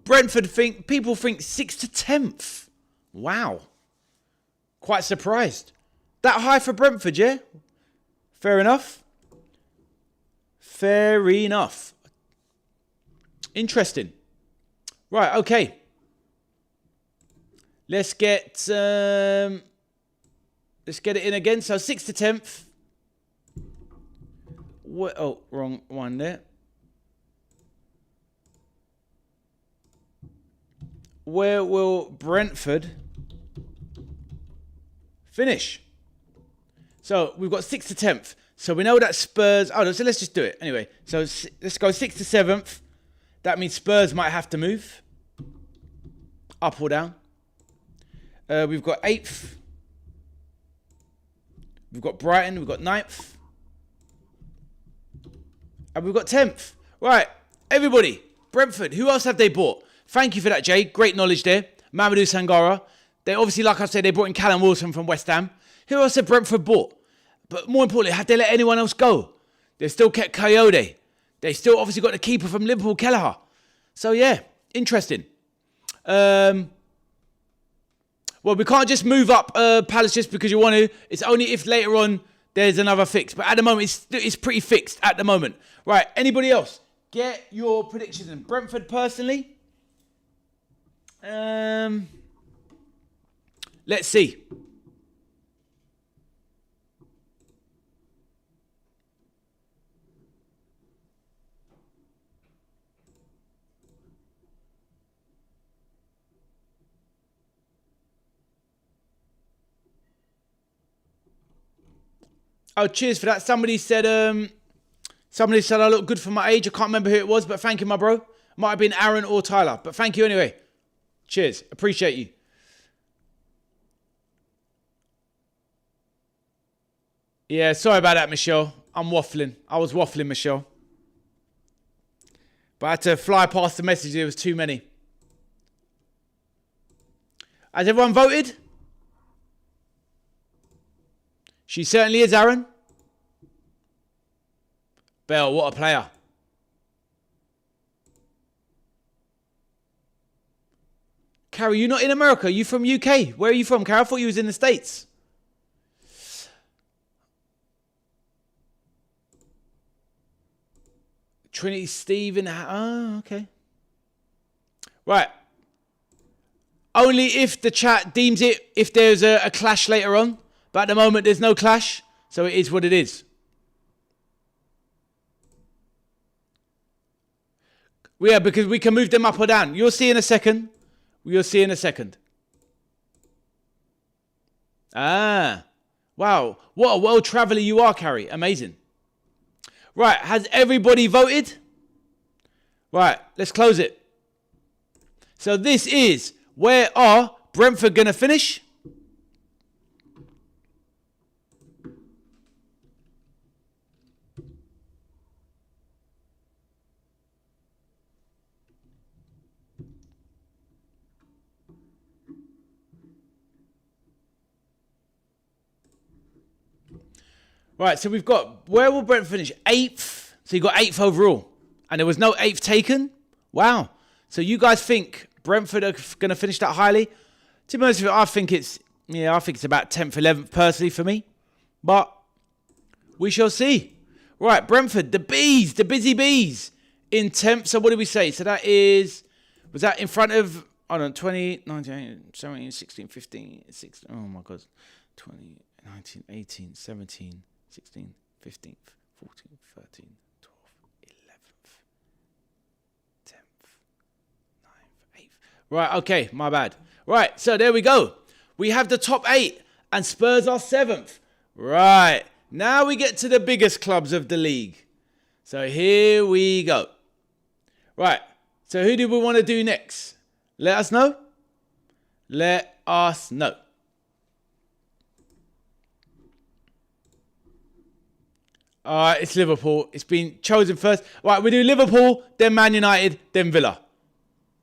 Brentford people think 6th to 10th. Wow. Quite surprised. That high for Brentford, yeah? Fair enough. Fair enough. Interesting. Right, okay. Let's get it in again. So 6th to 10th. Oh, wrong one there. Where will Brentford finish? So we've got 6th to 10th. So we know that Spurs... Oh, so let's just do it. Anyway, so let's go 6th to 7th. That means Spurs might have to move. Up or down. We've got 8th. We've got Brighton. We've got 9th. And we've got 10th. Right. Everybody. Brentford. Who else have they bought? Thank you for that, Jay. Great knowledge there. Mamadou Sangare. They obviously, like I said, they brought in Callum Wilson from West Ham. Who else have Brentford bought? But more importantly, have they let anyone else go? They still kept Coyote. They still obviously got the keeper from Liverpool, Kelleher. So, yeah, interesting. Well, we can't just move up Palace just because you want to. It's only if later on there's another fix. But at the moment, it's pretty fixed at the moment. Right, anybody else? Get your predictions in. Brentford, personally. Let's see. Oh, cheers for that. Somebody said I look good for my age. I can't remember who it was, but thank you, my bro. Might have been Aaron or Tyler, but thank you anyway. Cheers. Appreciate you. Yeah, sorry about that, Michelle. I'm waffling. I was waffling, Michelle. But I had to fly past the message. There was too many. Has everyone voted? She certainly is, Aaron. Bell, what a player. Carrie, you're not in America. You're from UK. Where are you from, Carrie? I thought you was in the States. Trinity Stephen. Oh, okay. Right. Only if the chat deems it, if there's a clash later on. But at the moment, there's no clash. So it is what it is. Yeah, because we can move them up or down. You'll see in a second. You'll see in a second. Ah. Wow. What a world traveller you are, Carrie. Amazing. Right, has everybody voted? Right, let's close it. So this is, where are Brentford going to finish? Right, so we've got, where will Brentford finish? 8th. So you got 8th overall. And there was no 8th taken? Wow. So you guys think Brentford are going to finish that highly? To be honest with you, I think it's about 10th, 11th personally for me. But we shall see. Right, Brentford, the Bees, the busy Bees in 10th. So what did we say? So that is, was that in front of, hold on, 20, 19, 17, 16, 15, 16, oh my God, 20, 19, 18, 17, 16, 15, 14, 13, 12, 11th, 10th, 9th, 8th. Right, okay, my bad. Right, so there we go. We have the top 8 and Spurs are 7th. Right, now we get to the biggest clubs of the league. So here we go. Right, so who do we want to do next? Let us know. Let us know. It's Liverpool. It's been chosen first. Right, we do Liverpool, then Man United, then Villa.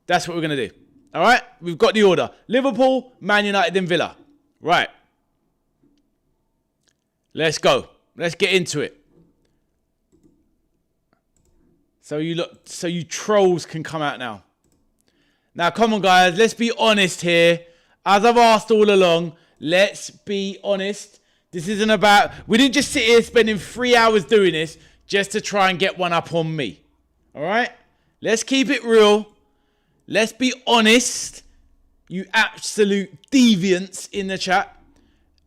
That's what we're going to do. All right, we've got the order. Liverpool, Man United, then Villa. Right. Let's go. Let's get into it. So you trolls can come out now. Now, come on, guys. Let's be honest here. As I've asked all along, let's be honest. This isn't about... We didn't just sit here spending 3 hours doing this just to try and get one up on me. All right? Let's keep it real. Let's be honest. You absolute deviants in the chat.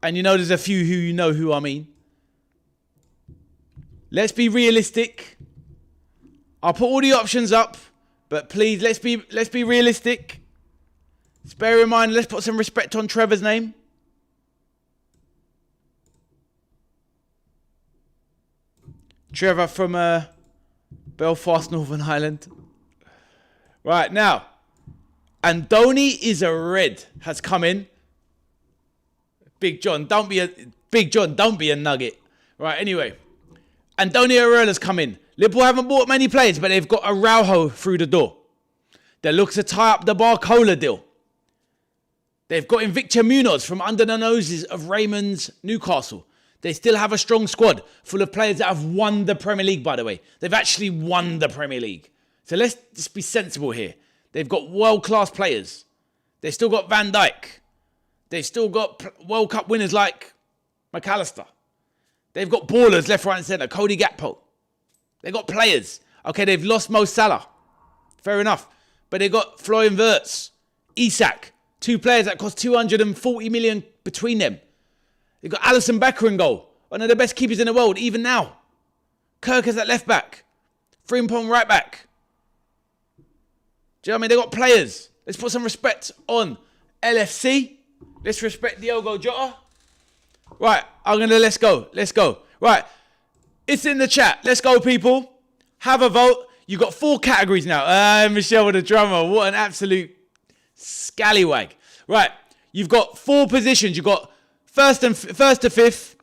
And you know there's a few who you know who I mean. Let's be realistic. I'll put all the options up. But please, let's be realistic. Let's bear in mind, let's put some respect on Trevor's name. Trevor from Belfast, Northern Ireland. Right, now. Andoni is a red has come in. Big John, don't be a nugget. Right, anyway. Andoni Areola's come in. Liverpool haven't bought many players, but they've got Araujo through the door. They look to tie up the Barcola deal. They've got in Victor Munoz from under the noses of Raymond's Newcastle. They still have a strong squad full of players that have won the Premier League, by the way. They've actually won the Premier League. So let's just be sensible here. They've got world-class players. They've still got Van Dijk. They've still got World Cup winners like McAllister. They've got ballers left, right and centre. Cody Gakpo. They've got players. Okay, they've lost Mo Salah. Fair enough. But they've got Florian Wirtz, Isak. 2 players that cost 240 million between them. They've got Alisson Becker in goal. One of the best keepers in the world, even now. Kirk is at left back. Frimpong right back. Do you know what I mean? They've got players. Let's put some respect on LFC. Let's respect Diogo Jota. Right, let's go. Let's go. Right, it's in the chat. Let's go, people. Have a vote. You've got 4 categories now. Michelle with the drummer. What an absolute scallywag. Right, you've got 4 positions. You've got first to 5th,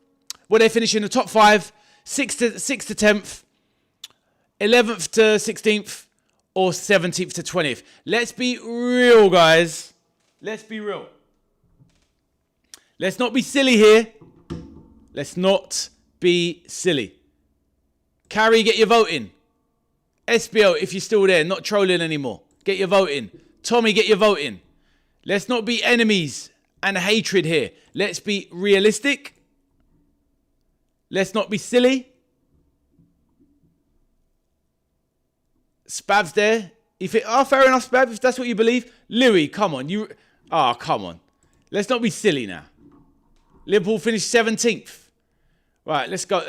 where they finish in the top 5. 6th to 10th. 11th to 16th. Or 17th to 20th. Let's be real, guys. Let's be real. Let's not be silly here. Let's not be silly. Carrie, get your vote in. SBO, if you're still there, not trolling anymore. Get your vote in. Tommy, get your vote in. Let's not be enemies and hatred here. Let's be realistic. Let's not be silly. Spav's there. Fair enough, Spav, if that's what you believe. Louis, come on. Come on. Let's not be silly now. Liverpool finished 17th. Right, let's go.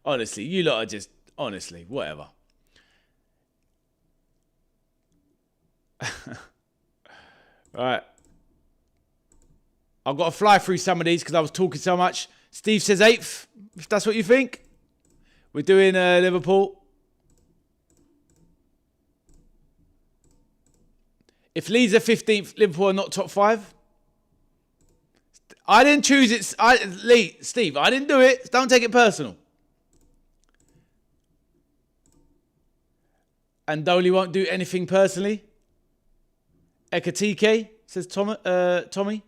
Honestly, you lot are just... Honestly, whatever. Right. I've got to fly through some of these because I was talking so much. Steve says 8th, if that's what you think. We're doing Liverpool. If Leeds are 15th, Liverpool are not top 5. I didn't choose it. Steve, I didn't do it. Don't take it personal. And Dolly won't do anything personally. Ekatike, says Tommy.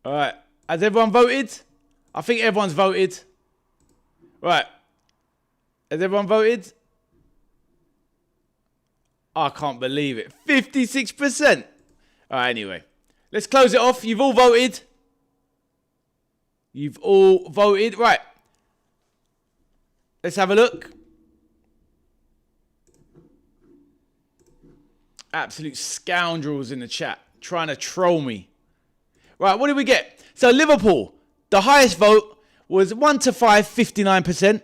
All right. Has everyone voted? I think everyone's voted. Right. Has everyone voted? I can't believe it. 56%. All right, anyway. Let's close it off. You've all voted. You've all voted. Right. Let's have a look. Absolute scoundrels in the chat. Trying to troll me. Right, what did we get? So Liverpool, the highest vote was 1 to 5, 59%.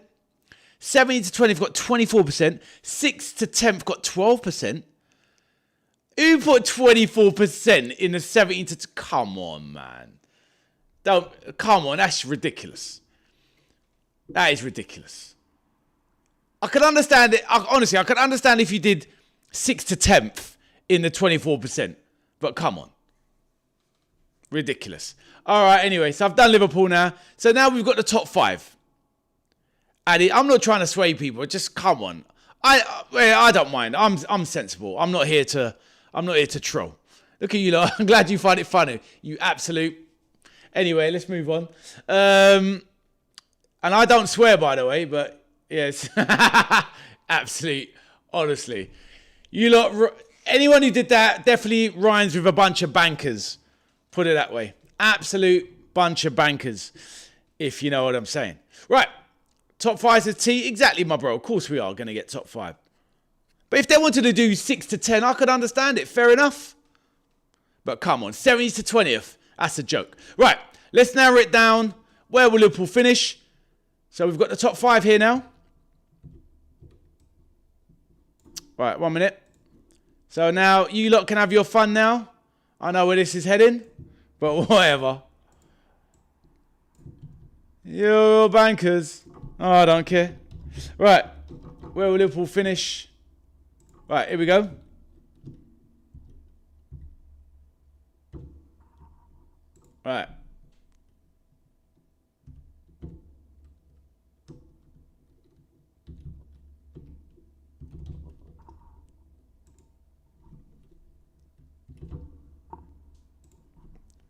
17 to 20th got 24%. 6 to 10th got 12%. Who put 24% in the 17 to... Come on, man. Come on, that's ridiculous. That is ridiculous. I could understand it. Honestly, I could understand if you did 6 to 10th in the 24%. But come on. Ridiculous. All right, anyway, so I've done Liverpool now. So now we've got the top 5. And I'm not trying to sway people. Just come on. I don't mind. I'm sensible. I'm not here to troll. Look at you lot. I'm glad you find it funny. You absolute. Anyway, let's move on. And I don't swear, by the way, but yes. Absolute. Honestly. You lot. Anyone who did that definitely rhymes with a bunch of bankers. Put it that way. Absolute bunch of bankers. If you know what I'm saying. Right. Top 5 says T. Exactly, my bro. Of course we are going to get top 5. But if they wanted to do 6 to 10, I could understand it. Fair enough. But come on. 70th to 20th. That's a joke. Right. Let's narrow it down. Where will Liverpool finish? So we've got the top 5 here now. Right. 1 minute. So now you lot can have your fun now. I know where this is heading. But whatever. You're bankers. Oh, I don't care. Right. Where will Liverpool finish? Right, here we go. Right.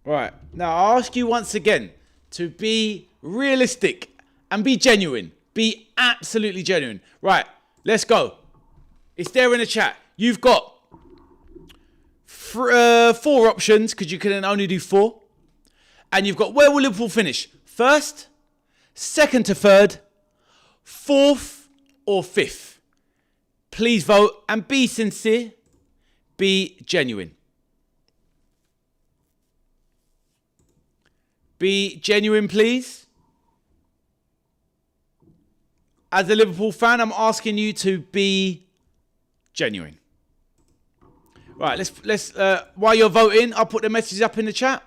Right. Now, I'll ask you once again to be realistic and be genuine. Be absolutely genuine. Right. Let's go. It's there in the chat. You've got 4 options because you can only do 4. And you've got where will Liverpool finish? First, second to third, fourth or fifth. Please vote and be sincere. Be genuine. Be genuine, please. As a Liverpool fan, I'm asking you to be genuine. Right, let's while you're voting, I'll put the messages up in the chat.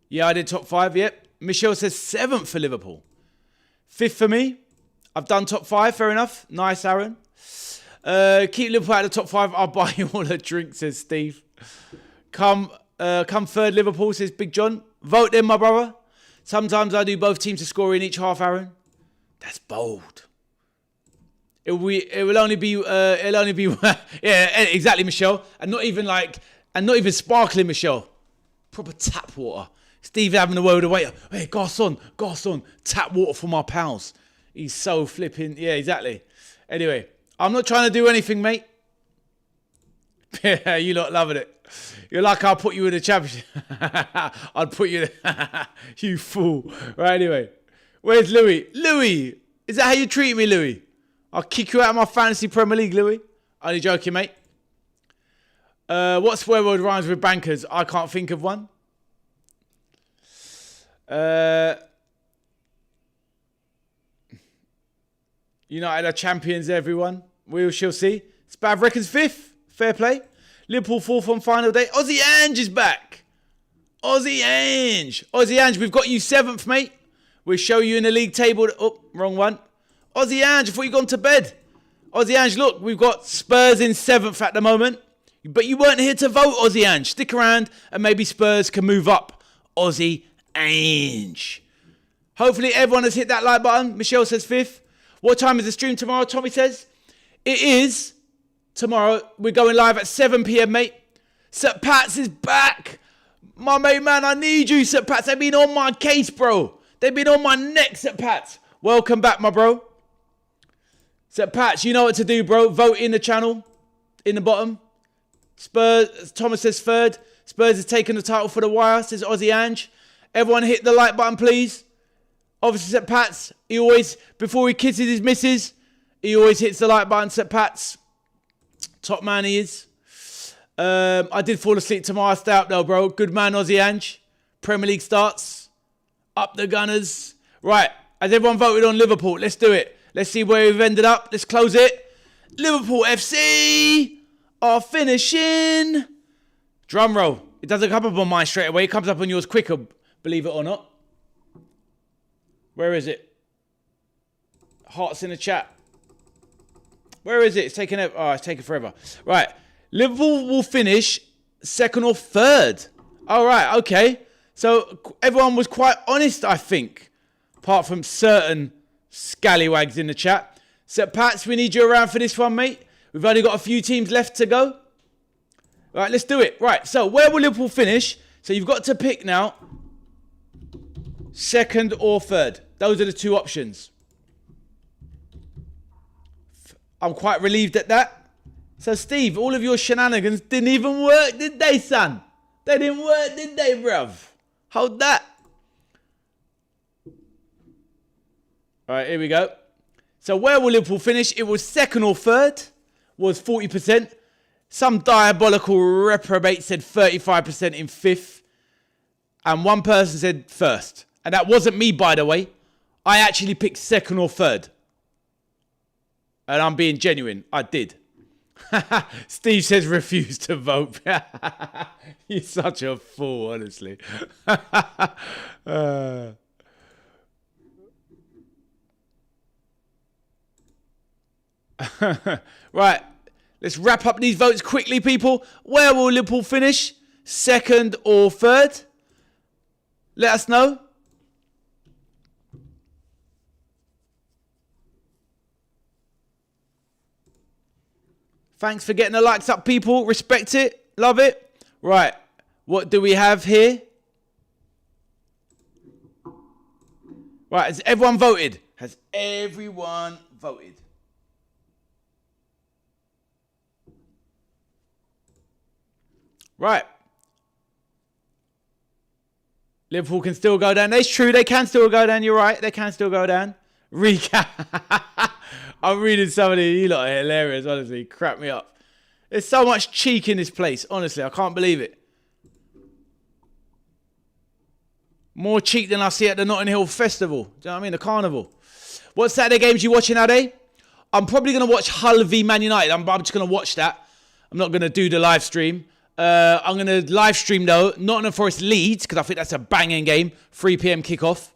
Yeah, I did top 5, yep. Michelle says 7th for Liverpool. 5th for me. I've done top 5, fair enough. Nice, Aaron. Keep Liverpool out of the top 5. I'll buy you all a drink, says Steve. Come third, Liverpool, says Big John. Vote them, my brother. Sometimes I do both teams to score in each half, Aaron. That's bold. It will only be yeah, exactly, Michelle. And not even sparkling, Michelle. Proper tap water. Steve having a word with the waiter. Hey, garçon, tap water for my pals. He's so flipping. Yeah, exactly. Anyway, I'm not trying to do anything, mate. Yeah, you lot loving it. You're like, I'll put you in the championship. I'd put you in. You fool. Right, anyway. Where's Louis? Louis! Is that how you treat me, Louis? I'll kick you out of my fantasy Premier League, Louis. Only joking, mate. What swear word rhymes with bankers? I can't think of one. United are champions, everyone. We shall see. Spav reckons 5th. Fair play. Liverpool 4th on final day. Aussie Ange is back. Aussie Ange. Aussie Ange, we've got you 7th, mate. We'll show you in the league table. Oh, wrong one. Aussie Ange, I thought you'd gone to bed. Aussie Ange, look, we've got Spurs in 7th at the moment. But you weren't here to vote, Aussie Ange. Stick around and maybe Spurs can move up. Aussie Ange. Hopefully everyone has hit that like button. Michelle says 5th. What time is the stream tomorrow? Tommy says. It is tomorrow. We're going live at 7 p.m, mate. St. Pat's is back. My mate, man, I need you, St. Pat's. They've been on my case, bro. They've been on my neck, St. Pat's. Welcome back, my bro. St. Pat's, you know what to do, bro. Vote in the channel. In the bottom. Spurs, Thomas says 3rd. Spurs has taken the title for the wire, says Aussie Ange. Everyone hit the like button, please. Obviously, St. Pat's, he always, before he kisses his missus, he always hits the like button, St. Pat's. Top man he is. I did fall asleep to my stay up though, bro. Good man, Aussie Ange. Premier League starts. Up the Gunners. Right, has everyone voted on Liverpool? Let's do it. Let's see where we've ended up. Let's close it. Liverpool FC are finishing. Drum roll. It doesn't come up on mine straight away. It comes up on yours quicker, believe it or not. Where is it? Hearts in the chat. Where is it? It's taking forever. Right. Liverpool will finish 2nd or 3rd. All right. Okay. So everyone was quite honest, I think. Apart from certain scallywags in the chat. So, Pats, we need you around for this one, mate. We've only got a few teams left to go. Right, let's do it. Right, so where will Liverpool finish? So you've got to pick now 2nd or 3rd. Those are the 2 options. I'm quite relieved at that. So, Steve, all of your shenanigans didn't even work, did they, son? They didn't work, did they, bruv? Hold that. All right, here we go. So where will Liverpool finish? It was 2nd or 3rd. Was 40%. Some diabolical reprobate said 35% in 5th. And one person said 1st. And that wasn't me, by the way. I actually picked 2nd or 3rd. And I'm being genuine. I did. Steve says refuse to vote. You're such a fool, honestly. Right. Let's wrap up these votes quickly, people. Where will Liverpool finish? 2nd or 3rd? Let us know. Thanks for getting the likes up, people. Respect it. Love it. Right. What do we have here? Right. Has everyone voted? Has everyone voted? Right. Liverpool can still go down. That's true. They can still go down. You're right. They can still go down. Recap. I'm reading some of these. You lot are hilarious, honestly. Crap me up. There's so much cheek in this place. Honestly, I can't believe it. More cheek than I see at the Notting Hill Festival. Do you know what I mean? The carnival. What Saturday games you watching, Ade? I'm probably going to watch Hull v Man United. I'm just going to watch that. I'm not going to do the live stream. I'm going to live stream, though, Nottingham Forest Leeds, because I think that's a banging game. 3 p.m. kickoff.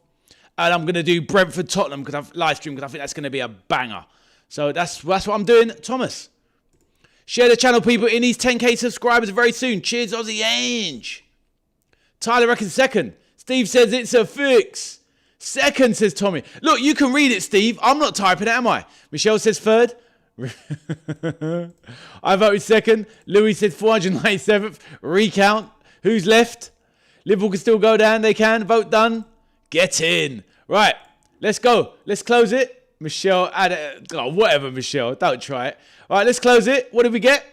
And I'm going to do Brentford Tottenham, because I've live streamed, because I think that's going to be a banger. So that's what I'm doing. Thomas. Share the channel, people. It needs 10k subscribers very soon. Cheers, Aussie Ange. Tyler reckons 2nd. Steve says it's a fix. 2nd, says Tommy. Look, you can read it, Steve. I'm not typing it, am I? Michelle says 3rd. I voted 2nd. Louis said 497th. Recount. Who's left? Liverpool can still go down. They can. Vote done. Get in. Right. Let's go. Let's close it. Michelle, add it. Oh, whatever, Michelle. Don't try it. All right, let's close it. What did we get?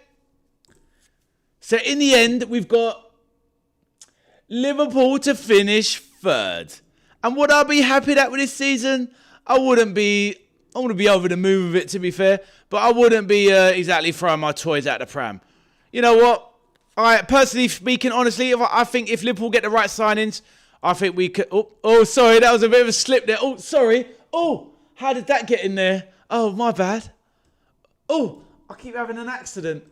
So in the end, we've got Liverpool to finish 3rd. And would I be happy that with this season? I wouldn't be over the moon with it, to be fair. But I wouldn't be exactly throwing my toys out the pram. You know what? Personally speaking, honestly, I think if Liverpool get the right signings, I think we could... Oh, sorry, that was a bit of a slip there. Oh, sorry. Oh, how did that get in there? Oh, my bad. Oh, I keep having an accident.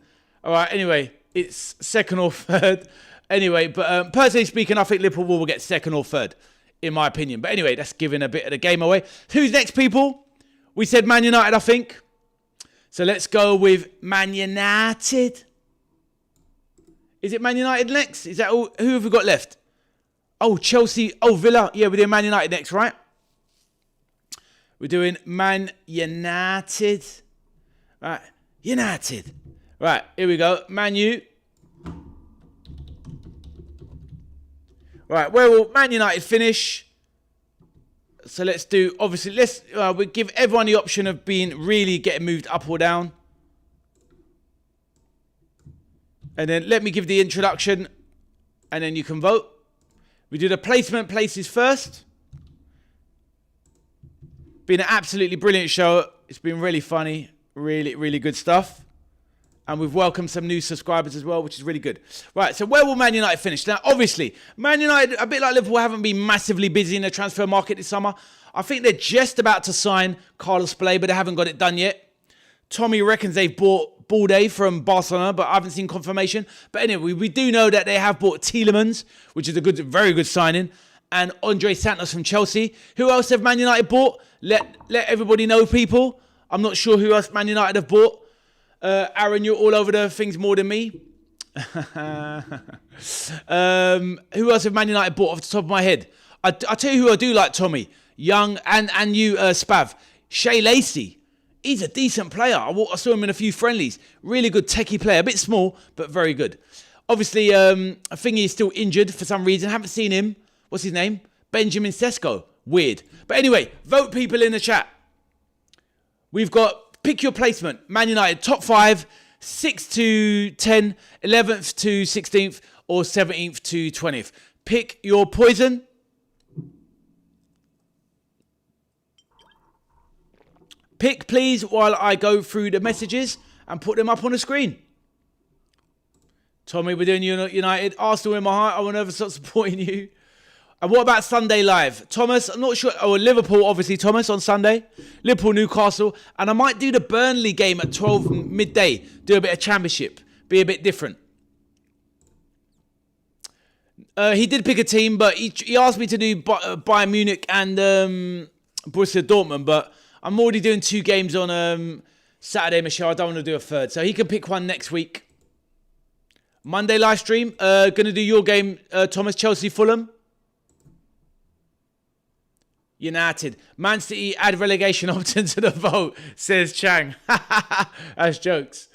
All right, anyway. it's second or third. Anyway, but personally speaking, I think Liverpool will get second or third, in my opinion. But anyway, that's giving a bit of the game away. Who's next, people? We said Man United, I think. So let's go with Man United. Is it Man United next? Is that all? Who have we got left? Oh, Chelsea. Oh, Villa. Yeah, we're doing Man United next, right? We're doing Man United. Right. United. Right, here we go. Man U. Right, where will Man United finish? So let's do, obviously, we give everyone the option of being really getting moved up or down. And then let me give the introduction, and then you can vote. We do the placement places first. Been an absolutely brilliant show. It's been really funny. Really, really good stuff. And we've welcomed some new subscribers as well, which is really good. Right, so where will Man United finish? Now, obviously, Man United, a bit like Liverpool, haven't been massively busy in the transfer market this summer. I think they're just about to sign Carlos Play, but they haven't got it done yet. Tommy reckons they've bought Balde from Barcelona, but I haven't seen confirmation. But anyway, we do know that they have bought Tielemans, which is a very good signing, and Andre Santos from Chelsea. Who else have Man United bought? Let everybody know, people. I'm not sure who else Man United have bought. Aaron, you're all over the things more than me. Who else have Man United bought off the top of my head? I tell you who I do like, Tommy. Young and you, Spav. Shea Lacey. He's a decent player. I saw him in a few friendlies. Really good techie player. A bit small, but very good. Obviously, I think he's still injured for some reason. Haven't seen him. What's his name? Benjamin Sesko. Weird. But anyway, vote people in the chat. We've got pick your placement. Man United top 5, 6th to 10, 11th to 16th, or 17th to 20th. Pick your poison. Pick, please, while I go through the messages and put them up on the screen. Tommy, we're doing United. Arsenal in my heart. I will never stop supporting you. And what about Sunday Live? Thomas, I'm not sure. Oh, Liverpool, obviously, Thomas, on Sunday. Liverpool, Newcastle. And I might do the Burnley game at 12 midday. Do a bit of championship. Be a bit different. He did pick a team, but he asked me to do Bayern Munich and Borussia Dortmund. But I'm already doing 2 games on Saturday, Michelle. I don't want to do a third. So he can pick one next week. Monday live stream. Going to do your game, Thomas, Chelsea, Fulham. United. Man City add relegation option to the vote, says Chang. That's jokes.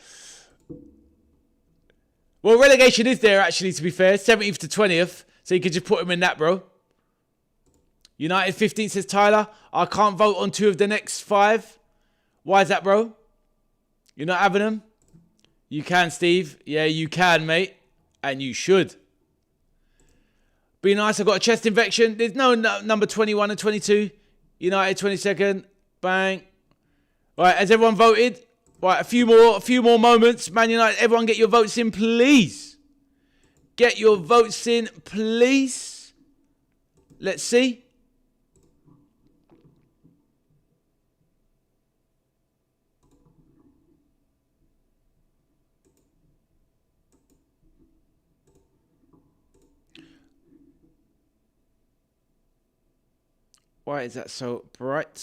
Well, relegation is there, actually, to be fair. 17th to 20th. So you could just put them in that, bro. United 15th, says Tyler. I can't vote on 2 of the next 5. Why is that, bro? You're not having them? You can, Steve. Yeah, you can, mate. And you should. Be nice, I've got a chest infection. There's no number 21 and 22. United 22nd. Bang. All right, has everyone voted? Right, a few more moments. Man United, everyone get your votes in, please. Get your votes in, please. Let's see. Why is that so bright?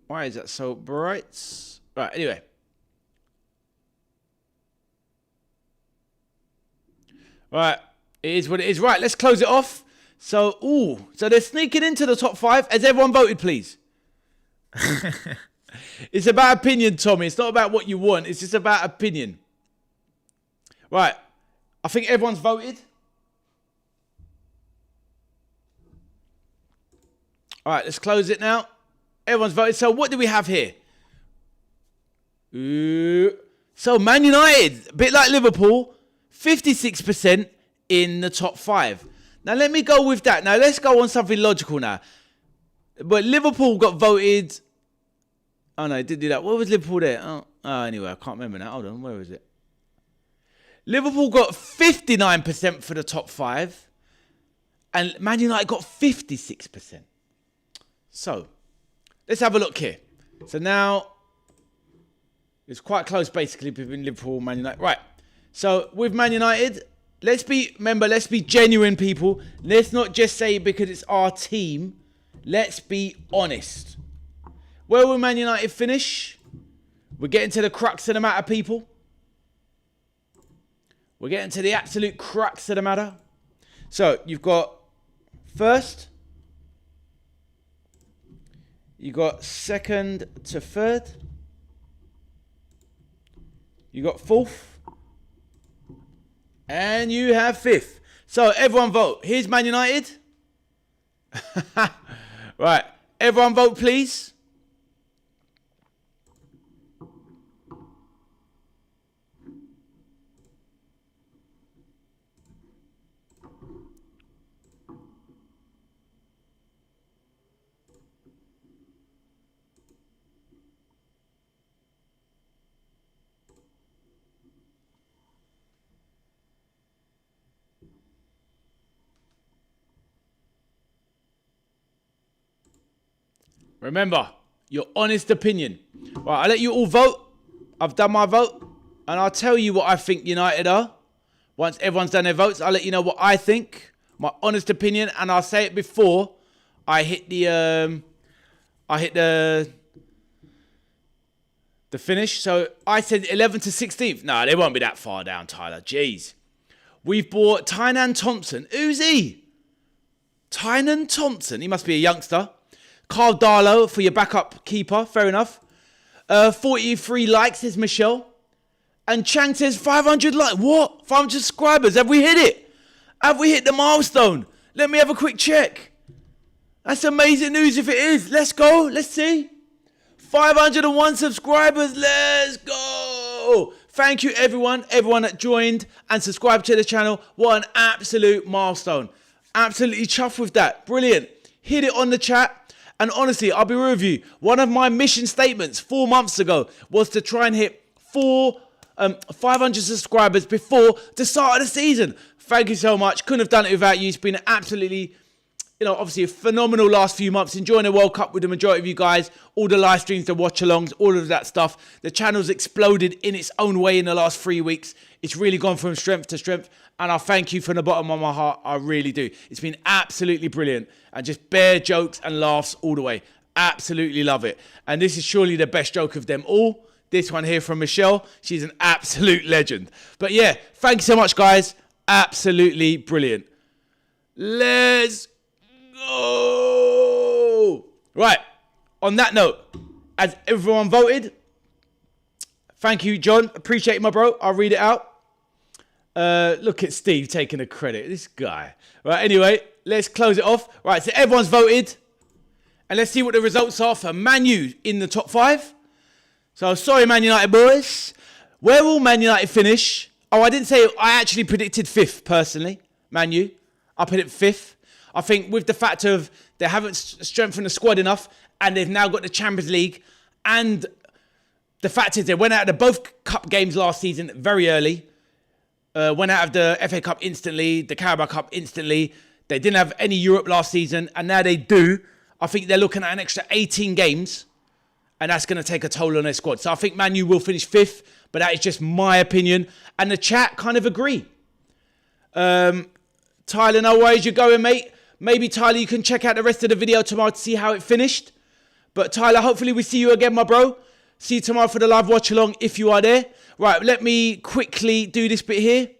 Why is that so bright? Right, anyway. Right, it is what it is. Right, let's close it off. So they're sneaking into the top 5. Has everyone voted, please? It's about opinion, Tommy. It's not about what you want. It's just about opinion. Right, I think everyone's voted. All right, let's close it now. Everyone's voted. So what do we have here? So Man United, a bit like Liverpool, 56% in the top 5. Now let me go with that. Now let's go on something logical now. But Liverpool got voted. Oh no, it did do that. What was Liverpool there? Oh, anyway, I can't remember now. Hold on, where was it? Liverpool got 59% for the top 5. And Man United got 56%. So, let's have a look here. So now, It's quite close, basically, between Liverpool and Man United. Right. So, with Man United, let's be genuine, people. Let's not just say because it's our team. Let's be honest. Where will Man United finish? We're getting to the crux of the matter, people. We're getting to the absolute crux of the matter. So, you've got first. You got second to third. You got fourth. And you have fifth. So everyone vote. Here's Man United. Right. Everyone vote, please. Remember, your honest opinion. Right, I'll let you all vote. I've done my vote. And I'll tell you what I think United are. Once everyone's done their votes, I'll let you know what I think. My honest opinion. And I'll say it before I hit the finish. So I said 11th to 16th. No, they won't be that far down, Tyler. Jeez. We've bought Tynan Thompson. Who's he? Tynan Thompson. He must be a youngster. Carl Darlow for your backup keeper. Fair enough. 43 likes is Michelle. And Chang says 500 likes. What? 500 subscribers. Have we hit it? Have we hit the milestone? Let me have a quick check. That's amazing news if it is. Let's go. Let's see. 501 subscribers. Let's go. Thank you, everyone. Everyone that joined and subscribed to the channel. What an absolute milestone. Absolutely chuffed with that. Brilliant. Hit it on the chat. And honestly, I'll be real with you. One of my mission statements 4 months ago was to try and hit 500 subscribers before the start of the season. Thank you so much. Couldn't have done it without you. It's been absolutely, obviously a phenomenal last few months. Enjoying the World Cup with the majority of you guys. All the live streams, the watch-alongs, all of that stuff. The channel's exploded in its own way in the last 3 weeks. It's really gone from strength to strength. And I thank you from the bottom of my heart. I really do. It's been absolutely brilliant. And just bare jokes and laughs all the way. Absolutely love it. And this is surely the best joke of them all. This one here from Michelle. She's an absolute legend. But yeah, thank you so much, guys. Absolutely brilliant. Let's go. Right. On that note, as everyone voted, thank you, John. Appreciate it, my bro. I'll read it out. Look at Steve taking the credit. This guy. Right, anyway, let's close it off. Right, so everyone's voted. And let's see what the results are for Man U in the top 5. So, sorry, Man United boys. Where will Man United finish? Oh, I didn't say I actually predicted 5th, personally. Man U. I put it 5th. I think with the fact of they haven't strengthened the squad enough and they've now got the Champions League. And the fact is they went out of both cup games last season very early. Went out of the FA Cup instantly, the Carabao Cup instantly. They didn't have any Europe last season, and now they do. I think they're looking at an extra 18 games, and that's going to take a toll on their squad. So I think Man U will finish 5th, but that is just my opinion. And the chat kind of agree. Tyler, no worries, you're going, mate. Maybe, Tyler, you can check out the rest of the video tomorrow to see how it finished. But, Tyler, hopefully we see you again, my bro. See you tomorrow for the live watch-along if you are there. Right, let me quickly do this bit here.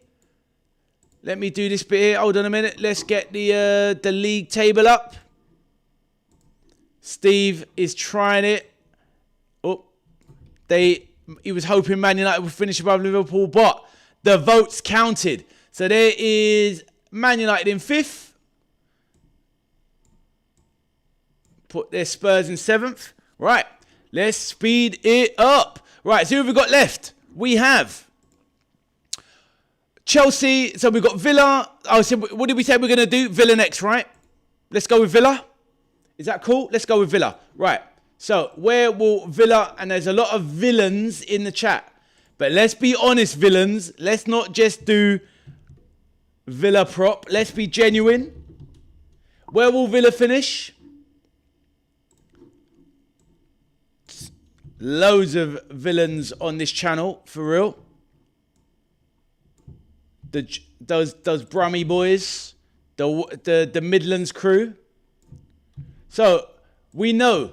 Hold on a minute. Let's get the league table up. Steve is trying it. Oh, he was hoping Man United would finish above Liverpool, but the votes counted. So there is Man United in 5th. Put their Spurs in 7th. Right, let's speed it up. Right, so who have we got left? We have Chelsea. So we've got Villa. Oh, so what did we say we're going to do? Villa next, right? Let's go with Villa. Is that cool? Let's go with Villa. Right. So where will Villa... And there's a lot of villains in the chat. But let's be honest, villains. Let's not just do Villa prop. Let's be genuine. Where will Villa finish? Loads of villains on this channel, for real. Those Brummy boys, the Midlands crew. So we know,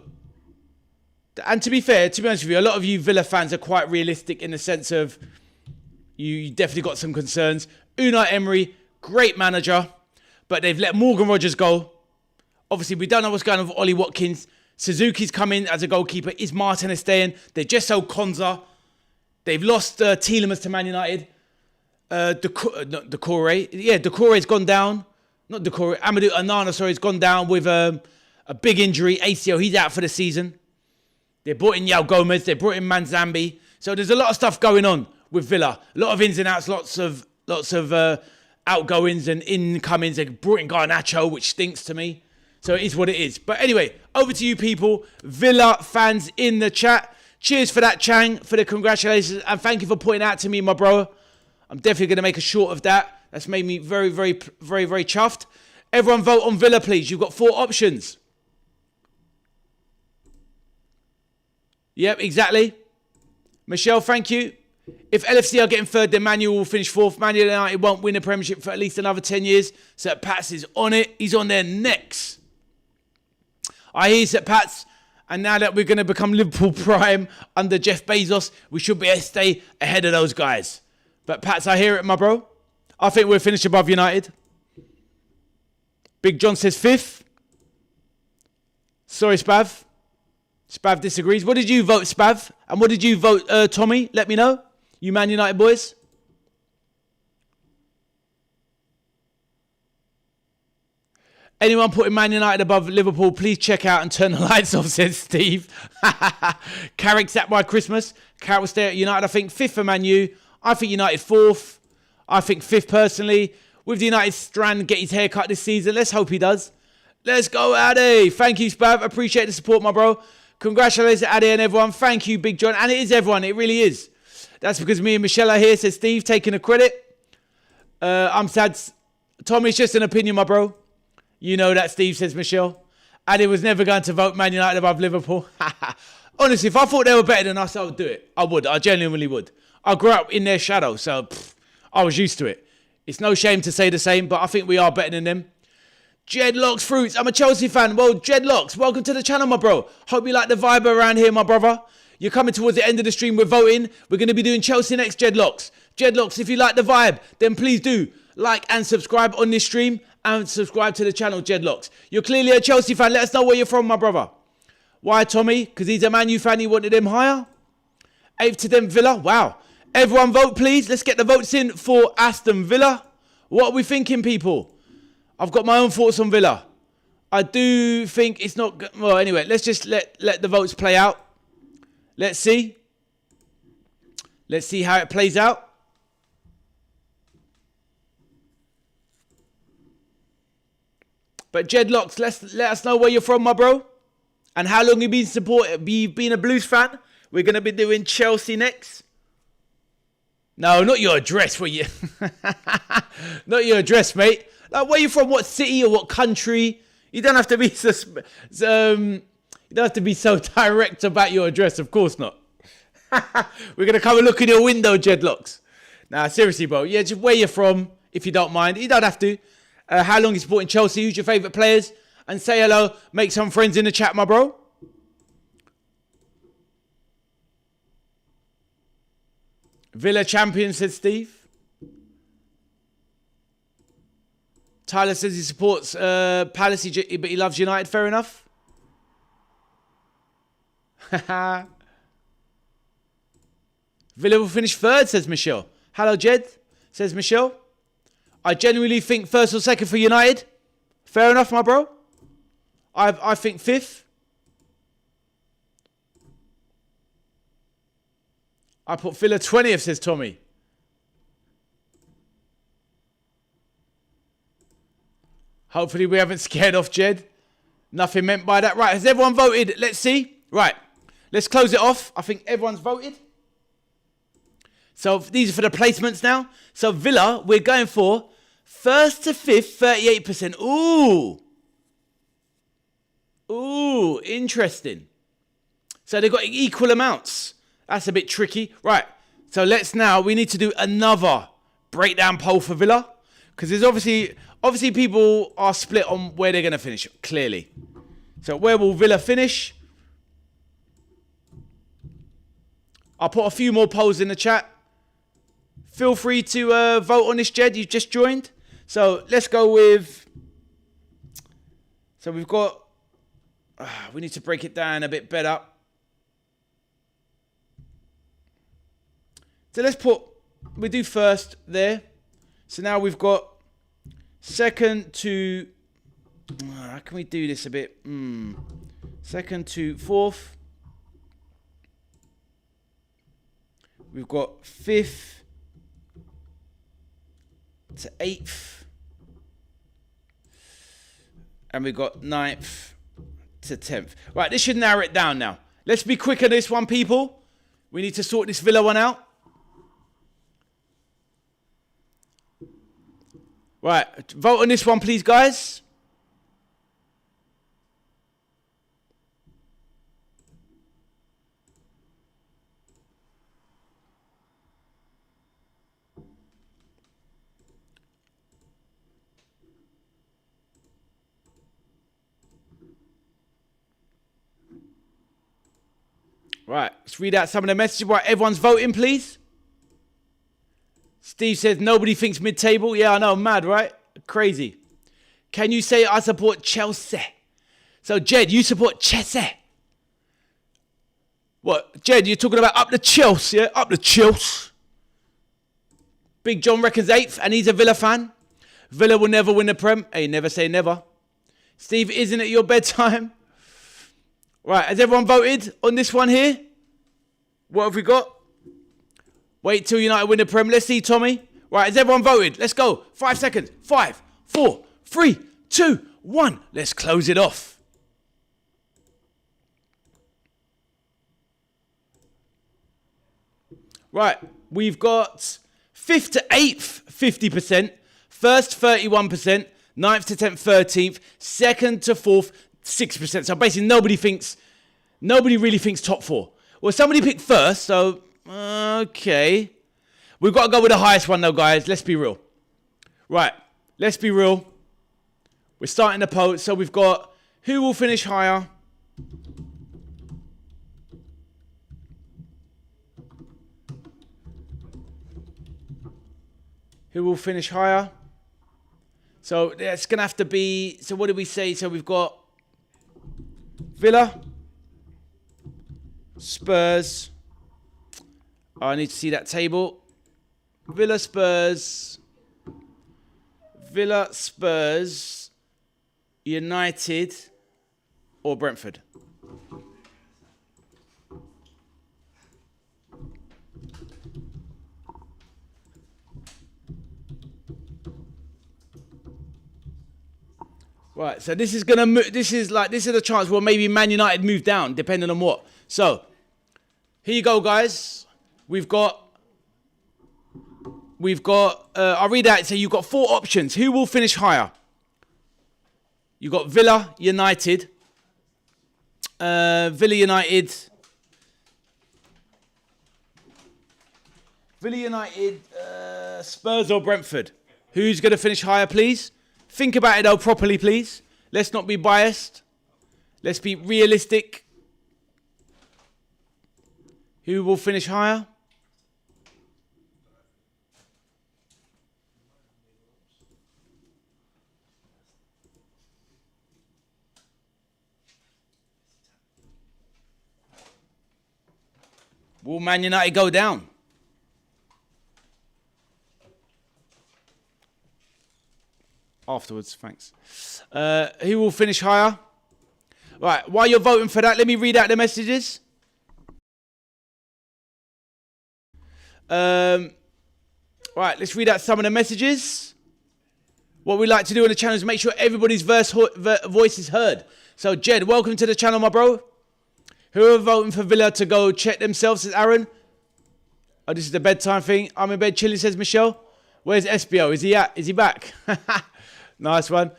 and to be fair, to be honest with you, a lot of you Villa fans are quite realistic in the sense of you definitely got some concerns. Unai Emery, great manager, but they've let Morgan Rogers go. Obviously, we don't know what's going on with Ollie Watkins. Suzuki's come in as a goalkeeper. Is Martinez staying? They just sold Konza. They've lost Tielemans to Man United. Doucouré. Yeah, Doucouré's gone down. Not Doucouré. Amadou Onana, sorry, has gone down with a big injury. ACL, he's out for the season. They brought in Yao Gomez. They brought in Manzambi. So there's a lot of stuff going on with Villa. A lot of ins and outs, lots of outgoings and incomings. They brought in Garnacho, which stinks to me. So it is what it is. But anyway, over to you people, Villa fans in the chat. Cheers for that, Chang, for the congratulations. And thank you for pointing out to me, my bro. I'm definitely going to make a short of that. That's made me very, very, very, very chuffed. Everyone vote on Villa, please. You've got 4 options. Yep, exactly. Michelle, thank you. If LFC are getting third, then Man U will finish 4th. Man United won't win a Premiership for at least another 10 years. So Pats is on it. He's on their necks. I hear St. Pat's, and now that we're going to become Liverpool prime under Jeff Bezos, we should be able to stay ahead of those guys. But Pats, I hear it, my bro. I think we'll finish above United. Big John says 5th. Sorry, Spav. Spav disagrees. What did you vote, Spav? And what did you vote, Tommy? Let me know. You Man United boys. Anyone putting Man United above Liverpool, please check out and turn the lights off, says Steve. Carrick's at by Christmas. Carrick will stay at United, I think 5th for Man U. I think United 4th. I think 5th personally. With the United strand, get his hair cut this season. Let's hope he does. Let's go, Addy. Thank you, Spav. Appreciate the support, my bro. Congratulations, Addy and everyone. Thank you, Big John. And it is everyone. It really is. That's because me and Michelle are here, says Steve, taking the credit. I'm sad. Tommy's just an opinion, my bro. You know that, Steve, says Michelle. Addy was never going to vote Man United above Liverpool. Honestly, if I thought they were better than us, I would do it. I would. I genuinely would. I grew up in their shadow, so I was used to it. It's no shame to say the same, but I think we are better than them. Jedlocks Fruits. I'm a Chelsea fan. Well, Jedlocks, welcome to the channel, my bro. Hope you like the vibe around here, my brother. You're coming towards the end of the stream. We're voting. We're going to be doing Chelsea next, Jedlocks. Jedlocks, if you like the vibe, then please do like and subscribe on this stream and subscribe to the channel, Jedlocks. You're clearly a Chelsea fan. Let us know where you're from, my brother. Why, Tommy? Because he's a Man U fan. He wanted them higher. 8th to them, Villa. Wow. Everyone vote, please. Let's get the votes in for Aston Villa. What are we thinking, people? I've got my own thoughts on Villa. I do think it's not... Well, anyway, let's just let the votes play out. Let's see. Let's see how it plays out. But Jedlocks, let us know where you're from, my bro. And how long you've been a Blues fan. We're going to be doing Chelsea next. No, not your address, were you? Not your address, mate. Like, where you from? What city or what country? You don't have to be so direct about your address. Of course not. We're gonna come and look in your window, Jedlocks. Nah, seriously, bro. Yeah, just where you're from, if you don't mind. You don't have to. How long you supporting Chelsea? Who's your favourite players? And say hello. Make some friends in the chat, my bro. Villa champion, said Steve. Tyler says he supports Palace, but he loves United. Fair enough. Villa will finish 3rd, says Michelle. Hello, Jed, says Michelle. I genuinely think 1st or 2nd for United. Fair enough, my bro. I think 5th. I put Villa 20th, says Tommy. Hopefully we haven't scared off Jed. Nothing meant by that. Right, has everyone voted? Let's see. Right, let's close it off. I think everyone's voted. So these are for the placements now. So Villa, we're going for 1st to 5th, 38%. Ooh. Ooh, interesting. So they've got equal amounts. That's a bit tricky. Right. So we need to do another breakdown poll for Villa. Because there's obviously people are split on where they're going to finish, clearly. So where will Villa finish? I'll put a few more polls in the chat. Feel free to vote on this, Jed. You've just joined. So let's go with... So we've got... we need to break it down a bit better. So let's put... We do first there. So now we've got second to... how can we do this a bit? Second to fourth. We've got 5th to 8th. And we've got 9th to 10th. Right, this should narrow it down now. Let's be quick on this one, people. We need to sort this Villa one out. Right, vote on this one, please, guys. Right, let's read out some of the messages. Right, everyone's voting, please. Steve says nobody thinks mid-table. Yeah, I know, mad, right? Crazy. Can you say I support Chelsea? So, Jed, you support Chelsea. What, Jed, you're talking about up the Chelsea, yeah? Up the Chelsea. Big John reckons 8th, and he's a Villa fan. Villa will never win the Prem. Hey, never say never. Steve, isn't it your bedtime? Right, has everyone voted on this one here? What have we got? Wait till United win the Prem. Let's see, Tommy. Right, has everyone voted? Let's go. 5 seconds. 5, 4, 3, 2, 1. Let's close it off. Right, we've got 5th to 8th, 50%. 1st, 31%. 9th to 10th, 13th. 2nd to 4th, 6%. So basically nobody really thinks top 4. Well, somebody picked 1st, so okay. We've got to go with the highest one though, guys. Let's be real. Right, let's be real. We're starting the poll. So we've got who will finish higher. Who will finish higher? So it's going to have to be... So what did we say? So we've got Villa, Spurs. Oh, I need to see that table. Villa, Spurs, United, or Brentford. Right, so this is gonna this is a chance where maybe Man United move down, depending on what. So here you go, guys. We've got. I'll read out. So you've got 4 options. Who will finish higher? You got Villa United, Spurs or Brentford. Who's going to finish higher, please? Think about it though properly, please. Let's not be biased. Let's be realistic. Who will finish higher? Will Man United go down? Afterwards, thanks. Who will finish higher? Right, while you're voting for that, let me read out the messages. Right, let's read out some of the messages. What we like to do on the channel is make sure everybody's voice is heard. So, Jed, welcome to the channel, my bro. Who are voting for Villa to go check themselves, says Aaron. Oh, this is the bedtime thing. I'm in bed chilling, says Michelle. Where's SBO? Is he at? Is he back? Nice one.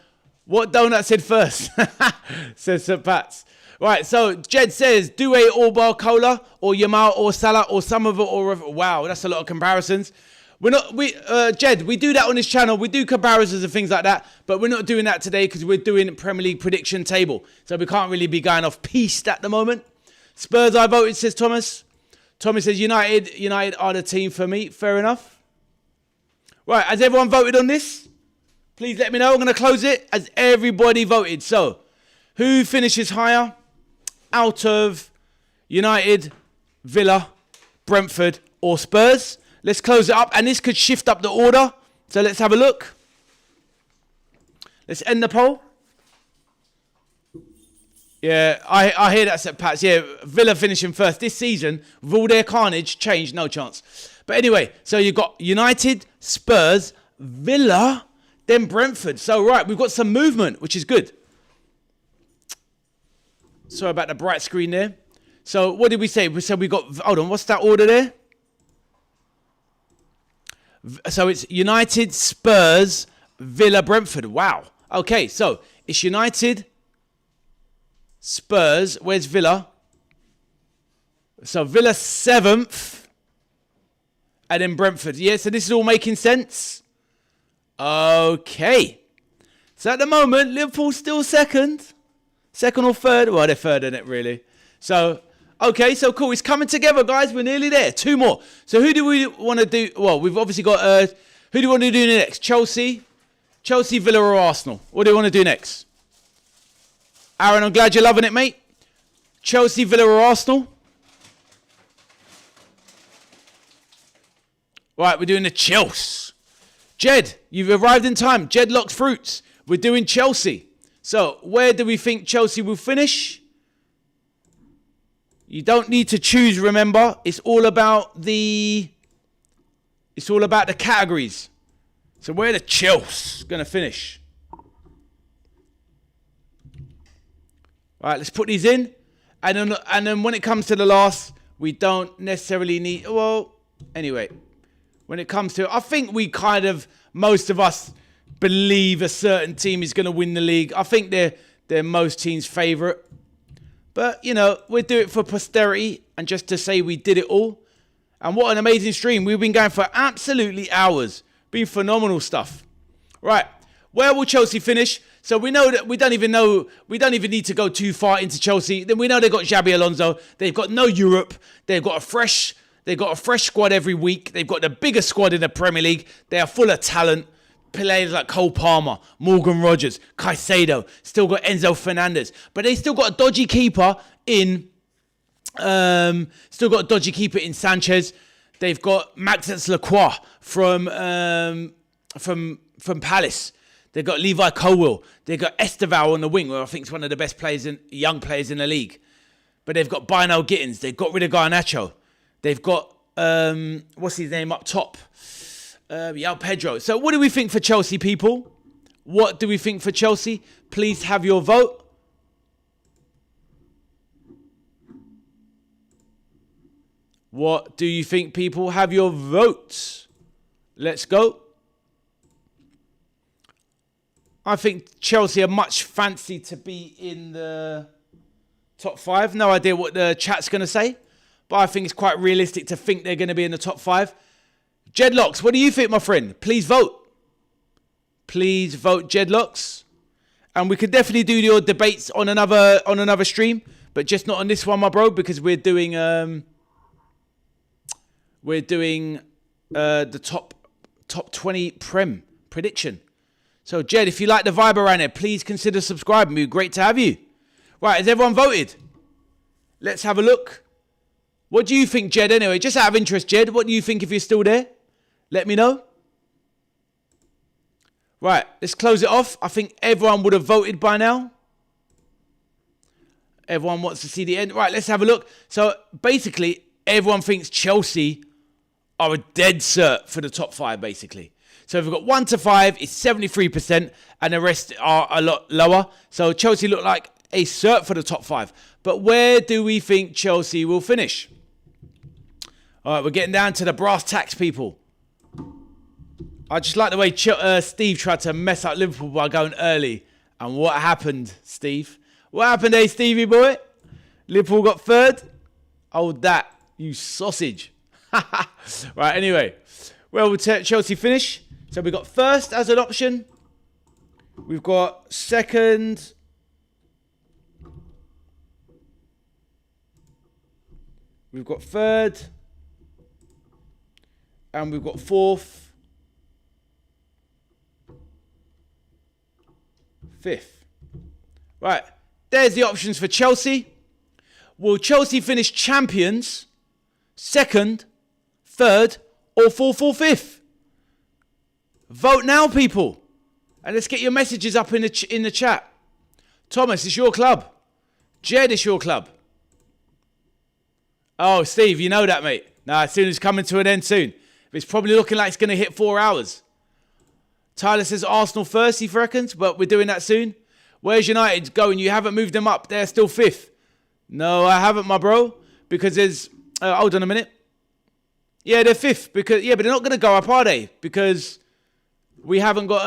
What donut said first? Says St. Pat's. Right, so Jed says, Doué or Barcola or Yamal or Salah or some of it or... Wow, that's a lot of comparisons. Jed, we do that on this channel. We do comparisons and things like that, but we're not doing that today because we're doing Premier League prediction table. So we can't really be going off piste at the moment. Spurs, I voted, says Thomas. Thomas says United are the team for me. Fair enough. Right, has everyone voted on this? Please let me know. I'm going to close it as everybody voted. So, who finishes higher out of United, Villa, Brentford or Spurs? Let's close it up. And this could shift up the order. So let's have a look. Let's end the poll. Yeah, I hear that, Seth Pats. Yeah, Villa finishing first this season with all their carnage. Change, no chance. But anyway, so you've got United, Spurs, Villa, then Brentford. So, right, we've got some movement, which is good. Sorry about the bright screen there. So, what did we say? We said we got... Hold on, what's that order there? So, it's United, Spurs, Villa, Brentford. Wow. Okay, so it's United, Spurs. Where's Villa? So, Villa 7th. And then Brentford. Yeah, so this is all making sense. Okay. So, at the moment, Liverpool's still second. Second or third? Well, they're third in it, really. So, okay, so cool. It's coming together, guys. We're nearly there. 2 more. So, who do we want to do? Well, we've obviously got... who do you want to do next? Chelsea, Villa or Arsenal? What do you want to do next? Aaron, I'm glad you're loving it, mate. Chelsea, Villa or Arsenal? Right, we're doing the Chelsea. Jed, you've arrived in time. Jed Locks Fruits. We're doing Chelsea. So, where do we think Chelsea will finish? You don't need to choose, remember. It's all about the categories. So, where the Chelsea going to finish? All right, let's put these in. And then when it comes to the last, we don't necessarily need... Well, anyway, when it comes to... I think we kind of... Most of us believe a certain team is going to win the league. I think they're most teams' favourite. But, you know, we'll do it for posterity and just to say we did it all. And what an amazing stream. We've been going for absolutely hours. Been phenomenal stuff. Right. Where will Chelsea finish? So we know that we don't even need to go too far into Chelsea. Then we know they've got Xabi Alonso. They've got no Europe. They've got a fresh squad every week. They've got the biggest squad in the Premier League. They are full of talent. Players like Cole Palmer, Morgan Rogers, Caicedo. Still got Enzo Fernandez. But they still got a dodgy keeper in... Sanchez. They've got Maxence Lacroix from Palace. They've got Levi Colwill. They've got Esteval on the wing, where I think is one of the best young players in the league. But they've got Bino Gittins. They've got rid of Garnacho. They've got, what's his name up top? Yao Pedro. So what do we think for Chelsea, people? What do we think for Chelsea? Please have your vote. What do you think, people? Have your votes. Let's go. I think Chelsea are much fancy to be in the top 5. No idea what the chat's going to say. But I think it's quite realistic to think they're going to be in the top 5. Jedlocks, what do you think, my friend? Please vote. Please vote, Jedlocks. And we could definitely do your debates on another stream. But just not on this one, my bro. Because we're doing... the top 20 Prem prediction. So, Jed, if you like the vibe around here, please consider subscribing. It would be great to have you. Right, has everyone voted? Let's have a look. What do you think, Jed, anyway? Just out of interest, Jed, what do you think if you're still there? Let me know. Right, let's close it off. I think everyone would have voted by now. Everyone wants to see the end. Right, let's have a look. So, basically, everyone thinks Chelsea are a dead cert for the top 5, basically. So if we've got 1 to 5, it's 73%, and the rest are a lot lower. So Chelsea look like a cert for the top 5. But where do we think Chelsea will finish? All right, we're getting down to the brass tacks, people. I just like the way Steve tried to mess up Liverpool by going early. And what happened, Steve? What happened, Stevie boy? Liverpool got third. Oh, that, you sausage. Right, anyway. Where will Chelsea finish? So we've got first as an option. We've got second. We've got third. And we've got fourth. Fifth. Right. There's the options for Chelsea. Will Chelsea finish champions, second, third, or fourth or fifth? Vote now, people. And let's get your messages up in the chat. Thomas, it's your club. Jed, it's your club. Oh, Steve, you know that, mate. Nah, as soon as it's coming to an end soon. It's probably looking like it's going to hit 4 hours. Tyler says Arsenal first, he reckons, but we're doing that soon. Where's United going? You haven't moved them up. They're still fifth. No, I haven't, my bro. Because there's... hold on a minute. Yeah, they're fifth. But they're not going to go up, are they? Because we haven't got...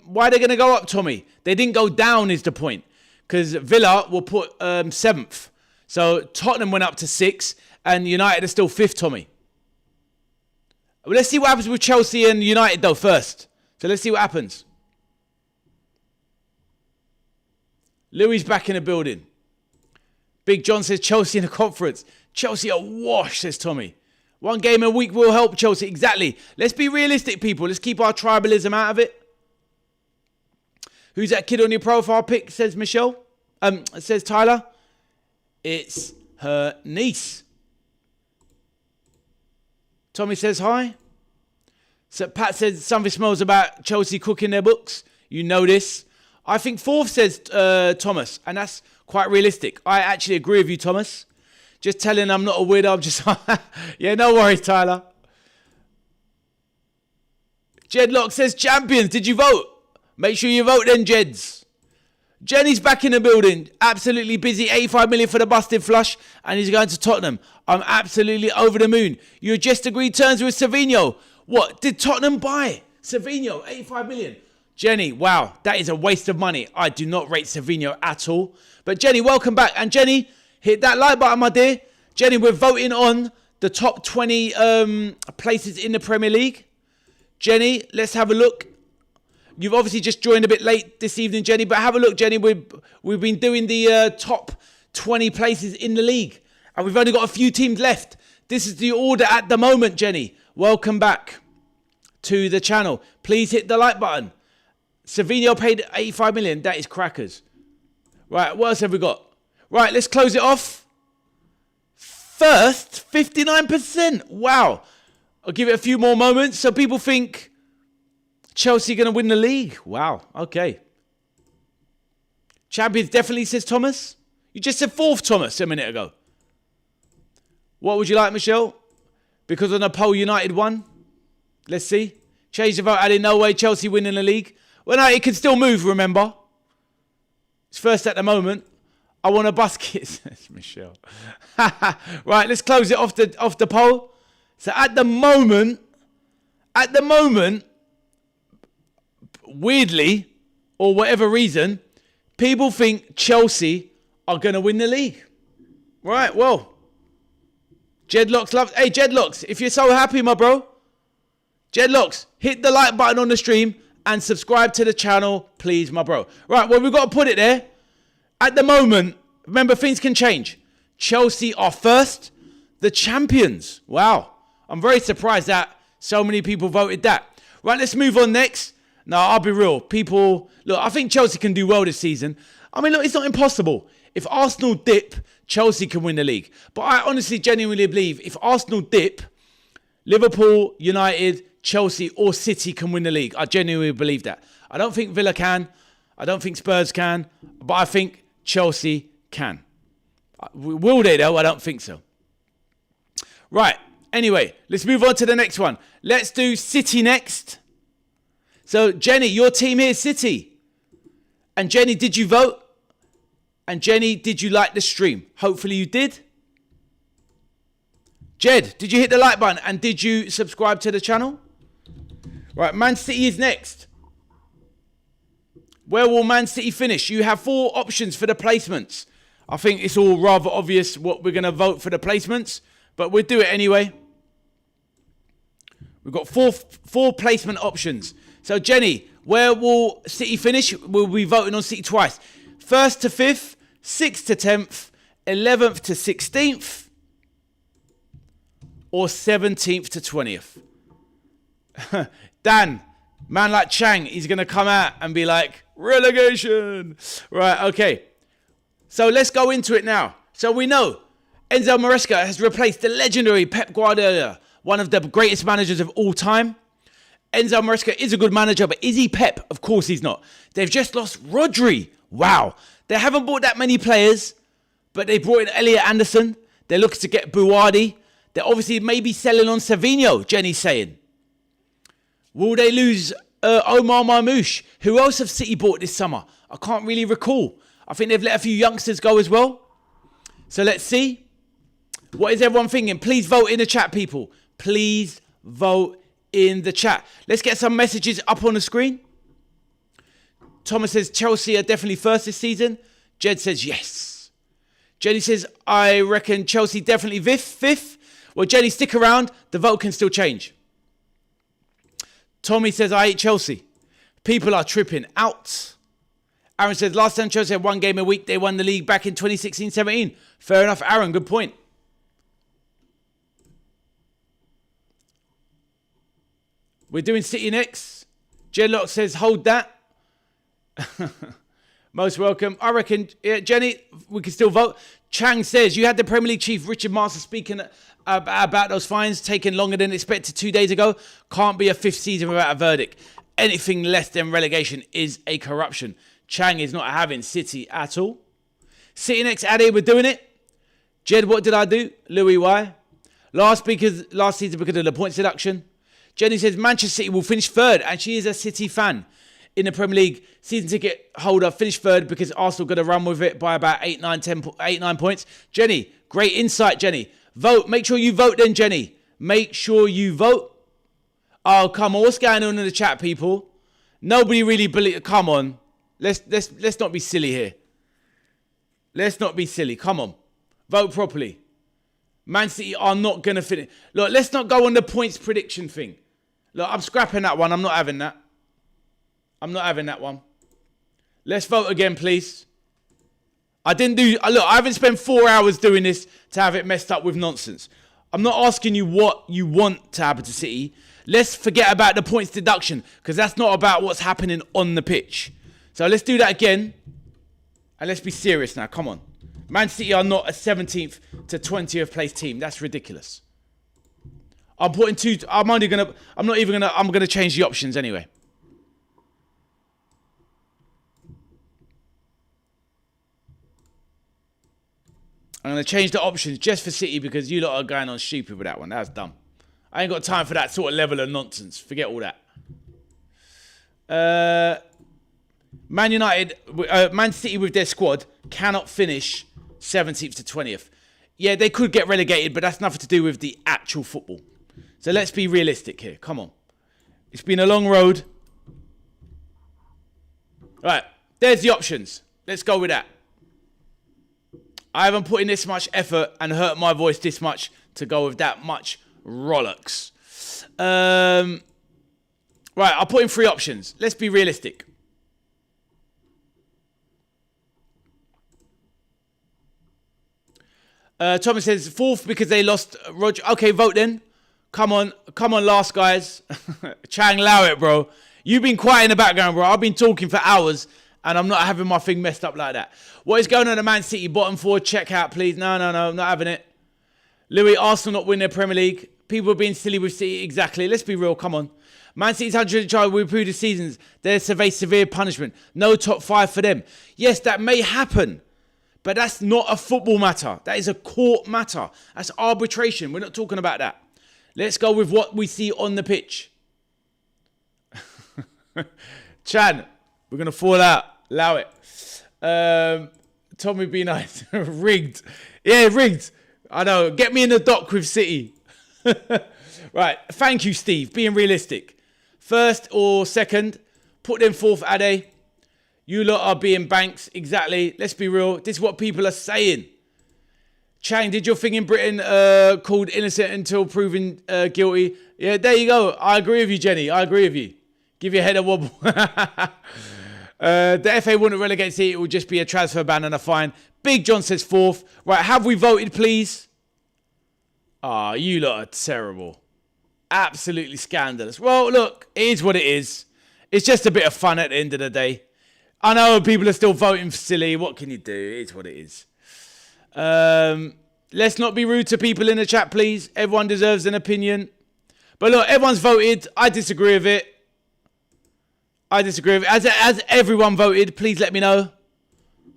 why are they going to go up, Tommy? They didn't go down is the point. Because Villa will put 7th. So Tottenham went up to 6th. And United are still 5th, Tommy. Well, let's see what happens with Chelsea and United, though, first. So let's see what happens. Louis back in the building. Big John says Chelsea in the conference. Chelsea are washed, says Tommy. 1 game a week will help Chelsea. Exactly. Let's be realistic, people. Let's keep our tribalism out of it. Who's that kid on your profile pic, says Michelle? Says Tyler. It's her niece. Tommy says hi. So Pat says something smells about Chelsea cooking their books. You know this. I think 4th, says Thomas. And that's quite realistic. I actually agree with you, Thomas. Just telling I'm not a weirdo. I'm just... yeah, no worries, Tyler. Jedlock says champions. Did you vote? Make sure you vote then, Jeds. Jenny's back in the building. Absolutely busy. 85 million for the busted flush. And he's going to Tottenham. I'm absolutely over the moon. You just agreed terms with Savinho. What? Did Tottenham buy? Savinho, 85 million. Jenny, wow. That is a waste of money. I do not rate Savinho at all. But Jenny, welcome back. And Jenny, hit that like button, my dear. Jenny, we're voting on the top 20 places in the Premier League. Jenny, let's have a look. You've obviously just joined a bit late this evening, Jenny, but have a look, Jenny. We've been doing the top 20 places in the league, and we've only got a few teams left. This is the order at the moment, Jenny. Welcome back to the channel. Please hit the like button. Savinho paid 85 million. That is crackers. Right, what else have we got? Right, let's close it off. First, 59%. Wow. I'll give it a few more moments so people think... Chelsea going to win the league. Wow. Okay. Champions definitely, says Thomas. You just said 4th, Thomas, a minute ago. What would you like, Michelle? Because on a poll, United won. Let's see. Change the vote. I didn't know way Chelsea winning the league. Well, no, it can still move, remember. It's first at the moment. I want a basket, says Michelle. Right, let's close it off the poll. So at the moment, weirdly, or whatever reason, people think Chelsea are going to win the league. Right, well. Jedlocks loves... Hey, Jedlocks, if you're so happy, my bro. Jedlocks, hit the like button on the stream and subscribe to the channel, please, my bro. Right, well, we've got to put it there. At the moment, remember, things can change. Chelsea are first, the champions. Wow. I'm very surprised that so many people voted that. Right, let's move on next. Now, I'll be real. People, look, I think Chelsea can do well this season. I mean, look, it's not impossible. If Arsenal dip, Chelsea can win the league. But I honestly, genuinely believe if Arsenal dip, Liverpool, United, Chelsea or City can win the league. I genuinely believe that. I don't think Villa can. I don't think Spurs can. But I think Chelsea can. Will they, though? I don't think so. Right. Anyway, let's move on to the next one. Let's do City next. So, Jenny, your team here is City. And Jenny, did you vote? And Jenny, did you like the stream? Hopefully you did. Jed, did you hit the like button? And did you subscribe to the channel? Right, Man City is next. Where will Man City finish? You have 4 options for the placements. I think it's all rather obvious what we're going to vote for the placements, but we'll do it anyway. We've got four placement options. So, Jenny, where will City finish? We'll be voting on City twice. 1st to 5th, 6th to 10th, 11th to 16th, or 17th to 20th. Dan, man like Chang, he's going to come out and be like, relegation. Right, okay. So let's go into it now. So we know Enzo Maresca has replaced the legendary Pep Guardiola, one of the greatest managers of all time. Enzo Maresca is a good manager, but is he Pep? Of course he's not. They've just lost Rodri. Wow. They haven't bought that many players, but they brought in Elliot Anderson. They're looking to get Buardi. They're obviously maybe selling on Savinho, Jenny's saying. Will they lose Omar Marmoush? Who else have City bought this summer? I can't really recall. I think they've let a few youngsters go as well. So let's see. What is everyone thinking? Please vote in the chat, people. Please vote in the chat. Let's get some messages up on the screen. Thomas says Chelsea are definitely first this season. Jed says yes. Jenny says, I reckon Chelsea definitely fifth. Well, Jenny, stick around. The vote can still change. Tommy says, I hate Chelsea. People are tripping out. Aaron says, last time Chelsea had one game a week, they won the league back in 2016-17. Fair enough, Aaron. Good point. We're doing City next. Jedlock says, hold that. Most welcome. I reckon, yeah, Jenny, we can still vote. Chang says, you had the Premier League chief, Richard Master, speaking about those fines taking longer than expected 2 days ago. Can't be a fifth season without a verdict. Anything less than relegation is a corruption. Chang is not having City at all. City next, Addy, we're doing it. Jed, what did I do? Louis, why? Last season because of the points deduction. Jenny says Manchester City will finish third, and she is a City fan. In the Premier League, season ticket holder finished third because Arsenal got to run with it by about 8-9 points. Jenny, great insight, Jenny. Vote. Make sure you vote then, Jenny. Make sure you vote. Oh, come on. What's going on in the chat, people? Nobody really believes. Come on. Let's not be silly here. Let's not be silly. Come on. Vote properly. Man City are not going to finish. Look, let's not go on the points prediction thing. Look, I'm scrapping that one. I'm not having that. I'm not having that one. Let's vote again, please. I haven't spent 4 hours doing this to have it messed up with nonsense. I'm not asking you what you want to happen to City. Let's forget about the points deduction, because that's not about what's happening on the pitch. So let's do that again. And let's be serious now. Come on. Man City are not a 17th to 20th place team. That's ridiculous. I'm going to change the options anyway. I'm going to change the options just for City because you lot are going on stupid with that one. That's dumb. I ain't got time for that sort of level of nonsense. Forget all that. Man City with their squad cannot finish 17th to 20th. Yeah, they could get relegated, but that's nothing to do with the actual football. So let's be realistic here. Come on. It's been a long road. Right, there's the options. Let's go with that. I haven't put in this much effort and hurt my voice this much to go with that much rollocks. Right, I'll put in 3 options. Let's be realistic. Thomas says 4th because they lost Roger. Okay, vote then. Come on, last guys. Chang, allow it, bro. You've been quiet in the background, bro. I've been talking for hours. And I'm not having my thing messed up like that. What is going on at Man City? Bottom 4, check out, please. No, not having it. Louis, Arsenal not win their Premier League. People are being silly with City. Exactly. Let's be real. Come on. Man City's 100 charge with previous seasons. They survey severe punishment. No top 5 for them. Yes, that may happen. But that's not a football matter. That is a court matter. That's arbitration. We're not talking about that. Let's go with what we see on the pitch. Chan, we're going to fall out. Allow it. Tommy, be nice. Rigged. Yeah, rigged. I know. Get me in the dock with City. Right. Thank you, Steve. Being realistic. 1st or 2nd. Put them 4th, Ade. You lot are being banks. Exactly. Let's be real. This is what people are saying. Chang, did your thing in Britain called innocent until proven guilty? Yeah, there you go. I agree with you, Jenny. I agree with you. Give your head a wobble. The FA wouldn't relegate City. It would just be a transfer ban and a fine. Big John says 4th. Right, have we voted, please? Ah, you lot are terrible. Absolutely scandalous. Well, look, it is what it is. It's just a bit of fun at the end of the day. I know people are still voting for silly. What can you do? It is what it is. Let's not be rude to people in the chat, please. Everyone deserves an opinion. But look, everyone's voted. I disagree with it. As everyone voted, please let me know.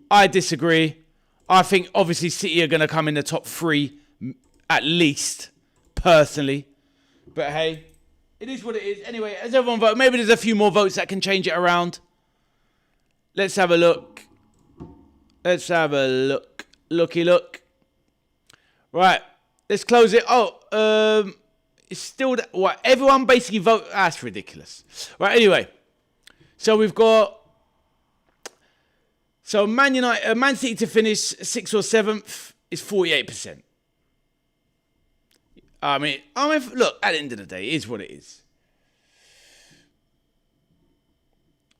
I disagree. I think obviously City are going to come in the top 3 at least, personally. But hey, it is what it is. Anyway, as everyone voted, maybe there's a few more votes that can change it around. Let's have a look. Looky look. Right, let's close it. Oh, it's still that. What? Everyone basically vote. That's ridiculous. Right, anyway. So we've got. So Man City to finish 6th or 7th is 48%. I mean, look, at the end of the day, it is what it is.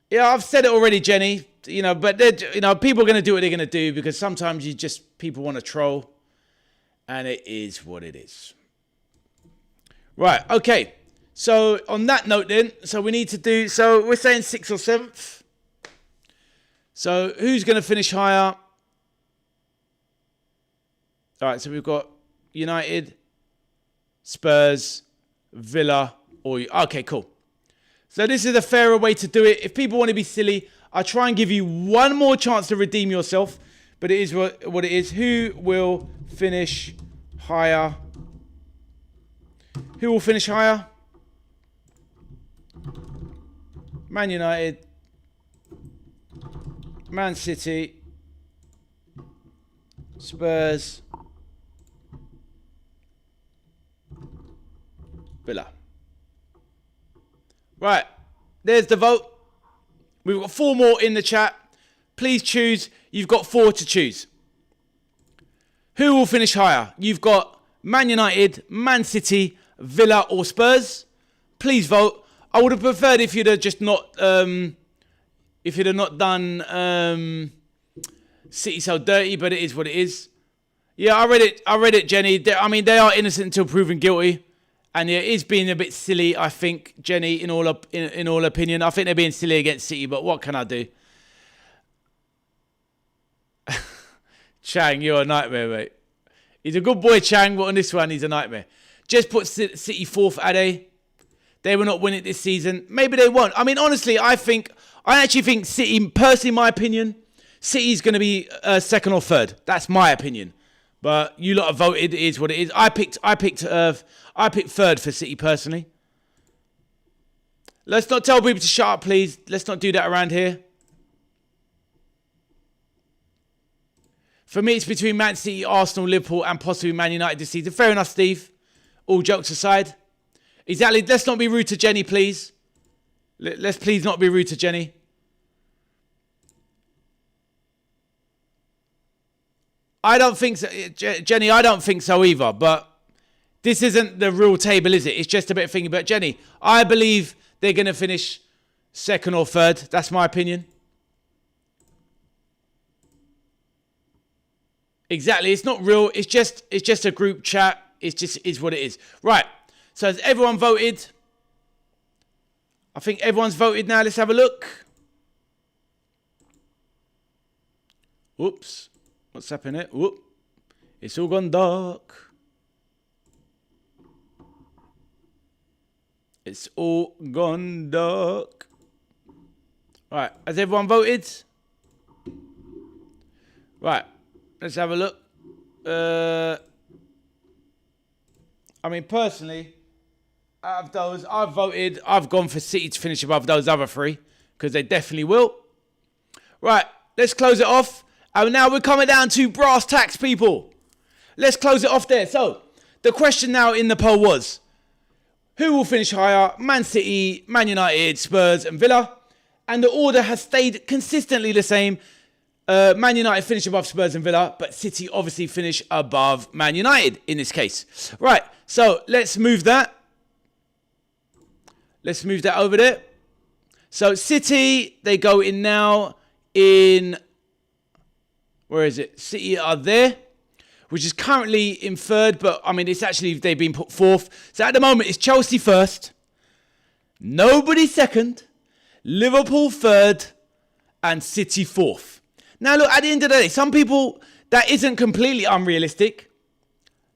Yeah, I've said it already, Jenny. But people are going to do what they're going to do because sometimes people want to troll. And it is what it is. Right, okay. So on that note then, we're saying 6th or 7th. So who's going to finish higher? All right, so we've got United, Spurs, Villa, okay, cool. So this is a fairer way to do it. If people want to be silly, I'll try and give you one more chance to redeem yourself. But it is what it is. Who will finish higher? Who will finish higher? Man United, Man City, Spurs, Villa. Right, there's the vote. We've got 4 more in the chat. Please choose. You've got 4 to choose. Who will finish higher? You've got Man United, Man City, Villa or Spurs. Please vote. I would have preferred if you'd have just not done City so dirty, but it is what it is. Yeah, I read it, Jenny. They are innocent until proven guilty. And it is being a bit silly, I think, Jenny, in all opinion. I think they're being silly against City, but what can I do? Chang, you're a nightmare, mate. He's a good boy, Chang, but on this one, he's a nightmare. Just put City 4th, Ade. They will not win it this season. Maybe they won't. I mean, honestly, I actually think City, personally, my opinion, City's going to be 2nd or 3rd. That's my opinion. But you lot have voted. It is what it is. I picked 3rd for City personally. Let's not tell people to shut up, please. Let's not do that around here. For me, it's between Man City, Arsenal, Liverpool, and possibly Man United this season. Fair enough, Steve. All jokes aside. Exactly. Let's not be rude to Jenny, please. Let's please not be rude to Jenny. I don't think so. Jenny, I don't think so either. But this isn't the real table, is it? It's just a bit of thinking. But Jenny, I believe they're going to finish 2nd or 3rd. That's my opinion. Exactly. It's not real. It's just a group chat. It just is what it is. Right. So has everyone voted? I think everyone's voted now. Let's have a look. Whoops. What's happening? Whoop. It's all gone dark. It's all gone dark. Right. Has everyone voted? Right. Let's have a look. I mean, personally, out of those, I've gone for City to finish above those other 3 because they definitely will. Right, let's close it off. And now we're coming down to brass tacks, people. Let's close it off there. So, the question now in the poll was, who will finish higher? Man City, Man United, Spurs and Villa. And the order has stayed consistently the same. Man United finish above Spurs and Villa, but City obviously finish above Man United in this case. Right, so let's move that. Let's move that over there. So City, they go in now in... Where is it? City are there, which is currently in third, but I mean, it's actually, they've been put fourth. So at the moment, it's Chelsea first, nobody second, Liverpool third, and City fourth. Now, look, at the end of the day, some people, that isn't completely unrealistic.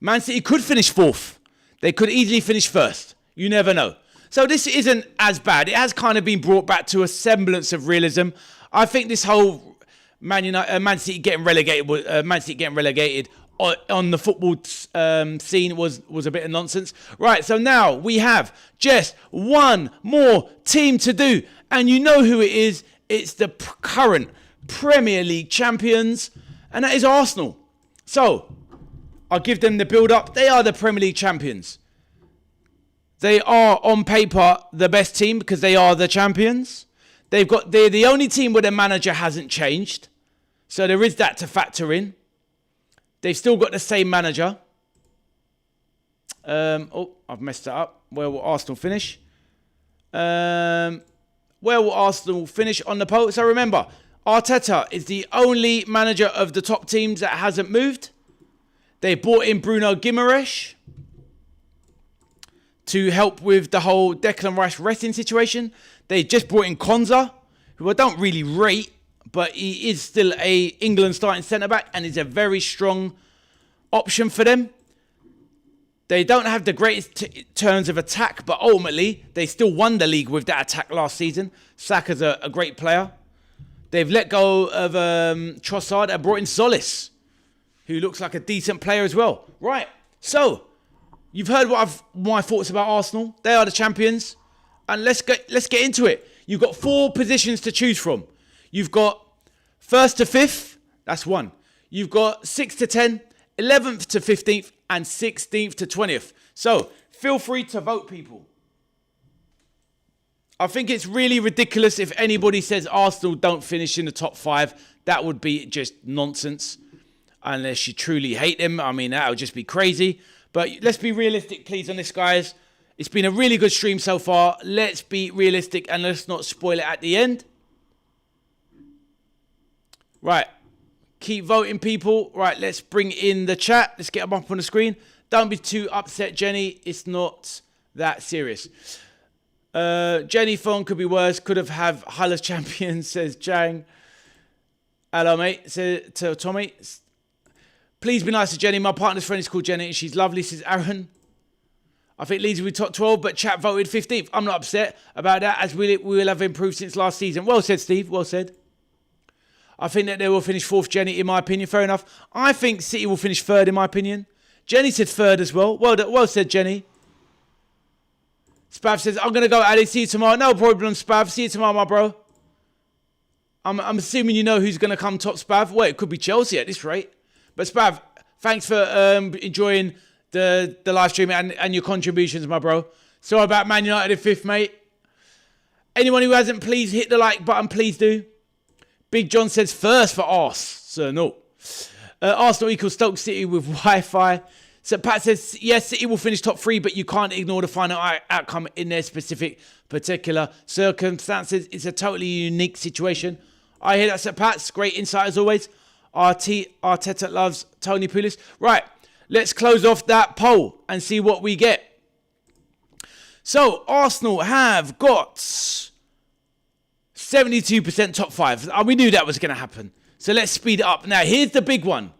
Man City could finish fourth. They could easily finish first. You never know. So this isn't as bad. It has kind of been brought back to a semblance of realism. I think this whole Man City getting relegated on the football scene was a bit of nonsense. Right, so now we have just one more team to do. And you know who it is. It's the current Premier League champions, and that is Arsenal. So, I'll give them the build-up. They are the Premier League champions. They are, on paper, the best team because they are the champions. They're the only team where the manager hasn't changed. So there is that to factor in. They've still got the same manager. I've messed that up. Where will Arsenal finish? Where will Arsenal finish on the poll? So remember, Arteta is the only manager of the top teams that hasn't moved. They brought in Bruno Guimaraes to help with the whole Declan Rice resting situation. They just brought in Konza, who I don't really rate, but he is still a England starting centre-back and is a very strong option for them. They don't have the greatest turns of attack, but ultimately, they still won the league with that attack last season. Saka's a great player. They've let go of Trossard and brought in Solis, who looks like a decent player as well. Right, so you've heard my thoughts about Arsenal. They are the champions, and let's get into it. You've got 4 positions to choose from. You've got 1st to 5th, that's 1. You've got 6th to 10th, 11th to 15th, and 16th to 20th. So feel free to vote, people. I think it's really ridiculous if anybody says Arsenal don't finish in the top 5. That would be just nonsense. Unless you truly hate them. I mean, that would just be crazy. But let's be realistic, please, on this, guys. It's been a really good stream so far. Let's be realistic and let's not spoil it at the end. Right. Keep voting, people. Right, let's bring in the chat. Let's get them up on the screen. Don't be too upset, Jenny. It's not that serious. Jenny phone could be worse. Could have Hull as champions, says Jang. Hello, mate. Says to Tommy. Please be nice to Jenny. My partner's friend is called Jenny and she's lovely, says Aaron. I think Leeds will be top 12, but chat voted 15th. I'm not upset about that as we will have improved since last season. Well said, Steve. Well said. I think that they will finish 4th, Jenny, in my opinion. Fair enough. I think City will finish 3rd, in my opinion. Jenny said 3rd as well. Well said, Jenny. Spav says, I'm going to go, Ali. See you tomorrow. No problem, Spav. See you tomorrow, my bro. I'm assuming you know who's going to come top, Spav. Well, it could be Chelsea at this rate. But Spav, thanks for enjoying the live stream and your contributions, my bro. Sorry about Man United in 5th, mate. Anyone who hasn't, please hit the like button. Please do. Big John says 1st for Arsenal. Arsenal equals Stoke City with Wi-Fi. So Pat says, yes, City will finish top 3, but you can't ignore the final outcome in their particular circumstances. It's a totally unique situation. I hear that, Sir Pat's. Great insight as always. Arteta loves Tony Pulis. Right, let's close off that poll and see what we get. So, Arsenal have got 72% top 5. We knew that was going to happen. So, let's speed it up. Now, here's the big one.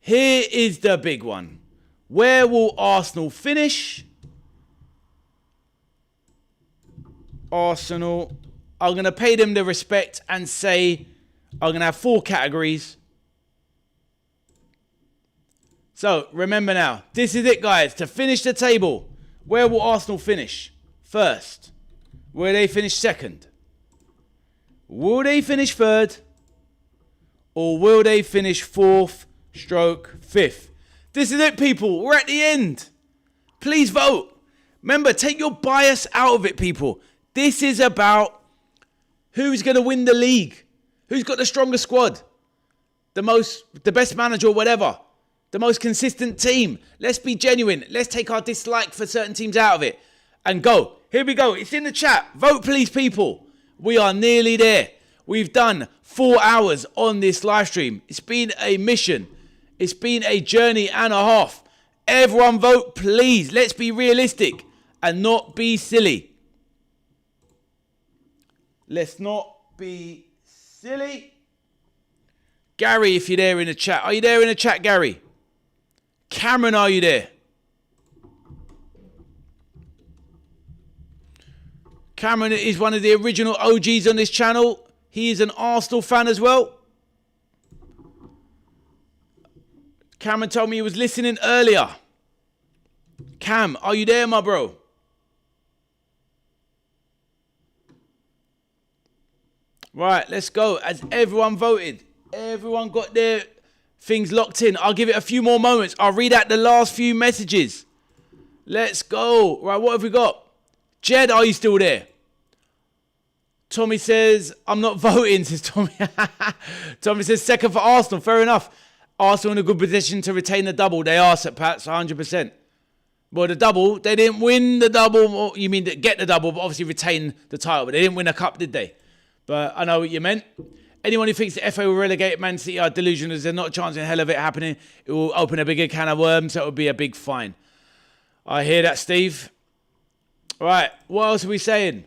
Here is the big one. Where will Arsenal finish? Arsenal. I'm going to pay them the respect and say I'm going to have 4 categories. So, remember now. This is it, guys. To finish the table. Where will Arsenal finish? 1st. Will they finish 2nd? Will they finish 3rd? Or will they finish 4th? Stroke 5th. This is it, people. We're at the end. Please vote. Remember, take your bias out of it, people. This is about Who's going to win the league? Who's got the strongest squad? The best manager or whatever. The most consistent team. Let's be genuine. Let's take our dislike for certain teams out of it. And go. Here we go. It's in the chat. Vote, please, people. We are nearly there. We've done 4 hours on this live stream. It's been a mission. It's been a journey and a half. Everyone vote, please. Let's be realistic and not be silly. Let's not be silly. Gary, if you're there in the chat. Are you there in the chat, Gary? Cameron, are you there? Cameron is one of the original OGs on this channel. He is an Arsenal fan as well. Cameron told me he was listening earlier. Cam, are you there, my bro? Right, let's go. As everyone voted, everyone got their things locked in. I'll give it a few more moments. I'll read out the last few messages. Let's go. Right, what have we got? Jed, are you still there? Tommy says, I'm not voting, says Tommy. Tommy says, second for Arsenal. Fair enough. Arsenal in a good position to retain the double. They are, Sir Pats, 100%. Well, the double, they didn't win the double. You mean get the double, but obviously retain the title. But they didn't win a cup, did they? But I know what you meant. Anyone who thinks the FA will relegate Man City are delusional. There's not a chance in hell of it happening. It will open a bigger can of worms, so it will be a big fine. I hear that, Steve. Right, what else are we saying?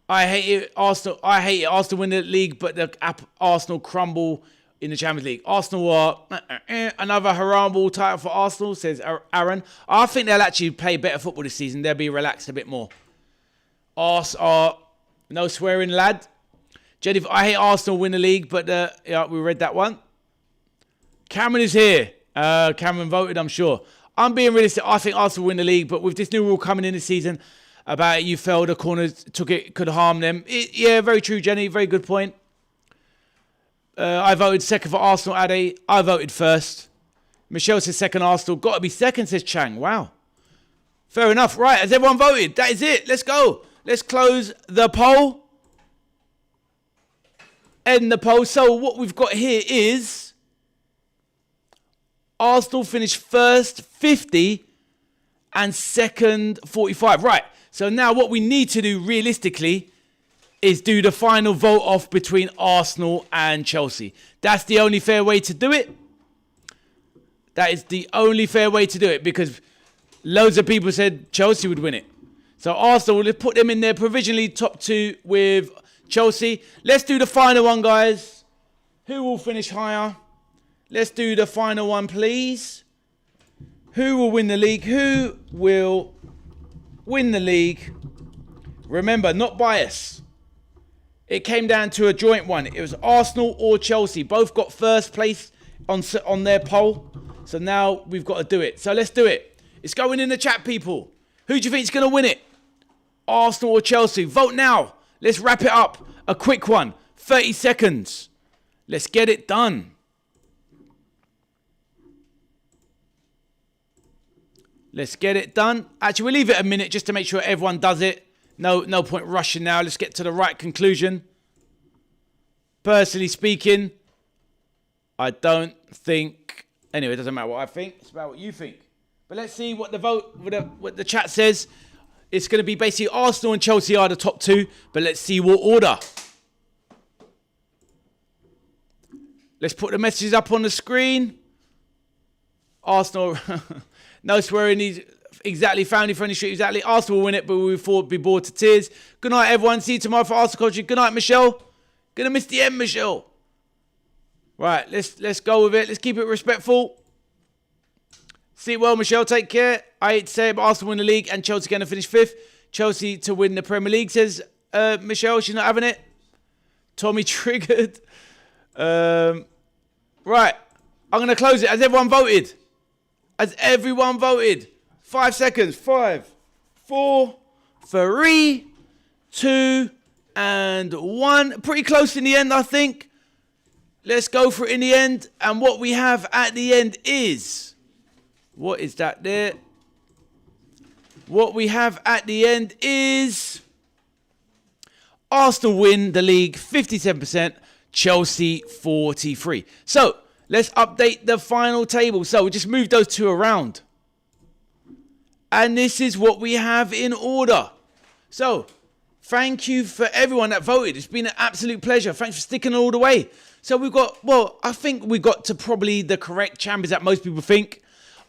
I hate it, Arsenal. I hate it. Arsenal win the league, but the Arsenal crumble in the Champions League. Arsenal are another horrible title for Arsenal, says Aaron. I think they'll actually play better football this season. They'll be relaxed a bit more. Arsenal, no swearing, lad. Jennifer, I hate Arsenal win the league, but yeah, we read that one. Cameron is here. Cameron voted, I'm sure. I'm being realistic. I think Arsenal win the league, but with this new rule coming in this season about you fell, the corners took it, could harm them. Yeah, very true, Jenny. Very good point. I voted second for Arsenal, Ade. I voted first. Michelle says second Arsenal. Got to be second, says Chang. Wow. Fair enough. Right, has everyone voted? That is it. Let's go. Let's close the poll. End the poll. So what we've got here is Arsenal finished first 50 and second 45. Right. So now what we need to do realistically is do the final vote off between Arsenal and Chelsea. That's the only fair way to do it. That is the only fair way to do it because loads of people said Chelsea would win it. So Arsenal, let's put them in there provisionally top two with Chelsea. Let's do the final one, guys. Who will finish higher? Let's do the final one, please. Who will win the league? Who will win the league? Remember, not bias. It came down to a joint one. It was Arsenal or Chelsea. Both got first place on their poll. So now we've got to do it. So let's do it. It's going in the chat, people. Who do you think is going to win it? Arsenal or Chelsea? Vote now. Let's wrap it up. A quick one. 30 seconds. Let's get it done. Let's get it done. Actually, we'll leave it a minute just to make sure everyone does it. No point rushing now. Let's get to the right conclusion. Personally speaking, I don't think... Anyway, it doesn't matter what I think. It's about what you think. But let's see what the vote, what the chat says. It's going to be basically Arsenal and Chelsea are the top two. But let's see what order. Let's put the messages up on the screen. Arsenal... No swearing. He's exactly family friendly street. Exactly. Arsenal will win it, but we will be bored to tears. Good night, everyone. See you tomorrow for Arsenal Culture. Good night, Michelle. Gonna miss the end, Michelle. Right, let's go with it. Let's keep it respectful. See you well, Michelle. Take care. I hate to say it, but Arsenal win the league and Chelsea going to finish 5th. Chelsea to win the Premier League, says Michelle. She's not having it. Tommy triggered. Right. I'm going to close it. Has everyone voted? Has everyone voted? 5 seconds. 5, 4, 3, 2, and 1. Pretty close in the end, I think. Let's go for it in the end. And what we have at the end is... What is that there? What we have at the end is... Arsenal win the league 57%, Chelsea 43%. So let's update the final table. So we just moved those two around. And this is what we have in order. So thank you for everyone that voted. It's been an absolute pleasure. Thanks for sticking all the way. So we've got, well, I think we got to probably the correct champions that most people think.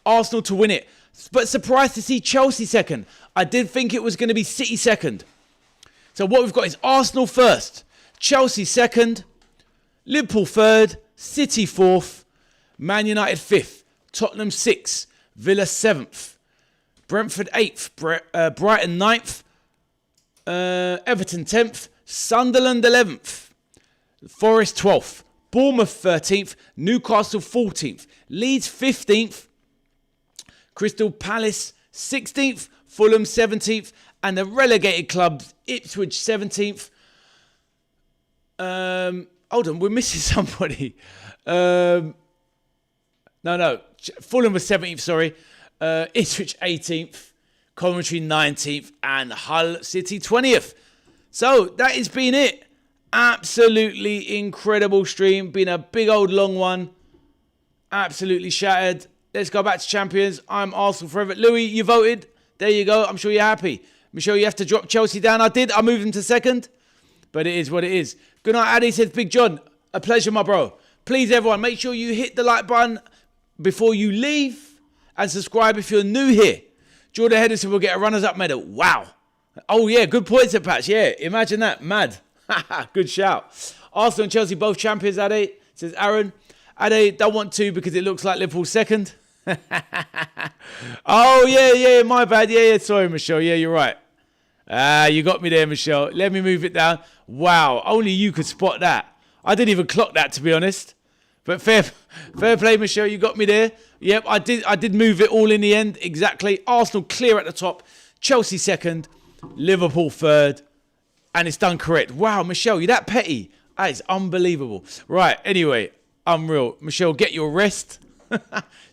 Arsenal to win it. But surprised to see Chelsea second. I did think it was going to be City second. So what we've got is Arsenal first, Chelsea second, Liverpool third, City fourth, Man United fifth, Tottenham sixth, Villa seventh, Brentford eighth, Brighton ninth, Everton 10th, Sunderland 11th, Forest 12th, Bournemouth 13th, Newcastle 14th, Leeds 15th, Crystal Palace 16th, Fulham 17th, and the relegated clubs Ipswich 17th. Hold on, we're missing somebody. No, Fulham was 17th, sorry. Ipswich 18th. Coventry 19th and Hull City 20th. So that has been it. Absolutely incredible stream. Been a big old long one. Absolutely shattered. Let's go back to champions. I'm Arsenal forever. Louis, you voted. There you go. I'm sure you're happy. Michelle, you have to drop Chelsea down. I did. I moved them to second. But it is what it is. Good night, Addy, says Big John. A pleasure, my bro. Please, everyone, make sure you hit the like button before you leave. And subscribe if you're new here. Jordan Henderson will get a runners-up medal. Wow. Oh, yeah, good points at Patch. Yeah, imagine that. Mad. Good shout. Arsenal and Chelsea both champions, Ade, says Aaron. Ade, don't want to because it looks like Liverpool's second. Oh, yeah, my bad. Yeah, sorry, Michelle. Yeah, you're right. You got me there, Michelle. Let me move it down. Wow, only you could spot that. I didn't even clock that, to be honest. But fair play, Michelle. You got me there. Yep, I did move it all in the end. Exactly. Arsenal clear at the top. Chelsea second. Liverpool third. And it's done correct. Wow, Michelle, you're that petty. That is unbelievable. Right, anyway, unreal. Michelle, get your rest.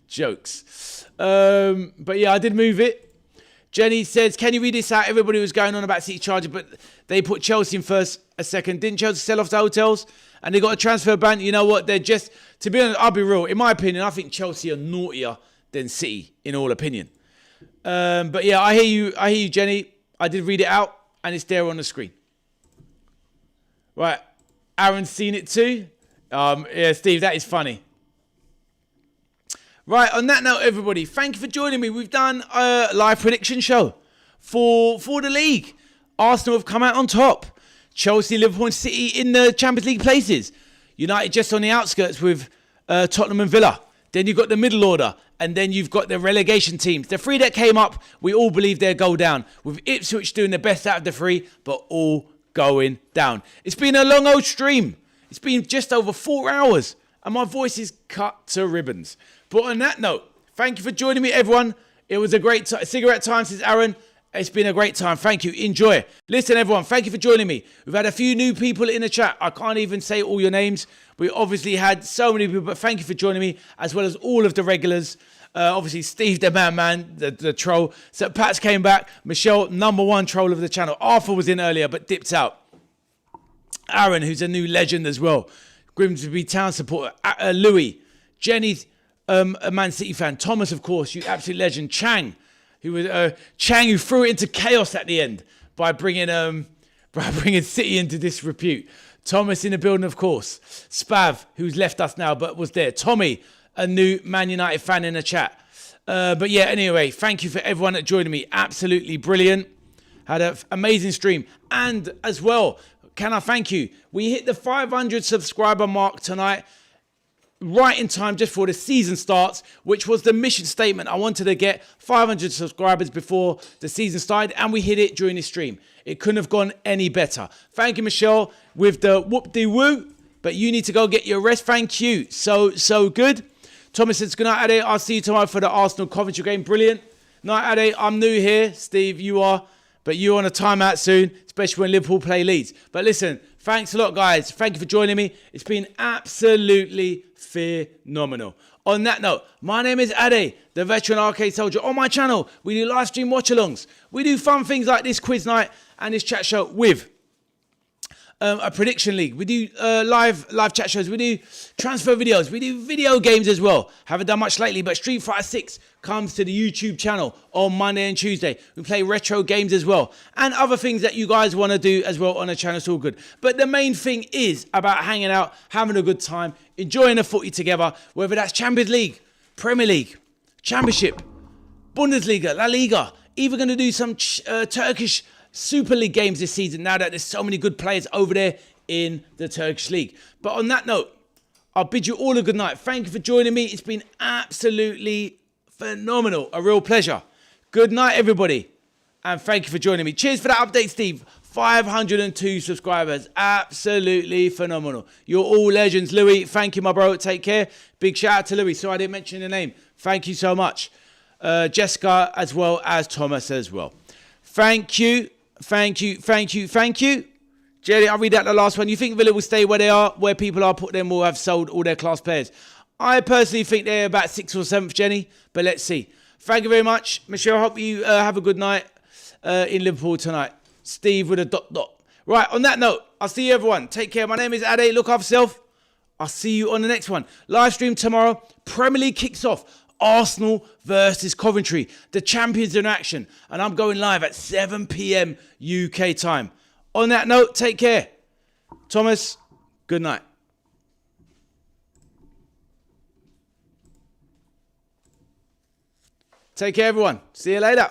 Jokes. But yeah, I did move it. Jenny says, can you read this out? Everybody was going on about City charges, but they put Chelsea in first, a second. Didn't Chelsea sell off the hotels? And they got a transfer ban. You know what? They're just, to be honest, I'll be real. In my opinion, I think Chelsea are naughtier than City, in all opinion. But yeah, I hear you, Jenny. I did read it out, and it's there on the screen. Right. Aaron's seen it too. Yeah, Steve, that is funny. Right, on that note, everybody, thank you for joining me. We've done a live prediction show for the league. Arsenal have come out on top. Chelsea, Liverpool and City in the Champions League places. United just on the outskirts with Tottenham and Villa. Then you've got the middle order. And then you've got the relegation teams. The three that came up, we all believe they'll go down. With Ipswich doing the best out of the three, but all going down. It's been a long old stream. It's been just over 4 hours. And my voice is cut to ribbons. But on that note, thank you for joining me, everyone. It was a great cigarette time, says Aaron. It's been a great time. Thank you. Enjoy. Listen, everyone, thank you for joining me. We've had a few new people in the chat. I can't even say all your names. We obviously had so many people, but thank you for joining me, as well as all of the regulars. Obviously, Steve, the man, the troll. So Pat's came back. Michelle, #1 troll of the channel. Arthur was in earlier, but dipped out. Aaron, who's a new legend as well. Grimsby Town supporter. Louis. Jenny's a Man City fan. Thomas, of course, you absolute legend. Chang, who threw it into chaos at the end by bringing City into disrepute. Thomas in the building, of course. Spav, who's left us now but was there. Tommy, a new Man United fan in the chat. But yeah, anyway, thank you for everyone that joined me. Absolutely brilliant. Had an amazing stream. And as well, can I thank you? We hit the 500 subscriber mark tonight. Right in time just before the season starts, which was the mission statement. I wanted to get 500 subscribers before the season started, and we hit it during this stream. It couldn't have gone any better. Thank you, Michelle, with the whoop-de-woo. But you need to go get your rest. Thank you. So good. Thomas says, good night, Ade. I'll see you tomorrow for the Arsenal Coventry game. Brilliant. Night, Ade. I'm new here. Steve, you are. But you're on a timeout soon, especially when Liverpool play Leeds. But listen, thanks a lot, guys. Thank you for joining me. It's been absolutely phenomenal. On that note, my name is Ade, the veteran arcade soldier. On my channel, we do live stream watch-alongs. We do fun things like this quiz night and this chat show with a prediction league. We do live chat shows. We do transfer videos. We do video games as well. Haven't done much lately, but Street Fighter 6 comes to the YouTube channel on Monday and Tuesday. We play retro games as well. And other things that you guys want to do as well on the channel. It's all good. But the main thing is about hanging out, having a good time, enjoying the footy together, whether that's Champions League, Premier League, Championship, Bundesliga, La Liga. Even going to do some Turkish Super League games this season now that there's so many good players over there in the Turkish League. But on that note, I'll bid you all a good night. Thank you for joining me. It's been absolutely phenomenal. A real pleasure. Good night, everybody. And thank you for joining me. Cheers for that update, Steve. 502 subscribers. Absolutely phenomenal. You're all legends. Louis, thank you, my bro. Take care. Big shout out to Louis. Sorry I didn't mention your name. Thank you so much. Jessica as well as Thomas as well. Thank you. Thank you. Jerry, I'll read out the last one. You think Villa will stay where they are, where people are put them, will have sold all their class players? I personally think they're about 6th or 7th, Jenny, but let's see. Thank you very much. Michelle, hope you have a good night in Liverpool tonight. Steve with a ... Right, on that note, I'll see you everyone. Take care. My name is Ade. Look after yourself. I'll see you on the next one. Live stream tomorrow. Premier League kicks off. Arsenal versus Coventry. The champions in action. And I'm going live at 7 p.m. UK time. On that note, take care. Thomas, good night. Take care, everyone. See you later.